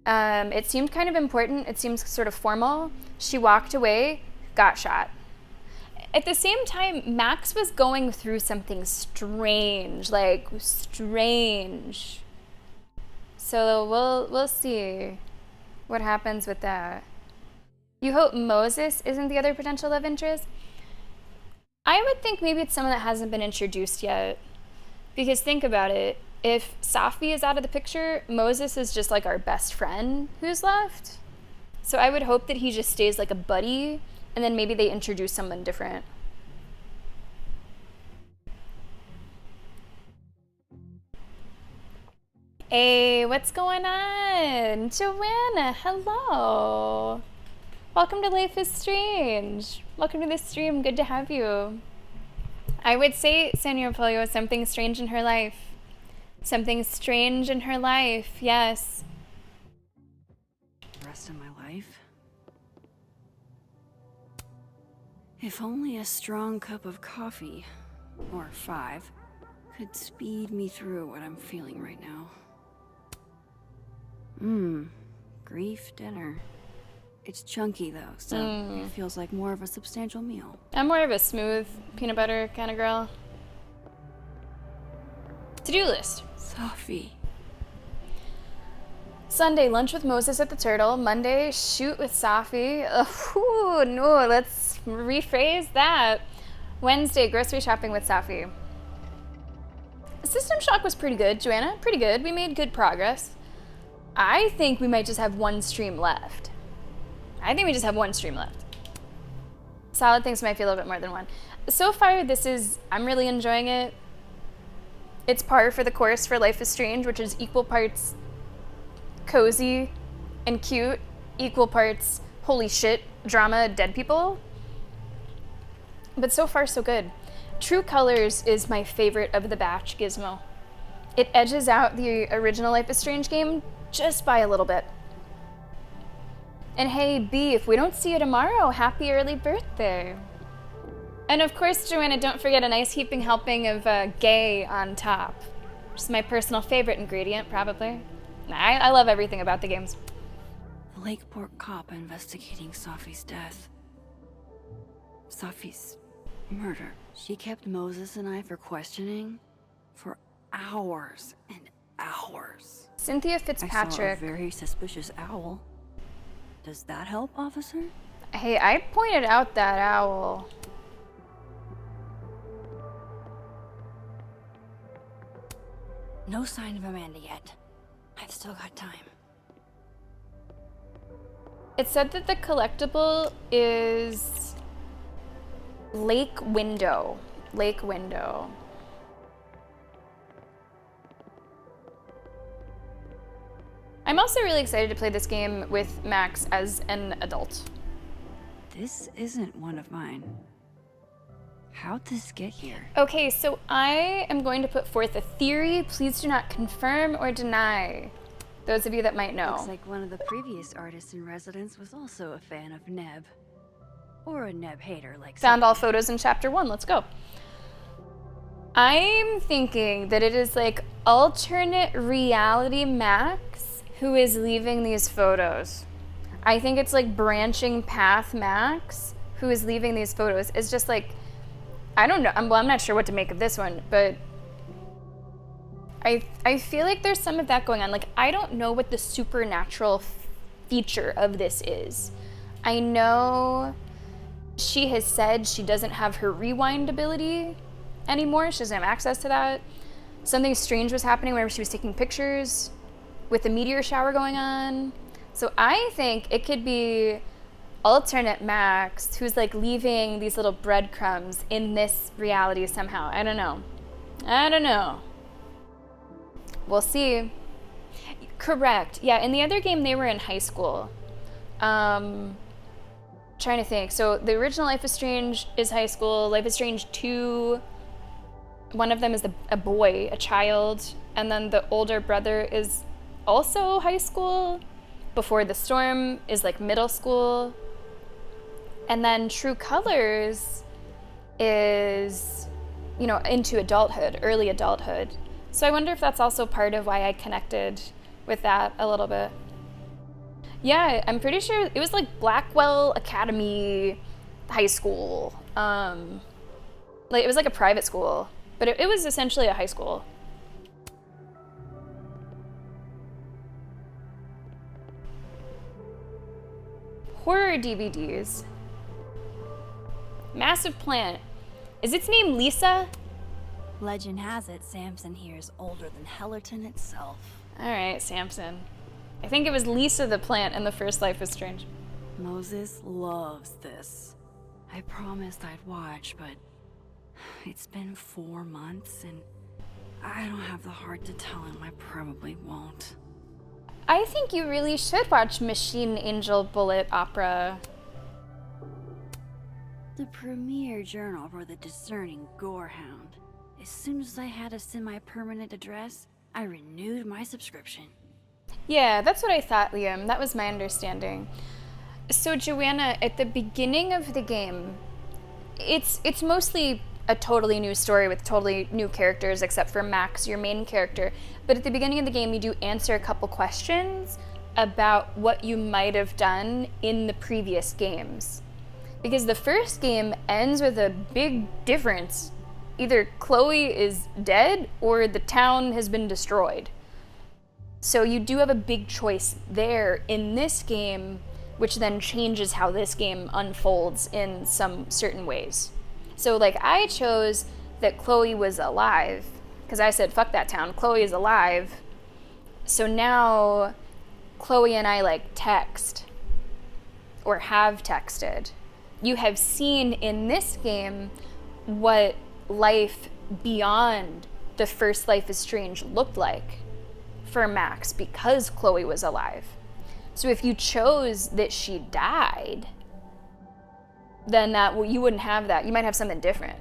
S1: It seemed kind of important. It seemed sort of formal. She walked away, got shot. At the same time, Max was going through something strange, like strange. So we'll see what happens with that. You hope Moses isn't the other potential love interest? I would think maybe it's someone that hasn't been introduced yet. Because think about it, if Safi is out of the picture, Moses is just like our best friend who's left. So I would hope that he just stays like a buddy, and then maybe they introduce someone different. Hey, what's going on? Joanna, hello. Welcome to Life is Strange. Welcome to this stream, good to have you. I would say Senora Polio, something strange in her life. Something strange in her life, yes.
S4: The rest of my life? If only a strong cup of coffee, or 5, could speed me through what I'm feeling right now. Grief dinner. It's chunky though, so it feels like more of a substantial meal.
S1: I'm more of a smooth peanut butter kind of girl. To-do list.
S4: Sophie.
S1: Sunday, lunch with Moses at the Turtle. Monday, shoot with Safi. Ooh, no, let's rephrase that. Wednesday, grocery shopping with Safi. System Shock was pretty good, Joanna. Pretty good. We made good progress. I think we might just have one stream left. Solid things might feel a little bit more than one. So far, I'm really enjoying it. It's par for the course for Life is Strange, which is equal parts cozy and cute, equal parts holy shit, drama, dead people. But so far, so good. True Colors is my favorite of the batch gizmo. It edges out the original Life is Strange game just by a little bit. And hey, B, if we don't see you tomorrow, happy early birthday. And of course, Joanna, don't forget a nice heaping helping of gay on top. Which is my personal favorite ingredient, probably. I love everything about the games.
S4: The Lakeport cop investigating Safi's death. Safi's murder. She kept Moses and I for questioning for hours and hours.
S1: Cynthia Fitzpatrick.
S4: I saw a very suspicious owl. Does that help, officer?
S1: Hey, I pointed out that owl.
S4: No sign of Amanda yet. I've still got time.
S1: It said that the collectible is Lake Window. Lake Window. I'm also really excited to play this game with Max as an adult.
S4: This isn't one of mine. How'd this get here?
S1: Okay, so I am going to put forth a theory. Please do not confirm or deny. Those of you that might know.
S4: Looks like one of the previous artists in residence was also a fan of Neb. Or a Neb hater like
S1: Found all photos in chapter 1. Let's go. I'm thinking that it is like alternate reality Max who is leaving these photos. I think it's like branching path Max who is leaving these photos. It's just like, I don't know. I'm not sure what to make of this one, but I feel like there's some of that going on. Like, I don't know what the supernatural feature of this is. I know she has said she doesn't have her rewind ability anymore. She doesn't have access to that. Something strange was happening whenever she was taking pictures with the meteor shower going on. So I think it could be alternate Max who's like leaving these little breadcrumbs in this reality somehow. I don't know. We'll see. Correct. Yeah, in the other game they were in high school. Trying to think. So the original Life is Strange is high school. Life is Strange 2, one of them is a boy, a child, and then the older brother is also high school. Before the Storm is like middle school. And then True Colors is, into adulthood, early adulthood. So I wonder if that's also part of why I connected with that a little bit. Yeah, I'm pretty sure it was like Blackwell Academy High School. It was like a private school, but it was essentially a high school. Horror DVDs. Massive Plant. Is its name Lisa?
S4: Legend has it Samson here is older than Hellerton itself.
S1: Alright, Samson. I think it was Lisa the plant in the first Life is Strange.
S4: Moses loves this. I promised I'd watch, but it's been 4 months and I don't have the heart to tell him I probably won't.
S1: I think you really should watch Machine Angel Bullet Opera.
S4: The premier journal for the discerning gorehound. As soon as I had a semi-permanent address, I renewed my subscription.
S1: Yeah, that's what I thought, Liam. That was my understanding. So, Joanna, at the beginning of the game, it's mostly a totally new story with totally new characters, except for Max, your main character. But at the beginning of the game, you do answer a couple questions about what you might have done in the previous games. Because the first game ends with a big difference. Either Chloe is dead or the town has been destroyed. So you do have a big choice there in this game, which then changes how this game unfolds in some certain ways. So like I chose that Chloe was alive, because I said, fuck that town, Chloe is alive. So now Chloe and I like text, or have texted. You have seen in this game what life beyond the first Life is Strange looked like for Max because Chloe was alive. So if you chose that she died, then you wouldn't have that. You might have something different.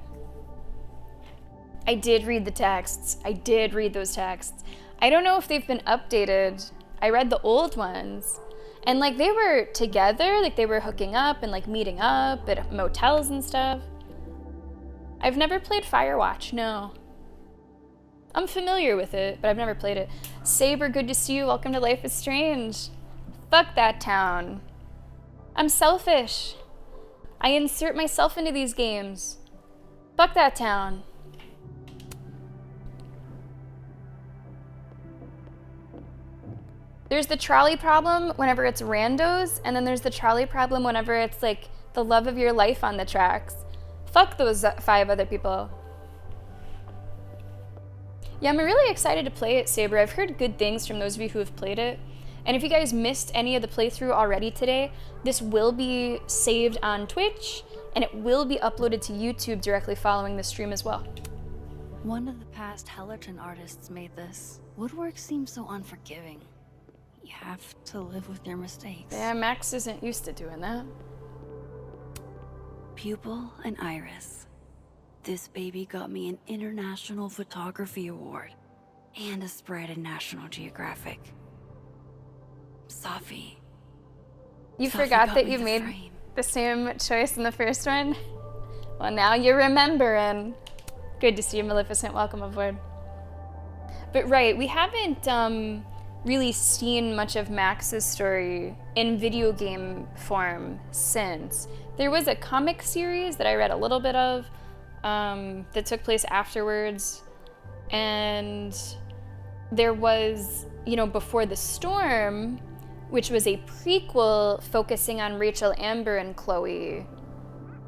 S1: I did read the texts. I did read those texts. I don't know if they've been updated. I read the old ones. And like they were together, like they were hooking up and like meeting up at motels and stuff. I've never played Firewatch, no. I'm familiar with it, but I've never played it. Saber, good to see you. Welcome to Life is Strange. Fuck that town. I'm selfish. I insert myself into these games. Fuck that town. There's the trolley problem whenever it's randos, and then there's the trolley problem whenever it's like the love of your life on the tracks. Fuck those 5 other people. Yeah, I'm really excited to play it, Saber. I've heard good things from those of you who have played it. And if you guys missed any of the playthrough already today, this will be saved on Twitch, and it will be uploaded to YouTube directly following the stream as well.
S4: One of the past Hellerton artists made this. Woodwork seems so unforgiving. You have to live with your mistakes.
S1: Yeah, Max isn't used to doing that.
S4: Pupil and Iris. This baby got me an International Photography Award and a spread in National Geographic. Safi.
S1: You
S4: Safi
S1: forgot
S4: got
S1: that
S4: me
S1: you
S4: the
S1: made
S4: frame.
S1: the same choice in the first one? Well, now you're remembering. Good to see you, Maleficent. Welcome aboard. But right, we haven't really seen much of Max's story in video game form since. There was a comic series that I read a little bit of that took place afterwards, and there was, Before the Storm, which was a prequel focusing on Rachel, Amber, and Chloe.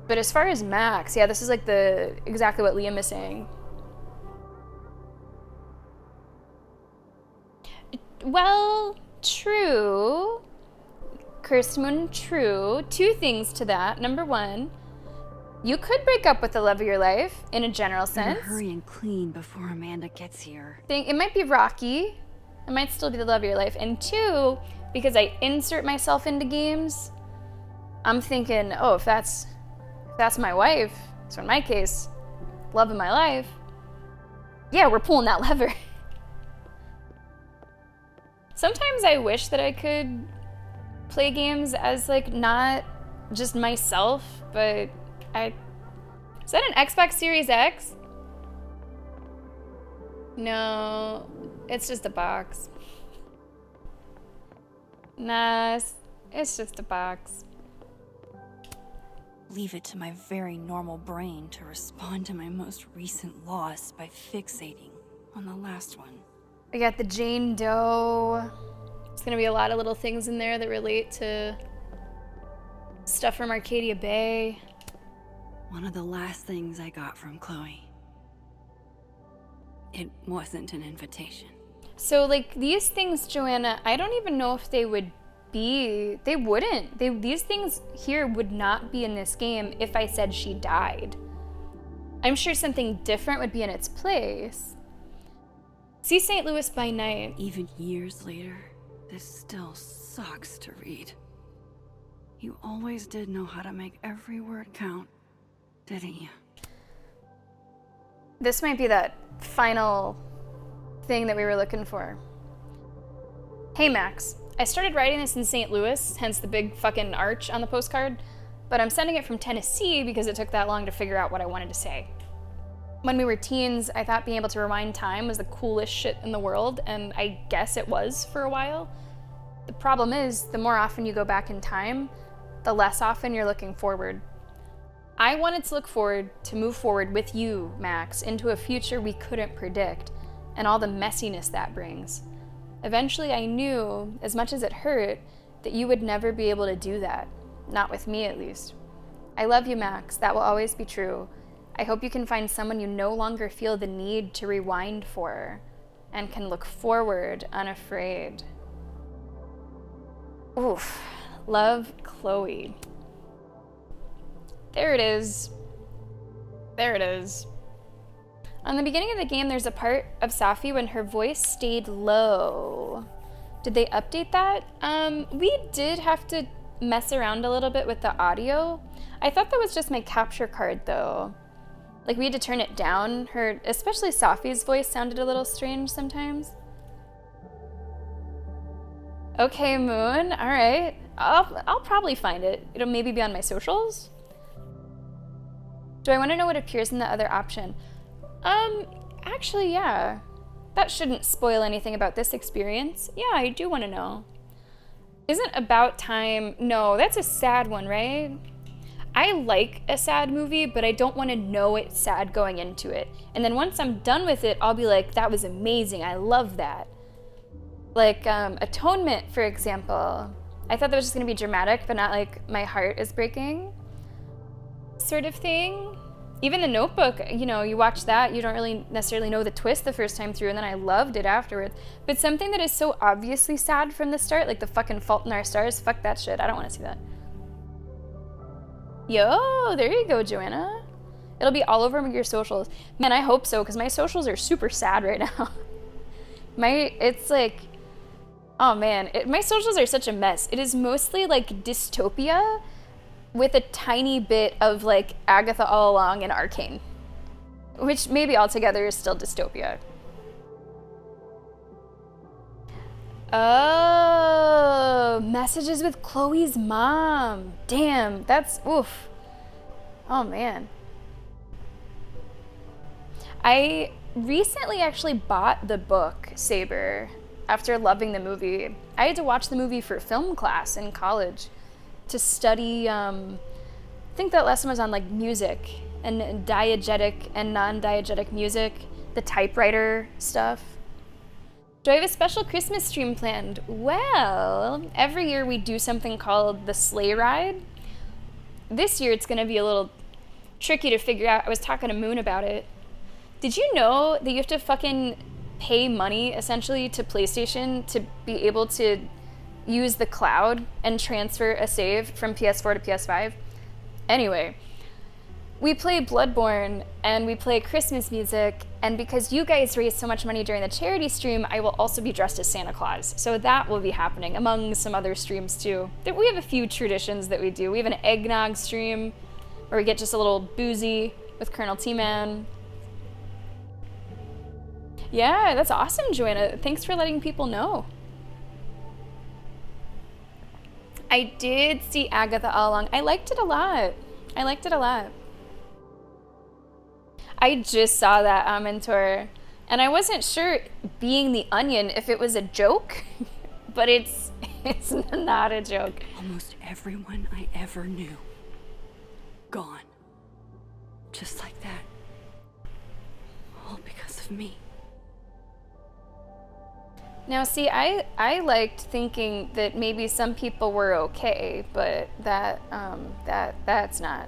S1: But as far as Max, yeah, this is like exactly what Liam is saying. Well, true. Cursed Moon, true. 2 things to that. Number 1, you could break up with the love of your life in a general sense.
S4: Better hurry and clean before Amanda gets here.
S1: It might be rocky. It might still be the love of your life. And 2, because I insert myself into games, I'm thinking, oh, if that's my wife, so in my case, love of my life, yeah, we're pulling that lever. Sometimes I wish that I could play games as not just myself, but is that an Xbox Series X? No, it's just a box. Nah, it's just a box.
S4: Leave it to my very normal brain to respond to my most recent loss by fixating on the last one.
S1: We got the Jane Doe. There's gonna be a lot of little things in there that relate to stuff from Arcadia Bay.
S4: One of the last things I got from Chloe. It wasn't an invitation.
S1: So these things, Joanna, I don't even know if they would be, they wouldn't. These things here would not be in this game if I said she died. I'm sure something different would be in its place. See St. Louis by Night.
S4: Even years later, this still sucks to read. You always did know how to make every word count, didn't you?
S1: This might be that final thing that we were looking for. Hey Max, I started writing this in St. Louis, hence the big fucking arch on the postcard, but I'm sending it from Tennessee because it took that long to figure out what I wanted to say. When we were teens, I thought being able to rewind time was the coolest shit in the world, and I guess it was for a while. The problem is, the more often you go back in time, the less often you're looking forward. I wanted to look forward, to move forward with you, Max, into a future we couldn't predict, and all the messiness that brings. Eventually I knew, as much as it hurt, that you would never be able to do that. Not with me, at least. I love you, Max. That will always be true. I hope you can find someone you no longer feel the need to rewind for, and can look forward unafraid. Oof. Love, Chloe. There it is. There it is. On the beginning of the game, there's a part of Safi when her voice stayed low. Did they update that? We did have to mess around a little bit with the audio. I thought that was just my capture card, though. Like, we had to turn it down. Her, especially Safi's voice sounded a little strange sometimes. Okay, Moon. All right. I'll probably find it. It'll maybe be on my socials. Do I want to know what appears in the other option? Actually, yeah. That shouldn't spoil anything about this experience. Yeah, I do want to know. Isn't About Time... No, that's a sad one, right? I like a sad movie, but I don't want to know it's sad going into it. And then once I'm done with it, I'll be like, that was amazing. I love that. Like, Atonement, for example. I thought that was just going to be dramatic, but not like my heart is breaking sort of thing. Even The Notebook, you know, you watch that, you don't really necessarily know the twist the first time through, and then I loved it afterwards. But something that is so obviously sad from the start, like the fucking Fault in Our Stars, fuck that shit. I don't want to see that. Yo, there you go, Joanna. It'll be all over your socials. Man, I hope so, because my socials are super sad right now. It's like, oh man, my socials are such a mess. It is mostly like dystopia with a tiny bit of like Agatha All Along and Arcane, which maybe altogether is still dystopia. Oh, messages with Chloe's mom. Damn, that's oof. Oh man. I recently actually bought the book, Saber, after loving the movie. I had to watch the movie for film class in college to study, I think that lesson was on like music and diegetic and non-diegetic music, the typewriter stuff. Do I have a special Christmas stream planned? Well, every year we do something called the sleigh ride. This year it's gonna be a little tricky to figure out. I was talking to Moon about it. Did you know that you have to fucking pay money essentially to PlayStation to be able to use the cloud and transfer a save from PS4 to PS5? Anyway, we play Bloodborne and we play Christmas music, and because you guys raise so much money during the charity stream, I will also be dressed as Santa Claus. So that will be happening among some other streams too. We have a few traditions that we do. We have an eggnog stream where we get just a little boozy with Colonel T-Man. Yeah, that's awesome, Joanna. Thanks for letting people know. I did see Agatha All Along. I liked it a lot. I just saw that Mentor, and I wasn't sure, being the Onion, if it was a joke, but it's not a joke.
S4: Almost everyone I ever knew, gone. Just like that. All because of me.
S1: Now, see, I liked thinking that maybe some people were okay, but that's not.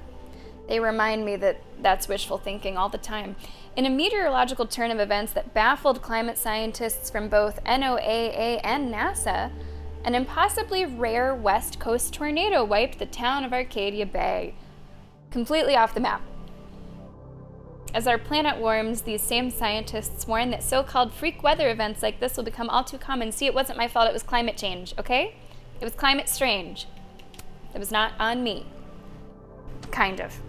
S1: They remind me that that's wishful thinking all the time. In a meteorological turn of events that baffled climate scientists from both NOAA and NASA, an impossibly rare West Coast tornado wiped the town of Arcadia Bay, completely off the map. As our planet warms, these same scientists warn that so-called freak weather events like this will become all too common. See, it wasn't my fault, it was climate change, okay? It was climate strange. It was not on me. Kind of.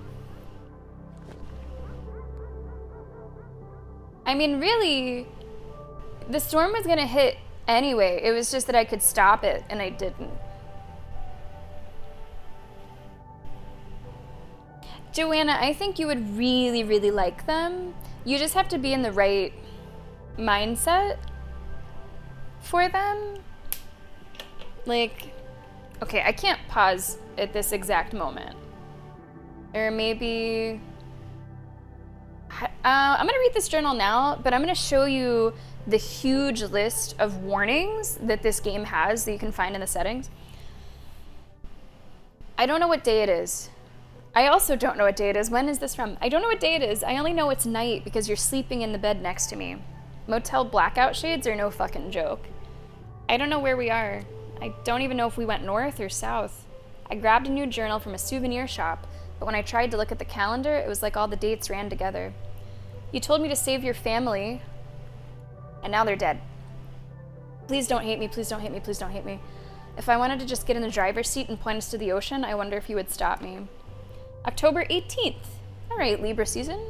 S1: I mean, really, the storm was gonna hit anyway. It was just that I could stop it, and I didn't. Joanna, I think you would really, really like them. You just have to be in the right mindset for them. Like, okay, I can't pause at this exact moment. Or maybe... I'm gonna read this journal now, but I'm gonna show you the huge list of warnings that this game has that you can find in the settings. I don't know what day it is. I also don't know what day it is. When is this from? I don't know what day it is. I only know it's night because you're sleeping in the bed next to me. Motel blackout shades are no fucking joke. I don't know where we are. I don't even know if we went north or south. I grabbed a new journal from a souvenir shop, but when I tried to look at the calendar, it was like all the dates ran together. You told me to save your family, and now they're dead. Please don't hate me, please don't hate me, please don't hate me. If I wanted to just get in the driver's seat and point us to the ocean, I wonder if you would stop me. October 18th. All right, Libra season.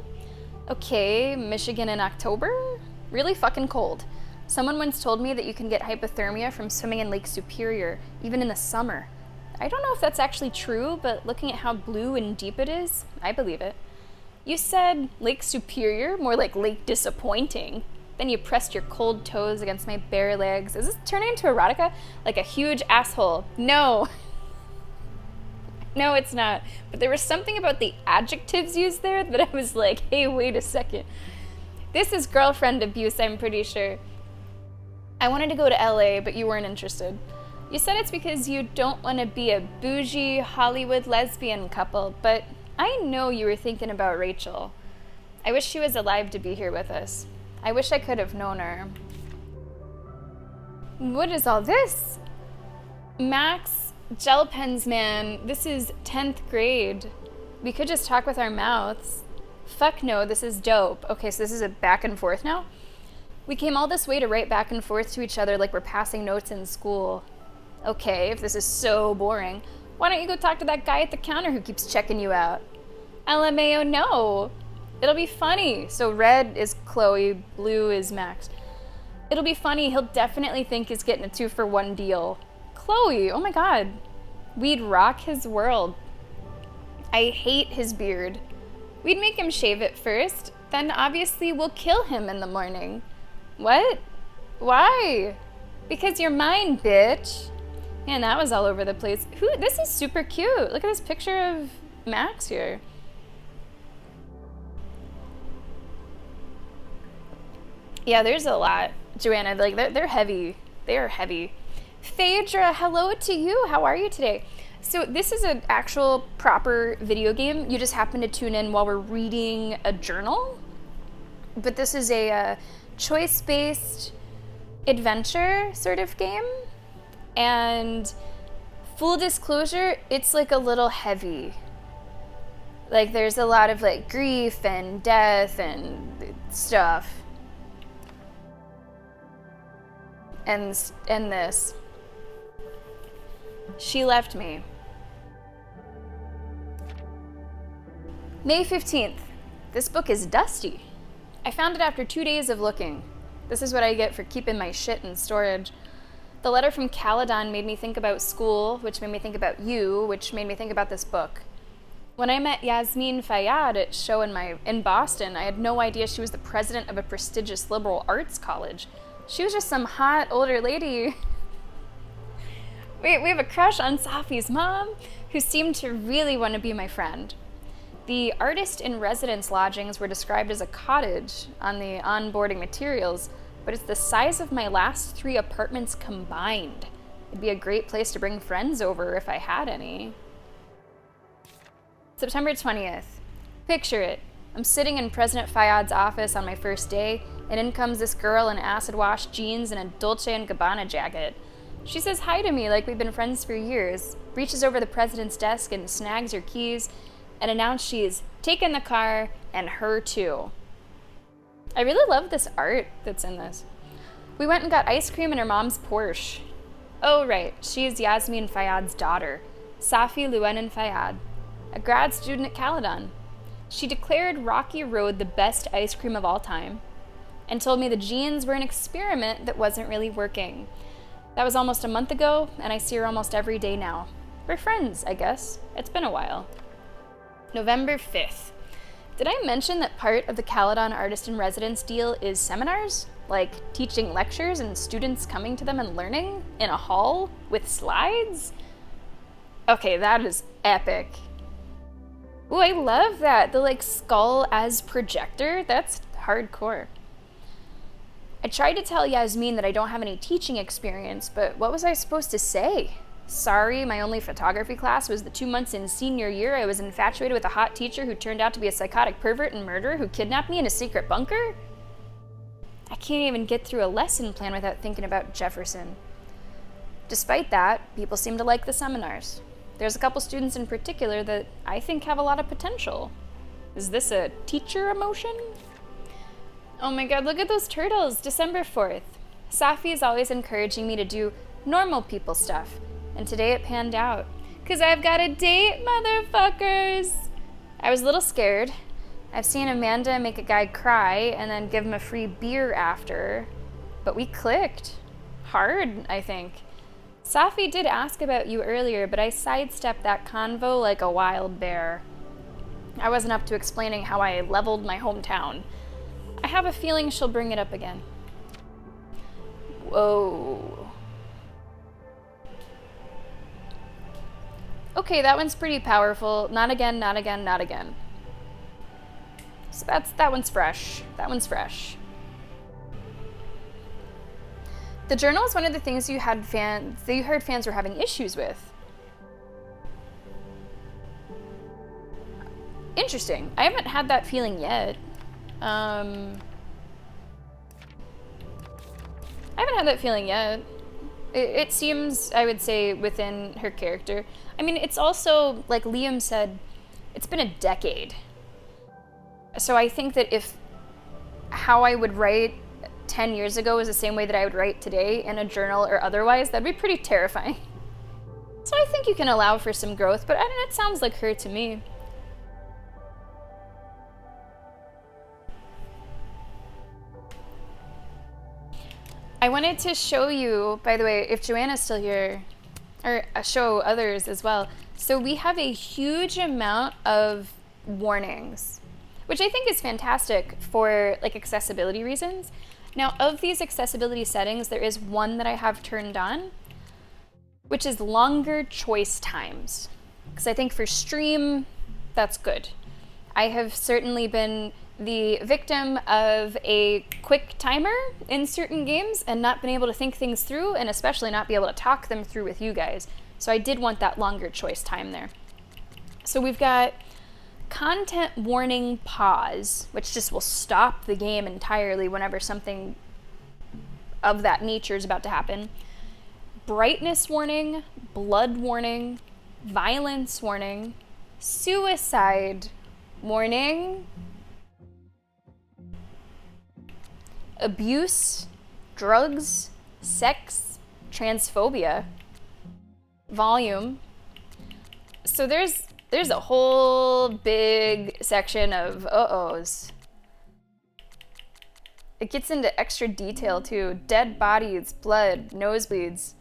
S1: Okay, Michigan in October? Really fucking cold. Someone once told me that you can get hypothermia from swimming in Lake Superior, even in the summer. I don't know if that's actually true, but looking at how blue and deep it is, I believe it. You said Lake Superior, more like Lake Disappointing. Then you pressed your cold toes against my bare legs. Is this turning into erotica? Like a huge asshole. No. No, it's not. But there was something about the adjectives used there that I was like, hey, wait a second. This is girlfriend abuse, I'm pretty sure. I wanted to go to LA, but you weren't interested. You said it's because you don't want to be a bougie Hollywood lesbian couple, but I know you were thinking about Rachel. I wish she was alive to be here with us. I wish I could have known her. What is all this? Max, gel pens, man. This is 10th grade. We could just talk with our mouths. Fuck no, this is dope. Okay, so this is a back and forth now? We came all this way to write back and forth to each other like we're passing notes in school. Okay, if this is so boring, why don't you go talk to that guy at the counter who keeps checking you out? LMAO, no. It'll be funny. So red is Chloe, blue is Max. It'll be funny. He'll definitely think he's getting a 2-for-1 deal. Chloe, oh my god. We'd rock his world. I hate his beard. We'd make him shave it first, then obviously we'll kill him in the morning. What? Why? Because you're mine, bitch. Man, that was all over the place. This is super cute. Look at this picture of Max here. Yeah, there's a lot, Joanna. Like, they're heavy. They are heavy. Phaedra, hello to you. How are you today? So this is an actual proper video game. You just happen to tune in while we're reading a journal. But this is a choice-based adventure sort of game. And full disclosure, it's like a little heavy. Like there's a lot of like grief and death and stuff. And this. She left me. May 15th. This book is dusty. I found it after 2 days of looking. This is what I get for keeping my shit in storage. The letter from Caledon made me think about school, which made me think about you, which made me think about this book. When I met Yasmin Fayyad at show in Boston, I had no idea she was the president of a prestigious liberal arts college. She was just some hot older lady. We have a crush on Safi's mom, who seemed to really want to be my friend. The artist-in-residence lodgings were described as a cottage on the onboarding materials, but it's the size of my last 3 apartments combined. It'd be a great place to bring friends over if I had any. September 20th. Picture it. I'm sitting in President Fayyad's office on my first day, and in comes this girl in acid-wash jeans and a Dolce & Gabbana jacket. She says hi to me like we've been friends for years, reaches over the president's desk and snags her keys, and announced she's taken the car, and her too. I really love this art that's in this. We went and got ice cream in her mom's Porsche. Oh right, she's Yasmin Fayyad's daughter, Safi Llewellyn Fayyad, a grad student at Caledon. She declared Rocky Road the best ice cream of all time, and told me the jeans were an experiment that wasn't really working. That was almost a month ago, and I see her almost every day now. We're friends, I guess. It's been a while. November 5th. Did I mention that part of the Caledon Artist-in-Residence deal is seminars? Like teaching lectures and students coming to them and learning in a hall with slides? Okay, that is epic. Ooh, I love that. The like skull as projector. That's hardcore. I tried to tell Yasmin that I don't have any teaching experience, but what was I supposed to say? Sorry, my only photography class was the 2 months in senior year I was infatuated with a hot teacher who turned out to be a psychotic pervert and murderer who kidnapped me in a secret bunker? I can't even get through a lesson plan without thinking about Jefferson. Despite that, people seem to like the seminars. There's a couple students in particular that I think have a lot of potential. Is this a teacher emotion? Oh my god, look at those turtles! December 4th. Safi is always encouraging me to do normal people stuff, and today it panned out. 'Cause I've got a date, motherfuckers! I was a little scared. I've seen Amanda make a guy cry and then give him a free beer after, but we clicked. Hard, I think. Safi did ask about you earlier, but I sidestepped that convo like a wild bear. I wasn't up to explaining how I leveled my hometown. I have a feeling she'll bring it up again. Whoa. Okay, that one's pretty powerful. Not again, not again, not again. So that one's fresh. That one's fresh. The journal is one of the things you heard fans were having issues with. Interesting. I haven't had that feeling yet. I haven't had that feeling yet. It seems, I would say, within her character. I mean, it's also, like Liam said, it's been a decade. So I think that if how I would write 10 years ago is the same way that I would write today in a journal or otherwise, that'd be pretty terrifying. So I think you can allow for some growth, but I don't know, it sounds like her to me. I wanted to show you, by the way, if Joanna's still here, or show others as well. So we have a huge amount of warnings, which I think is fantastic for like accessibility reasons. Now, of these accessibility settings, there is one that I have turned on, which is longer choice times. Because I think for stream, that's good. I have certainly been the victim of a quick timer in certain games and not been able to think things through, and especially not be able to talk them through with you guys. So I did want that longer choice time there. So we've got content warning pause, which just will stop the game entirely whenever something of that nature is about to happen. Brightness warning, blood warning, violence warning, suicide warning, abuse, drugs, sex, transphobia, volume. So there's a whole big section of uh-ohs. It gets into extra detail too. Dead bodies, blood, nosebleeds,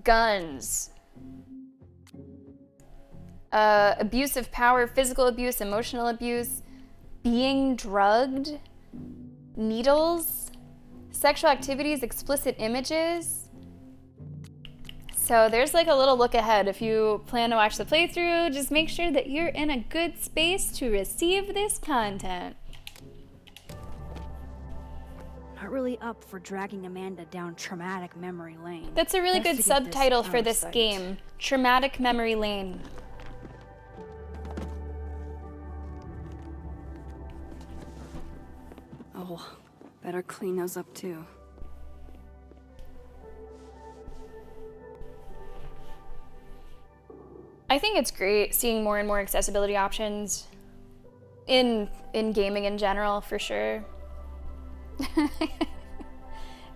S1: guns, abuse of power, physical abuse, emotional abuse, being drugged, needles, sexual activities, explicit images. So there's like a little look ahead. If you plan to watch the playthrough, just make sure that you're in a good space to receive this content.
S4: Not really up for dragging Amanda down traumatic memory lane.
S1: That's a really
S4: Best
S1: good
S4: to get
S1: subtitle
S4: this
S1: for
S4: out of
S1: this
S4: sight.
S1: game. Traumatic Memory Lane.
S4: Oh, better clean those up too.
S1: I think it's great seeing more and more accessibility options in gaming in general, for sure.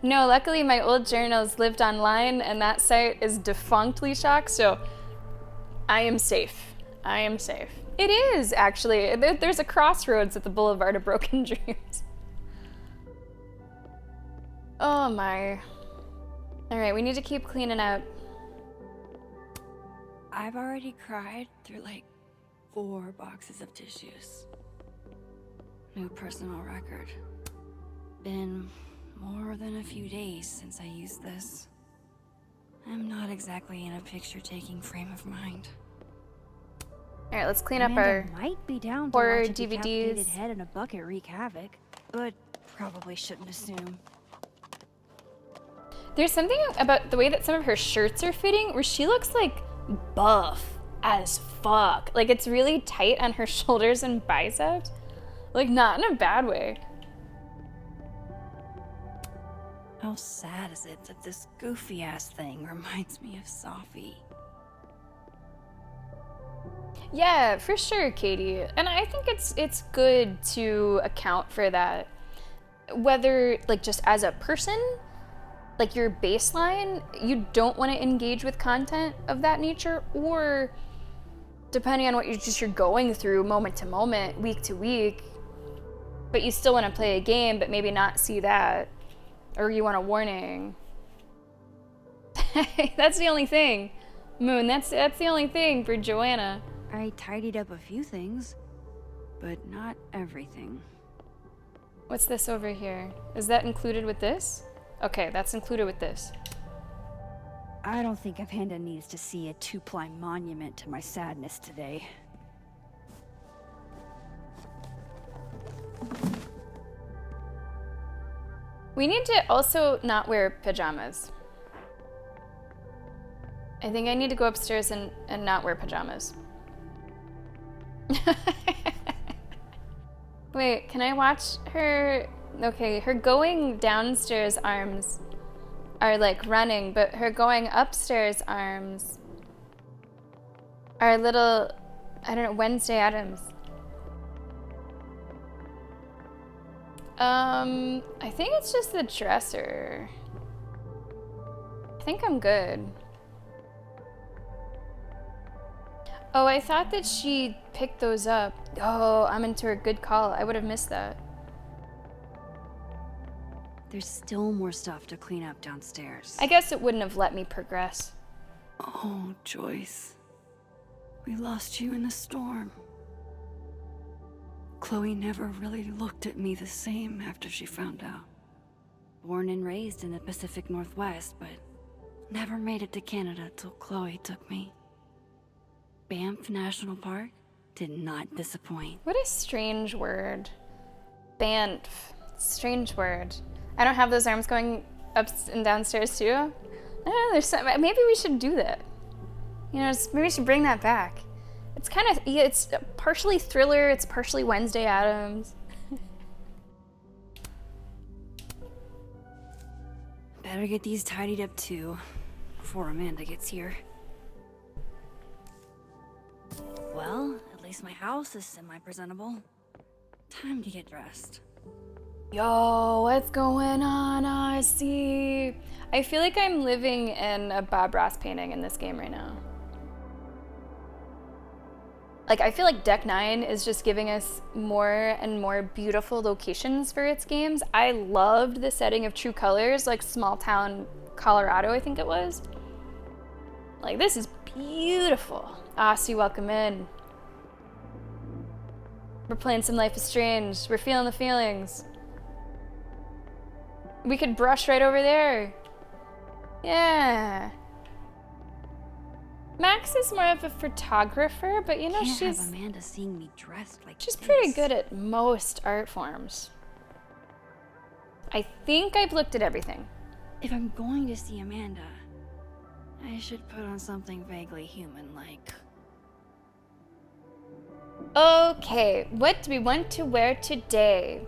S1: No, luckily my old journals lived online and that site is defunct, Leeshock, so I am safe. I am safe. It is, actually. There's a crossroads at the Boulevard of Broken Dreams. Oh my. Alright, we need to keep cleaning up.
S4: I've already cried through like 4 boxes of tissues. New personal record. Been more than a few days since I used this. I'm not exactly in a picture-taking frame of mind.
S1: All right, let's clean up
S4: Amanda
S1: our
S4: might be down to
S1: horror
S4: watch a decapitated
S1: DVDs.
S4: head in a bucket wreak havoc, but probably shouldn't assume.
S1: There's something about the way that some of her shirts are fitting where she looks like buff as fuck. Like it's really tight on her shoulders and biceps. Like not in a bad way.
S4: How sad is it that this goofy-ass thing reminds me of Sophie?
S1: Yeah, for sure, Katie. And I think it's good to account for that. Whether like just as a person, like your baseline, you don't want to engage with content of that nature, or depending on what you're going through moment to moment, week to week, but you still want to play a game but maybe not see that, or you want a warning. That's the only thing. Moon, that's the only thing for Joanna.
S4: I tidied up a few things, but not everything.
S1: What's this over here? Is that included with this? Okay, that's included with this.
S4: I don't think Amanda needs to see a two-ply monument to my sadness today.
S1: We need to also not wear pajamas. I think I need to go upstairs and not wear pajamas. Wait, can I watch her? Okay, her going downstairs arms are like running, but her going upstairs arms are little, I don't know, Wednesday Addams. I think it's just the dresser. I think I'm good. Oh, I thought that she picked those up. Oh, I'm into her good call. I would have missed that.
S4: There's still more stuff to clean up downstairs.
S1: I guess it wouldn't have let me progress.
S4: Oh, Joyce. We lost you in the storm. Chloe never really looked at me the same after she found out. Born and raised in the Pacific Northwest, but never made it to Canada till Chloe took me. Banff National Park did not disappoint.
S1: What a strange word. Banff. Strange word. I don't have those arms going up and downstairs too. I don't know, there's some, maybe we should do that. You know, maybe we should bring that back. It's kind of, yeah, it's partially Thriller, it's partially Wednesday Addams.
S4: Better get these tidied up too, before Amanda gets here. Well, at least my house is semi-presentable. Time to get dressed.
S1: Yo, what's going on, RC? I feel like I'm living in a Bob Ross painting in this game right now. Like, I feel like Deck 9 is just giving us more and more beautiful locations for its games. I loved the setting of True Colors, like small town Colorado, I think it was. Like, this is beautiful. Aussie, welcome in. We're playing some Life is Strange. We're feeling the feelings. We could brush right over there. Yeah. Max is more of a photographer, but you know,
S4: Can't
S1: she's
S4: have Amanda seeing me dressed like
S1: she's
S4: this.
S1: pretty good at most art forms. I think I've looked at everything.
S4: If I'm going to see Amanda, I should put on something vaguely human-like.
S1: Okay, what do we want to wear today?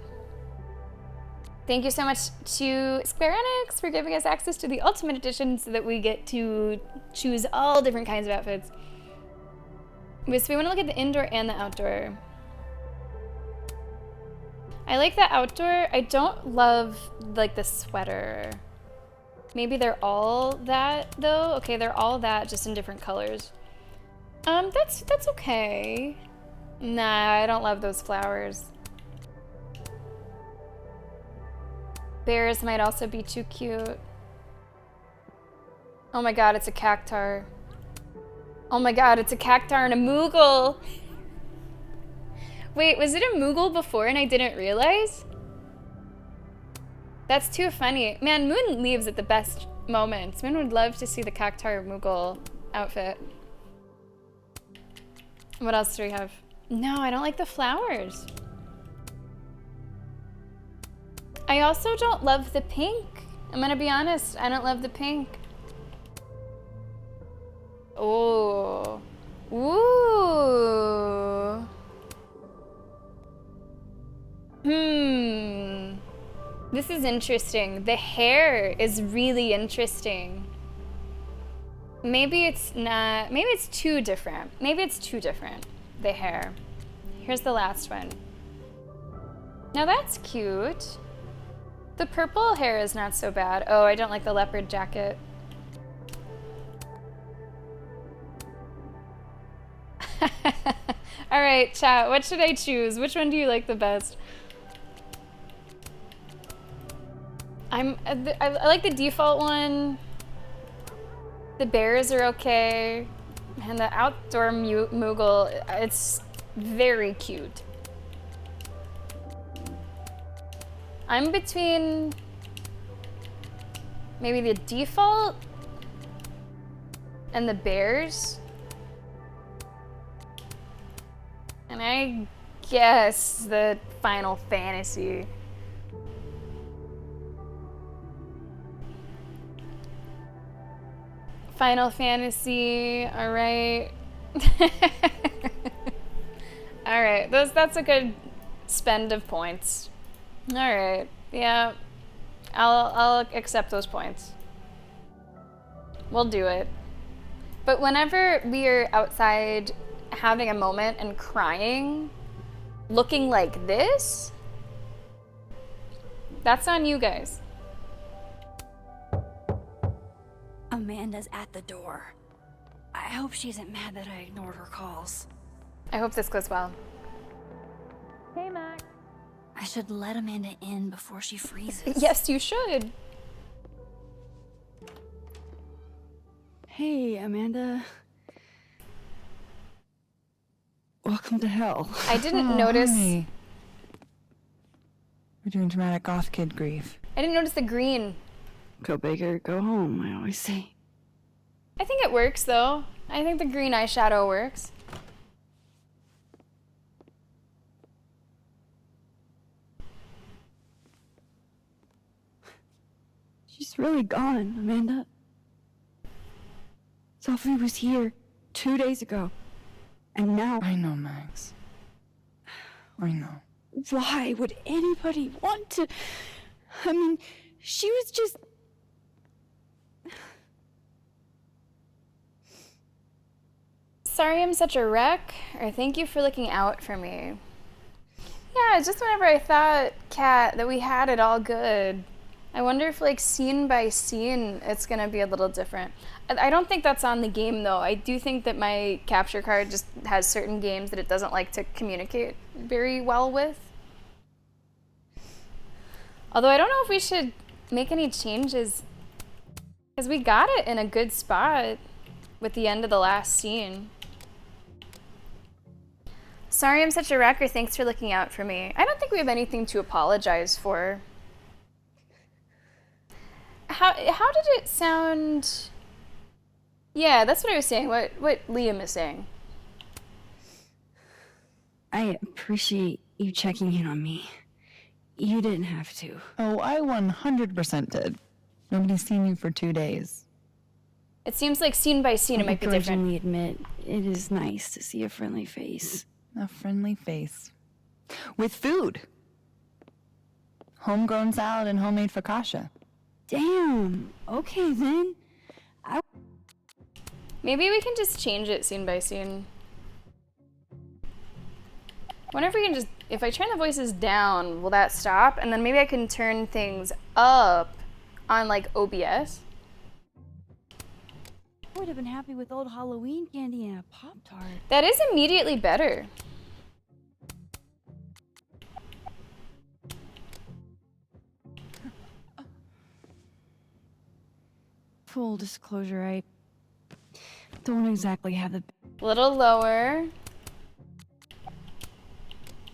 S1: Thank you so much to Square Enix for giving us access to the Ultimate Edition so that we get to choose all different kinds of outfits. So we want to look at the indoor and the outdoor. I like the outdoor. I don't love like the sweater. Maybe they're all that though. Okay, they're all that, just in different colors. That's okay. Nah, I don't love those flowers. Bears might also be too cute. Oh my god, it's a cactar. Oh my god, it's a cactar and a Moogle. Wait, was it a Moogle before and I didn't realize? That's too funny. Man, Moon leaves at the best moments. Moon would love to see the Cactuar Moogle outfit. What else do we have? No, I don't like the flowers. I also don't love the pink. I'm gonna be honest, I don't love the pink. Oh. Ooh. This is interesting. The hair is really interesting. Maybe it's not, maybe it's too different. Maybe it's too different, the hair. Here's the last one. Now that's cute. The purple hair is not so bad. Oh, I don't like the leopard jacket. All right, chat, what should I choose? Which one do you like the best? I like the default one. The bears are okay. And the outdoor Moogle, it's very cute. I'm between maybe the default and the bears. And I guess the Final Fantasy. Final Fantasy, all right. All right, that's a good spend of points. All right, yeah, I'll accept those points. We'll do it. But whenever we are outside having a moment and crying, looking like this, that's on you guys.
S4: Amanda's at the door. I hope she isn't mad that I ignored her calls.
S1: I hope this goes well.
S6: Hey, Max.
S4: I should let Amanda in before she freezes.
S1: Yes, you should.
S4: Hey, Amanda. Welcome to hell.
S1: I didn't notice.
S9: Honey. We're doing dramatic goth kid grief.
S1: I didn't notice the green.
S4: Go big or go home, I always say.
S1: I think it works though. I think the green eyeshadow works.
S4: She's really gone, Amanda. Sophie was here 2 days ago. And now...
S9: I know, Max. I know.
S4: Why would anybody want to... I mean, she was just...
S1: Sorry I'm such a wreck, or thank you for looking out for me. Yeah, just whenever I thought, Kat, that we had it all good. I wonder if, like, scene by scene, it's gonna be a little different. I don't think that's on the game, though. I do think that my capture card just has certain games that it doesn't like to communicate very well with. Although I don't know if we should make any changes, because we got it in a good spot with the end of the last scene. Sorry I'm such a wreck, or thanks for looking out for me. I don't think we have anything to apologize for. How did it sound? Yeah, that's what I was saying, what Liam is saying.
S4: I appreciate you checking in on me. You didn't have to.
S9: Oh, I 100% did. Nobody's seen you for 2 days.
S1: It seems like scene by scene it might be different.
S4: I admit, it is nice to see a friendly face.
S9: A friendly face. With food. Homegrown salad and homemade focaccia.
S4: Damn. Okay, then.
S1: Maybe we can just change it scene by scene. Wonder if we can just, if I turn the voices down, will that stop? And then maybe I can turn things up on like OBS.
S2: I would have been happy with old Halloween candy and a Pop-Tart.
S1: That is immediately better.
S4: Full disclosure, I don't exactly have the
S1: Little lower.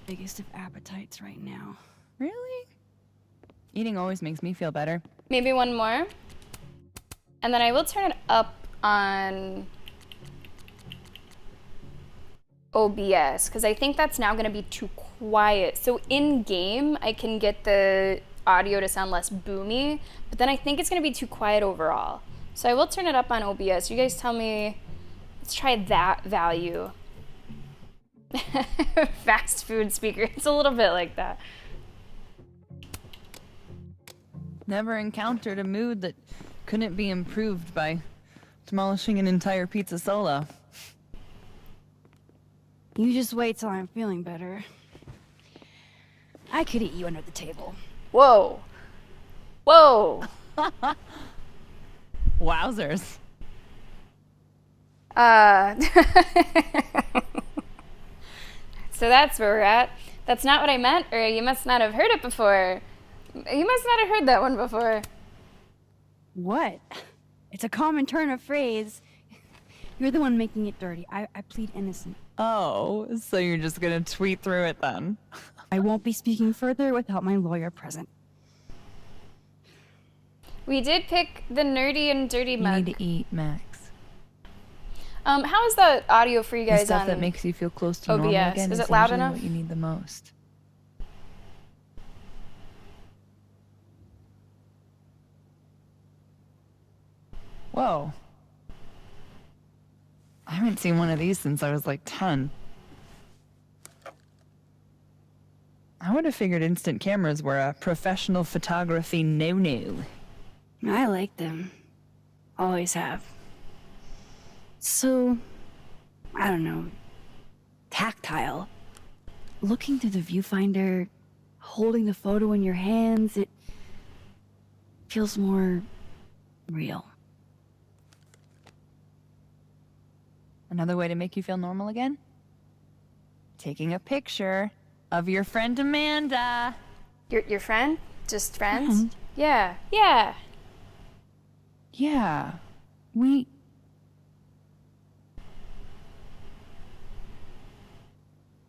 S4: biggest of appetites right now.
S9: Really? Eating always makes me feel better.
S1: Maybe one more. And then I will turn it up on OBS, because I think that's now going to be too quiet. So in game, I can get the audio to sound less boomy, but then I think it's going to be too quiet overall. So I will turn it up on OBS. You guys tell me, let's try that value. Fast food speaker. It's a little bit like that.
S9: Never encountered a mood that couldn't be improved by demolishing an entire pizza solo.
S4: You just wait till I'm feeling better. I could eat you under the table.
S1: Whoa. Whoa.
S9: Wowzers.
S1: So that's where we're at. That's not what I meant, or you must not have heard it before. You must not have heard that one before.
S4: What? It's a common turn of phrase. You're the one making it dirty. I plead innocent.
S9: Oh, so you're just gonna tweet through it then?
S4: I won't be speaking further without my lawyer present.
S1: We did pick the nerdy and dirty mug.
S9: You need to eat, Max.
S1: How is the audio for you guys
S9: The stuff
S1: on
S9: that makes you feel close to
S1: OBS?
S9: normal again
S1: Is
S9: is
S1: it loud
S9: usually
S1: enough?
S9: what you need the most. Whoa. I haven't seen one of these since I was like 10. I would have figured instant cameras were a professional photography no-no.
S4: I like them. Always have. So, I don't know, tactile. Looking through the viewfinder, holding the photo in your hands, it feels more real.
S9: Another way to make you feel normal again? Taking a picture of your friend Amanda.
S1: Your friend? Just friends? Yeah. Yeah.
S9: Yeah.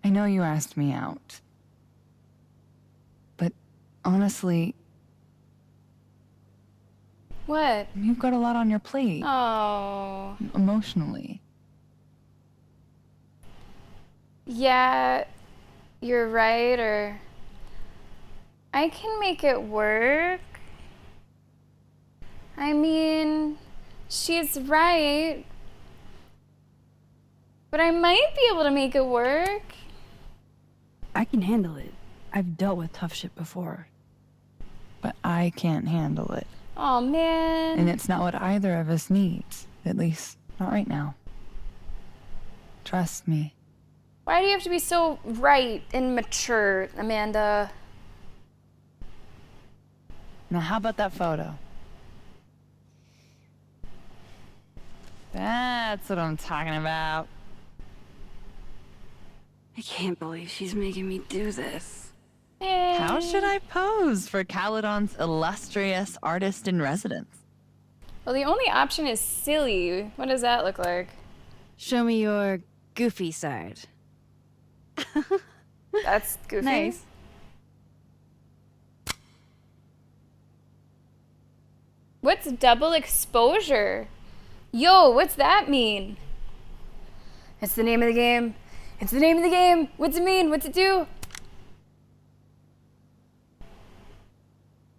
S9: I know you asked me out. But honestly,
S1: What?
S9: you've got a lot on your plate.
S1: Oh.
S9: Emotionally.
S1: Yeah, you're right, or I can make it work. I mean, she's right, but I might be able to make it work.
S4: I can handle it. I've dealt with tough shit before.
S9: But I can't handle it.
S1: Oh man.
S9: And it's not what either of us needs. At least, not right now. Trust me.
S1: Why do you have to be so right and mature, Amanda?
S9: Now how about that photo? That's what I'm talking about.
S4: I can't believe she's making me do this.
S9: How should I pose for Caledon's illustrious artist in residence?
S1: Well, the only option is silly. What does that look like?
S4: Show me your goofy side.
S1: That's goofy.
S4: Nice.
S1: What's double exposure? Yo, what's that mean? It's the name of the game. It's the name of the game. What's it mean? What's it do?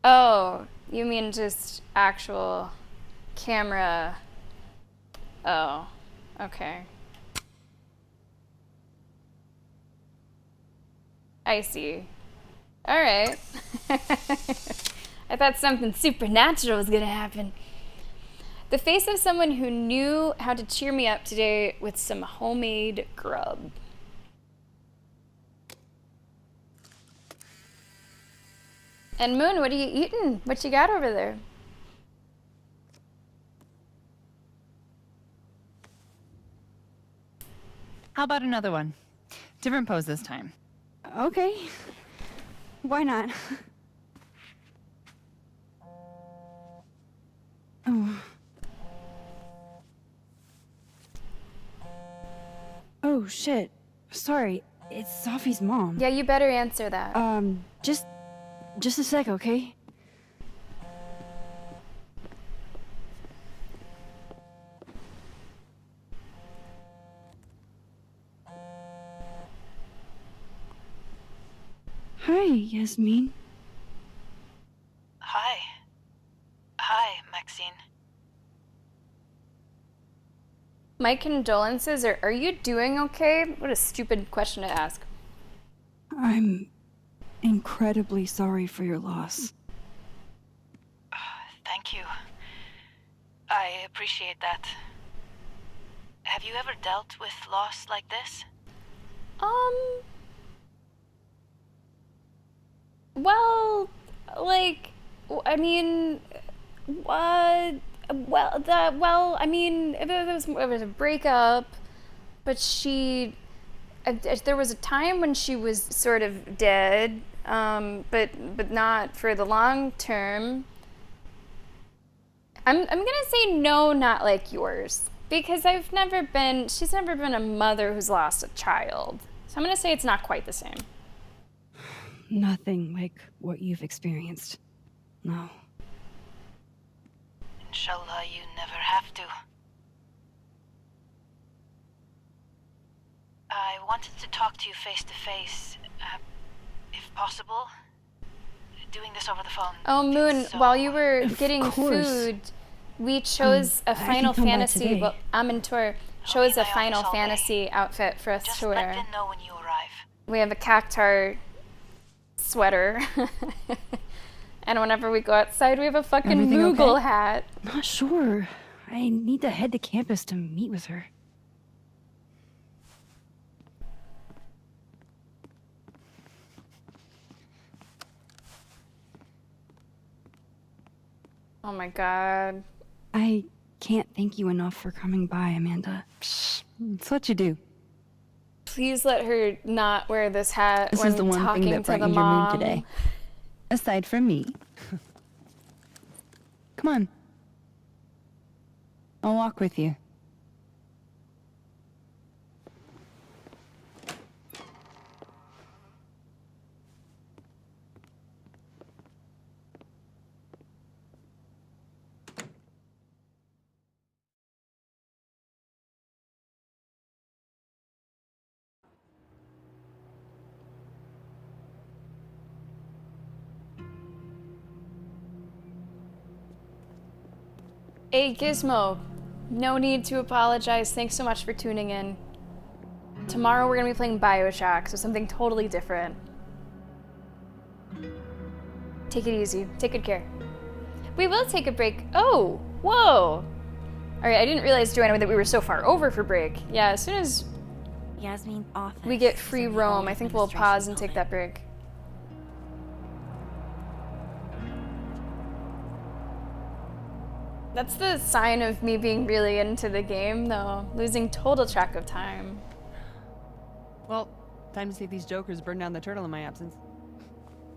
S1: Oh, you mean just actual camera. Oh, okay. I see. All right. I thought something supernatural was gonna happen. The face of someone who knew how to cheer me up today with some homemade grub. And Moon, what are you eating? What you got over there?
S9: How about another one? Different pose this time.
S4: Okay. Why not? Oh. Oh, shit. Sorry. It's Sophie's mom.
S1: Yeah, you better answer that.
S4: Just a sec, okay? Yasmin.
S14: Hi. Hi, Maxine.
S1: My condolences. Are you doing okay? What a stupid question to ask.
S4: I'm incredibly sorry for your loss.
S14: Thank you. I appreciate that. Have you ever dealt with loss like this?
S1: Well, like, I mean, it was a breakup, but there was a time when she was sort of dead, but not for the long term. I'm gonna say no, not like yours, because she's never been a mother who's lost a child. So I'm gonna say it's not quite the same.
S4: Nothing like what you've experienced. No.
S14: Inshallah, you never have to. I wanted to talk to you face to face, if possible. Doing this over the phone.
S1: Oh, Moon, while you were getting food, we chose a Final Fantasy. Well, Amantor chose a Final Fantasy outfit for us to wear.
S14: Let them know when you arrive.
S1: We have a Cactuar sweater. And whenever we go outside, we have a fucking
S4: Everything
S1: Moogle
S4: okay?
S1: hat.
S4: Not sure. I need to head to campus to meet with her.
S1: Oh my god.
S4: I can't thank you enough for coming by, Amanda.
S8: It's what you do.
S1: Please let her not wear this hat
S8: This
S1: when
S8: is the one
S1: talking
S8: thing that
S1: to the
S8: brightened your
S1: mom.
S8: mood today. Aside from me. Come on. I'll walk with you.
S1: Hey Gizmo, no need to apologize. Thanks so much for tuning in. Tomorrow we're gonna be playing BioShock, so something totally different. Take it easy. Take good care. We will take a break. Oh, whoa. Alright, I didn't realize, Joanna, that we were so far over for break. Yeah, as soon as
S4: Yasmin's office.
S1: we get free roam, I think we'll pause and take that break. That's the sign of me being really into the game, though. Losing total track of time.
S8: Well, time to see these jokers burn down the turtle in my absence.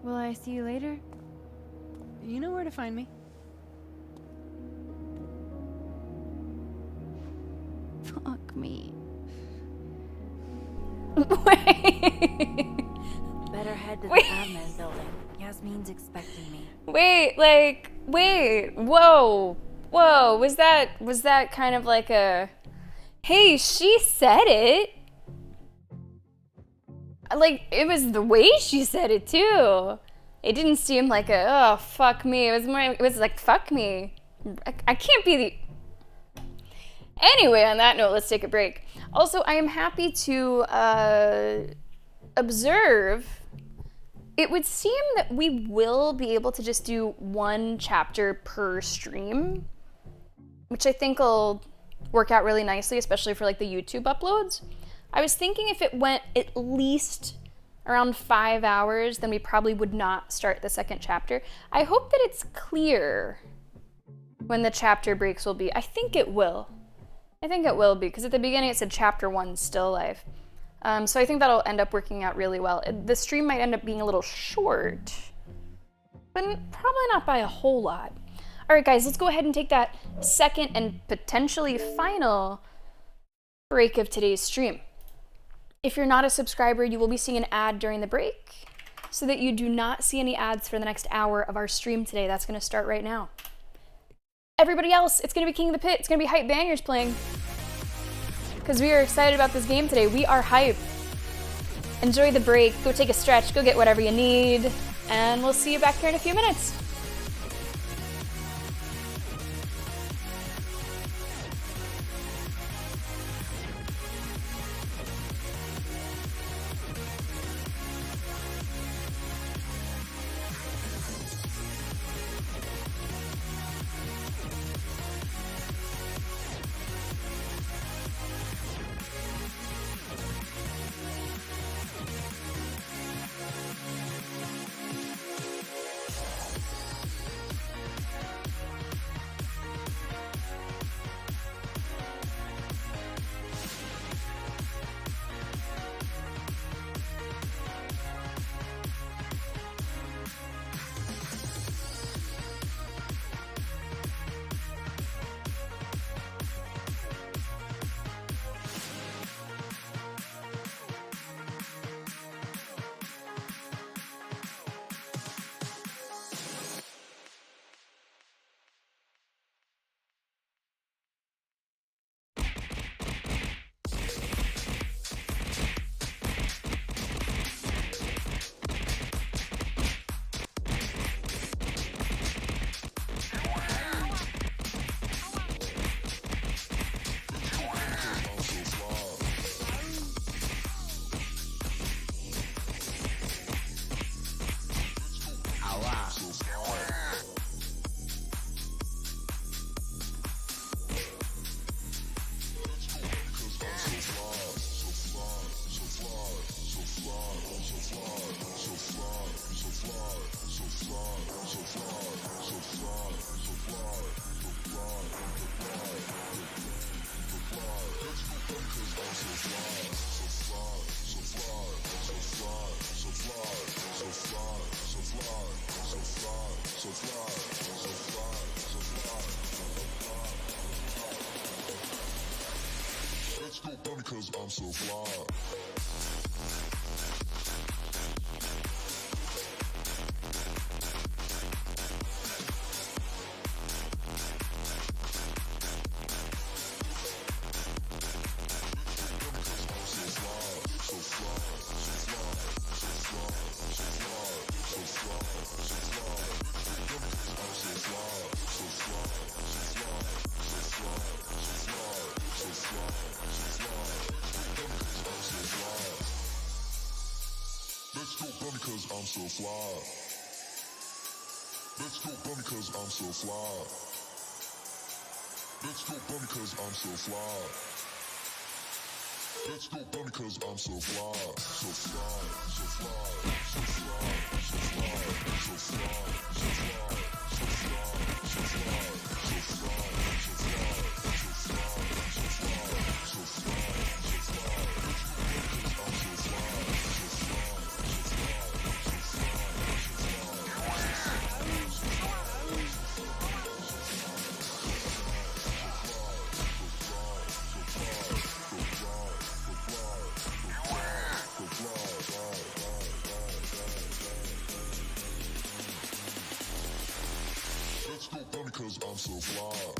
S2: Will I see you later?
S8: You know where to find me.
S4: Fuck me. Better head to the admin building. Yasmin's expecting me.
S1: Wait, whoa, was that kind of like a, hey, she said it? Like, it was the way she said it too. It didn't seem like a, oh, fuck me. It was like, fuck me. I can't be the... Anyway, on that note, let's take a break. Also, I am happy to observe, it would seem that we will be able to just do one chapter per stream, which I think will work out really nicely, especially for like the YouTube uploads. I was thinking if it went at least around 5 hours, then we probably would not start the second chapter. I hope that it's clear when the chapter breaks will be. I think it will. I think it will be, because at the beginning it said chapter 1 still live. So I think that'll end up working out really well. The stream might end up being a little short, but probably not by a whole lot. All right, guys, let's go ahead and take that second and potentially final break of today's stream. If you're not a subscriber, you will be seeing an ad during the break so that you do not see any ads for the next hour of our stream today. That's going to start right now. Everybody else, it's going to be King of the Pit. It's going to be Hype Bangers playing, because we are excited about this game today. We are hype. Enjoy the break, go take a stretch, go get whatever you need, and we'll see you back here in a few minutes.
S15: Because I'm so fly. Because I'm so fly. Let's go bunny cause I'm so fly. Let's go bunny cause I'm so fly. Let's go bunny cause I'm so fly. So fly, so fly, so fly, so fly, so fly, so fly, so fly, so fly, so fly, so fly, so fly, so fly, so fly, so fly. Because I'm so fly, so fly. Because I'm so fly.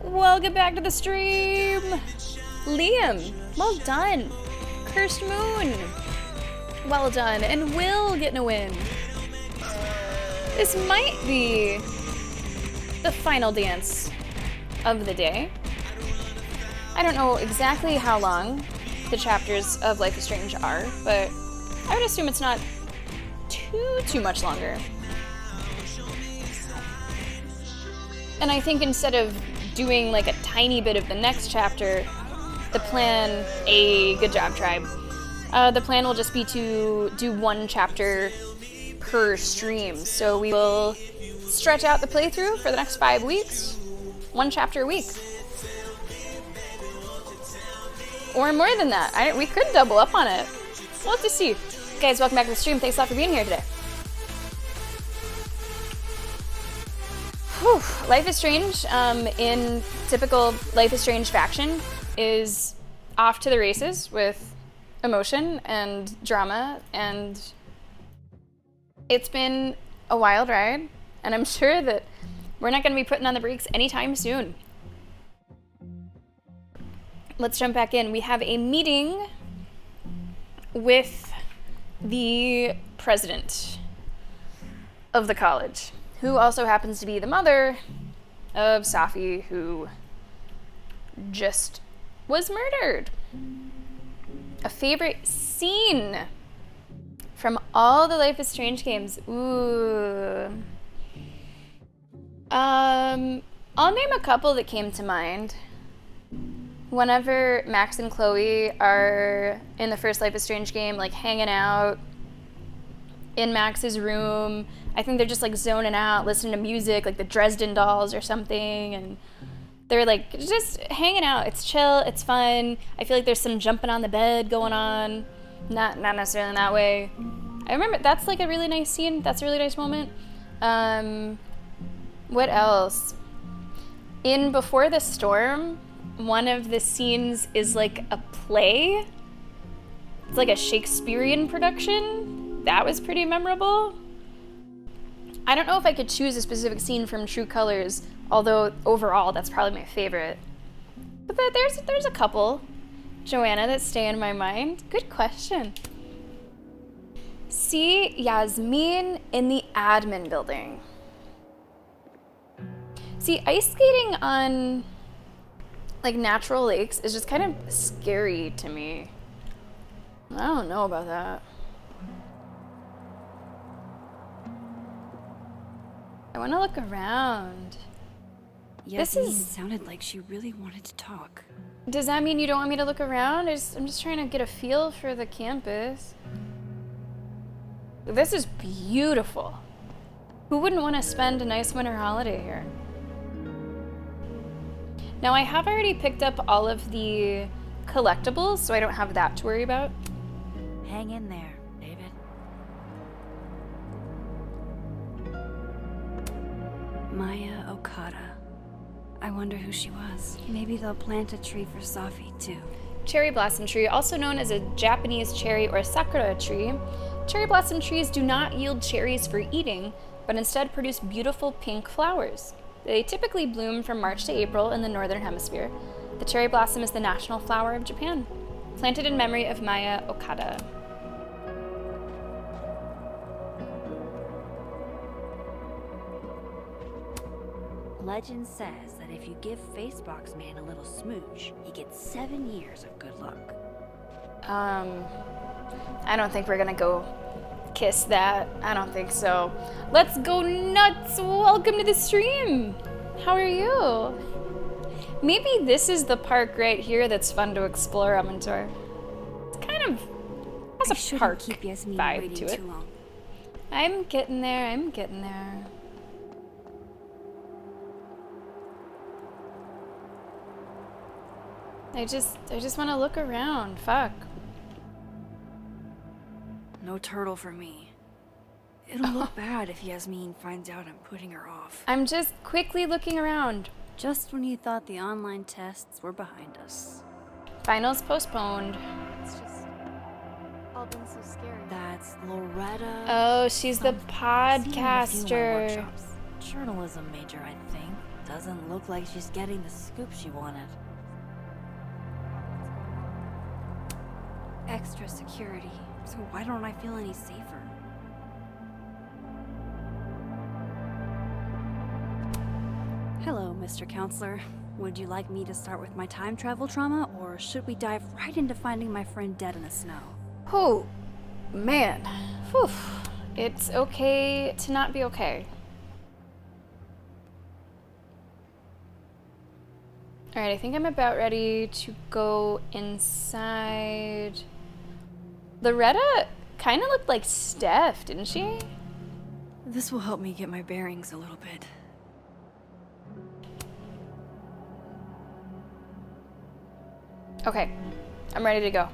S1: Welcome back to the stream! Liam, well done. Cursed Moon, well done. And Will getting a win. This might be the final dance of the day. I don't know exactly how long the chapters of Life is Strange are, but I would assume it's not too much longer. And I think instead of doing like a tiny bit of the next chapter, the plan, good job, Tribe. The plan will just be to do one chapter per stream. So we will stretch out the playthrough for the next 5 weeks, one chapter a week. Or more than that. We could double up on it. We'll have to see. Guys, welcome back to the stream. Thanks a lot for being here today. Whew. Life is Strange, in typical Life is Strange fashion, is off to the races with emotion and drama, and it's been a wild ride, and I'm sure that we're not going to be putting on the brakes anytime soon. Let's jump back in. We have a meeting with the president of the college, who also happens to be the mother of Safi, who just was murdered. A favorite scene from all the Life is Strange games. Ooh. I'll name a couple that came to mind. Whenever Max and Chloe are in the first Life is Strange game, like hanging out in Max's room, I think they're just like zoning out, listening to music, like the Dresden Dolls or something, and they're like just hanging out. It's chill, it's fun. I feel like there's some jumping on the bed going on, not necessarily in that way. I remember that's like a really nice scene. That's a really nice moment. What else? In Before the Storm, one of the scenes is like a play. It's like a Shakespearean production. That was pretty memorable. I don't know if I could choose a specific scene from True Colors, although overall that's probably my favorite. But there's a couple, Joanna, that stay in my mind. Good question. See Yasmin in the admin building. See, ice skating on like natural lakes is just kind of scary to me. I don't know about that. I want to look around.
S4: Yasmin sounded like she really wanted to talk.
S1: Does that mean you don't want me to look around? I'm just trying to get a feel for the campus. This is beautiful. Who wouldn't want to spend a nice winter holiday here? Now, I have already picked up all of the collectibles, so I don't have that to worry about.
S4: Hang in there, David. Maya Okada. I wonder who she was. Maybe they'll plant a tree for Safi, too.
S1: Cherry blossom tree, also known as a Japanese cherry or sakura tree. Cherry blossom trees do not yield cherries for eating, but instead produce beautiful pink flowers. They typically bloom from March to April in the Northern Hemisphere. The cherry blossom is the national flower of Japan, planted in memory of Maya Okada.
S4: Legend says that if you give Facebox Man a little smooch, he gets 7 years of good luck.
S1: I don't think we're gonna go kiss that. I don't think so. Let's go nuts! Welcome to the stream! How are you? Maybe this is the park right here that's fun to explore, Amantor. It's kind of has a park vibe to it. I'm getting there, I'm getting there. I just want to look around. Fuck.
S4: No turtle for me. It'll look bad if Yasmin finds out I'm putting her off.
S1: I'm just quickly looking around.
S4: Just when you thought the online tests were behind us.
S1: Finals postponed.
S8: I'll
S4: been so scary. That's Loretta.
S1: Oh, she's the
S4: something. I've seen her in a few of my
S1: podcaster.
S4: workshops. Journalism major, I think. Doesn't look like she's getting the scoop she wanted. Extra security. So why don't I feel any safer? Hello, Mr. Counselor. Would you like me to start with my time travel trauma, or should we dive right into finding my friend dead in the snow?
S1: Oh, man. Whew. It's okay to not be okay. Alright, I think I'm about ready to go inside. Loretta kind of looked like Steph, didn't she?
S4: This will help me get my bearings a little bit.
S1: Okay, I'm ready to go.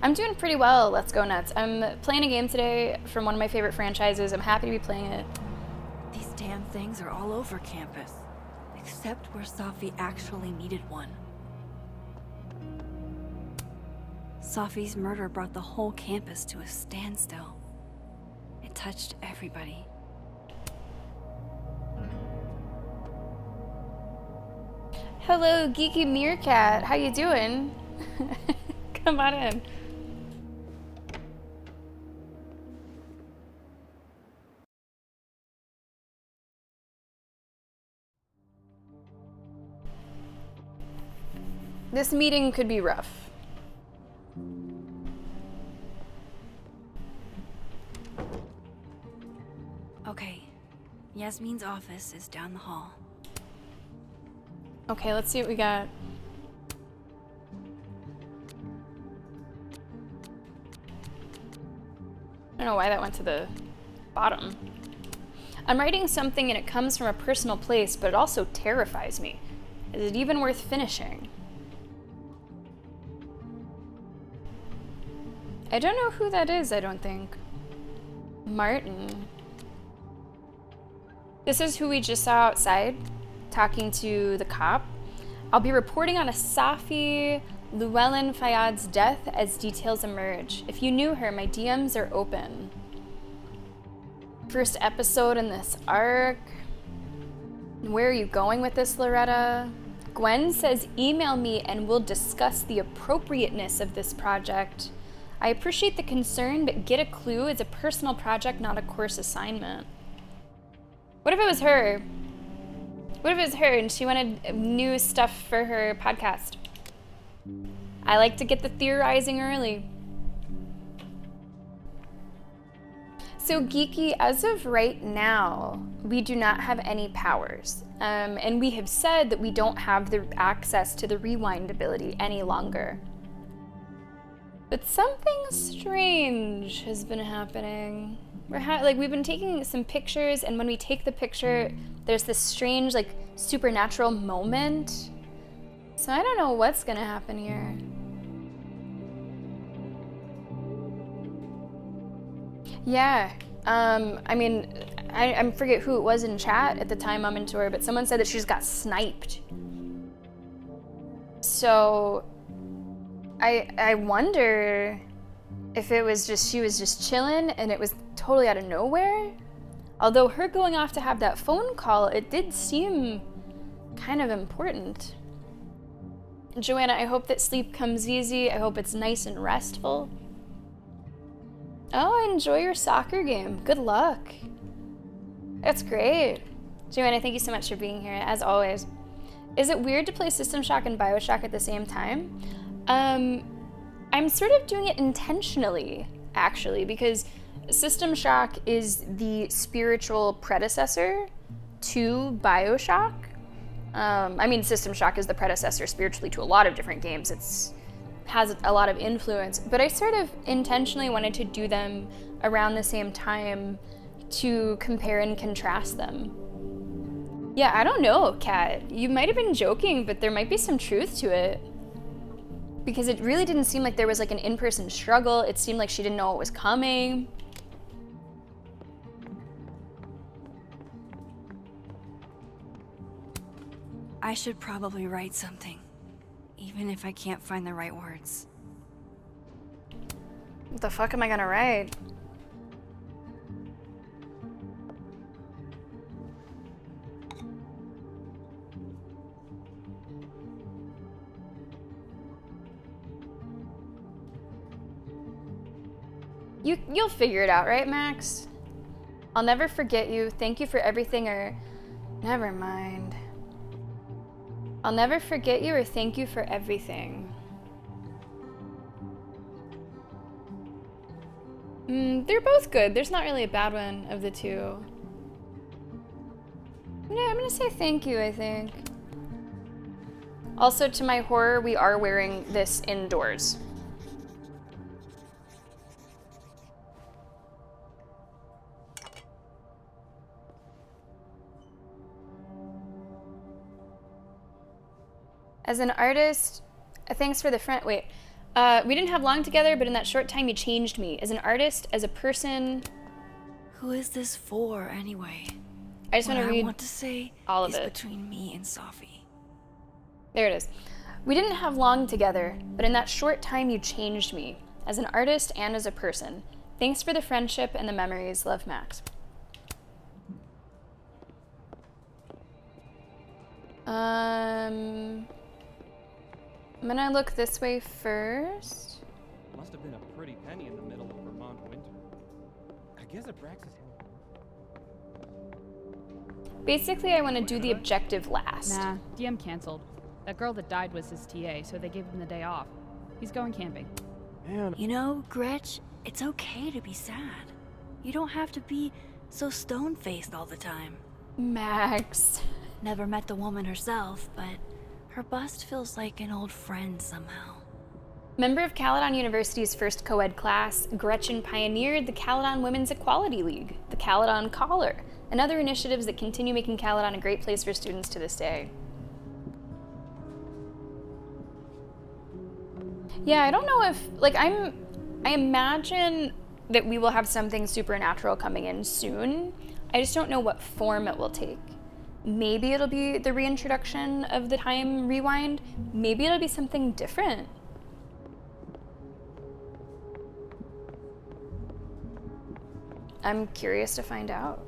S1: I'm doing pretty well, let's go nuts. I'm playing a game today from one of my favorite franchises. I'm happy to be playing it.
S4: These damn things are all over campus, except where Safi actually needed one. Safi's murder brought the whole campus to a standstill. It touched everybody.
S1: Hello, Geeky Meerkat. How you doing? Come on in. This meeting could be rough.
S4: Okay, Yasmin's office is down the hall.
S1: Okay, let's see what we got. I don't know why that went to the bottom. I'm writing something and it comes from a personal place, but it also terrifies me. Is it even worth finishing? I don't know who that is, I don't think. Martin. This is who we just saw outside, talking to the cop. I'll be reporting on a Safi Llewellyn Fayyad's death as details emerge. If you knew her, my DMs are open. First episode in this arc. Where are you going with this, Loretta? Gwen says email me and we'll discuss the appropriateness of this project. I appreciate the concern, but get a clue, it's a personal project, not a course assignment. What if it was her? What if it was her and she wanted new stuff for her podcast? I like to get the theorizing early. So Geeky, as of right now, we do not have any powers. And we have said that we don't have the access to the rewind ability any longer. But something strange has been happening. We've been taking some pictures, and when we take the picture, there's this strange, like, supernatural moment. So I don't know what's gonna happen here. Yeah, I mean, I forget who it was in chat at the time I'm into her, but someone said that she just got sniped. So I wonder if it was just, she was just chilling and it was totally out of nowhere. Although her going off to have that phone call, it did seem kind of important. Joanna, I hope that sleep comes easy. I hope it's nice and restful. Oh, enjoy your soccer game. Good luck. That's great. Joanna, thank you so much for being here, as always. Is it weird to play System Shock and BioShock at the same time? I'm sort of doing it intentionally, actually, because System Shock is the spiritual predecessor to BioShock. I mean, System Shock is the predecessor spiritually to a lot of different games. It's has a lot of influence, but I sort of intentionally wanted to do them around the same time to compare and contrast them. Yeah, I don't know, Kat. You might have been joking, but there might be some truth to it. Because it really didn't seem like there was like an in-person struggle. It seemed like she didn't know what was coming.
S4: I should probably write something, even if I can't find the right words.
S1: What the fuck am I gonna write? You'll figure it out, right, Max? I'll never forget you. Thank you for everything, or never mind. I'll never forget you or thank you for everything. They're both good. There's not really a bad one of the two. Yeah, I'm gonna say thank you, I think. Also, to my horror, we are wearing this indoors. As an artist, thanks for the friend. Wait, we didn't have long together, but in that short time, you changed me. As an artist, as a person.
S4: Who is this for, anyway?
S1: I just want to read
S4: I want to say
S1: all of
S4: is
S1: it.
S4: Between me and Sophie.
S1: There it is. We didn't have long together, but in that short time, you changed me. As an artist and as a person. Thanks for the friendship and the memories. Love, Max. I'm gonna look this way first.
S16: Must have been a pretty penny in the middle of Vermont winter. I guess Abraxas.
S1: Basically, I want to do the objective last.
S17: Nah, DM canceled. That girl that died was his TA, so they gave him the day off. He's going camping.
S16: Man.
S4: You know, Gretch, it's okay to be sad. You don't have to be so stone-faced all the time.
S1: Max.
S4: Never met the woman herself, but her bust feels like an old friend somehow.
S1: Member of Caledon University's first co-ed class, Gretchen pioneered the Caledon Women's Equality League, the Caledon Collar, and other initiatives that continue making Caledon a great place for students to this day. Yeah, I don't know if, like, I imagine that we will have something supernatural coming in soon. I just don't know what form it will take. Maybe it'll be the reintroduction of the time rewind. Maybe it'll be something different. I'm curious to find out.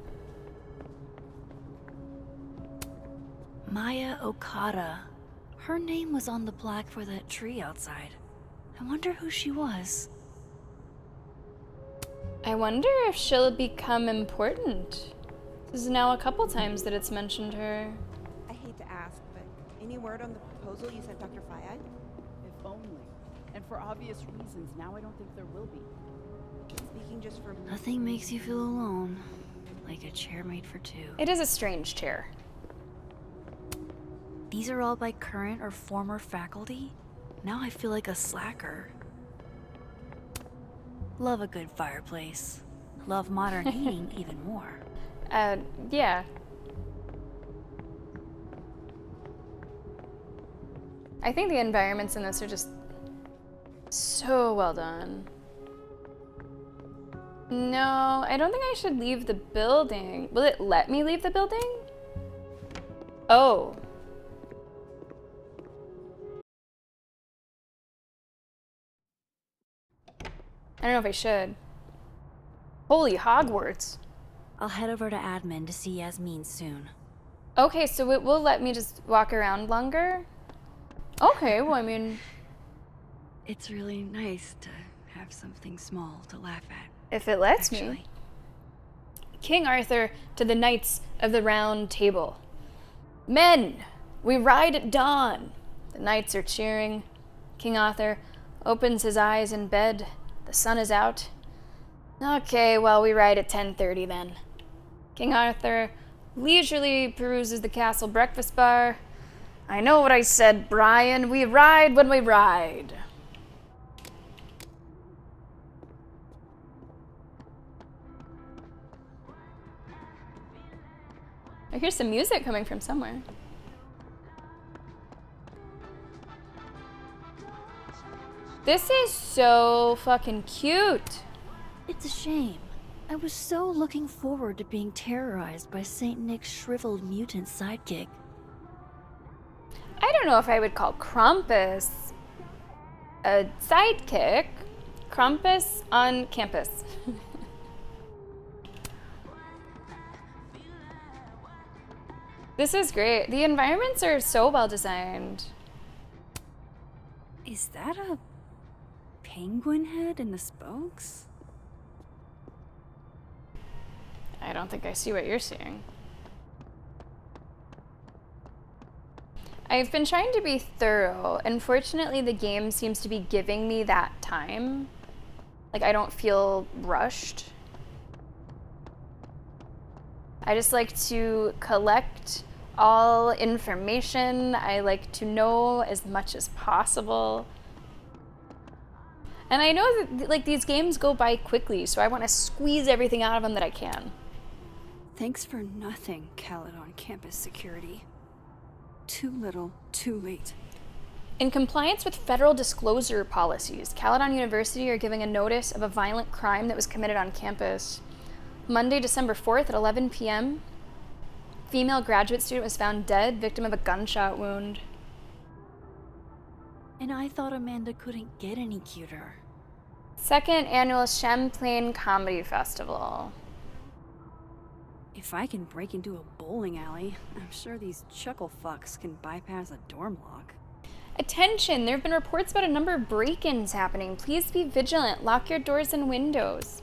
S4: Maya Okada. Her name was on the plaque for that tree outside. I wonder who she was.
S1: I wonder if she'll become important. This is now a couple times that it's mentioned her.
S18: I hate to ask, but any word on the proposal you sent Dr. Fayad?
S19: If only. And for obvious reasons, now I don't think there will be.
S18: Speaking just for me.
S4: Nothing makes you feel alone. Like a chair made for two.
S1: It is a strange chair.
S4: These are all by current or former faculty? Now I feel like a slacker. Love a good fireplace. Love modern heating even more.
S1: Yeah. I think the environments in this are just so well done. No, I don't think I should leave the building. Will it let me leave the building? Oh. I don't know if I should. Holy Hogwarts.
S4: I'll head over to admin to see Yasmin soon.
S1: Okay, so it will let me just walk around longer? Okay, well, I mean...
S4: It's really nice to have something small to laugh at.
S1: If it lets me. King Arthur to the Knights of the Round Table. Men, we ride at dawn. The knights are cheering. King Arthur opens his eyes in bed. The sun is out. Okay, well, we ride at 10:30 then. King Arthur leisurely peruses the castle breakfast bar. I know what I said, Brian. We ride when we ride. I hear some music coming from somewhere. This is so fucking cute.
S4: It's a shame. I was so looking forward to being terrorized by St. Nick's shriveled mutant sidekick.
S1: I don't know if I would call Krampus a sidekick. Krampus on campus. This is great. The environments are so well designed.
S4: Is that a penguin head in the spokes?
S1: I don't think I see what you're seeing. I've been trying to be thorough. Unfortunately, the game seems to be giving me that time. Like, I don't feel rushed. I just like to collect all information. I like to know as much as possible. And I know that, like, these games go by quickly, so I want to squeeze everything out of them that I can.
S4: Thanks for nothing, Caledon Campus Security. Too little, too late.
S1: In compliance with federal disclosure policies, Caledon University are giving a notice of a violent crime that was committed on campus. Monday, December 4th at 11 p.m., female graduate student was found dead, victim of a gunshot wound.
S4: And I thought Amanda couldn't get any cuter.
S1: Second annual Champlain Comedy Festival.
S4: If I can break into a bowling alley, I'm sure these chuckle fucks can bypass a dorm lock.
S1: Attention! There have been reports about a number of break-ins happening. Please be vigilant. Lock your doors and windows.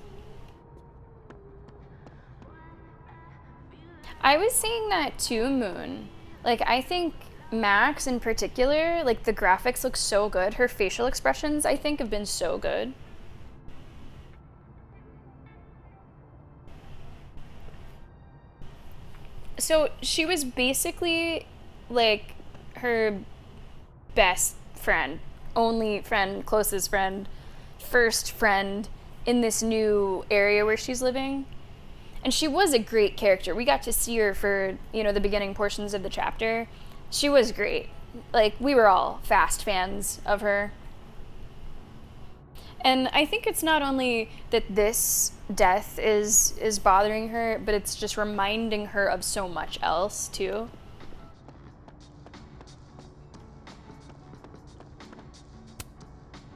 S1: I was saying that too, Moon. Like, I think Max in particular, like, the graphics look so good. Her facial expressions, I think, have been so good. So she was basically like her best friend, only friend, closest friend, first friend in this new area where she's living. And she was a great character. We got to see her for, you know, the beginning portions of the chapter. She was great. Like, we were all fast fans of her. And I think it's not only that this death is bothering her, but it's just reminding her of so much else, too.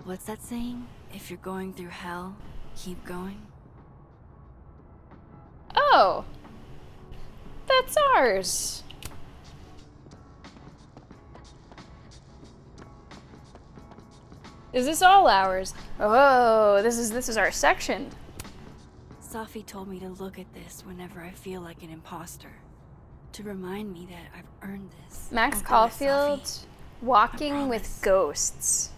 S4: What's that saying? If you're going through hell, keep going.
S1: Oh! That's ours! Is this all ours? Oh, this is our section.
S4: Safi told me to look at this whenever I feel like an imposter. To remind me that I've earned this.
S1: Max Caulfield, Walking with Ghosts.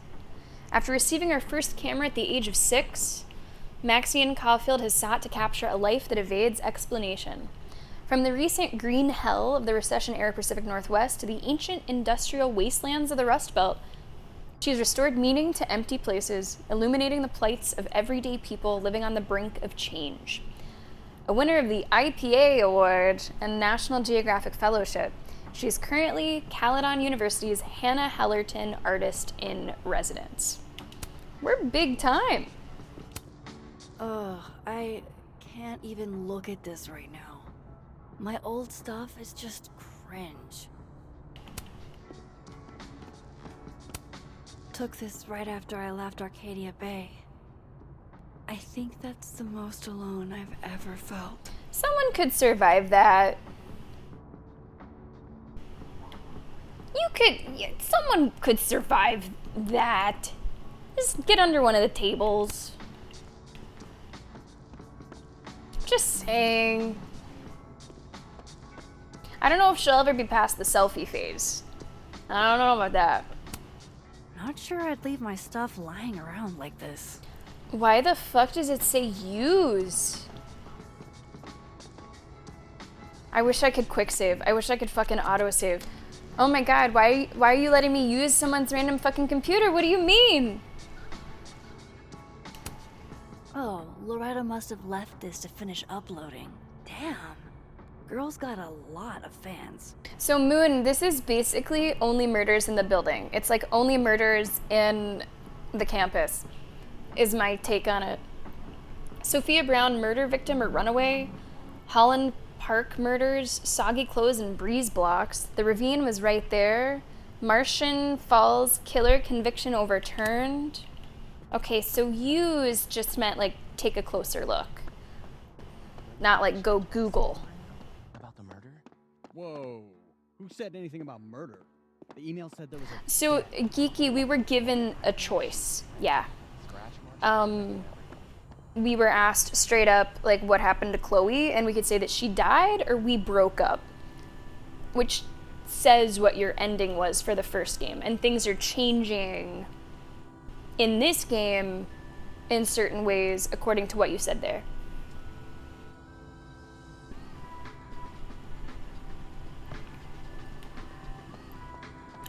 S1: After receiving her first camera at the age of 6, Maxian Caulfield has sought to capture a life that evades explanation. From the recent green hell of the recession-era Pacific Northwest to the ancient industrial wastelands of the Rust Belt, she's restored meaning to empty places, illuminating the plights of everyday people living on the brink of change. A winner of the IPA Award and National Geographic Fellowship, she is currently Caledon University's Hannah Hellerton Artist in Residence. We're big time.
S4: Ugh, I can't even look at this right now. My old stuff is just cringe. Took this right after I left Arcadia Bay. I think that's the most alone I've ever felt.
S1: Someone could survive that. Someone could survive that. Just get under one of the tables. Just saying. I don't know if she'll ever be past the selfie phase. I don't know about that.
S4: Not sure I'd leave my stuff lying around like this.
S1: Why the fuck does it say use? I wish I could quick save. I wish I could fucking autosave. Oh my god, why are you letting me use someone's random fucking computer? What do you mean?
S4: Oh, Loretta must have left this to finish uploading. Damn. Girl's got a lot of fans.
S1: So Moon, this is basically Only Murders in the Building. It's like Only Murders in the campus, is my take on it. Sophia Brown, murder victim or runaway. Holland Park murders, soggy clothes and breeze blocks. The ravine was right there. Martian Falls killer conviction overturned. Okay, so use just meant like take a closer look. Not like go Google.
S10: About the murder? Whoa. Who said anything about murder? The email said there was a...
S1: So, Geeky, we were given a choice. Yeah. We were asked straight up, like, what happened to Chloe, and we could say that she died or we broke up. Which says what your ending was for the first game. And things are changing in this game in certain ways according to what you said there.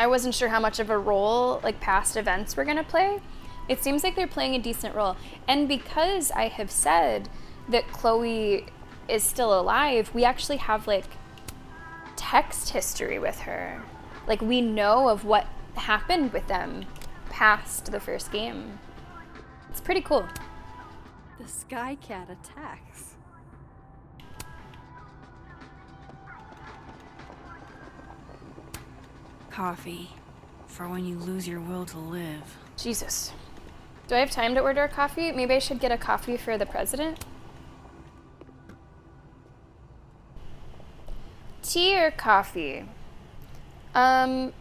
S1: I wasn't sure how much of a role like past events were gonna play. It seems like they're playing a decent role. And because I have said that Chloe is still alive, we actually have like text history with her. Like we know of what happened with them past the first game. It's pretty cool.
S4: The Sky Cat attacks. Coffee. For when you lose your will to live.
S1: Jesus. Do I have time to order a coffee? Maybe I should get a coffee for the president? Tea or coffee? Maybe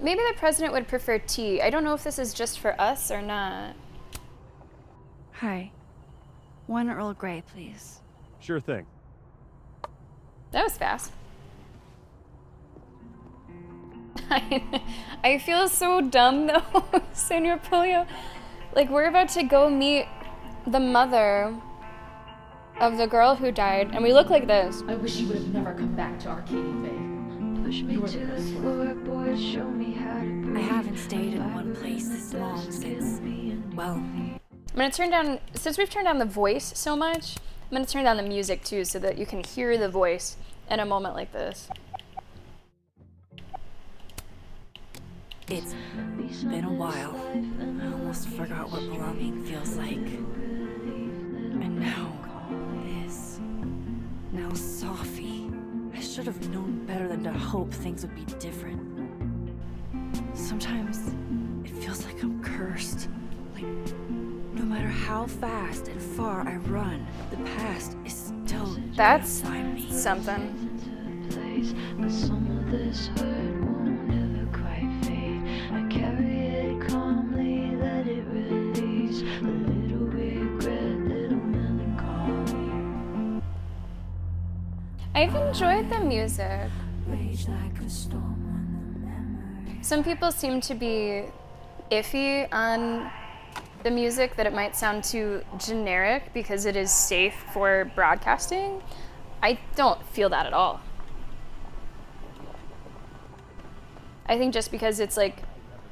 S1: the president would prefer tea. I don't know if this is just for us or not.
S4: Hi. One Earl Grey, please.
S20: Sure thing.
S1: That was fast. I feel so dumb though, Senor Polio. Like we're about to go meet the mother of the girl who died, and we look like this.
S6: I wish you would have never come back to Arcadia Bay.
S12: Push me to the floor, boy, show me how to breathe.
S4: I haven't stayed in one place this long since, well...
S1: I'm gonna turn down, since we've turned down the voice so much, I'm gonna turn down the music too so that you can hear the voice in a moment like this.
S4: It's been a while. I almost forgot what belonging feels like. And now, this. Now Sophie. I should have known better than to hope things would be different. Sometimes, it feels like I'm cursed. Like, no matter how fast and far I run, the past is still
S1: That's
S4: inside me.
S1: something.
S12: But some of this hurt won't ever quite fade. I carry it calmly, let it release. A little regret, little melancholy.
S1: I've enjoyed the music. Some people seem to be iffy on the music, that it might sound too generic because it is safe for broadcasting. I don't feel that at all. I think just because it's like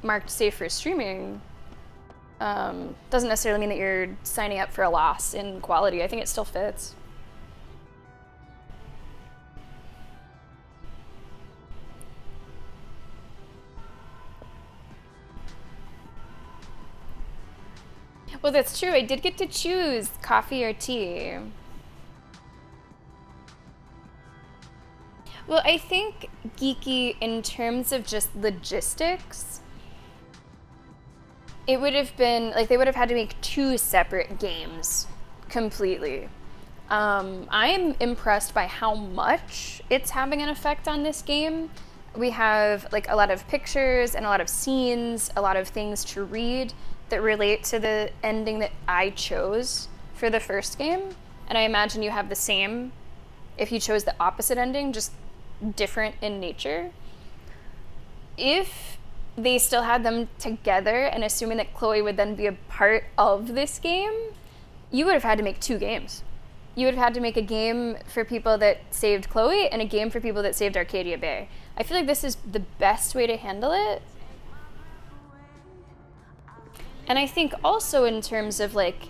S1: marked safe for streaming doesn't necessarily mean that you're signing up for a loss in quality. I think it still fits. Well, that's true. I did get to choose coffee or tea. Well, I think Geeky, in terms of just logistics, it would have been, like, they would have had to make 2 separate games completely. I'm impressed by how much it's having an effect on this game. We have, like, a lot of pictures and a lot of scenes, a lot of things to read that relate to the ending that I chose for the first game. And I imagine you have the same if you chose the opposite ending, just different in nature. If they still had them together, and assuming that Chloe would then be a part of this game, you would have had to make 2 games. You would have had to make a game for people that saved Chloe and a game for people that saved Arcadia Bay. I feel like this is the best way to handle it. And I think also in terms of like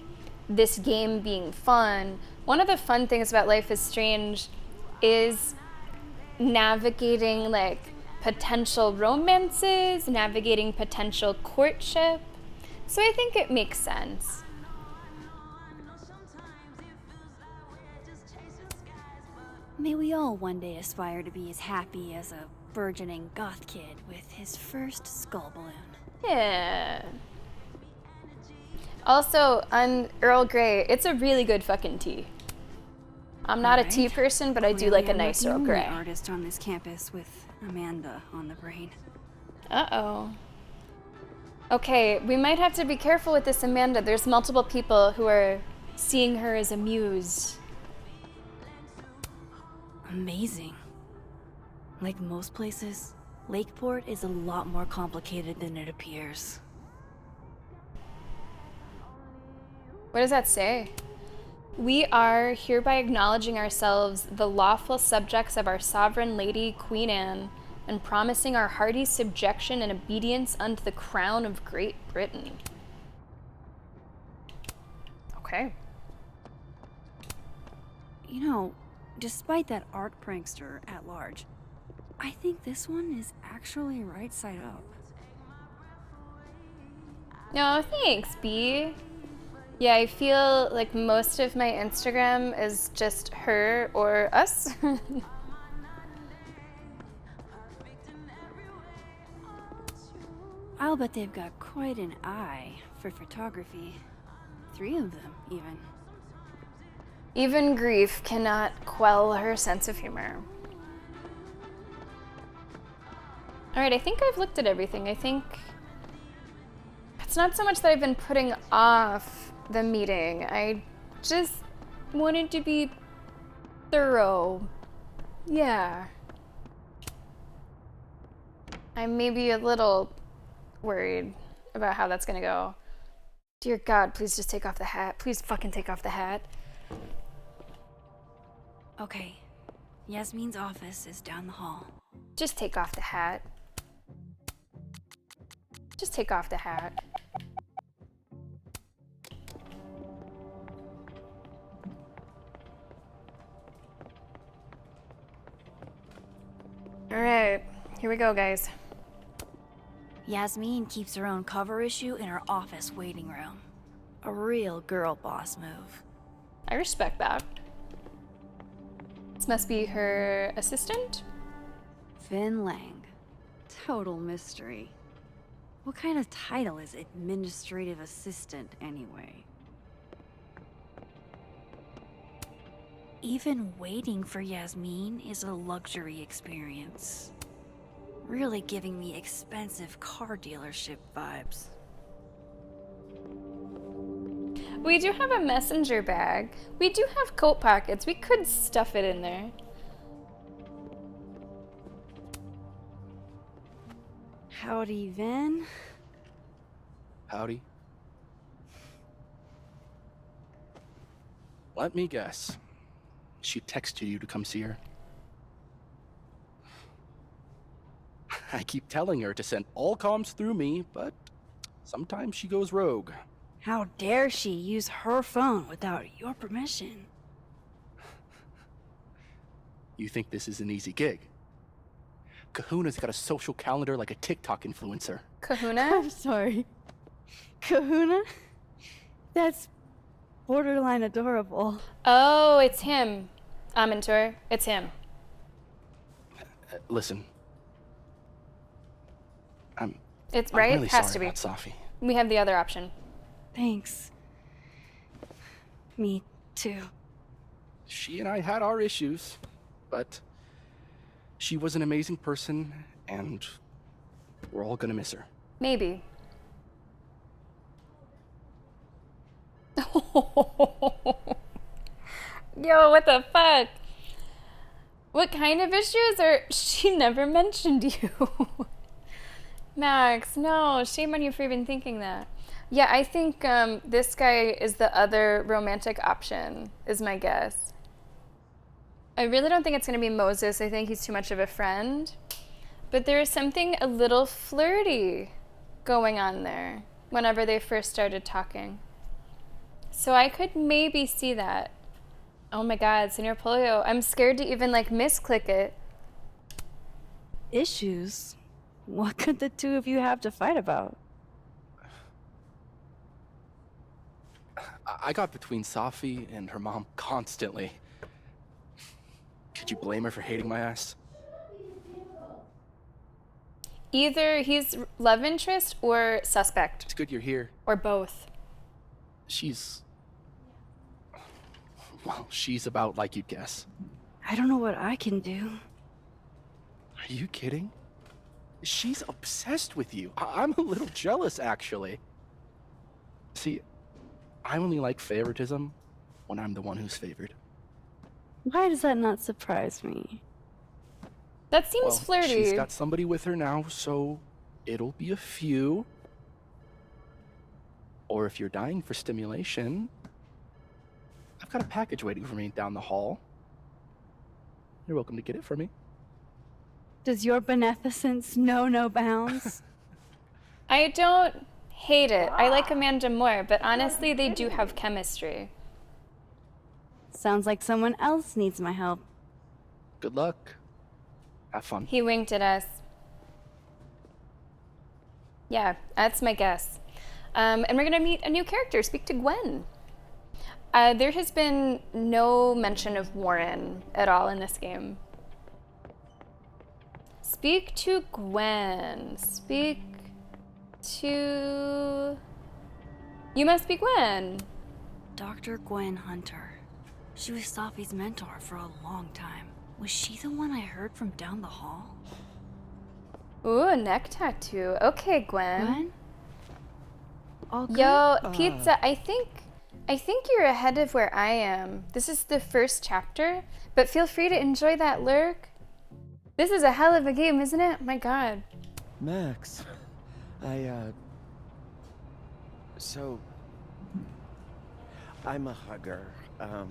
S1: this game being fun, one of the fun things about Life is Strange is navigating like potential romances, navigating potential courtship. So I think it makes sense.
S4: May we all one day aspire to be as happy as a burgeoning goth kid with his first skull balloon.
S1: Yeah. Also, on Earl Grey, it's a really good fucking tea. I'm not a tea person, but I do like a nice Earl Grey.
S4: Artist on this campus with Amanda on the brain.
S1: Uh-oh. Okay, we might have to be careful with this Amanda. There's multiple people who are seeing her as a muse.
S4: Amazing. Like most places, Lakeport is a lot more complicated than it appears.
S1: What does that say? We are hereby acknowledging ourselves the lawful subjects of our sovereign lady, Queen Anne, and promising our hearty subjection and obedience unto the crown of Great Britain. Okay.
S4: You know, despite that art prankster at large, I think this one is actually right side up.
S1: No, thanks, B. Yeah, I feel like most of my Instagram is just her or us.
S4: I'll bet they've got quite an eye for photography. 3 of them, even.
S1: Even grief cannot quell her sense of humor. Alright, I think I've looked at everything. I think it's not so much that I've been putting off the meeting. I just wanted to be thorough. Yeah. I'm maybe a little worried about how that's gonna go. Dear God, please just take off the hat. Please fucking take off the hat.
S4: Okay, Yasmin's office is down the hall.
S1: Just take off the hat. Just take off the hat. Alright, here we go, guys.
S4: Yasmin keeps her own cover issue in her office waiting room. A real girl boss move.
S1: I respect that. This must be her assistant?
S4: Finn Lang. Total mystery. What kind of title is administrative assistant, anyway? Even waiting for Yasmin is a luxury experience. Really giving me expensive car dealership vibes.
S1: We do have a messenger bag. We do have coat pockets. We could stuff it in there.
S4: Howdy, Vin.
S20: Howdy. Let me guess. She texted you to come see her? I keep telling her to send all comms through me, but sometimes she goes rogue.
S4: How dare she use her phone without your permission?
S20: You think this is an easy gig? Kahuna's got a social calendar like a TikTok influencer.
S1: Kahuna?
S4: I'm sorry. Kahuna? That's borderline adorable.
S1: Oh, it's him. Amintor, it's him.
S20: Listen.
S1: It's
S20: I'm
S1: right?
S20: really
S1: Has
S20: sorry
S1: to be.
S20: about Safi.
S1: We have the other option.
S4: Thanks. Me too.
S20: She and I had our issues, but she was an amazing person, and we're all gonna miss her.
S1: Maybe. Yo, what the fuck? What kind of issues? Or she never mentioned you. Max, no, shame on you for even thinking that. Yeah, I think this guy is the other romantic option, is my guess. I really don't think it's going to be Moses. I think he's too much of a friend. But there is something a little flirty going on there whenever they first started talking. So I could maybe see that. Oh my God, Senor Polio, I'm scared to even like misclick it.
S4: Issues? What could the two of you have to fight about?
S20: I got between Safi and her mom constantly. Could you blame her for hating my ass?
S1: Either he's love interest or suspect.
S20: It's good you're here.
S1: Or both.
S20: She's... well, she's about like you'd guess.
S4: I don't know what I can do.
S20: Are you kidding? She's obsessed with you. I'm a little jealous, actually. See, I only like favoritism when I'm the one who's favored.
S4: Why does that not surprise me?
S1: That seems
S20: Well,
S1: flirty.
S20: she's got somebody with her now, so it'll be a few. Or if you're dying for stimulation, I've got a package waiting for me down the hall. You're welcome to get it for me.
S4: Does your beneficence know no bounds?
S1: I don't hate it. I like Amanda more, but honestly, they do have chemistry.
S4: Sounds like someone else needs my help.
S20: Good luck. Have fun.
S1: He winked at us. Yeah, that's my guess. And we're gonna meet a new character, speak to Gwen. There has been no mention of Warren at all in this game. Speak to Gwen. Speak to... You must be Gwen.
S4: Dr. Gwen Hunter. She was Safi's mentor for a long time. Was she the one I heard from down the hall?
S1: Ooh, a neck tattoo. Okay, Gwen.
S4: Gwen? All good?
S1: Yo, Pizza, I think you're ahead of where I am. This is the first chapter, but feel free to enjoy that lurk. This is a hell of a game, isn't it? My god.
S21: Max, so, I'm a hugger. Are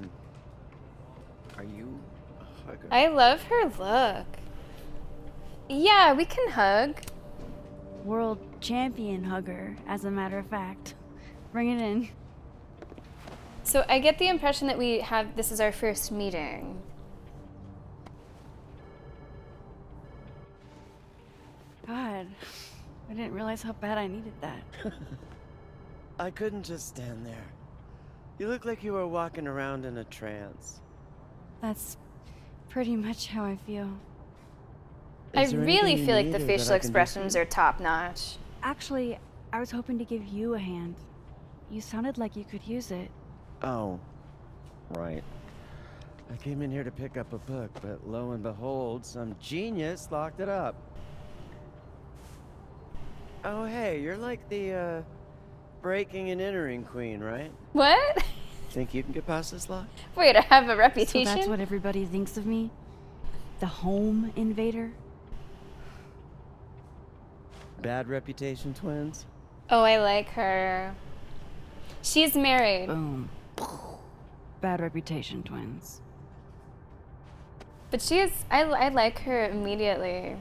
S21: you a hugger?
S1: I love her look. Yeah, we can hug.
S4: World champion hugger, as a matter of fact. Bring it in.
S1: So I get the impression that this is our first meeting.
S4: God, I didn't realize how bad I needed that.
S21: I couldn't just stand there. You look like you were walking around in a trance.
S4: That's pretty much how I feel.
S1: I
S21: Is there
S1: really
S21: anything
S1: feel
S21: you
S1: like the
S21: need or that
S1: facial
S21: I can do for
S1: expressions
S21: you?
S1: are top notch.
S4: Actually, I was hoping to give you a hand. You sounded like you could use it.
S21: Oh, right. I came in here to pick up a book, but lo and behold, some genius locked it up. Oh, hey, you're like the, breaking and entering queen, right?
S1: What?
S21: Think you can get past this lock?
S1: Wait, I have a
S4: So
S1: reputation?
S4: that's what everybody thinks of me? The home invader?
S21: Bad reputation, twins?
S1: Oh, I like her. She's married.
S4: Boom. Bad reputation, twins.
S1: But she is, I like her immediately.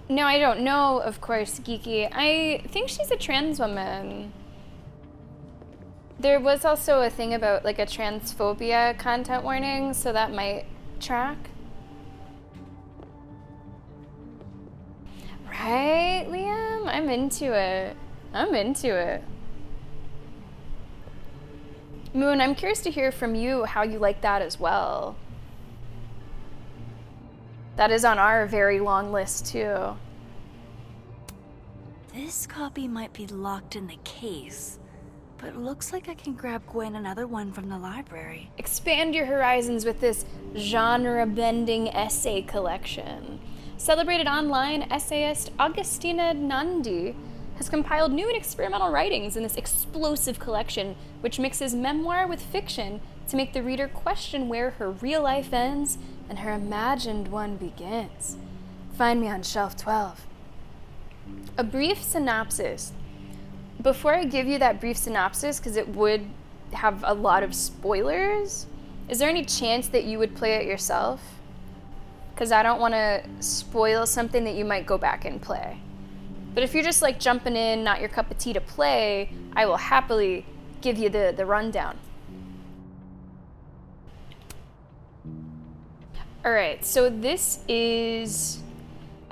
S1: No, I don't know, of course, Geeky. I think she's a trans woman. There was also a thing about like a transphobia content warning, so that might track. Right, Liam? I'm into it. I'm into it. Moon, I'm curious to hear from you how you like that as well. That is on our very long list, too.
S4: This copy might be locked in the case, but it looks like I can grab Gwen another one from the library.
S1: Expand your horizons with this genre-bending essay collection. Celebrated online essayist Augustina Nandi has compiled new and experimental writings in this explosive collection, which mixes memoir with fiction to make the reader question where her real life ends and her imagined one begins. Find me on shelf 12. A brief synopsis. Before I give you that brief synopsis, because it would have a lot of spoilers, is there any chance that you would play it yourself? Because I don't want to spoil something that you might go back and play. But if you're just like jumping in, not your cup of tea to play, I will happily give you the rundown. All right, so this is,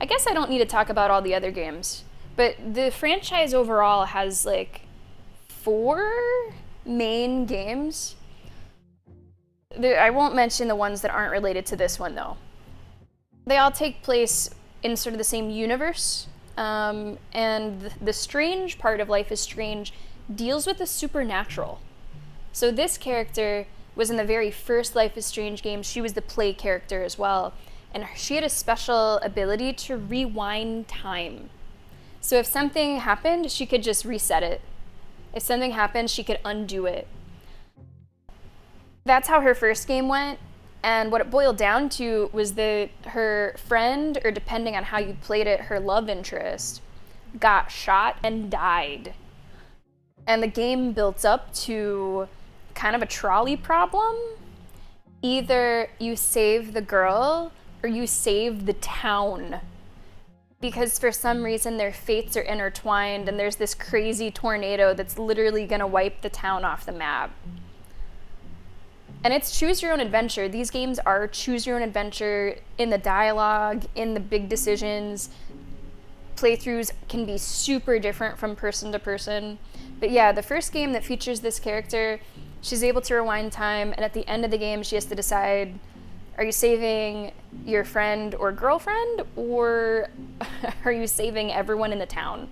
S1: I guess I don't need to talk about all the other games, but the franchise overall has like 4 main games. I won't mention the ones that aren't related to this one though. They all take place in sort of the same universe, and the strange part of Life is Strange deals with the supernatural. So this character was in the very first Life is Strange game. She was the play character as well, and she had a special ability to rewind time. So if something happened, she could just reset it. If something happened, she could undo it. That's how her first game went, and what it boiled down to was that her friend, or depending on how you played it, her love interest, got shot and died. And the game built up to kind of a trolley problem. Either you save the girl or you save the town, because for some reason their fates are intertwined and there's this crazy tornado that's literally gonna wipe the town off the map. And it's choose your own adventure. These games are choose your own adventure in the dialogue, in the big decisions. Playthroughs can be super different from person to person. But yeah, the first game that features this character, she's able to rewind time, and at the end of the game she has to decide, are you saving your friend or girlfriend, or are you saving everyone in the town?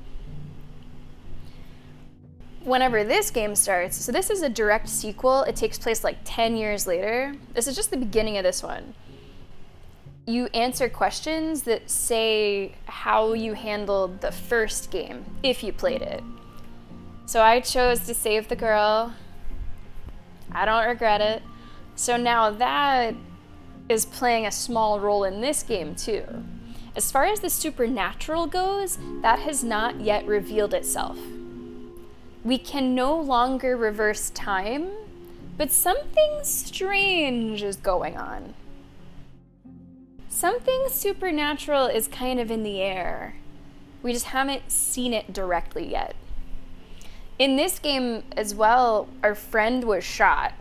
S1: Whenever this game starts, so this is a direct sequel, it takes place like 10 years later. This is just the beginning of this one. You answer questions that say how you handled the first game, if you played it. So I chose to save the girl. I don't regret it. So now that is playing a small role in this game too. As far as the supernatural goes, that has not yet revealed itself. We can no longer reverse time, but something strange is going on. Something supernatural is kind of in the air. We just haven't seen it directly yet. In this game as well, our friend was shot.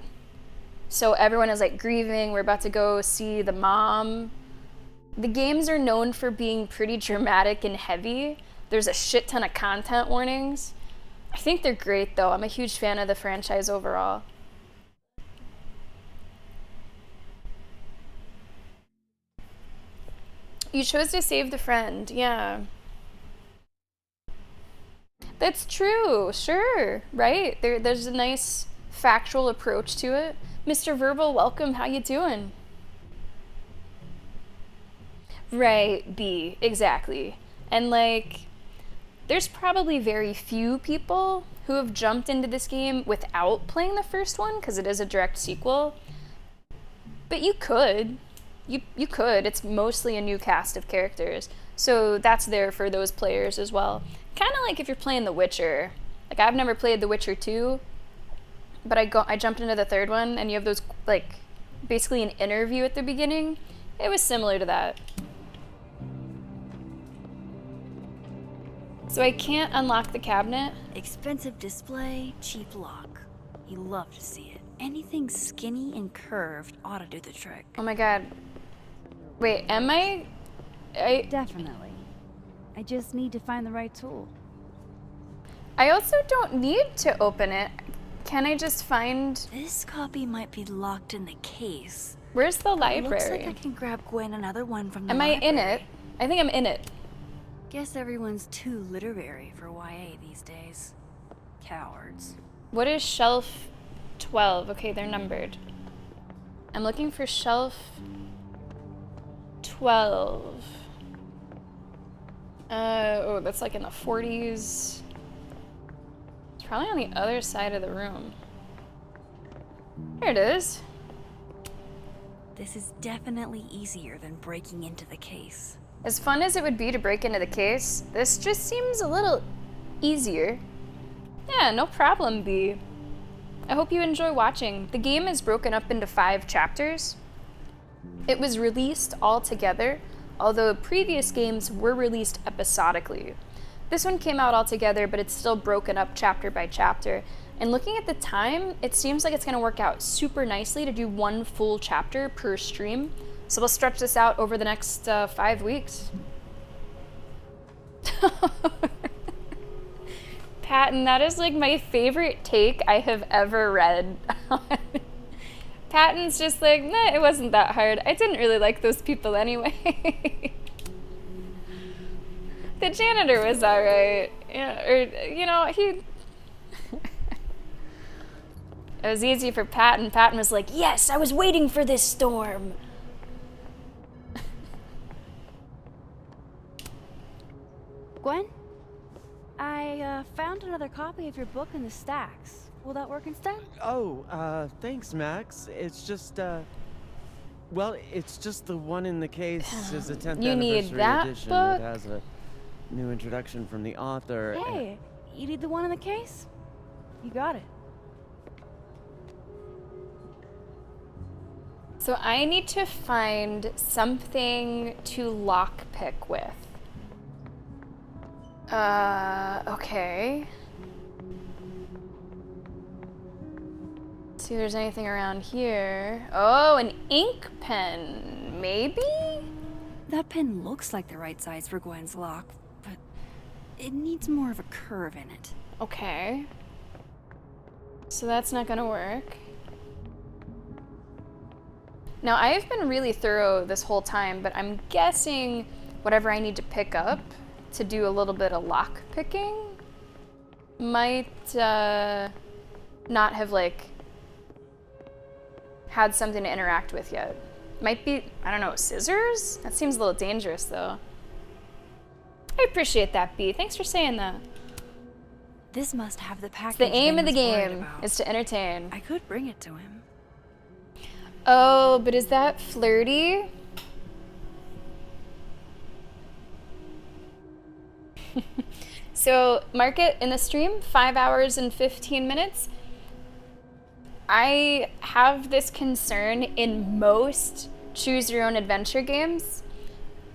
S1: So everyone is like grieving, we're about to go see the mom. The games are known for being pretty dramatic and heavy. There's a shit ton of content warnings. I think they're great though. I'm a huge fan of the franchise overall. You chose to save the friend, yeah. That's true, sure, right? There's a nice factual approach to it. Mr. Verbal, welcome, how you doing? Right, B, exactly. And like, there's probably very few people who have jumped into this game without playing the first one, because it is a direct sequel. But you could. You could. It's mostly a new cast of characters. So that's there for those players as well. Kind of like if you're playing The Witcher. Like, I've never played The Witcher 2, but I jumped into the third one, and you have those, like, basically an interview at the beginning. It was similar to that. So I can't unlock the cabinet.
S4: Expensive display, cheap lock. You love to see it. Anything skinny and curved ought to do the trick.
S1: Oh my god. Wait, am I?
S2: Definitely. I just need to find the right tool.
S1: I also don't need to open it. Can I just find...
S4: This copy might be locked in the case.
S1: Where's the library?
S4: Looks like I can grab Gwen another one from the
S1: Am
S4: library.
S1: I in it? I think I'm in it.
S4: Guess everyone's too literary for YA these days. Cowards.
S1: What is shelf 12? Okay, they're numbered. I'm looking for shelf 12. Oh, that's like in the 40s. It's probably on the other side of the room. Here it is.
S4: This is definitely easier than breaking into the case.
S1: As fun as it would be to break into the case, this just seems a little easier. Yeah, no problem, B. I hope you enjoy watching. The game is broken up into 5 chapters. It was released all together, although previous games were released episodically. This one came out all together, but it's still broken up chapter by chapter. And looking at the time, it seems like it's going to work out super nicely to do 1 full chapter per stream. So we'll stretch this out over the next 5 weeks. Patton, that is like my favorite take I have ever read. Patton's just like, nah, it wasn't that hard. I didn't really like those people anyway. The janitor was alright. Yeah, or, you know, he... It was easy for Patton. Patton was like, yes, I was waiting for this storm.
S4: Gwen? I found another copy of your book in the stacks. Will that work instead?
S21: Oh, thanks, Max. It's just, well, it's just the one in the case is a 10th
S1: You need
S21: anniversary
S1: that
S21: edition.
S1: book?
S21: It has a new introduction from the author.
S4: Hey, you need the one in the case? You got it.
S1: So I need to find something to lockpick with. Okay. See if there's anything around here. Oh, an ink pen, maybe?
S4: That pen looks like the right size for Gwen's lock, but it needs more of a curve in it.
S1: Okay. So that's not gonna work. Now, I've been really thorough this whole time, but I'm guessing whatever I need to pick up to do a little bit of lock picking might not have, like, had something to interact with yet. Might be, I don't know, scissors? That seems a little dangerous, though. I appreciate that, B. Thanks for saying that.
S4: This must have the package.
S1: The aim of the
S4: Ben was worried
S1: game
S4: about.
S1: is to entertain.
S4: I could bring it to him.
S1: Oh, but is that flirty? So, mark it in the stream, 5 hours and 15 minutes. I have this concern in most choose your own adventure games,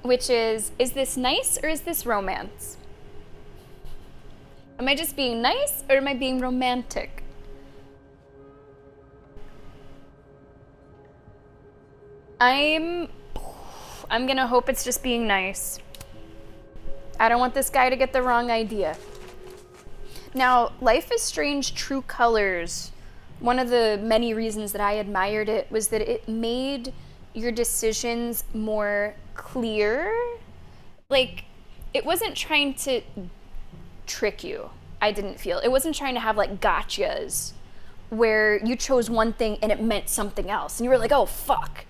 S1: which is this nice or is this romance? Am I just being nice or am I being romantic? I'm gonna hope it's just being nice. I don't want this guy to get the wrong idea. Now, Life is Strange True Colors, one of the many reasons that I admired it was that it made your decisions more clear. Like, it wasn't trying to trick you, I didn't feel. It wasn't trying to have, like, gotchas where you chose one thing and it meant something else. And you were like, oh, fuck.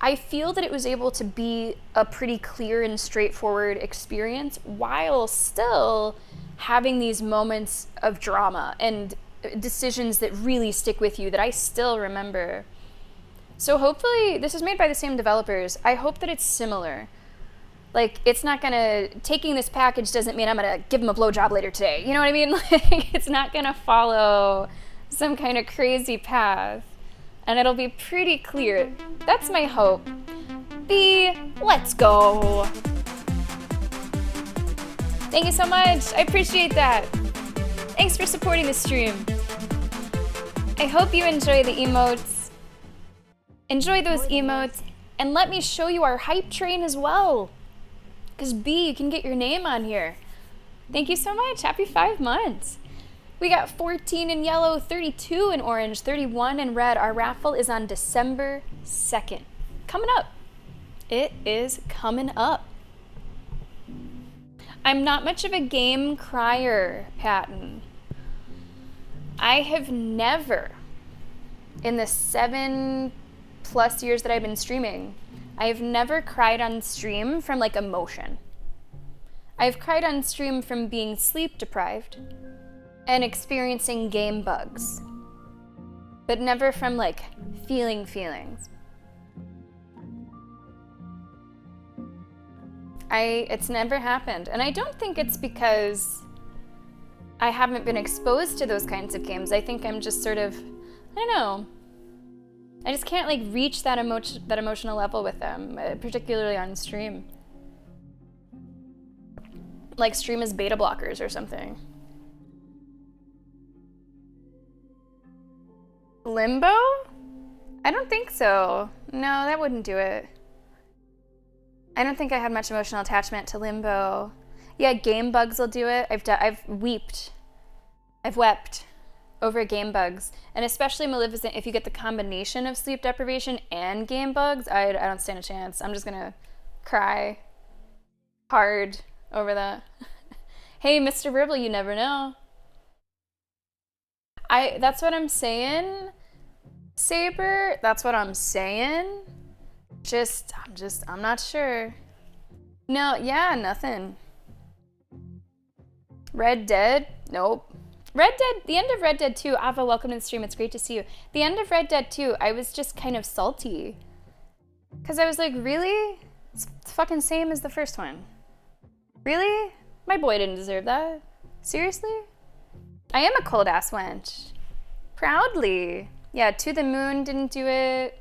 S1: I feel that it was able to be a pretty clear and straightforward experience while still having these moments of drama and decisions that really stick with you that I still remember. So hopefully, this is made by the same developers. I hope that it's similar. Like, it's not gonna, taking this package doesn't mean I'm gonna give him a blowjob later today. You know what I mean? Like, it's not gonna follow some kind of crazy path. And it'll be pretty clear. That's my hope. B, let's go. Thank you so much. I appreciate that. Thanks for supporting the stream. I hope you enjoy the emotes. Enjoy those emotes. And let me show you our hype train as well. Because B, you can get your name on here. Thank you so much. Happy 5 months. We got 14 in yellow, 32 in orange, 31 in red. Our raffle is on December 2nd. Coming up. It is coming up. I'm not much of a game crier, Patton. I have never, in the 7+ years that I've been streaming, I've never cried on stream from, like, emotion. I've cried on stream from being sleep deprived and experiencing game bugs, but never from, like, feeling feelings. It's never happened, and I don't think it's because I haven't been exposed to those kinds of games. I think I'm just sort of, I don't know, I just can't, like, reach that emotional level with them, particularly on stream. Like, stream is beta blockers or something. Limbo? I don't think so. No, that wouldn't do it. I don't think I had much emotional attachment to Limbo. Yeah, game bugs will do it. I've wept. over game bugs. And especially Maleficent, if you get the combination of sleep deprivation and game bugs, I don't stand a chance. I'm just gonna cry hard over that. Hey, Mr. Verbal, you never know. That's what I'm saying, Saber. That's what I'm saying. I'm not sure. No, yeah, nothing. Red Dead? Nope. Red Dead, the end of Red Dead 2, Ava, welcome to the stream, it's great to see you. The end of Red Dead 2, I was just kind of salty. Because I was like, really? It's fucking same as the first one. Really? My boy didn't deserve that. Seriously? I am a cold ass wench. Proudly. Yeah, To the Moon didn't do it.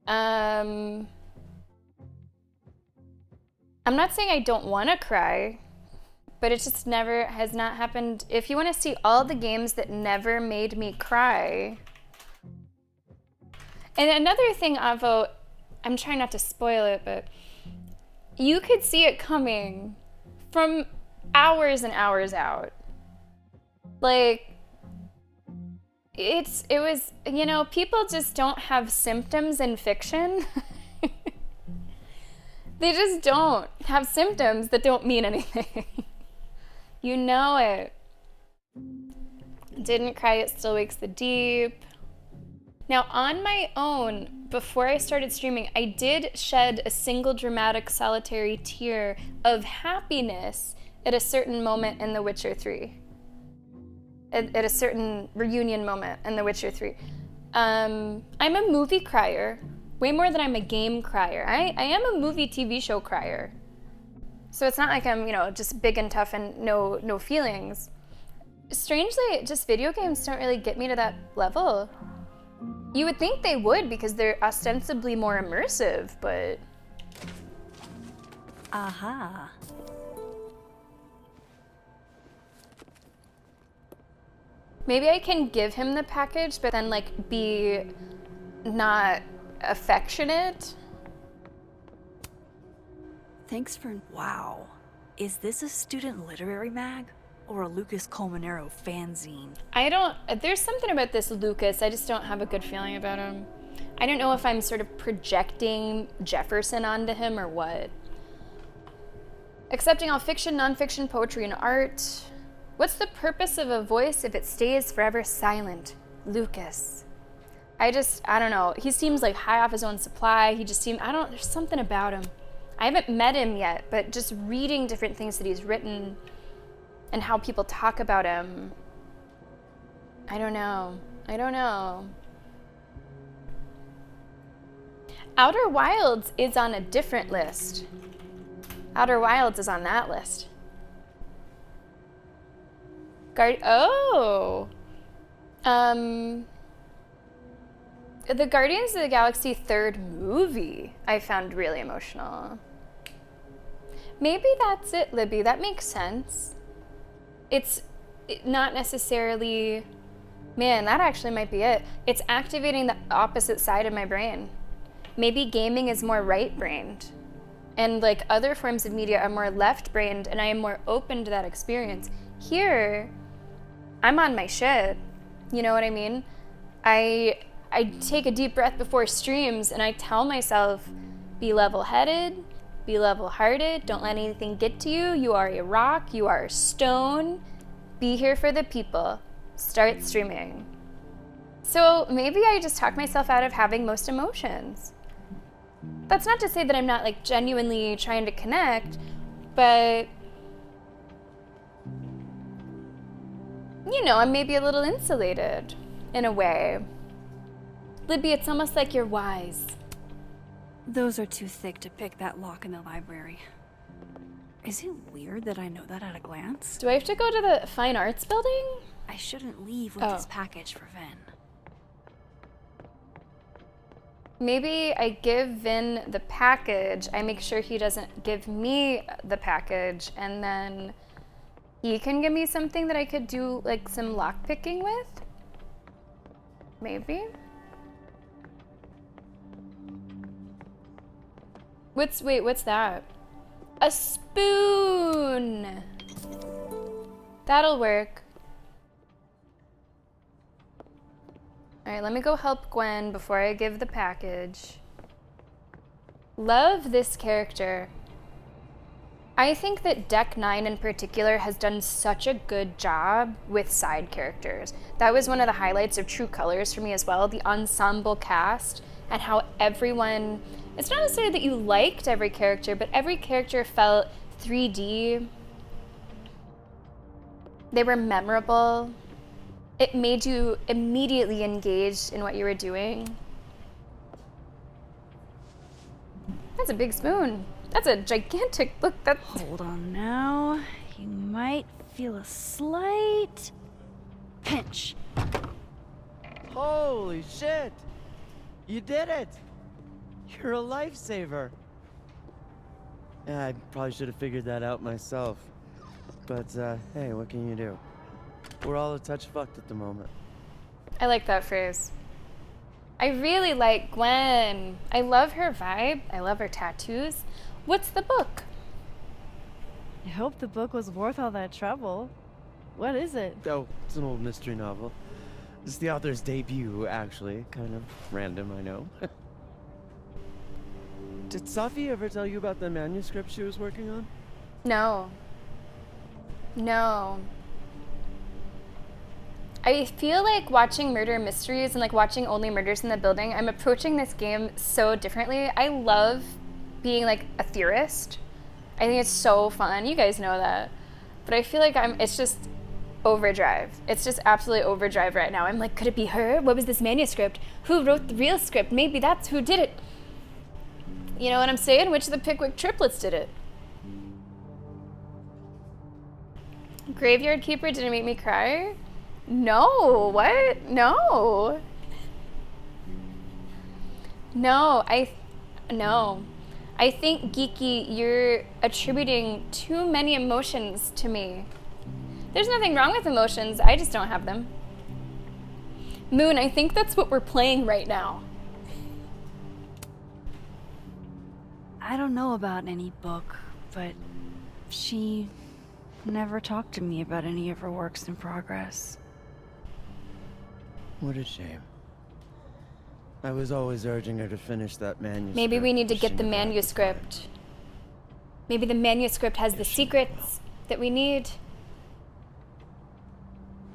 S1: I'm not saying I don't want to cry, but it just has not happened. If you want to see all the games that never made me cry. And another thing, Avo, I'm trying not to spoil it, but you could see it coming from hours and hours out. Like, it was, you know, people just don't have symptoms in fiction. They just don't have symptoms that don't mean anything. You know it. Didn't cry, it still wakes the deep. Now, on my own, before I started streaming, I did shed a single dramatic solitary tear of happiness at a certain moment in The Witcher 3. At a certain reunion moment in The Witcher 3. I'm a movie crier, way more than I'm a game crier. I am a movie TV show crier. So it's not like I'm, you know, just big and tough and no feelings. Strangely, just video games don't really get me to that level. You would think they would because they're ostensibly more immersive, but...
S4: Aha.
S1: Maybe I can give him the package, but then, like, be not affectionate.
S4: Thanks for... Wow. Is this a student literary mag? Or a Lucas Colmenero fanzine?
S1: There's something about this Lucas, I just don't have a good feeling about him. I don't know if I'm sort of projecting Jefferson onto him or what. Accepting all fiction, nonfiction, poetry, and art. What's the purpose of a voice if it stays forever silent? Lucas. I don't know. He seems like high off his own supply. There's something about him. I haven't met him yet, but just reading different things that he's written and how people talk about him, I don't know. Outer Wilds is on a different list. Outer Wilds is on that list. The Guardians of the Galaxy third movie I found really emotional. Maybe that's it, Libby. That makes sense. It's not necessarily... Man, that actually might be it. It's activating the opposite side of my brain. Maybe gaming is more right-brained. And like other forms of media are more left-brained, and I am more open to that experience. Here, I'm on my shit. You know what I mean? I take a deep breath before streams, and I tell myself, be level-headed, be level-hearted, don't let anything get to you. You are a rock, you are a stone. Be here for the people. Start streaming. So maybe I just talk myself out of having most emotions. That's not to say that I'm not like genuinely trying to connect, but you know, I'm maybe a little insulated in a way. Libby, it's almost like you're wise.
S4: Those are too thick to pick that lock in the library. Is it weird that I know that at a glance?
S1: Do I have to go to the Fine Arts building?
S4: I shouldn't leave with this package for Vin.
S1: Maybe I give Vin the package, I make sure he doesn't give me the package, and then he can give me something that I could do like some lockpicking with? Maybe? What's that? A spoon! That'll work. Alright, let me go help Gwen before I give the package. Love this character. I think that Deck 9 in particular has done such a good job with side characters. That was one of the highlights of True Colors for me as well, the ensemble cast and how everyone, it's not necessarily that you liked every character, but every character felt 3D. They were memorable. It made you immediately engaged in what you were doing. That's a big spoon. That's a gigantic, look, that's...
S4: Hold on now. You might feel a slight pinch.
S21: Holy shit! You did it! You're a lifesaver. Yeah, I probably should have figured that out myself. But, hey, what can you do? We're all a touch fucked at the moment.
S1: I like that phrase. I really like Gwen. I love her vibe. I love her tattoos. What's the book?
S8: I hope the book was worth all that trouble. What is it?
S21: Oh, it's an old mystery novel. It's the author's debut, actually. Kind of random, I know. Did Safi ever tell you about the manuscript she was working on?
S1: No. No. I feel like watching murder mysteries and like watching Only Murders in the Building, I'm approaching this game so differently. I love being like a theorist. I think it's so fun. You guys know that. But I feel like it's just overdrive. It's just absolutely overdrive right now. I'm like, could it be her? What was this manuscript? Who wrote the real script? Maybe that's who did it. You know what I'm saying? Which of the Pickwick triplets did it? Graveyard Keeper didn't make me cry? No, what? No. No, I think, Geeky, you're attributing too many emotions to me. There's nothing wrong with emotions, I just don't have them. Moon, I think that's what we're playing right now.
S4: I don't know about any book, but she never talked to me about any of her works in progress.
S21: What a shame. I was always urging her to finish that manuscript.
S1: Maybe we need to get the
S21: She never had time.
S1: manuscript. Maybe the manuscript has the secrets that we need.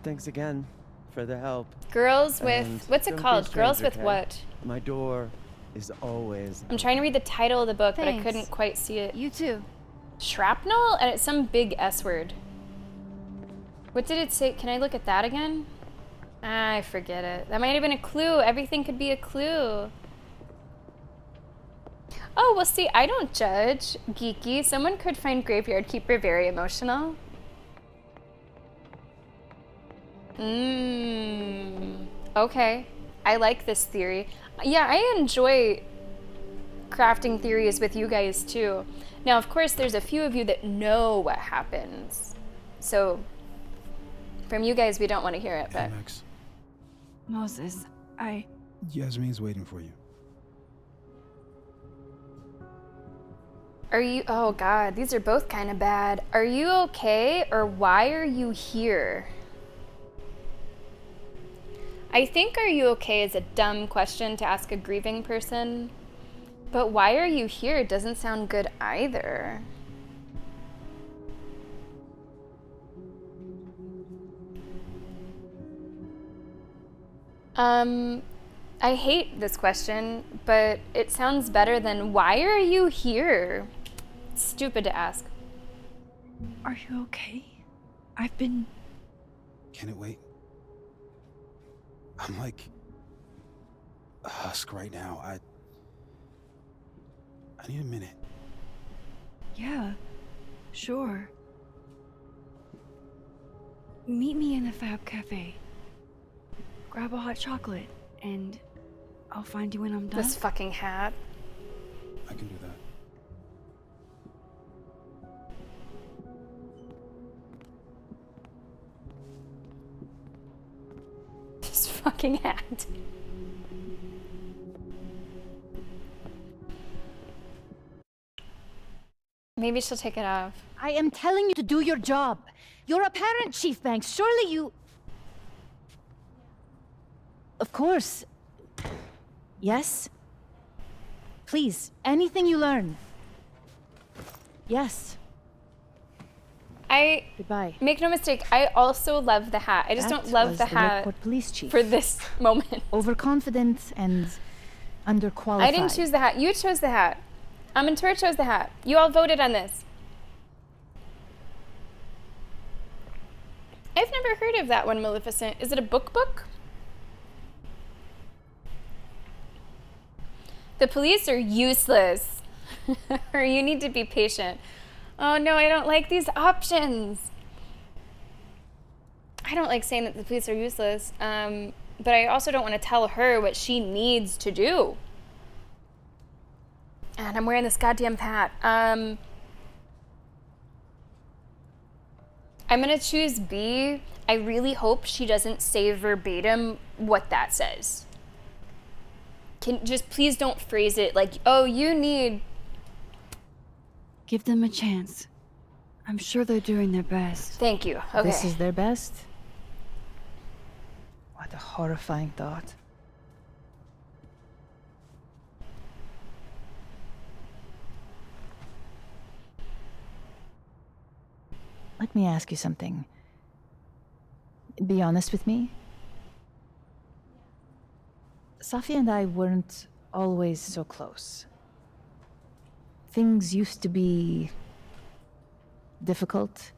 S21: Thanks again for the help.
S1: Girls with,
S21: And
S1: what's it
S21: don't be a
S1: called? Girls
S21: stranger,
S1: with
S21: Kay.
S1: what?
S21: My door is always.
S1: I'm trying to read the title of the book, but I
S4: Thanks.
S1: couldn't quite see it.
S4: You too.
S1: Shrapnel? And it's some big S word. What did it say? Can I look at that again? I forget it. That might have been a clue. Everything could be a clue. Oh, well, see, I don't judge. Geeky. Someone could find Graveyard Keeper very emotional. Okay. I like this theory. Yeah, I enjoy crafting theories with you guys too. Now, of course, there's a few of you that know what happens. So, from you guys, we don't want to hear it, but...
S10: Max,
S4: Moses,
S10: Yasmin's waiting for you.
S1: Are you... Oh, God, these are both kind of bad. Are you okay, or why are you here? I think "are you okay" is a dumb question to ask a grieving person. But why are you here doesn't sound good either. I hate this question, but it sounds better than "why are you here?" It's stupid to ask.
S4: are you okay? I've been...
S10: Can it wait? I'm like a husk right now. I need a minute.
S4: Yeah, sure. Meet me in the Fab Cafe. Grab a hot chocolate, and I'll find you when I'm done.
S1: This fucking hat.
S10: I can do that.
S1: This fucking hat. Maybe she'll take it off.
S6: I am telling you to do your job. You're a parent, Chief Banks. Surely you...
S2: Of course. Yes? Please, anything you learn. Yes. Goodbye.
S1: Make no mistake, I also love the hat. I just
S2: That
S1: don't love
S2: was
S1: the
S2: the
S1: hat
S2: Lakewood police chief.
S1: for this moment.
S2: Overconfident and underqualified.
S1: I didn't choose the hat. You chose the hat. Amantura chose the hat. You all voted on this. I've never heard of that one, Maleficent. Is it a book? The police are useless. Or you need to be patient. Oh no, I don't like these options. I don't like saying that the police are useless, but I also don't want to tell her what she needs to do. And I'm wearing this goddamn hat. I'm gonna choose B. I really hope she doesn't say verbatim what that says. Just please don't phrase it like, oh, you need...
S4: Give them a chance. I'm sure they're doing their best.
S1: Thank you. Okay.
S2: This is their best? What a horrifying thought. Let me ask you something. Be honest with me. Safia and I weren't always so close. Things used to be difficult.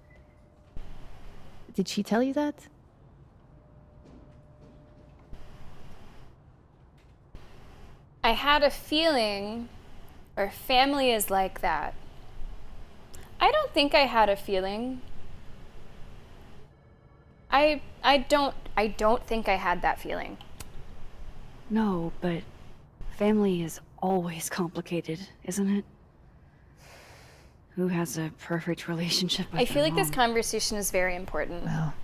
S2: Did she tell you that?
S1: I had a feeling our family is like that. I don't think I had a feeling. I don't think I had that feeling.
S4: No, but family is always complicated, isn't it? Who has a perfect relationship with
S1: I feel
S4: their
S1: like this
S4: mom?
S1: conversation is very important.
S2: Well,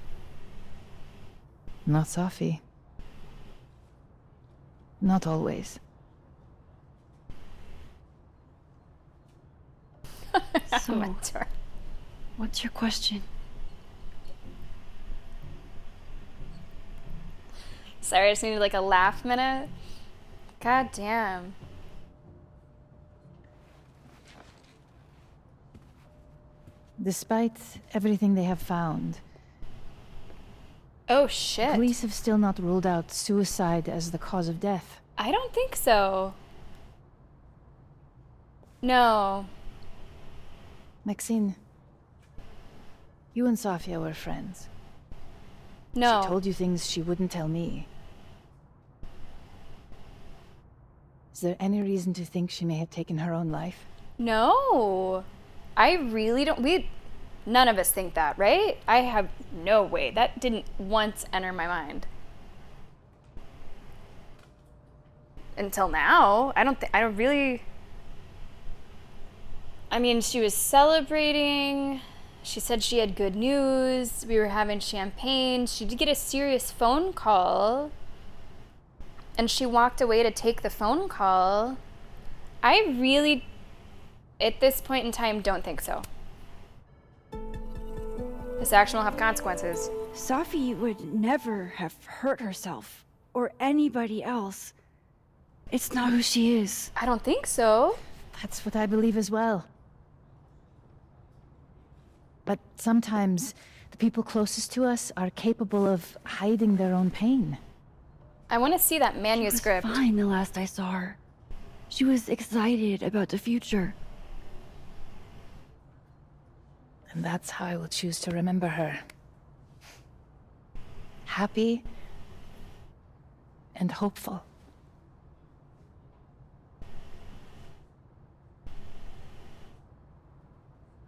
S2: not Safi. Not always.
S4: So, what's your question?
S1: Sorry, I just needed like a laugh minute. God damn.
S2: Despite everything they have found,
S1: oh shit.
S2: Police have still not ruled out suicide as the cause of death.
S1: I don't think so. No.
S2: Maxine, you and Safia were friends.
S1: No.
S2: She told you things she wouldn't tell me. Is there any reason to think she may have taken her own life?
S1: No. I really don't. None of us think that, right? I have no way. That didn't once enter my mind. Until now. I don't really. I mean, she was celebrating. She said she had good news. We were having champagne. She did get a serious phone call. And she walked away to take the phone call. I really, at this point in time, don't think so. This action will have consequences.
S4: Safi would never have hurt herself or anybody else. It's not who she is.
S1: I don't think so.
S2: That's what I believe as well. But sometimes the people closest to us are capable of hiding their own pain.
S1: I want to see that manuscript.
S4: She was fine the last I saw her. She was excited about the future.
S2: And that's how I will choose to remember her. Happy and hopeful.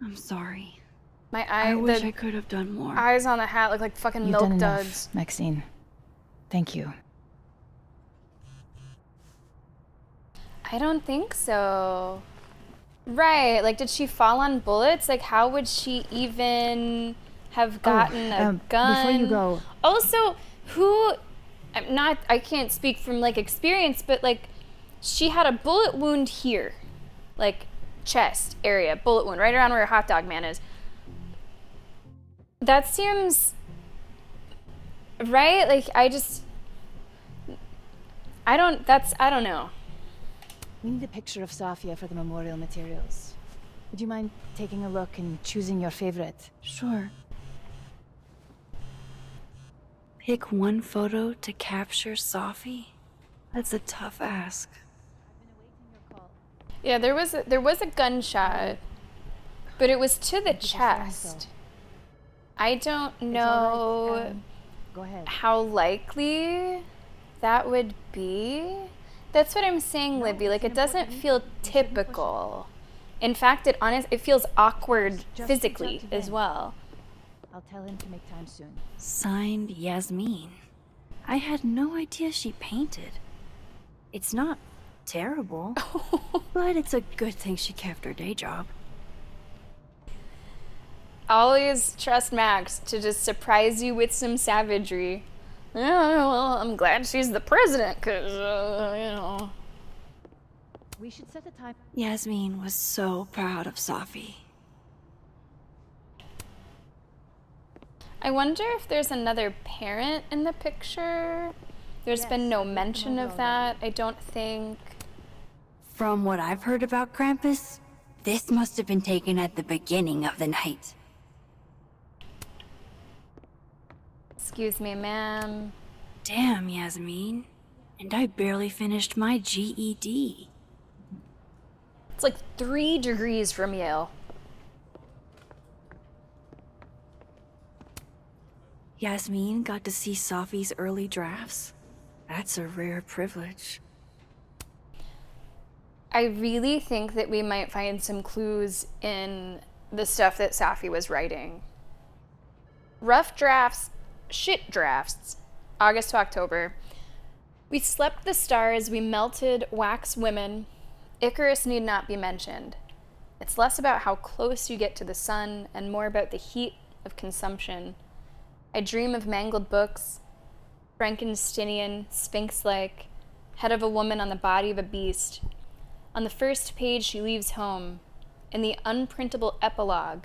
S4: I'm sorry.
S1: I
S4: wish I could have done more.
S1: Eyes on the hat look like fucking
S2: You've
S1: milk
S2: done enough,
S1: duds.
S2: Maxine. Thank you.
S1: I don't think so. Right, like did she fall on bullets? Like how would she even have gotten a gun?
S2: Before you go.
S1: Also, I can't speak from like experience, but like she had a bullet wound here. Like chest area, bullet wound, right around where Hot Dog Man is. That seems right? Like I don't know.
S7: We need a picture of Safia for the memorial materials. Would you mind taking a look and choosing your favorite?
S4: Sure. Pick one photo to capture Safi? That's a tough ask.
S1: Yeah, there was a gunshot, but it was to the chest. I don't know
S7: Go ahead.
S1: how likely that would be. That's what I'm saying, Libby. Like, it doesn't feel typical. In fact, it feels awkward physically as well.
S7: I'll tell him to make time soon.
S4: Signed, Yasmin. I had no idea she painted. It's not terrible, but it's a good thing she kept her day job.
S1: Always trust Max to just surprise you with some savagery. Yeah, well, I'm glad she's the president, because, you know.
S7: We should set a time.
S4: Yasmin was so proud of Safi.
S1: I wonder if there's another parent in the picture. There's been no mention of that, I don't think.
S4: From what I've heard about Krampus, this must have been taken at the beginning of the night.
S1: Excuse me, ma'am.
S4: Damn, Yasmin. And I barely finished my GED.
S1: It's like 3 degrees from Yale.
S4: Yasmin got to see Safi's early drafts. That's a rare privilege.
S1: I really think that we might find some clues in the stuff that Safi was writing. Rough drafts, shit drafts, August to October. We slept the stars, we melted wax women. Icarus need not be mentioned. It's less about how close you get to the sun and more about the heat of consumption. I dream of mangled books, Frankensteinian, sphinx-like, head of a woman on the body of a beast. On the first page, she leaves home. In the unprintable epilogue,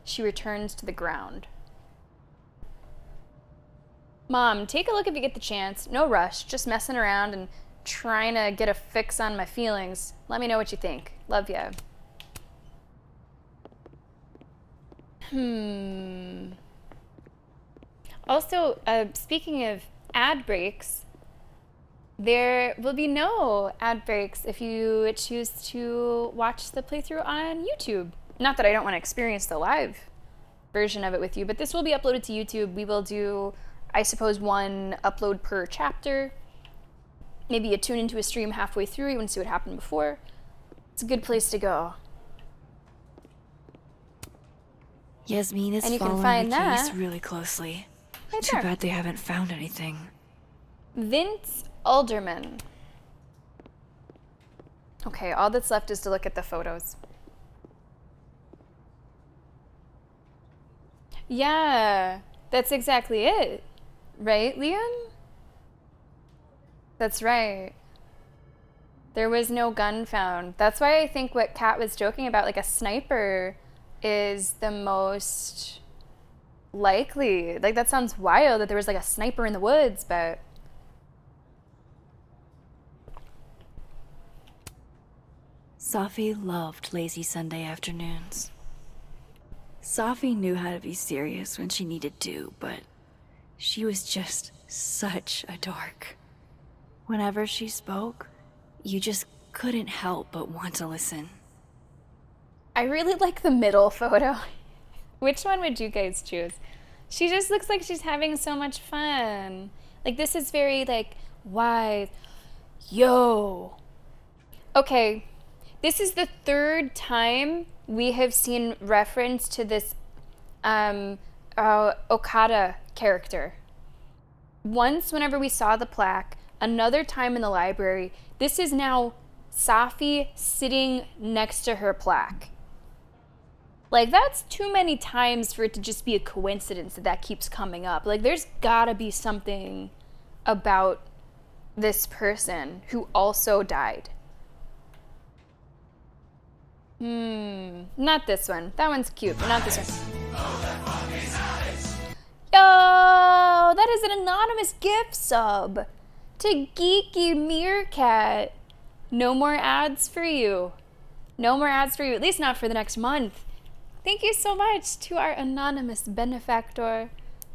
S1: she returns to the ground. Mom, take a look if you get the chance. No rush, just messing around and trying to get a fix on my feelings. Let me know what you think. Love ya. Also, speaking of ad breaks, there will be no ad breaks if you choose to watch the playthrough on YouTube. Not that I don't want to experience the live version of it with you, but this will be uploaded to YouTube. We will do, I suppose, 1 upload per chapter. Maybe you tune into a stream halfway through, you want to see what happened before. It's a good place to go.
S4: Yasmin is
S1: And you can
S4: following
S1: find
S4: the case
S1: that
S4: really closely.
S1: right
S4: Too
S1: there.
S4: bad they haven't found anything.
S1: Vince Alderman. Okay, all that's left is to look at the photos. Yeah, that's exactly it. Right, Liam? That's right. There was no gun found. That's why I think what Kat was joking about, like a sniper, is the most likely. Like, that sounds wild that there was like a sniper in the woods, but...
S4: Safi loved lazy Sunday afternoons. Safi knew how to be serious when she needed to, but she was just such a dork. Whenever she spoke, you just couldn't help but want to listen.
S1: I really like the middle photo. Which one would you guys choose? She just looks like she's having so much fun. Like, this is very, like, wise. Yo. Okay, this is the 3rd time we have seen reference to this Okada character. Once whenever we saw the plaque, another time in the library. This is now Safi sitting next to her plaque. Like, that's too many times for it to just be a coincidence that that keeps coming up. Like, there's gotta be something about this person who also died. Not this one. That one's cute, but not this one. Yo, that is an anonymous gift sub. to Geeky Meerkat. No more ads for you. No more ads for you, at least not for the next month. Thank you so much to our anonymous benefactor.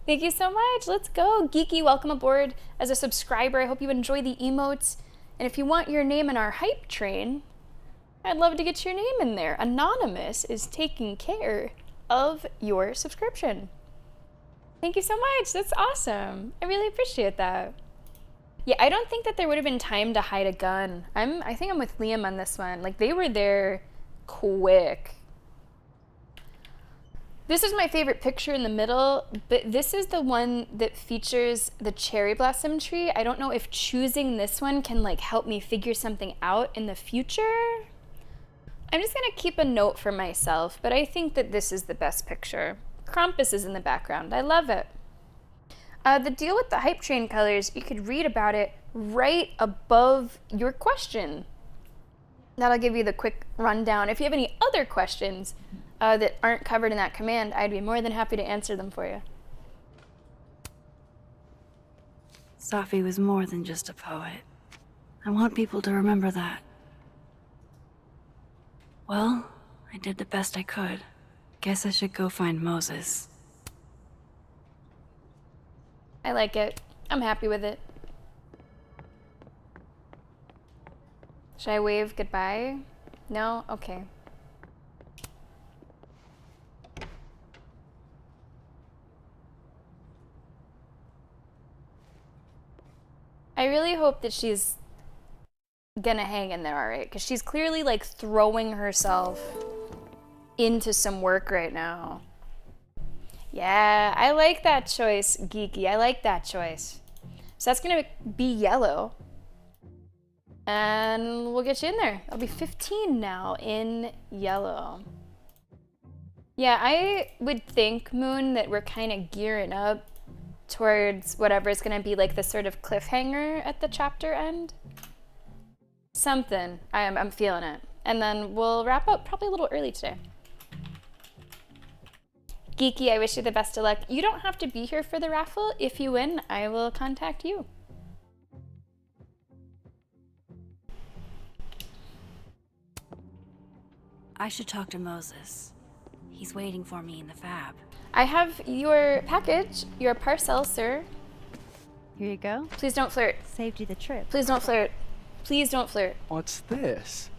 S1: Thank you so much. Let's go. Geeky, welcome aboard as a subscriber. I hope you enjoy the emotes. And if you want your name in our hype train, I'd love to get your name in there. Anonymous is taking care of your subscription. Thank you so much. That's awesome. I really appreciate that. Yeah, I don't think that there would have been time to hide a gun. I think I'm with Liam on this one. Like, they were there quick. This is my favorite picture in the middle, but this is the one that features the cherry blossom tree. I don't know if choosing this one can like help me figure something out in the future. I'm just gonna keep a note for myself, but I think that this is the best picture. Krampus is in the background. I love it. The deal with the hype train colors, you could read about it right above your question. That'll give you the quick rundown. If you have any other questions that aren't covered in that command, I'd be more than happy to answer them for you.
S4: Safi was more than just a poet. I want people to remember that. Well, I did the best I could. Guess I should go find Moses.
S1: I like it. I'm happy with it. Should I wave goodbye? No? Okay. I really hope that she's gonna hang in there, alright? Because she's clearly like throwing herself into some work right now. Yeah, I like that choice, Geeky. I like that choice. So that's gonna be yellow. And we'll get you in there. I'll be 15 now in yellow. Yeah, I would think, Moon, that we're kind of gearing up towards whatever is gonna be like the sort of cliffhanger at the chapter end. Something. I'm feeling it. And then we'll wrap up probably a little early today. Geeky, I wish you the best of luck. You don't have to be here for the raffle. If you win, I will contact you.
S4: I should talk to Moses. He's waiting for me in the fab.
S1: I have your package, your parcel, sir.
S2: Here you go.
S1: Please don't flirt.
S2: Saved you the trip.
S1: Please don't flirt. Please don't flirt.
S20: What's this?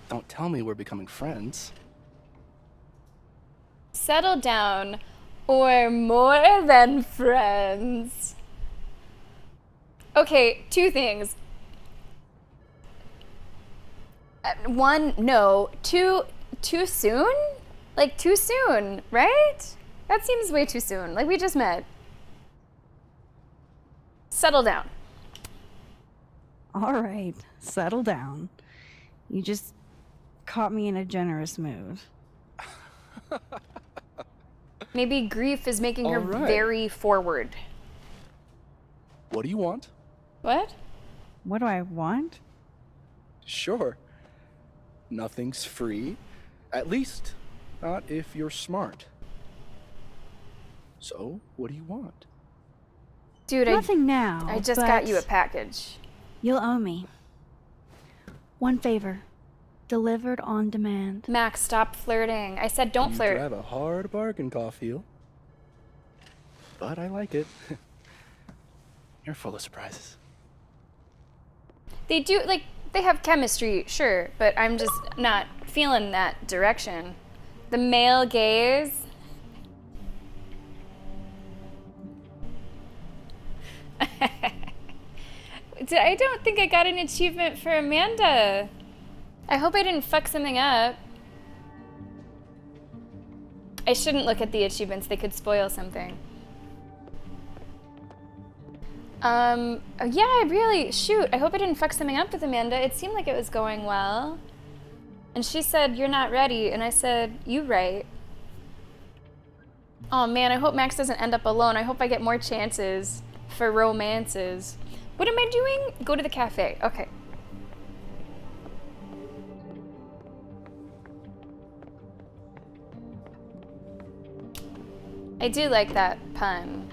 S20: Don't tell me we're becoming friends.
S1: Settle down, or more than friends. Okay, two things. One, no. Two, too soon? Like, too soon, right? That seems way too soon. Like, we just met. Settle down.
S4: All right, settle down. You just caught me in a generous mood.
S1: Maybe grief is making her
S20: All right.
S1: very forward.
S20: What do you want?
S1: What?
S4: What do I want?
S20: Sure. Nothing's free. At least, not if you're smart. So, what do you want?
S1: Dude,
S4: Nothing now.
S1: I just got
S4: but
S1: you a package.
S4: You'll owe me. One favor. Delivered on demand.
S1: Max, stop flirting. I said don't
S20: You
S1: flirt.
S20: drive a hard bargain, Caulfield. But I like it. You're full of surprises.
S1: They do, like, they have chemistry, sure, but I'm just not feeling that direction. The male gaze. I don't think I got an achievement for Amanda. I hope I didn't fuck something up. I shouldn't look at the achievements, they could spoil something. Yeah, shoot, I hope I didn't fuck something up with Amanda. It seemed like it was going well. And she said, you're not ready, and I said, you right. Oh man, I hope Max doesn't end up alone. I hope I get more chances for romances. What am I doing? Go to the cafe, okay. I do like that pun.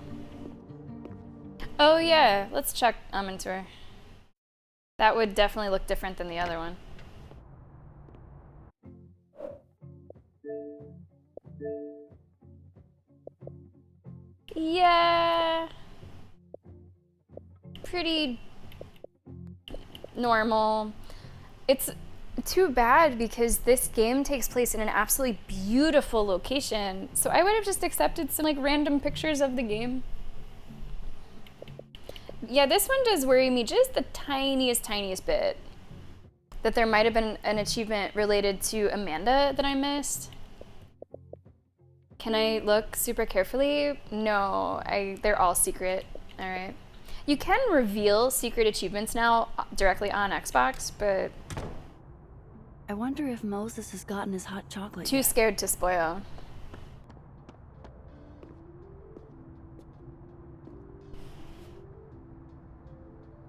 S1: Oh yeah, let's check Amantur. That would definitely look different than the other one. Yeah. Pretty normal. It's too bad because this game takes place in an absolutely beautiful location. So I would have just accepted some like random pictures of the game. Yeah, this one does worry me just the tiniest bit. That there might have been an achievement related to Amanda that I missed. Can I look super carefully? No, they're all secret. All right. You can reveal secret achievements now directly on Xbox, but
S4: I wonder if Moses has gotten his hot chocolate
S1: too
S4: yet.
S1: scared to spoil.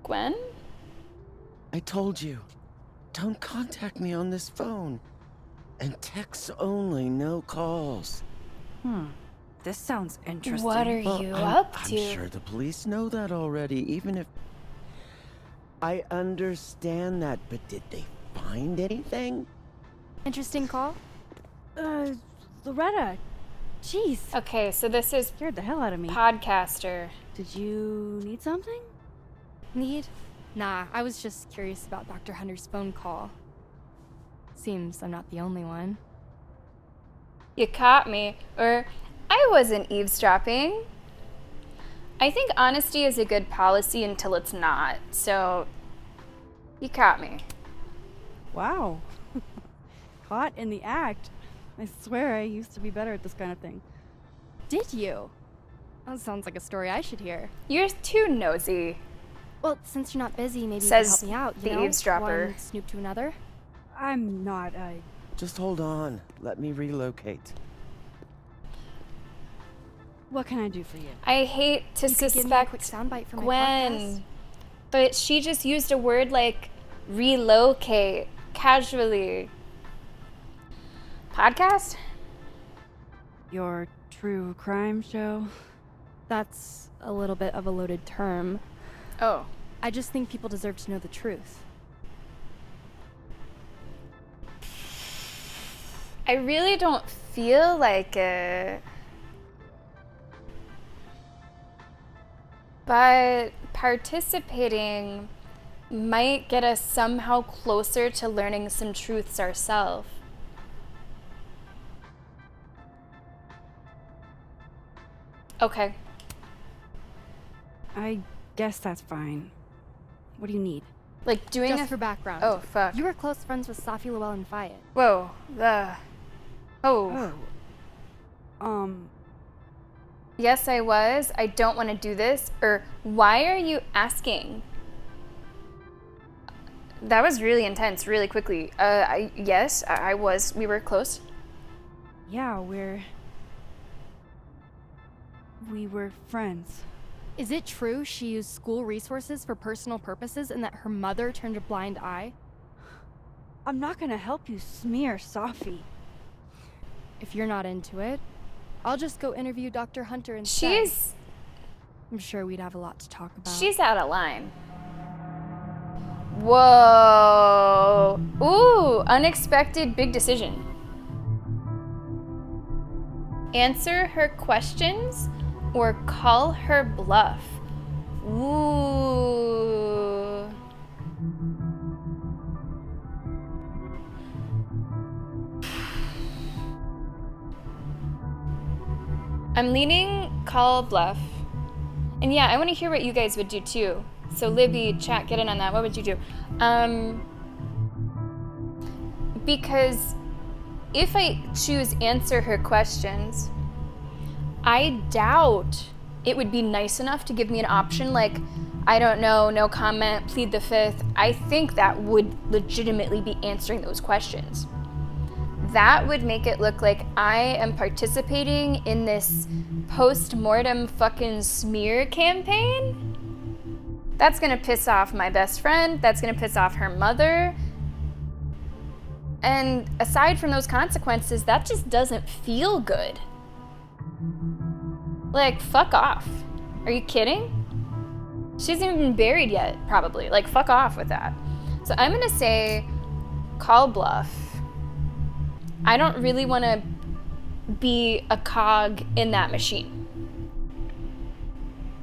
S1: Gwen?
S21: I told you, don't contact me on this phone. And texts only, no calls.
S4: This sounds interesting.
S1: What are
S21: Well,
S1: you
S21: I'm
S1: up to?
S21: sure the police know that already, even if... I understand that, but did they find anything?
S2: Interesting call. Loretta. Jeez.
S1: Okay, so this is
S4: Scared the hell out of me.
S1: Podcaster.
S4: Did you need something?
S2: Need? Nah, I was just curious about Dr. Hunter's phone call. Seems I'm not the only one.
S1: You caught me, or I wasn't eavesdropping. I think honesty is a good policy until it's not, so you caught me.
S4: Wow. Caught in the act. I swear I used to be better at this kind of thing.
S2: Did you? That sounds like a story I should hear.
S1: You're too nosy.
S2: Well, since you're not busy, maybe
S1: Says
S2: you can help me out,
S1: the
S2: you know?
S1: eavesdropper.
S2: One snoop to another.
S4: I'm not,
S21: Just hold on. Let me relocate.
S4: What can I do for you?
S1: I hate to
S2: You could give me a quick
S1: suspect
S2: soundbite for my
S1: Gwen,
S2: podcast?
S1: but she just used a word like relocate casually. Podcast?
S4: Your true crime show?
S2: That's a little bit of a loaded term.
S1: Oh.
S2: I just think people deserve to know the truth.
S1: I really don't feel like it. But participating might get us somehow closer to learning some truths ourselves. Okay.
S4: I guess that's fine. What do you need?
S1: Like doing
S2: Just
S1: a...
S2: for background.
S1: Oh, fuck.
S2: You were close friends with Safi Llewellyn and Fayed.
S1: Whoa. Oh. Yes, I was. I don't want to do this. Or why are you asking? That was really intense, really quickly. Yes, I was. We were close.
S4: Yeah, we were friends.
S2: Is it true she used school resources for personal purposes and that her mother turned a blind eye?
S4: I'm not gonna help you smear Safi.
S2: If you're not into it, I'll just go interview Dr. Hunter instead. I'm sure we'd have a lot to talk about.
S1: She's out of line. Whoa. Ooh, unexpected big decision. Answer her questions or call her bluff. Ooh. I'm leaning call bluff. And yeah, I want to hear what you guys would do too. So Libby, chat, get in on that. What would you do? Because if I choose answer her questions, I doubt it would be nice enough to give me an option like, I don't know, no comment, plead the fifth. I think that would legitimately be answering those questions. That would make it look like I am participating in this post-mortem fucking smear campaign. That's gonna piss off my best friend. That's gonna piss off her mother. And aside from those consequences, that just doesn't feel good. Like, fuck off. Are you kidding? She hasn't even been buried yet, probably. Like, fuck off with that. So I'm gonna say call bluff. I don't really want to be a cog in that machine.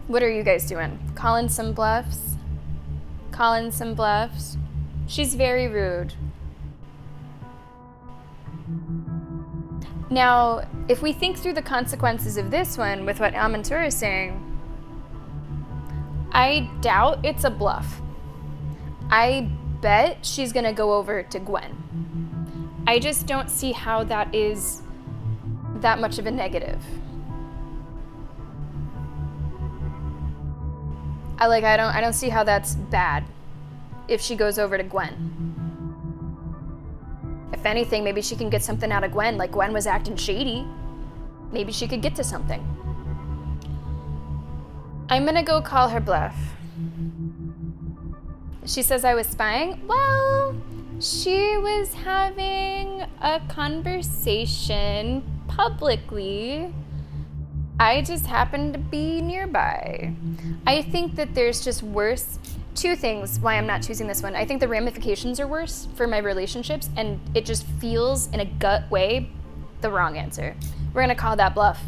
S1: What are you guys doing? Calling some bluffs? Calling some bluffs? She's very rude. Now, if we think through the consequences of this one with what Amantura is saying, I doubt it's a bluff. I bet she's gonna go over to Gwen. I just don't see how that is that much of a negative. I don't see how that's bad if she goes over to Gwen. If anything, maybe she can get something out of Gwen, like Gwen was acting shady. Maybe she could get to something. I'm gonna go call her bluff. She says I was spying. Well, she was having a conversation publicly. I just happened to be nearby. I think that there's just worse. Two things why I'm not choosing this one. I think the ramifications are worse for my relationships, and it just feels in a gut way the wrong answer. We're gonna call that bluff.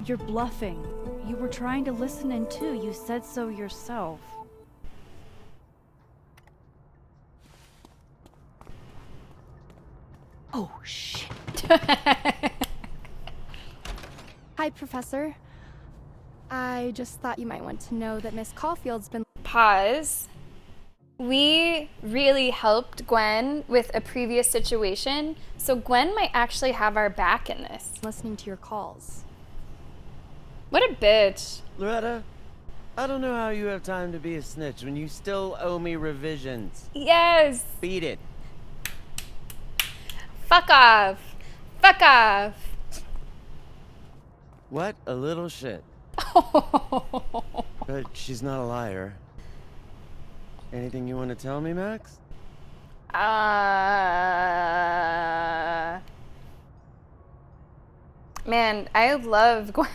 S2: You're bluffing. You were trying to listen in too. You said so yourself.
S4: Oh, shit.
S5: Hi, Professor. I just thought you might want to know that Miss Caulfield's been...
S1: Pause. We really helped Gwen with a previous situation, so Gwen might actually have our back in this.
S5: Listening to your calls.
S1: What a bitch.
S21: Loretta, I don't know how you have time to be a snitch when you still owe me revisions.
S1: Yes.
S21: Beat it.
S1: Fuck off. Fuck off.
S21: What a little shit. But she's not a liar. Anything you want to tell me, Max?
S1: Man, I love Gwen.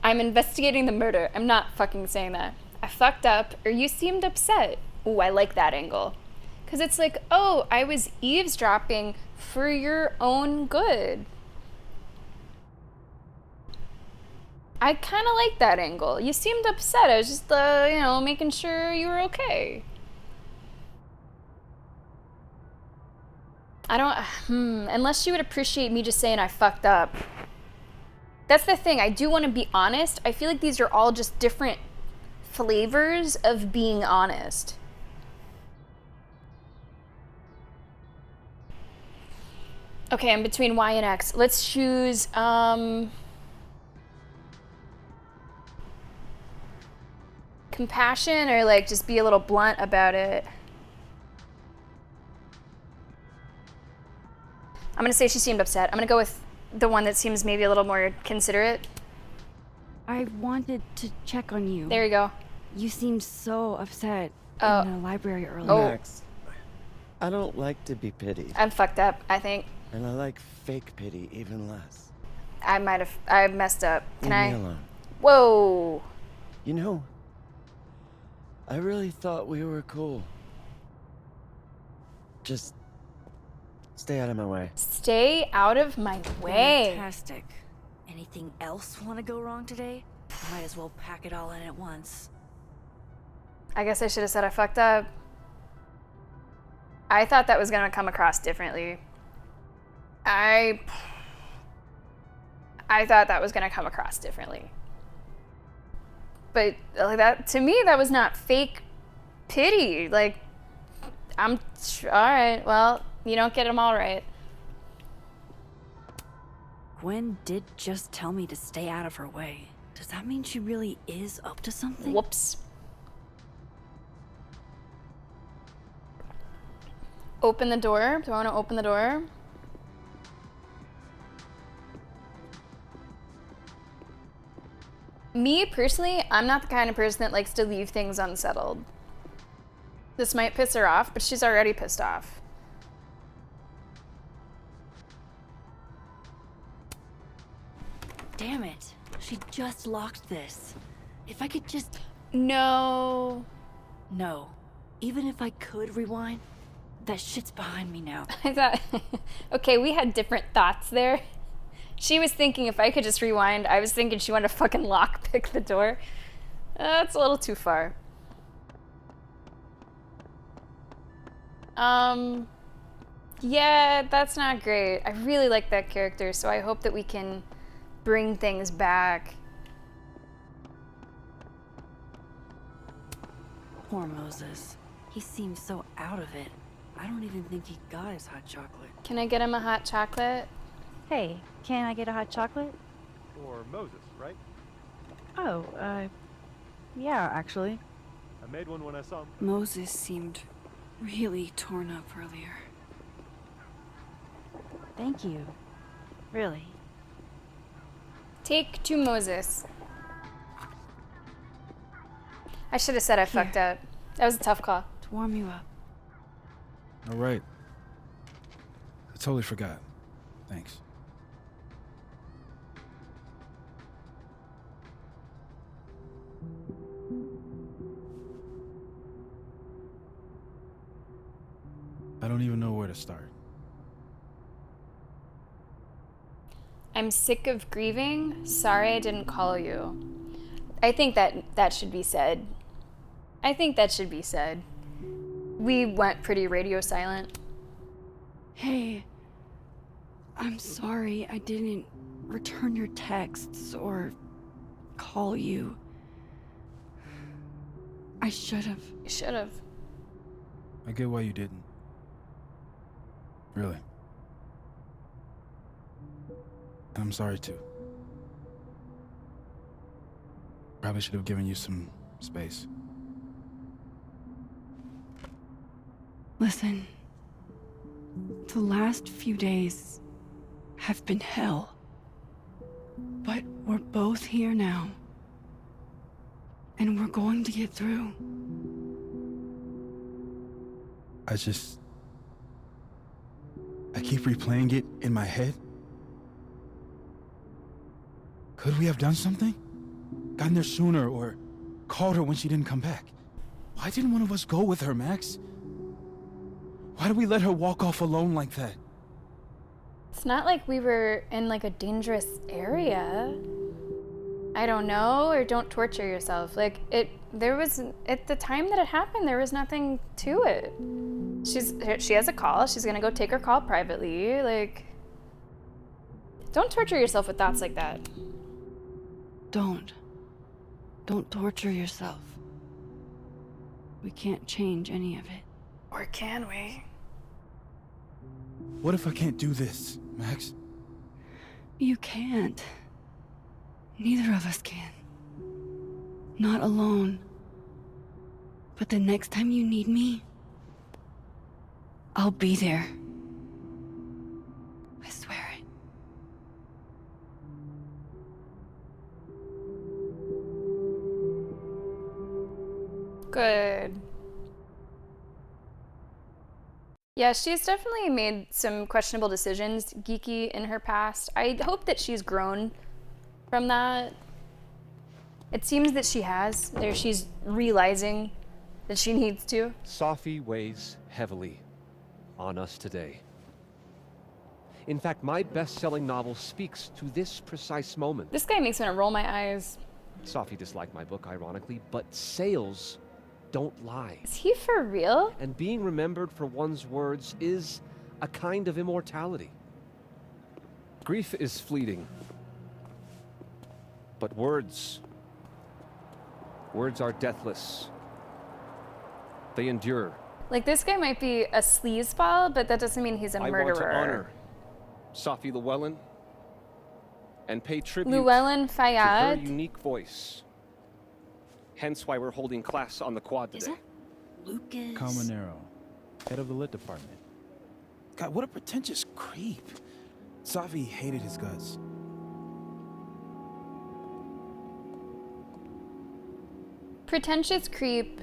S1: I'm investigating the murder. I'm not fucking saying that. I fucked up, or you seemed upset. Ooh, I like that angle. Because it's like, oh, I was eavesdropping for your own good. I kind of like that angle. You seemed upset. I was just, making sure you were okay. I don't, unless you would appreciate me just saying I fucked up. That's the thing. I do want to be honest. I feel like these are all just different flavors of being honest. Okay, I'm between Y and X. Let's choose, compassion, or like just be a little blunt about it. I'm gonna say she seemed upset. I'm gonna go with the one that seems maybe a little more considerate.
S2: I wanted to check on you.
S1: There you go.
S2: You seemed so upset
S1: Oh.
S2: in the library earlier.
S21: Max, I don't like to be pitied.
S1: I'm fucked up, I think.
S21: And I like fake pity even less.
S1: I messed up. Can
S21: Leave
S1: I?
S21: me alone.
S1: Whoa.
S21: You know, I really thought we were cool. Just stay out of my way.
S1: Stay out of my way.
S4: Fantastic. Anything else want to go wrong today? Might as well pack it all in at once.
S1: I guess I should have said I fucked up. I thought that was gonna come across differently. I thought that was gonna come across differently. But like that, to me, that was not fake pity. Like, all right, well, you don't get them all right.
S4: Gwen did just tell me to stay out of her way. Does that mean she really is up to something?
S1: Whoops. Open the door. Do I want to open the door? Me, personally, I'm not the kind of person that likes to leave things unsettled. This might piss her off, but she's already pissed off.
S4: Damn it. She just locked this. If I could just...
S1: No.
S4: No. Even if I could rewind, that shit's behind me now.
S1: I thought, okay, we had different thoughts there. She was thinking if I could just rewind. I was thinking she wanted to fucking lockpick the door. That's a little too far. Yeah, that's not great. I really like that character, so I hope that we can bring things back.
S4: Poor Moses. He seems so out of it. I don't even think he got his hot chocolate.
S1: Can I get him a hot chocolate?
S2: Hey, can I get a hot chocolate?
S11: Or Moses, right?
S2: Oh, yeah, actually.
S11: I made one when I saw him.
S4: Moses seemed really torn up earlier.
S2: Thank you. Really.
S1: Take to Moses. I should have said I fucked up. That was a tough call.
S4: To warm you up.
S10: All right. I totally forgot. Thanks. I don't even know where to start.
S1: I'm sick of grieving. Sorry I didn't call you. I think that should be said. I think that should be said. We went pretty radio silent.
S4: Hey, I'm sorry I didn't return your texts or call you. I should have.
S1: You should have.
S10: I get why you didn't. Really. And I'm sorry too. Probably should have given you some space.
S4: Listen, the last few days have been hell. But we're both here now. And we're going to get through.
S10: I keep replaying it in my head. Could we have done something? Gotten there sooner or called her when she didn't come back? Why didn't one of us go with her, Max? Why did we let her walk off alone like that?
S1: It's not like we were in like a dangerous area. I don't know, or don't torture yourself. Like there was, at the time that it happened, there was nothing to it. She has a call, she's gonna go take her call privately, like, don't torture yourself with thoughts like that.
S4: Don't torture yourself. We can't change any of it.
S1: Or can we?
S10: What if I can't do this, Max?
S4: You can't. Neither of us can. Not alone. But the next time you need me, I'll be there. I swear it.
S1: Good. Yeah, she's definitely made some questionable decisions, geeky, in her past. I hope that she's grown from that. It seems that she has. She's realizing that she needs to.
S22: Safi weighs heavily on us today. In fact, my best-selling novel speaks to this precise moment.
S1: This guy makes me want to roll my eyes.
S22: Safi disliked my book, ironically, but sales don't lie.
S1: Is he for real?
S22: And being remembered for one's words is a kind of immortality. Grief is fleeting. But words are deathless. They endure.
S1: Like, this guy might be a sleazeball, but that doesn't mean he's a murderer.
S22: I want to honor Safi Llewellyn and pay tribute
S1: Llewellyn
S22: to
S1: Fayad.
S22: her unique voice. Hence why we're holding class on the quad today.
S4: Lucas.
S10: Calmanero, head of the lit department. God, what a pretentious creep. Safi hated his guts.
S1: Pretentious creep,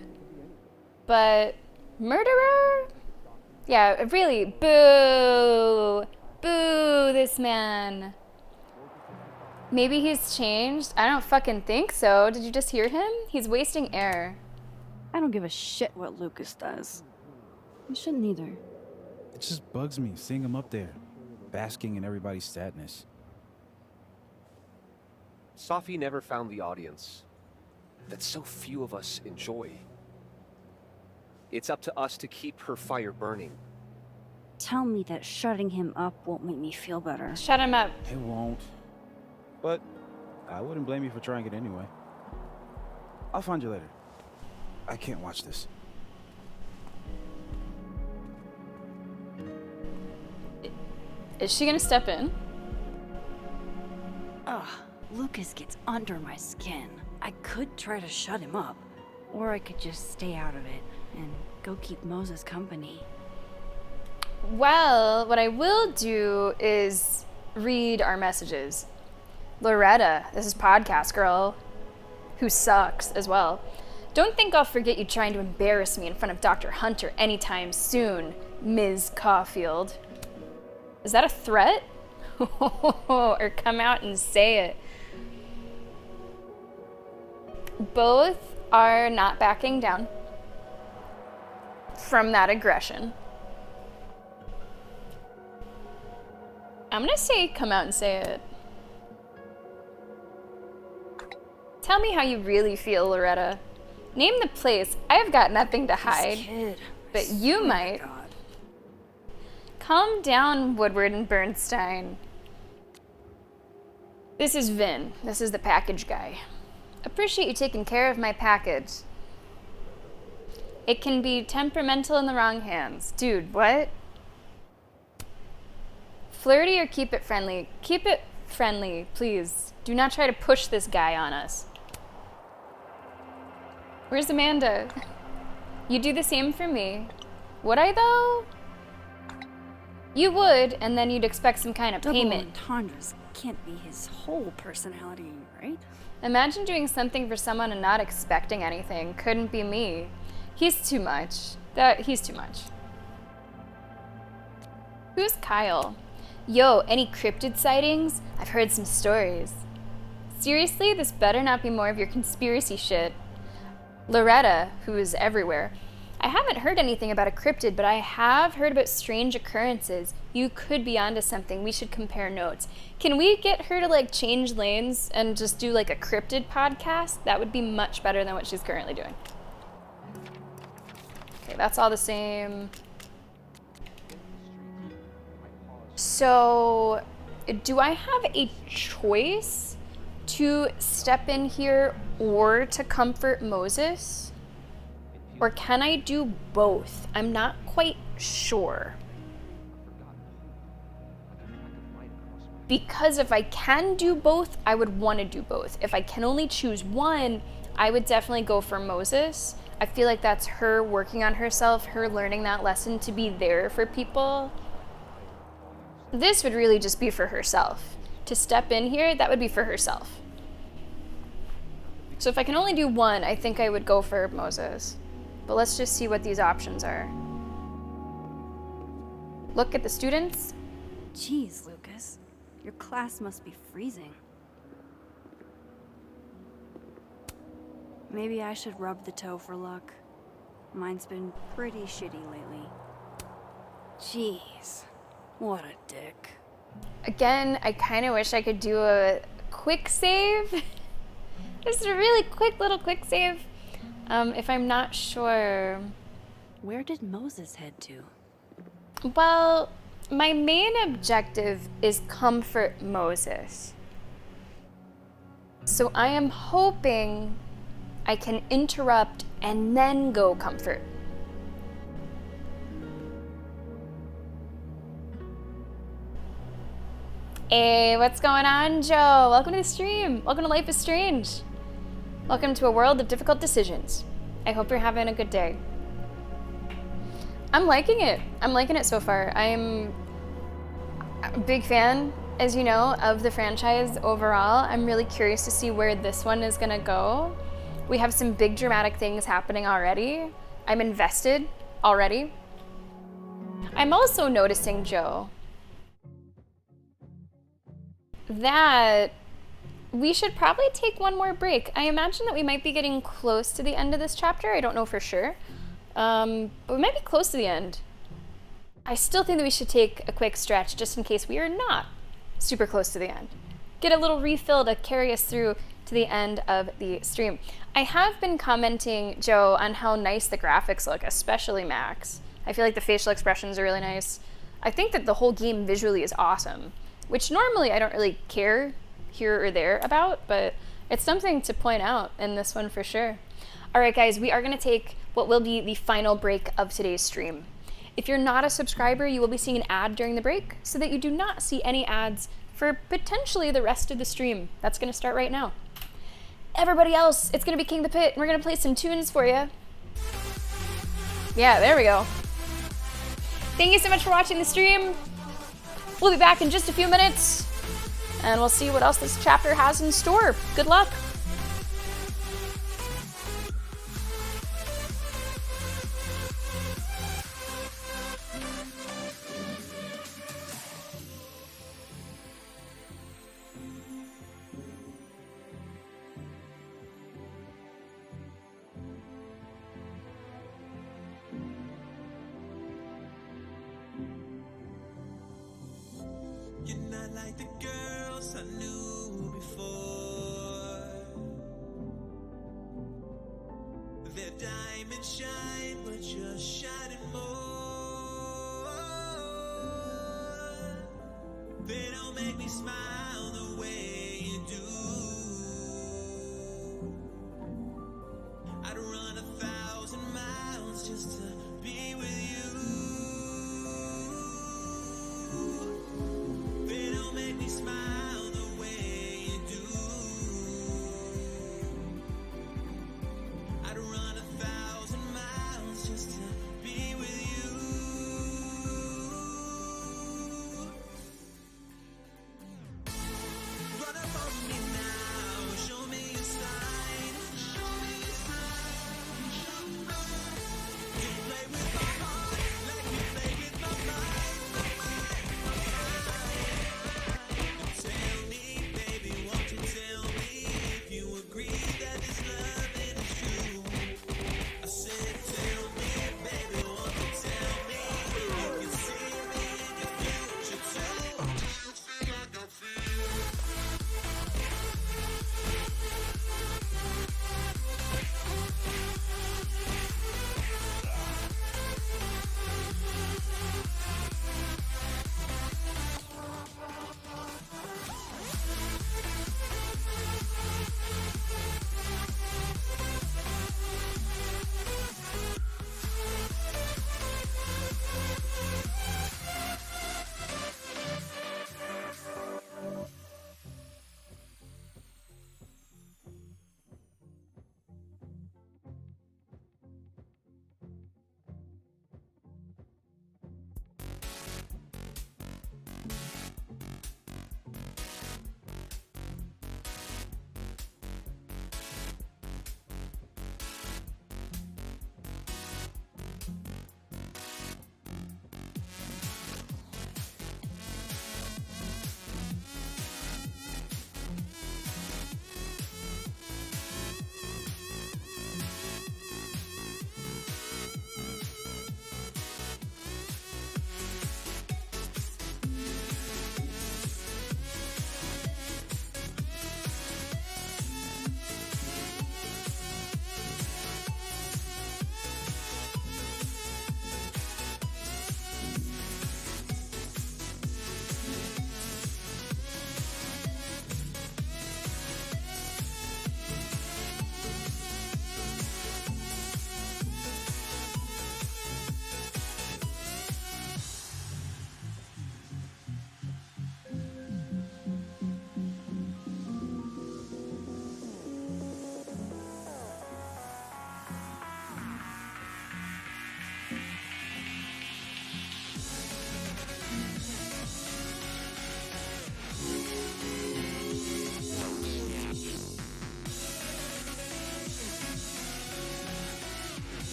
S1: but murderer? Yeah, really, boo! Boo this man. Maybe he's changed? I don't fucking think so. Did you just hear him? He's wasting air.
S4: I don't give a shit what Lucas does. You shouldn't either.
S10: It just bugs me seeing him up there, basking in everybody's sadness.
S22: Safi never found the audience that so few of us enjoy. It's up to us to keep her fire burning.
S4: Tell me that shutting him up won't make me feel better.
S1: Shut him up.
S10: It won't. But I wouldn't blame you for trying it anyway. I'll find you later. I can't watch this.
S1: Is she gonna step in?
S4: Ugh, Lucas gets under my skin. I could try to shut him up, or I could just stay out of it and go keep Moses company.
S1: Well, what I will do is read our messages. Loretta, this is Podcast Girl, who sucks as well. Don't think I'll forget you trying to embarrass me in front of Dr. Hunter anytime soon, Ms. Caulfield. Is that a threat? Or come out and say it. Both are not backing down from that aggression. I'm gonna say come out and say it. Tell me how you really feel, Loretta. Name the place. I've got nothing to hide.
S4: This kid,
S1: but you might. Calm down, Woodward and Bernstein. This is Vin. This is the package guy. Appreciate you taking care of my package. It can be temperamental in the wrong hands. Dude, what? Flirty or keep it friendly? Keep it friendly, please. Do not try to push this guy on us. Where's Amanda? You do the same for me. Would I, though? You would, and then you'd expect some kind of payment.
S4: Double entendres can't be his whole personality, right?
S1: Imagine doing something for someone and not expecting anything. Couldn't be me. He's too much. He's too much. Who's Kyle? Yo, any cryptid sightings? I've heard some stories. Seriously, this better not be more of your conspiracy shit. Loretta, who is everywhere. I haven't heard anything about a cryptid, but I have heard about strange occurrences. You could be onto something. We should compare notes. Can we get her to like change lanes and just do like a cryptid podcast? That would be much better than what she's currently doing. Okay, that's all the same. So, do I have a choice to step in here or to comfort Moses? Or can I do both? I'm not quite sure. Because if I can do both, I would want to do both. If I can only choose one, I would definitely go for Moses. I feel like that's her working on herself, her learning that lesson to be there for people. This would really just be for herself. To step in here, that would be for herself. So if I can only do one, I think I would go for Moses. But let's just see what these options are. Look at the students.
S4: Jeez, Lucas. Your class must be freezing. Maybe I should rub the toe for luck. Mine's been pretty shitty lately. Jeez. What a dick.
S1: Again, I kind of wish I could do a quick save. Just a really quick little quick save. If I'm not sure.
S4: Where did Moses head to?
S1: Well, my main objective is comfort Moses. So I am hoping I can interrupt and then go comfort. Hey, what's going on, Joe? Welcome to the stream. Welcome to Life is Strange. Welcome to a world of difficult decisions. I hope you're having a good day. I'm liking it. I'm liking it so far. I'm a big fan, as you know, of the franchise overall. I'm really curious to see where this one is gonna go. We have some big dramatic things happening already. I'm invested already. I'm also noticing, Joe, that we should probably take one more break. I imagine that we might be getting close to the end of this chapter. I don't know for sure. But we might be close to the end. I still think that we should take a quick stretch just in case we are not super close to the end. Get a little refill to carry us through to the end of the stream. I have been commenting, Joe, on how nice the graphics look, especially Max. I feel like the facial expressions are really nice. I think that the whole game visually is awesome, which normally I don't really care here or there about, but it's something to point out in this one for sure. All right, guys, we are going to take what will be the final break of today's stream. If you're not a subscriber, you will be seeing an ad during the break so that you do not see any ads for potentially the rest of the stream. That's going to start right now. Everybody else, it's going to be King the Pit, and we're going to play some tunes for you. Yeah, there we go. Thank you so much for watching the stream. We'll be back in just a few minutes, and we'll see what else this chapter has in store. Good luck.
S3: You're not like the girls I knew before. Their diamonds shine, but you're shining more. They don't make me smile the way you do. I'd run 1,000 miles just to be with you. They don't make me smile the way you do. I'd run 1,000 miles just to be with you. Run up on me now, show me a sign. Show me a sign. You play with my heart like you play with my mind. Tell me, baby, won't you tell me if you agree that this love is true?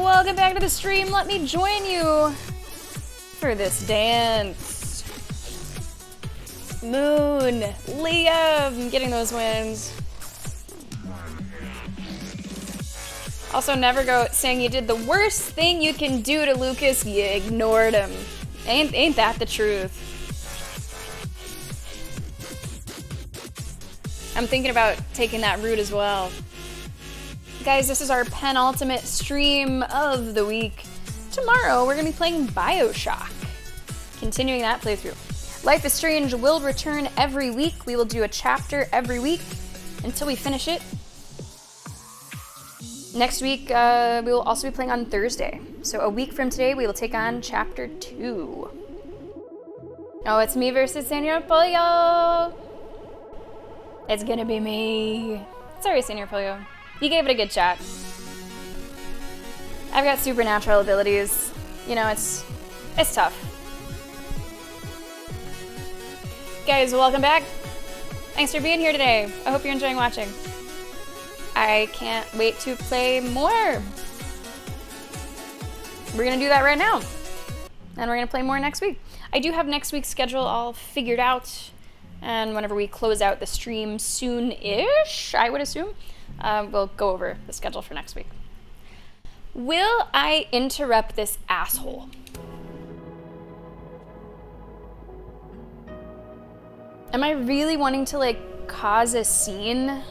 S1: welcome back to the stream. Let me join you for this dance. Moon, Liam, getting those wins. Also, never go saying you did the worst thing you can do to Lucas. You ignored him. Ain't that the truth? I'm thinking about taking that route as well. Guys, this is our penultimate stream of the week. Tomorrow, we're gonna be playing BioShock. Continuing that playthrough. Life is Strange will return every week. We will do a chapter every week until we finish it. Next week, we will also be playing on Thursday. So a week from today, we will take on chapter 2. Oh, it's me versus Senor Pollo. It's gonna be me. Sorry, Senor Pollo. You gave it a good shot. I've got supernatural abilities. You know, it's tough. Guys, welcome back. Thanks for being here today. I hope you're enjoying watching. I can't wait to play more. We're gonna do that right now. And we're gonna play more next week. I do have next week's schedule all figured out. And whenever we close out the stream soon-ish, I would assume, we'll go over the schedule for next week. Will I interrupt this asshole? Am I really wanting to, like, cause a scene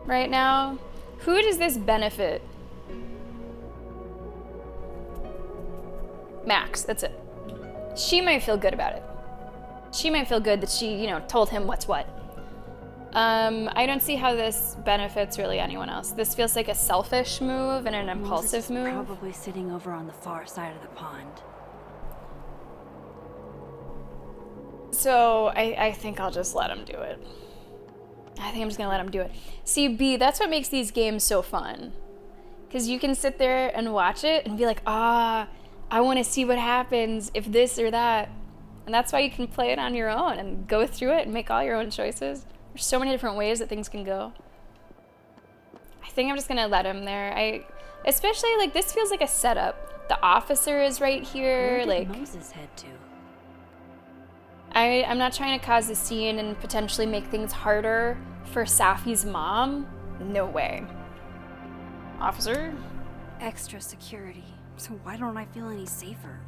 S1: right now? Who does this benefit? Max, that's it. She might feel good about it. She might feel good that she, you know, told him what's what. I don't see how this benefits really anyone else. This feels like a selfish move and an impulsive move.
S4: Probably sitting over on the far side of the pond.
S1: So I think I'll just let him do it. I think I'm just gonna let him do it. See, B, that's what makes these games so fun. Because you can sit there and watch it and be like, I want to see what happens if this or that. And that's why you can play it on your own and go through it and make all your own choices. There's so many different ways that things can go. I think I'm just gonna let him there. Especially, like, this feels like a setup. The officer is right here.
S4: Where did
S1: like
S4: Moses head to?
S1: I'm not trying to cause a scene and potentially make things harder for Safi's mom. No way. Officer?
S4: Extra security. So why don't I feel any safer?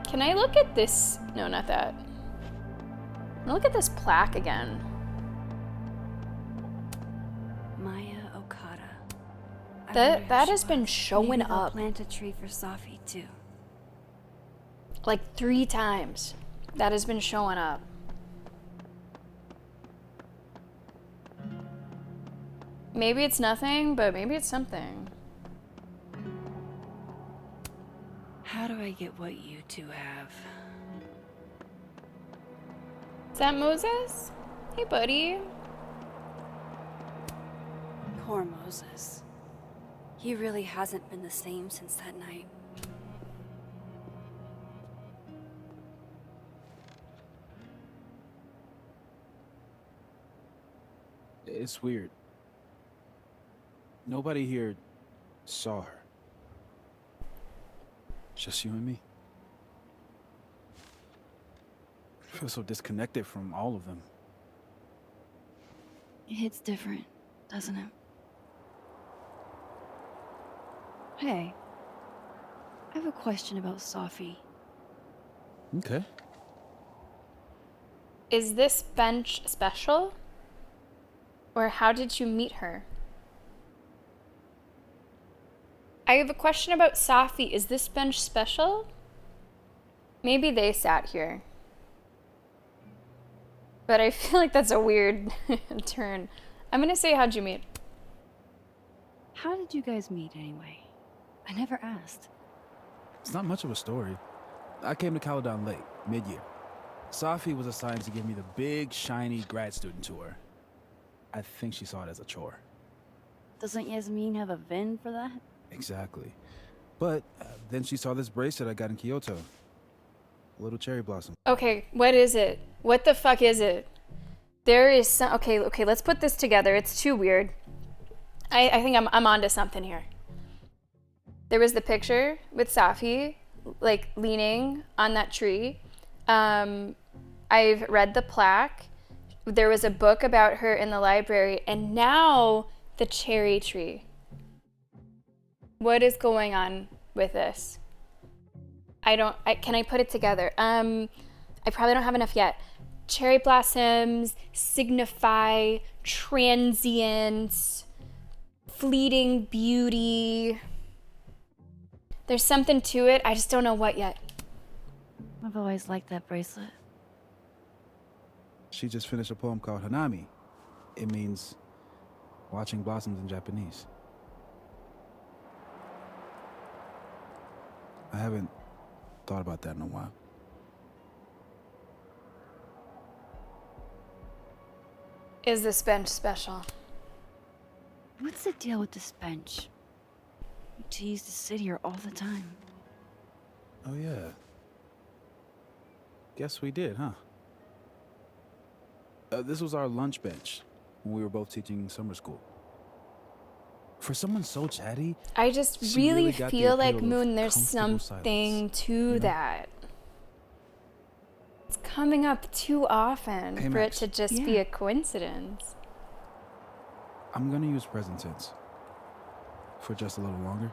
S1: Can I look at this? No, not that. I'm gonna look at this plaque again.
S4: Maya Okada.
S1: That has been showing
S4: Maybe they'll
S1: up
S4: plant a tree for Safi too.
S1: like 3 times. That has been showing up. Maybe it's nothing, but maybe it's something.
S4: How do I get what you two have?
S1: Is that Moses? Hey, buddy.
S4: Poor Moses. He really hasn't been the same since that night.
S10: It's weird. Nobody here saw her. Just you and me. I feel so disconnected from all of them.
S4: It hits different, doesn't it? Hey, I have a question about Safi.
S10: Okay.
S1: Is this bench special? Or how did you meet her? I have a question about Safi. Is this bench special? Maybe they sat here. But I feel like that's a weird turn. I'm gonna say, how'd you meet?
S4: How did you guys meet anyway? I never asked.
S10: It's not much of a story. I came to Caledon late, mid-year. Safi was assigned to give me the big, shiny grad student tour. I think she saw it as a chore.
S4: Doesn't Yasmin have a VIN for that?
S10: Exactly. But then she saw this bracelet I got in Kyoto. A little cherry blossom.
S1: Okay, what is it? What the fuck is it? There is some. Okay, let's put this together. It's too weird. I think I'm onto something here. There was the picture with Safi, like leaning on that tree. I've read the plaque. There was a book about her in the library, and now the cherry tree. What is going on with this? Can I put it together? I probably don't have enough yet. Cherry blossoms signify transience, fleeting beauty. There's something to it. I just don't know what yet.
S4: I've always liked that bracelet.
S10: She just finished a poem called Hanami. It means watching blossoms in Japanese. I haven't thought about that in a while.
S1: Is this bench special?
S4: What's the deal with this bench? We two used to sit here all the time.
S10: Oh, yeah. Guess we did, huh? This was our lunch bench when we were both teaching summer school. For someone so chatty,
S1: I just
S10: she
S1: really
S10: got the
S1: feel like
S10: appeal of
S1: Moon, there's
S10: comfortable
S1: something
S10: silence,
S1: to
S10: you know?
S1: that. It's coming up too often
S10: Hey,
S1: for it
S10: Max.
S1: to just be a coincidence.
S10: I'm gonna use present tense for just a little longer.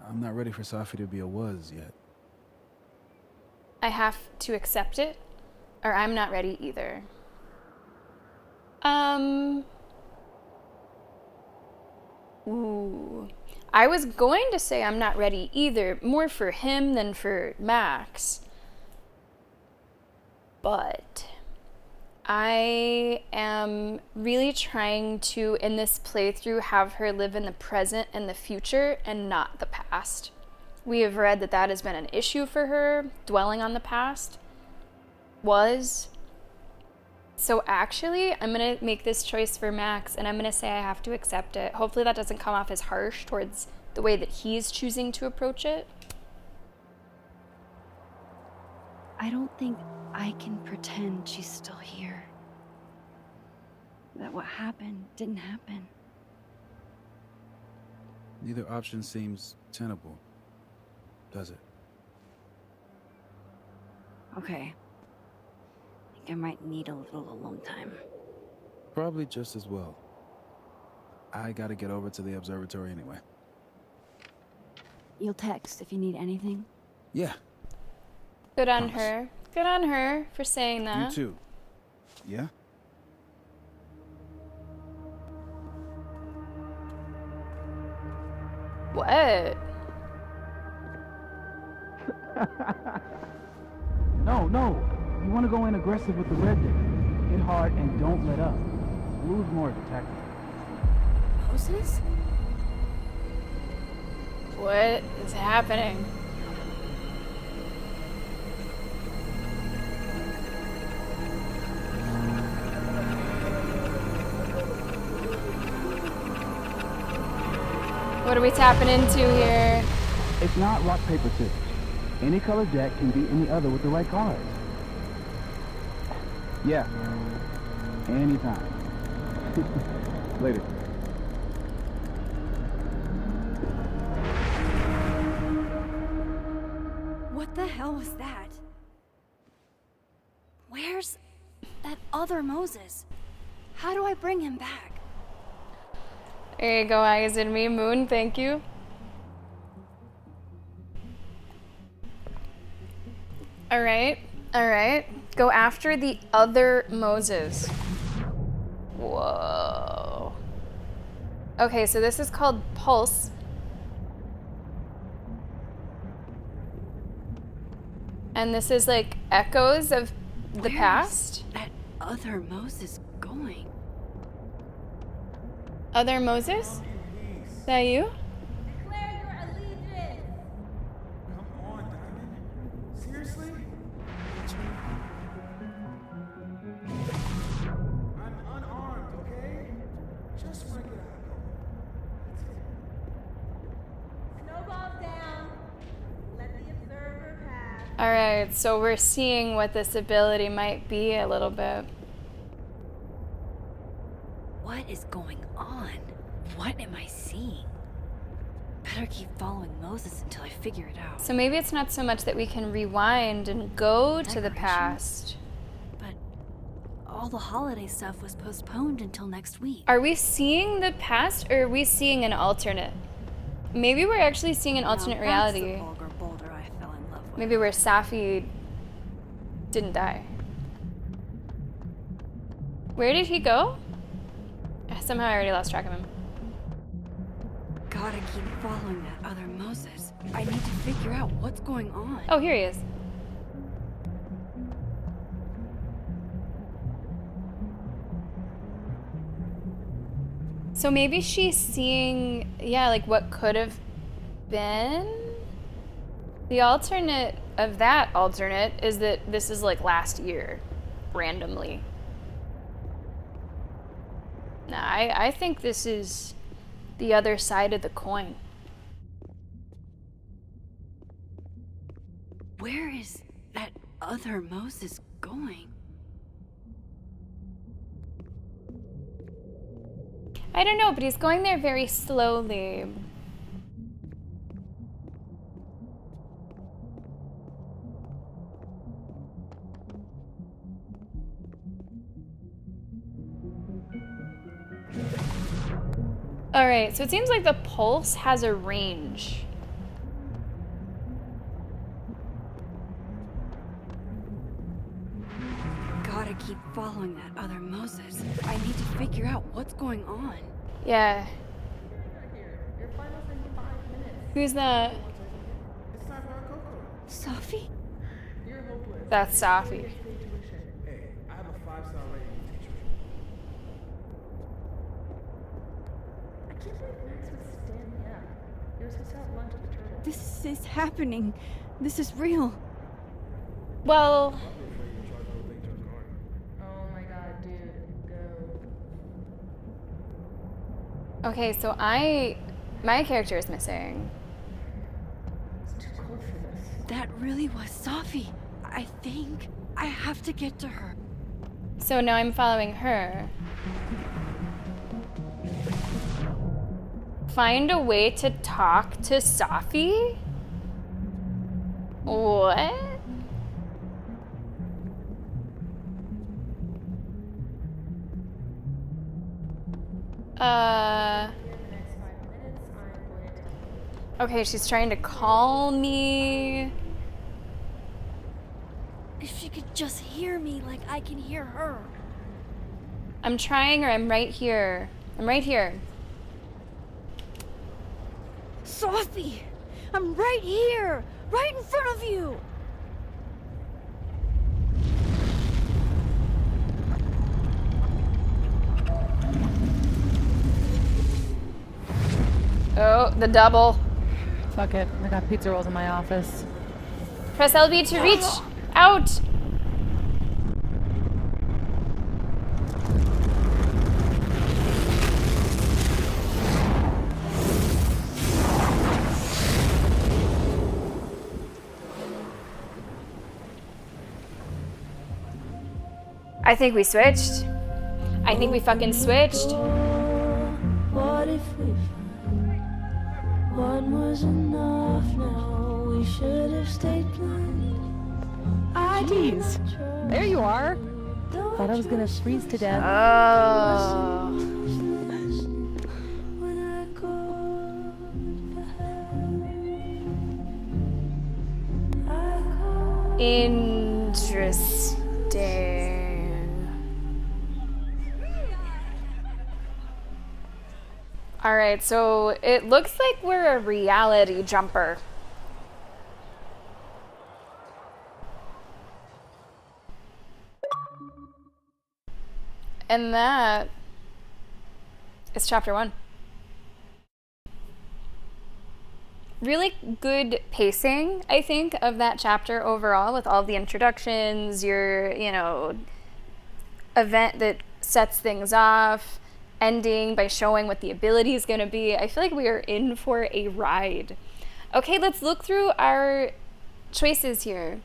S10: I'm not ready for Safi to be a was yet.
S1: I have to accept it, or I'm not ready either. Ooh. I was going to say I'm not ready either, more for him than for Max. But I am really trying to, in this playthrough, have her live in the present and the future and not the past. We have read that that has been an issue for her, dwelling on the past. So actually, I'm going to make this choice for Max, and I'm going to say I have to accept it. Hopefully that doesn't come off as harsh towards the way that he's choosing to approach it.
S4: I don't think I can pretend she's still here. That what happened didn't happen.
S10: Neither option seems tenable, does it?
S4: Okay. I think I might need a little alone time.
S10: Probably just as well. I gotta get over to the observatory anyway.
S4: You'll text if you need anything?
S10: Yeah,
S1: Good on her. Good on her for saying that.
S10: you too. Yeah?
S1: What?
S9: No. You want to go in aggressive with the red digger. Hit hard and don't let up. Blue's more tactical.
S4: Moses?
S1: What is happening? What are we tapping into here?
S9: It's not rock, paper, scissors. Any colored deck can beat any other with the right cards. Yeah. Anytime. Later.
S4: What the hell was that? Where's that other Moses? How do I bring him back?
S1: There you go, eyes in me, Moon, thank you. Alright. Go after the other Moses. Whoa. Okay, so this is called Pulse. And this is like echoes of the past.
S4: That other Moses going?
S1: Other Moses? Is that you?
S3: Seriously? I'm unarmed, okay? Just bring it out.
S13: Snowballs down. Let the observer pass.
S1: Alright, so we're seeing what this ability might be a little bit.
S4: What is going on? What am I seeing? Better keep following Moses until I figure it out.
S1: So maybe it's not so much that we can rewind and go to the past.
S4: But all the holiday stuff was postponed until next week.
S1: Are we seeing the past or are we seeing an alternate? Maybe we're actually seeing an alternate reality.
S4: That's the vulgar boulder I fell in love with.
S1: Maybe where Safi didn't die. Where did he go? Somehow I already lost track of him.
S4: Gotta keep following that other Moses. I need to figure out what's going on.
S1: Oh, here he is. So maybe she's seeing, yeah, like what could have been? The alternate of that alternate is that this is like last year, randomly. Nah, I think this is the other side of the coin.
S4: Where is that other Moses going?
S1: I don't know, but he's going there very slowly. Alright, so it seems like the pulse has a range.
S4: Gotta keep following that other Moses. I need to figure out what's going on.
S1: Yeah. Who's that?
S4: Safi?
S1: That's Safi.
S3: Hey, I have a 5-star rating on teacher.
S6: I can't believe Max would stand me up. You were supposed to have lunch at the Turtle.
S4: This is happening. This is real.
S1: Well,
S6: Oh my god, dude, go.
S1: okay, so my character is missing.
S6: It's too cold for this.
S4: That really was Safi. I think I have to get to her.
S1: So now I'm following her. Find a way to talk to Safi? What? Okay, she's trying to call me.
S4: If she could just hear me like I can hear her.
S1: I'm trying her. I'm right here. I'm right here.
S4: Safi! I'm right here! Right in front of you!
S1: Oh, the double.
S7: Fuck it. I got pizza rolls in my office.
S1: Press LB to reach out. I think we switched. I think we fucking switched.
S12: What if we found one was enough now? We should have stayed blind.
S7: Jeez. There you are. Thought I was gonna freeze to death.
S1: Oh. Interesting. All right, so it looks like we're a reality jumper. And that is chapter 1. Really good pacing, I think, of that chapter overall, with all the introductions, your, event that sets things off, ending by showing what the ability is going to be. I feel like we are in for a ride. Okay, let's look through our choices here.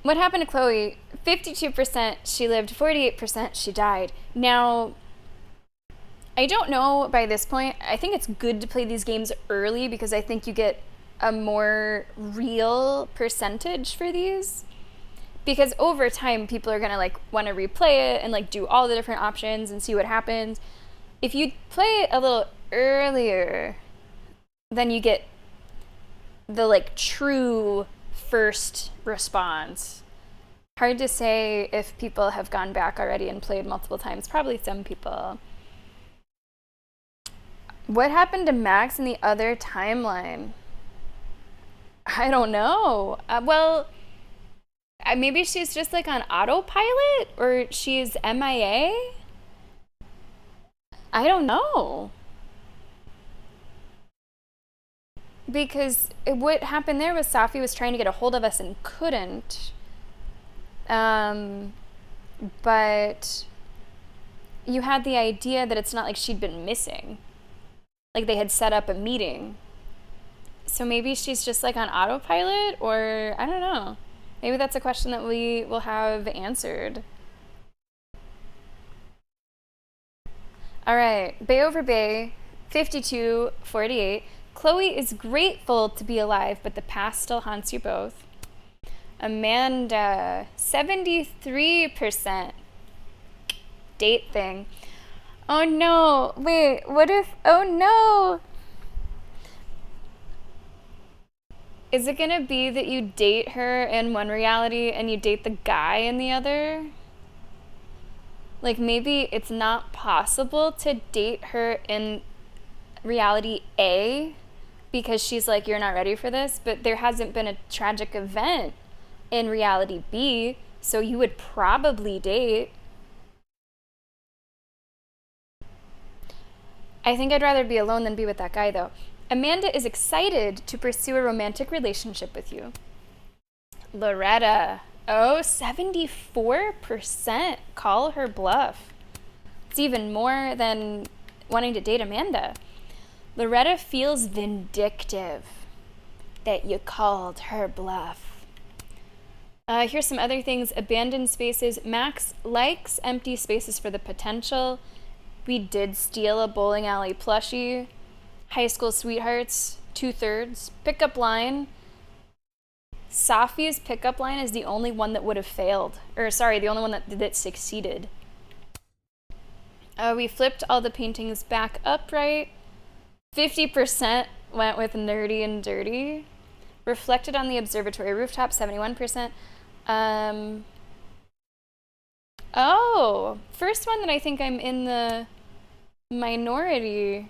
S1: What happened to Chloe? 52% she lived, 48% she died. Now, I don't know by this point. I think it's good to play these games early because I think you get a more real percentage for these. Because over time, people are gonna like want to replay it and like do all the different options and see what happens. If you play it a little earlier, then you get the like true first response. Hard to say if people have gone back already and played multiple times. Probably some people. What happened to Max in the other timeline? I don't know. Maybe she's just like on autopilot, or she's MIA? I don't know. Because what happened there was Safi was trying to get a hold of us and couldn't. But you had the idea that it's not like she'd been missing. Like they had set up a meeting. So maybe she's just like on autopilot, or I don't know. Maybe that's a question that we will have answered. All right, Bay over Bay, 52-48. Chloe is grateful to be alive, but the past still haunts you both. Amanda, 73%. Date thing. Oh no, wait, what if, oh no. Is it gonna be that you date her in one reality and you date the guy in the other? Like maybe it's not possible to date her in reality A because she's like, you're not ready for this, but there hasn't been a tragic event in reality B, so you would probably date. I think I'd rather be alone than be with that guy though. Amanda is excited to pursue a romantic relationship with you. Loretta, 74% call her bluff. It's even more than wanting to date Amanda. Loretta feels vindictive that you called her bluff. Here's some other things. Abandoned spaces. Max likes empty spaces for the potential. We did steal a bowling alley plushie. High school sweethearts, 2/3. Pickup line. Safi's pickup line is the only one that would have failed. Or sorry, the only one that succeeded. We flipped all the paintings back upright. 50% went with nerdy and dirty. Reflected on the observatory rooftop, 71%. Oh, first one that I think I'm in the minority.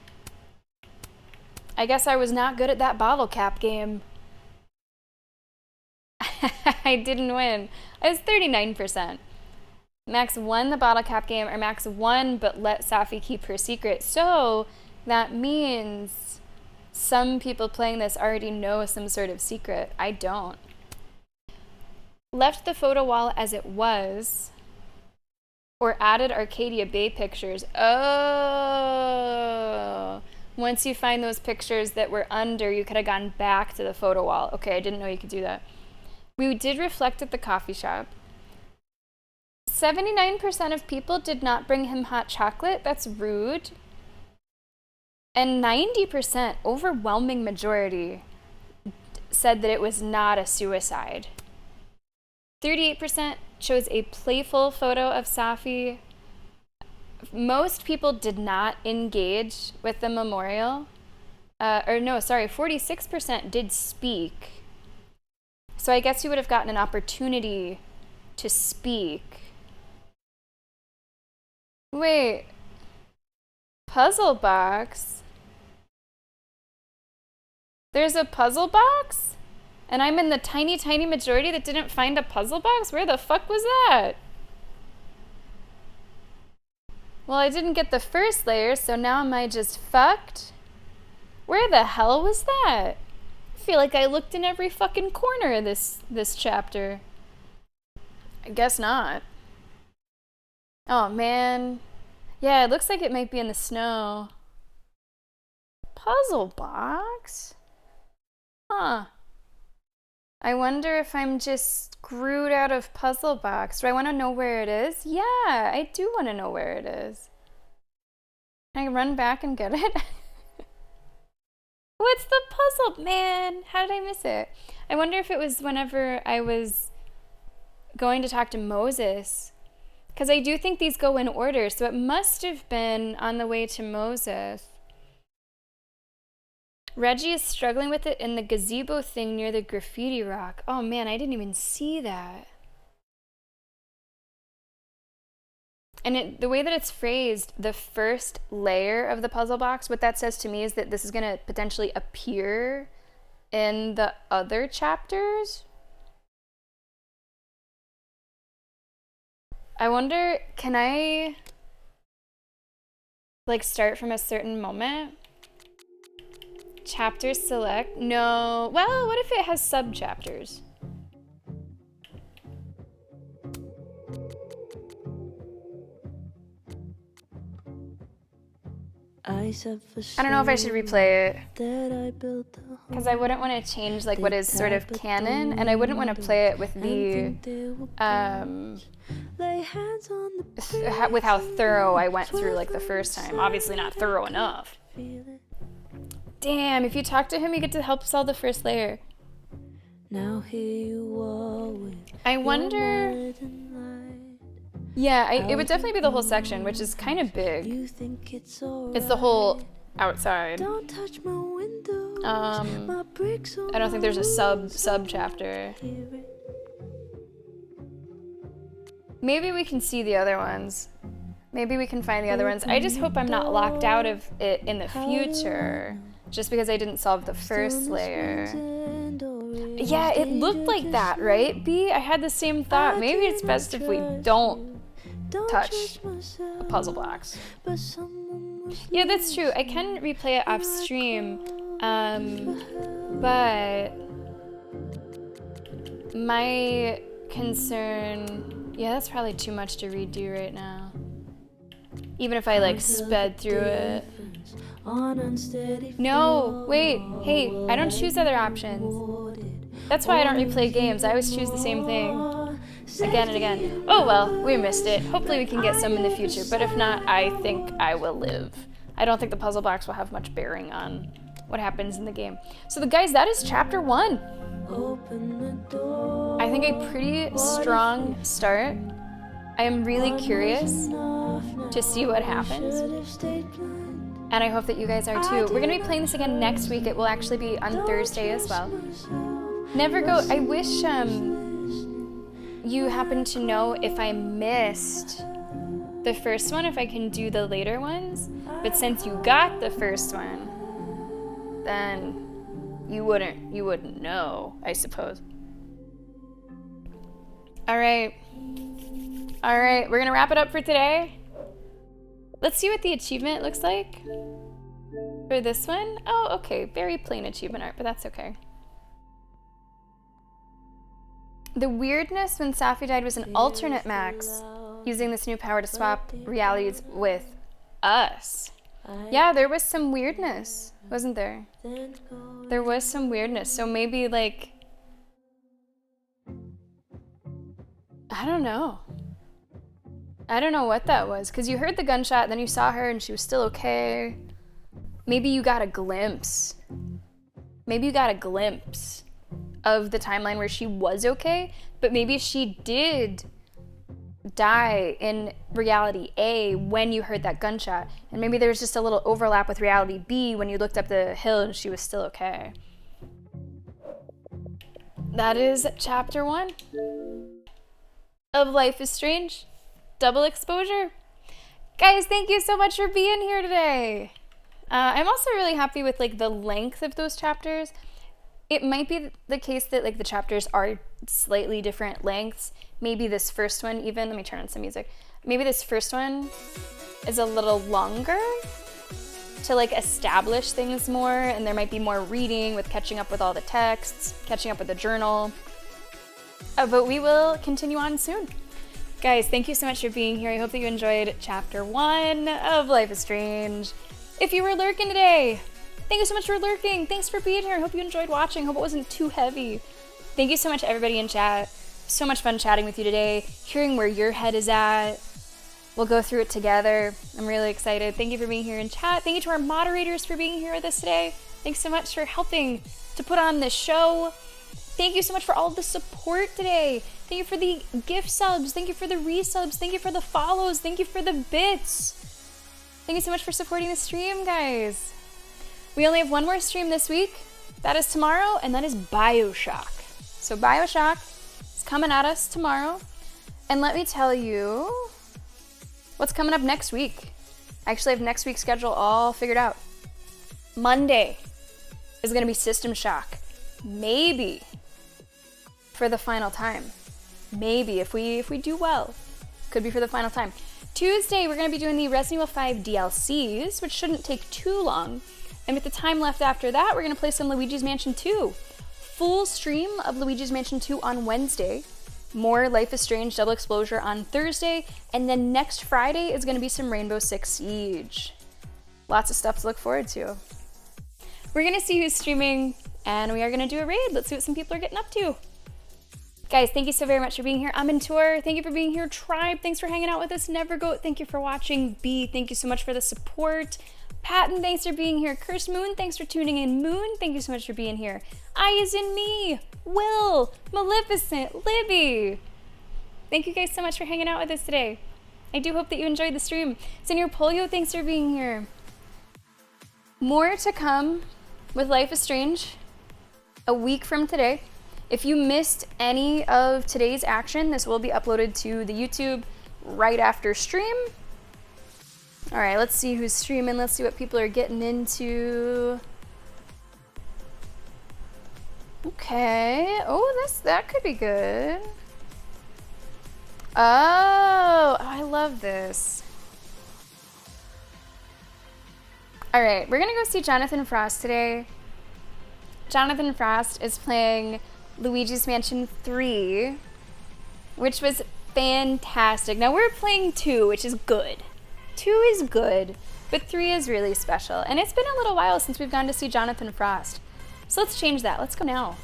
S1: I guess I was not good at that bottle cap game. I didn't win. I was 39%. Max won the bottle cap game, or Max won but let Safi keep her secret. So that means some people playing this already know some sort of secret. I don't. Left the photo wall as it was, or added Arcadia Bay pictures. Oh. Once you find those pictures that were under, you could have gone back to the photo wall. Okay, I didn't know you could do that. We did reflect at the coffee shop. 79% of people did not bring him hot chocolate. That's rude. And 90%, overwhelming majority, said that it was not a suicide. 38% chose a playful photo of Safi. Most people did not engage with the memorial. 46% did speak. So I guess you would have gotten an opportunity to speak. Wait. Puzzle box? There's a puzzle box? And I'm in the tiny, tiny majority that didn't find a puzzle box? Where the fuck was that? Well, I didn't get the first layer, so now am I just fucked? Where the hell was that? I feel like I looked in every fucking corner of this chapter. I guess not. Oh, man. Yeah, it looks like it might be in the snow. Puzzle box? Huh. I wonder if I'm just screwed out of Puzzle Box. Do I want to know where it is? Yeah, I do want to know where it is. Can I run back and get it? What's the puzzle? Man, how did I miss it? I wonder if it was whenever I was going to talk to Moses. Because I do think these go in order, so it must have been on the way to Moses. Reggie is struggling with it in the gazebo thing near the graffiti rock. Oh man, I didn't even see that. And the way that it's phrased, the first layer of the puzzle box, what that says to me is that this is going to potentially appear in the other chapters. I wonder, can I like start from a certain moment? Chapter select? No. Well, what if it has sub-chapters? I don't know if I should replay it. Because I wouldn't want to change like what is sort of canon, and I wouldn't want to play it with the with how thorough I went through like the first time. Obviously not thorough enough. Damn, if you talk to him, you get to help solve the first layer. Now here you are with I wonder. Yeah, it would definitely be the whole section, which is kind of big. It's the whole outside. Don't touch my windows, I don't think there's a sub chapter. Maybe we can see the other ones. Maybe we can find the other ones. I just hope I'm not locked out of it in the future, just because I didn't solve the first layer. Yeah, it looked like that, right, B? I had the same thought. Maybe it's best if we don't touch the puzzle blocks. Yeah, that's true. I can replay it off stream, but my concern, yeah, that's probably too much to redo right now. Even if I like sped through it. No, wait, hey, I don't choose other options. That's why I don't replay games. I always choose the same thing again and again. Oh well, we missed it. Hopefully we can get some in the future, but if not, I think I will live. I don't think the puzzle box will have much bearing on what happens in the game. So the guys, that is chapter 1. I think a pretty strong start. I am really curious to see what happens. And I hope that you guys are too. We're gonna be playing this again next week. It will actually be on Thursday as well. Never go, I wish you happen to know if I missed the first one, if I can do the later ones. But since you got the first one, then you wouldn't know, I suppose. All right, we're gonna wrap it up for today. Let's see what the achievement looks like for this one. Oh, okay, very plain achievement art, but that's okay. The weirdness when Safi died was an alternate Max, using this new power to swap realities with us. Yeah, there was some weirdness, wasn't there? There was some weirdness, so maybe like, I don't know what that was, because you heard the gunshot, then you saw her and she was still okay. Maybe you got a glimpse. Maybe you got a glimpse of the timeline where she was okay, but maybe she did die in reality A when you heard that gunshot, and maybe there was just a little overlap with reality B when you looked up the hill and she was still okay. That is chapter 1 of Life is Strange. Double exposure. Guys, thank you so much for being here today. I'm also really happy with like the length of those chapters. It might be the case that like the chapters are slightly different lengths. Maybe this first one even, let me turn on some music. Maybe this first one is a little longer to like establish things more, and there might be more reading with catching up with all the texts, catching up with the journal. But we will continue on soon. Guys, thank you so much for being here. I hope that you enjoyed chapter 1 of Life is Strange. If you were lurking today, thank you so much for lurking. Thanks for being here. I hope you enjoyed watching. Hope it wasn't too heavy. Thank you so much, everybody in chat. So much fun chatting with you today, hearing where your head is at. We'll go through it together. I'm really excited. Thank you for being here in chat. Thank you to our moderators for being here with us today. Thanks so much for helping to put on this show. Thank you so much for all of the support today. Thank you for the gift subs. Thank you for the resubs. Thank you for the follows. Thank you for the bits. Thank you so much for supporting the stream, guys. We only have one more stream this week. That is tomorrow, and that is BioShock. So BioShock is coming at us tomorrow. And let me tell you what's coming up next week. I actually have next week's schedule all figured out. Monday is going to be System Shock. Maybe for the final time. Maybe if we do well. Could be for the final time. Tuesday, we're going to be doing the Resident Evil 5 DLCs, which shouldn't take too long. And with the time left after that, we're going to play some Luigi's Mansion 2. Full stream of Luigi's Mansion 2 on Wednesday. More Life is Strange Double Exposure on Thursday. And then next Friday is going to be some Rainbow Six Siege. Lots of stuff to look forward to. We're going to see who's streaming, and we are going to do a raid. Let's see what some people are getting up to. Guys, thank you so very much for being here. Tour, thank you for being here. Tribe, thanks for hanging out with us. Nevergoat, thank you for watching. B, thank you so much for the support. Patton, thanks for being here. Curse Moon, thanks for tuning in. Moon, thank you so much for being here. I is in me. Will, Maleficent, Libby. Thank you guys so much for hanging out with us today. I do hope that you enjoyed the stream. Senor Polio, thanks for being here. More to come with Life is Strange a week from today. If you missed any of today's action, this will be uploaded to the YouTube right after stream. All right, let's see who's streaming. Let's see what people are getting into. Okay. Oh, that could be good. Oh, I love this. All right, we're gonna go see Jonathan Frost today. Jonathan Frost is playing Luigi's Mansion 3, which was fantastic. Now we're playing 2, which is good. 2 is good, but 3 is really special. And it's been a little while since we've gone to see Jonathan Frost. So let's change that. Let's go now.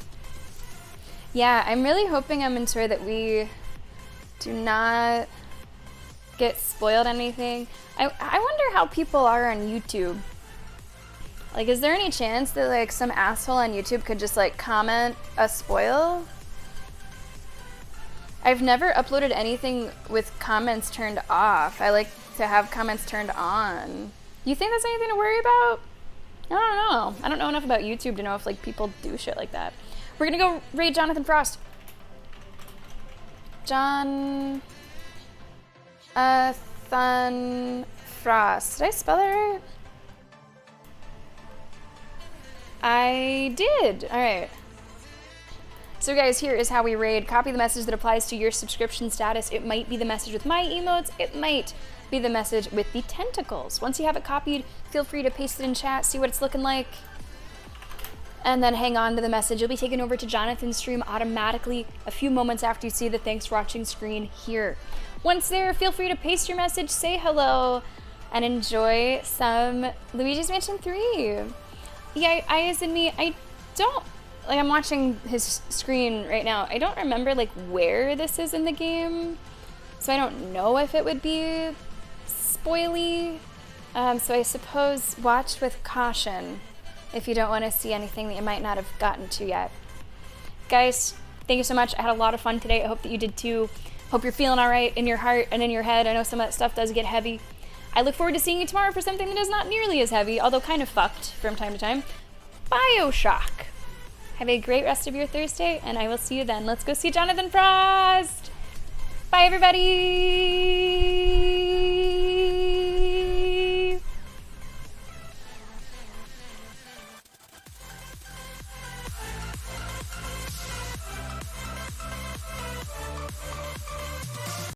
S1: Yeah, I'm really hoping, Tour, that we do not get spoiled anything. I wonder how people are on YouTube. Like, is there any chance that, like, some asshole on YouTube could just, like, comment a spoil? I've never uploaded anything with comments turned off. I like to have comments turned on. You think that's anything to worry about? I don't know. I don't know enough about YouTube to know if, like, people do shit like that. We're gonna go raid Jonathan Frost. Jonathan Frost. Did I spell that right? I did. All right. So guys, here is how we raid. Copy the message that applies to your subscription status. It might be the message with my emotes. It might be the message with the tentacles. Once you have it copied, feel free to paste it in chat, see what it's looking like, and then hang on to the message. You'll be taken over to Jonathan's stream automatically a few moments after you see the thanks for watching screen here. Once there, feel free to paste your message, say hello, and enjoy some Luigi's Mansion 3. Yeah, I as in me, I don't, like, I'm watching his screen right now. I don't remember, like, where this is in the game, so I don't know if it would be spoily. So I suppose watch with caution if you don't want to see anything that you might not have gotten to yet. Guys, thank you so much. I had a lot of fun today. I hope that you did too. Hope you're feeling all right in your heart and in your head. I know some of that stuff does get heavy. I look forward to seeing you tomorrow for something that is not nearly as heavy, although kind of fucked from time to time. BioShock. Have a great rest of your Thursday, and I will see you then. Let's go see Jonathan Frost. Bye, everybody.